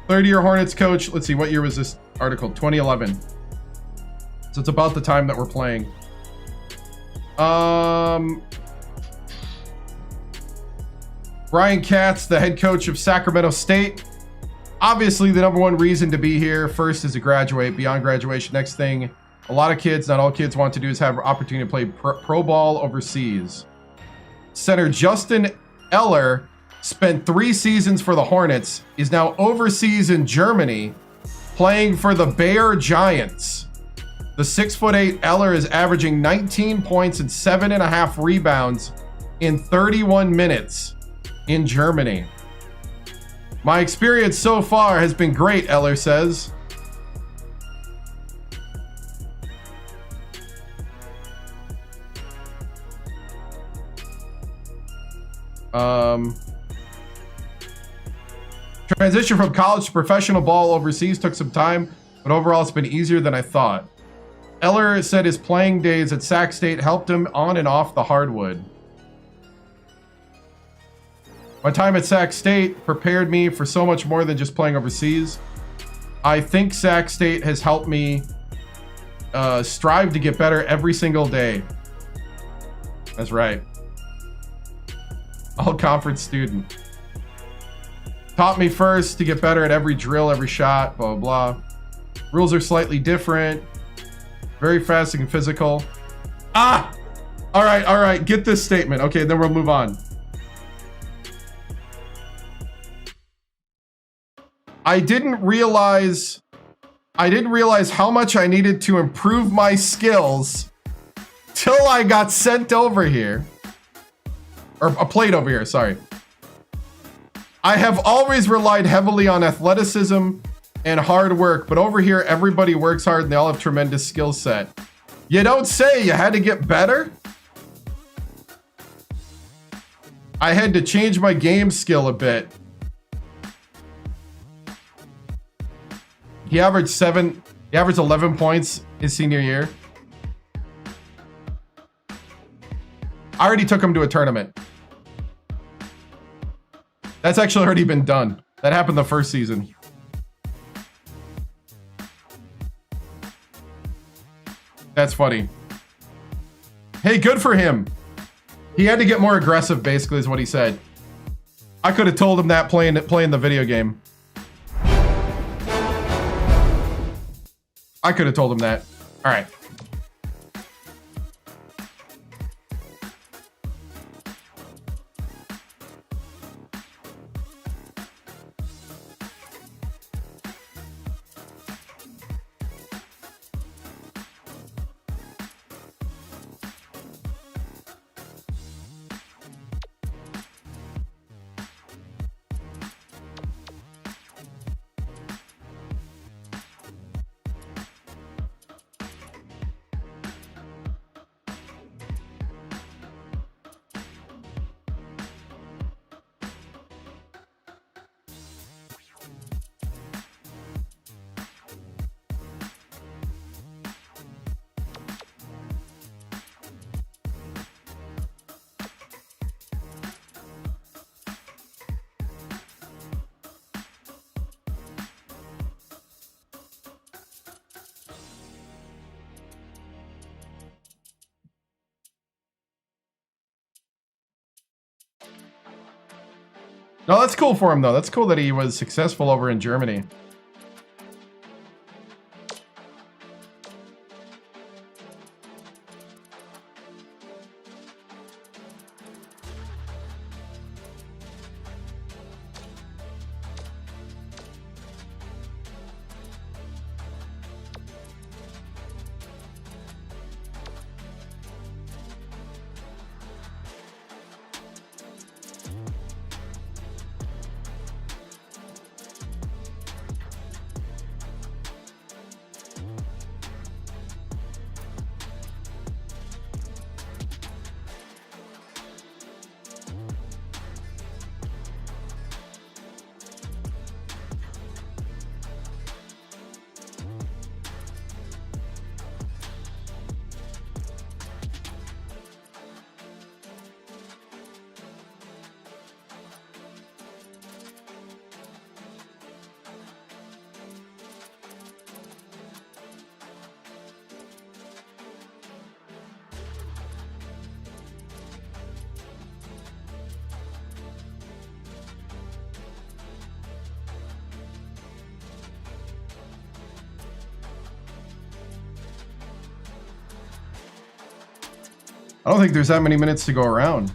Third-year Hornets coach. Let's see, what year was this article? 2011. So it's about the time that we're playing. Brian Katz, the head coach of Sacramento State. Obviously, the number one reason to be here first is to graduate. Beyond graduation, next thing, a lot of kids, not all kids, want to do is have an opportunity to play pro ball overseas. Center Justin Eller spent 3 seasons for the Hornets, is now overseas in Germany playing for the Bayer Giants. The 6'8" Eller is averaging 19 points and 7.5 rebounds in 31 minutes in Germany. My experience so far has been great, Eller says. Transition from college to professional ball overseas took some time, but overall it's been easier than I thought. Eller said his playing days at Sac State helped him on and off the hardwood. My time at Sac State prepared me for so much more than just playing overseas. I think Sac State has helped me strive to get better every single day. That's right. All conference student. Taught me first to get better at every drill, every shot, blah, blah, blah. Rules are slightly different. Very fast and physical. Ah! All right. Get this statement. Okay, then we'll move on. I didn't realize how much I needed to improve my skills till I got sent over here. Or played over here, sorry. I have always relied heavily on athleticism and hard work, but over here everybody works hard and they all have tremendous skill set. You don't say. You had to get better? I had to change my game skill a bit. He averaged 11 points his senior year. I already took him to a tournament. That's actually already been done. That happened the first season. That's funny. Hey, good for him. He had to get more aggressive, basically, is what he said. I could have told him that playing the video game. I could have told him that. All right. No, that's cool for him, though. That's cool that he was successful over in Germany. I don't think there's that many minutes to go around.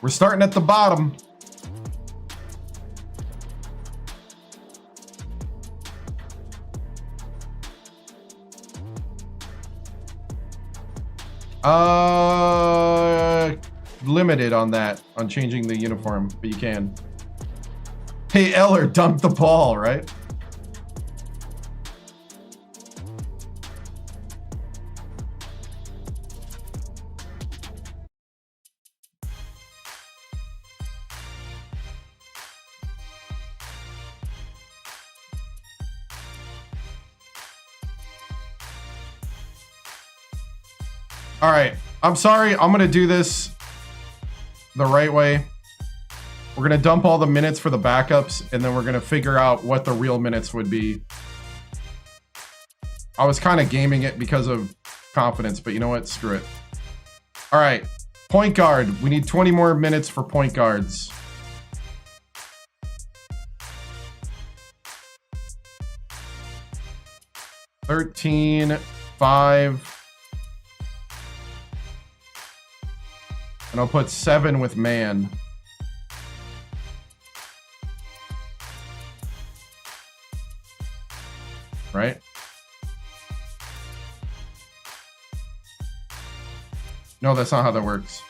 We're starting at the bottom. Limited on that, on changing the uniform, but you can. Hey, Eller, dunk the ball, right? All right, I'm sorry. I'm going to do this the right way. We're going to dump all the minutes for the backups, and then we're going to figure out what the real minutes would be. I was kind of gaming it because of confidence, but you know what? Screw it. All right, point guard. We need 20 more minutes for point guards. $13, $5. And I'll put 7 with man. Right? No, that's not how that works.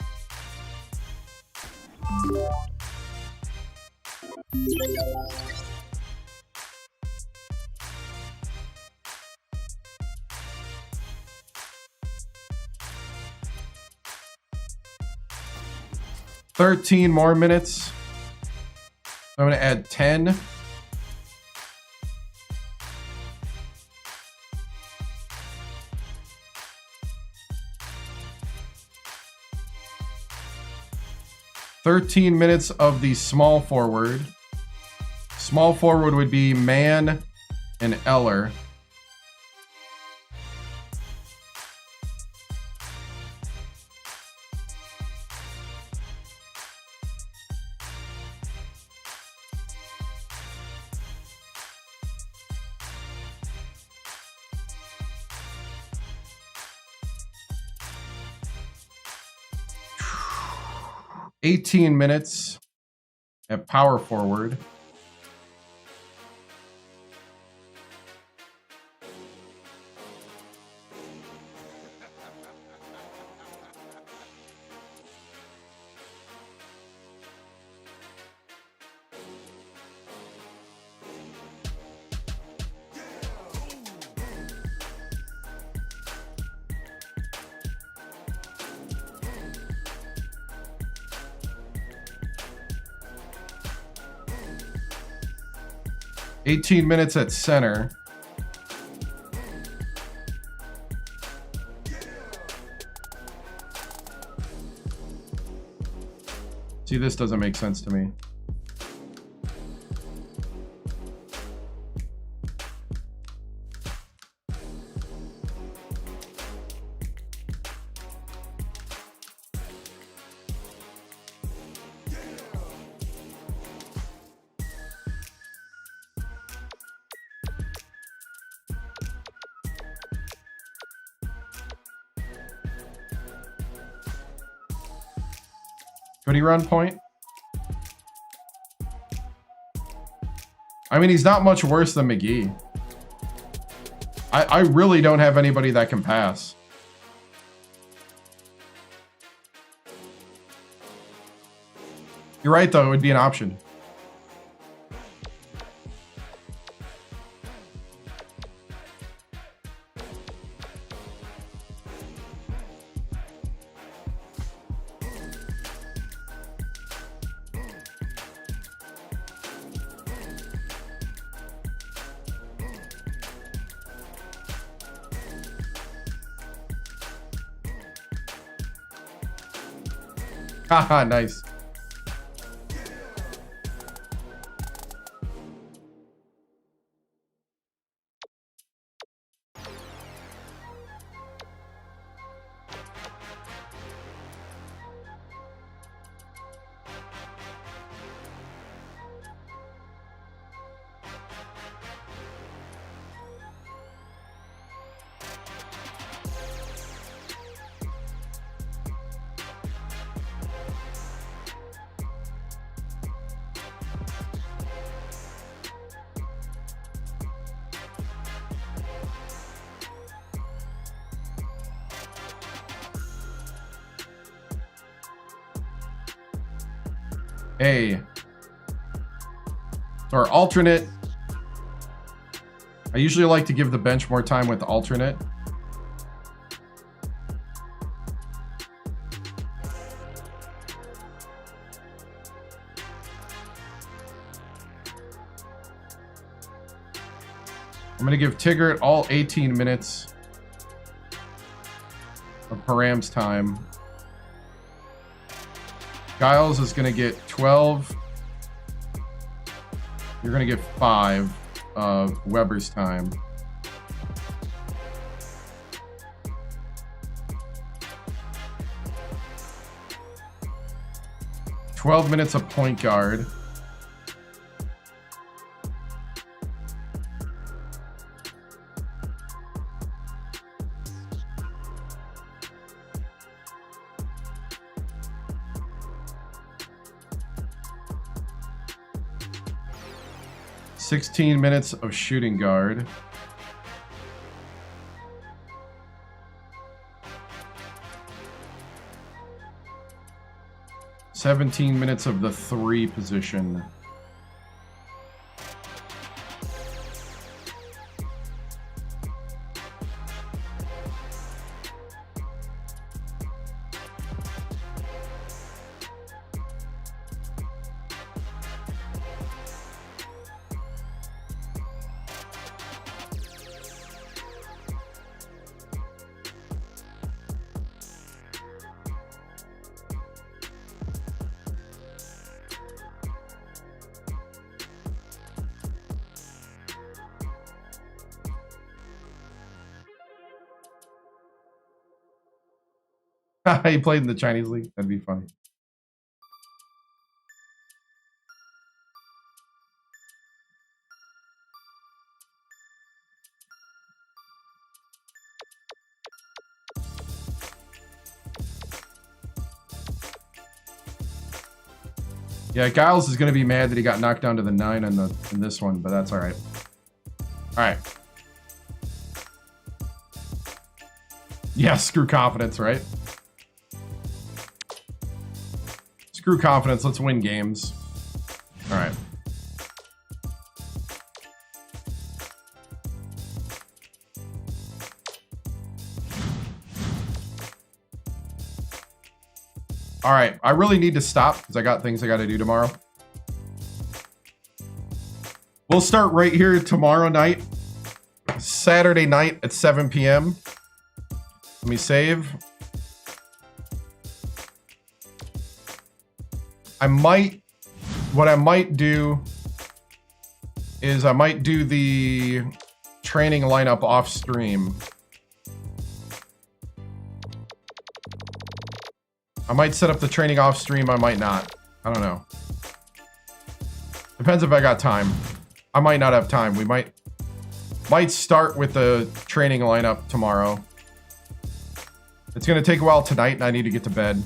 $13 more minutes. I'm going to add 10. $13 of the small forward. Small forward would be Man and Eller. $18 at power forward. $18 at center. See, this doesn't make sense to me. Could he run point? I mean, he's not much worse than McGee. I really don't have anybody that can pass. You're right, though. It would be an option. Haha, nice. Or alternate. I usually like to give the bench more time with alternate. I'm going to give Tigert all 18 minutes of Param's time. Giles is going to get 12. You're going to get 5 of Weber's time. $12 minutes of point guard. $16 minutes of shooting guard. $17 minutes of the 3 position. He played in the Chinese league. That'd be funny. Yeah, Giles is going to be mad that he got knocked down to the 9 in this one, but that's all right. All right. Yeah, screw confidence, right? Screw confidence. Let's win games. All right. All right. I really need to stop because I got things I got to do tomorrow. We'll start right here tomorrow night, Saturday night at 7 p.m. Let me save. What I might do is I might do the training lineup off stream. I might set up the training off stream. I might not. I don't know. Depends if I got time. I might not have time. We might start with the training lineup tomorrow. It's going to take a while tonight, and I need to get to bed.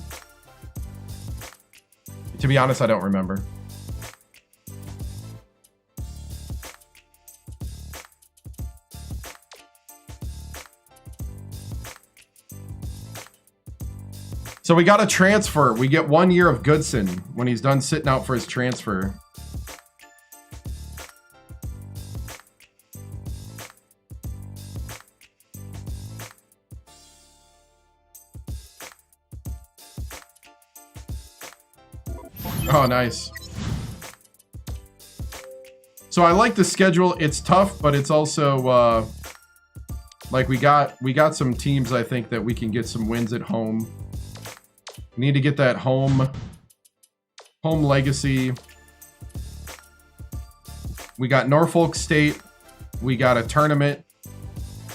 To be honest, I don't remember. So we got a transfer. We get 1 year of Goodson when he's done sitting out for his transfer. Oh, nice. So I like the schedule. It's tough, but it's also like we got some teams I think that we can get some wins at home. We need to get that home legacy. We got Norfolk State. We got a tournament.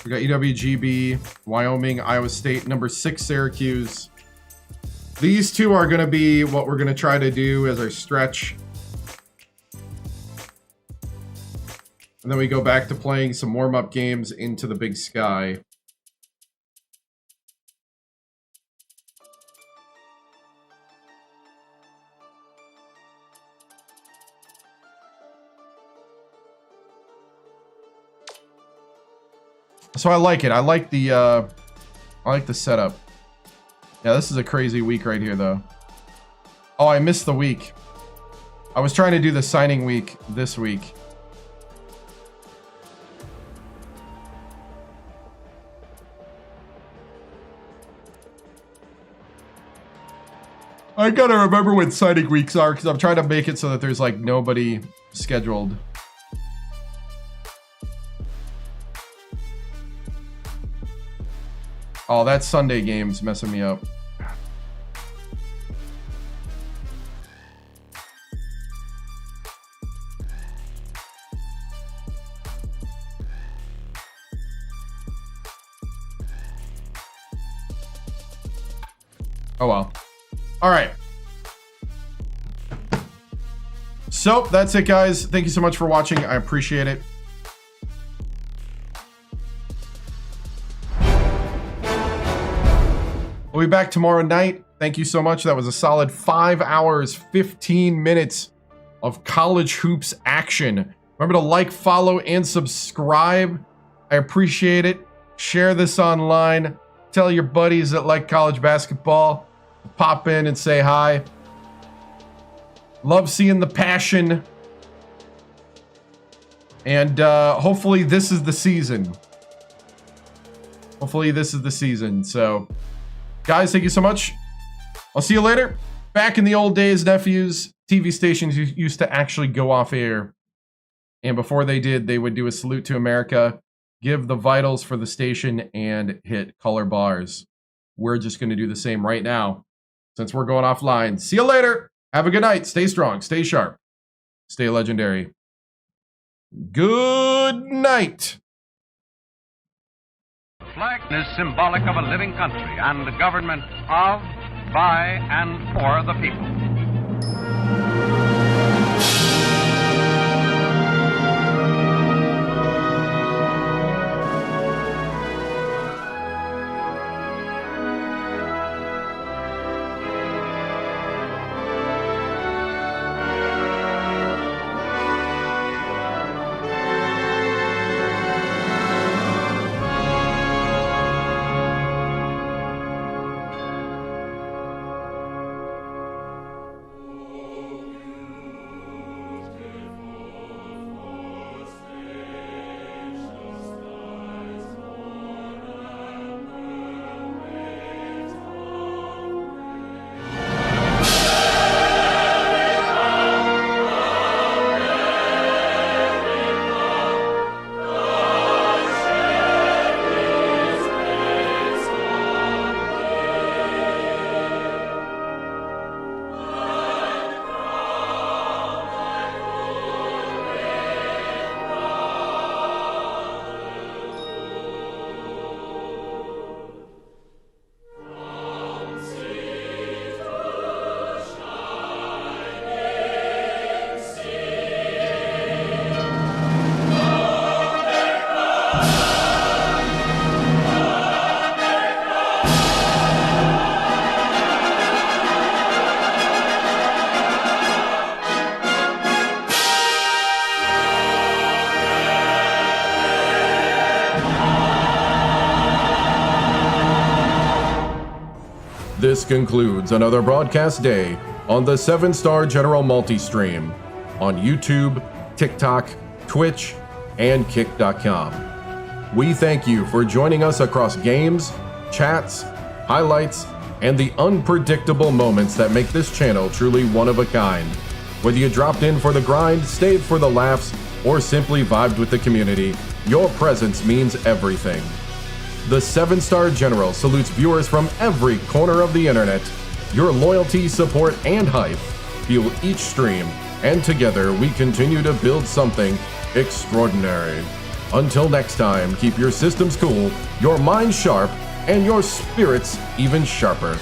We got UWGB, Wyoming, Iowa State, number 6 Syracuse. These two are going to be what we're going to try to do as our stretch. And then we go back to playing some warm-up games into the Big Sky. So I like it. I like the setup. Yeah, this is a crazy week right here, though. Oh, I missed the week. I was trying to do the signing week this week. I gotta remember when signing weeks are because I'm trying to make it so that there's like nobody scheduled. Oh, that Sunday game's messing me up. Oh well. All right. So that's it, guys. Thank you so much for watching. I appreciate it. We'll be back tomorrow night. Thank you so much. That was a solid 5 hours, 15 minutes of college hoops action. Remember to like, follow, and subscribe. I appreciate it. Share this online. Tell your buddies that like college basketball. Pop in and say hi. Love seeing the passion. And hopefully this is the season. Hopefully this is the season. So, guys, thank you so much. I'll see you later. Back in the old days, nephews, TV stations used to actually go off air. And before they did, they would do a salute to America, give the vitals for the station, and hit color bars. We're just going to do the same right now since we're going offline. See you later. Have a good night. Stay strong. Stay sharp. Stay legendary. Good night. The flag is symbolic of a living country and a government of, by, and for the people. This concludes another broadcast day on the 7-Star General Multi-Stream on YouTube, TikTok, Twitch, and Kick.com. We thank you for joining us across games, chats, highlights, and the unpredictable moments that make this channel truly one of a kind. Whether you dropped in for the grind, stayed for the laughs, or simply vibed with the community, your presence means everything. The 7-Star General salutes viewers from every corner of the internet. Your loyalty, support, and hype fuel each stream, and together we continue to build something extraordinary. Until next time, keep your systems cool, your minds sharp, and your spirits even sharper.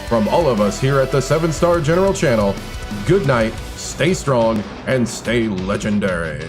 From all of us here at the 7-Star General channel, good night, stay strong, and stay legendary.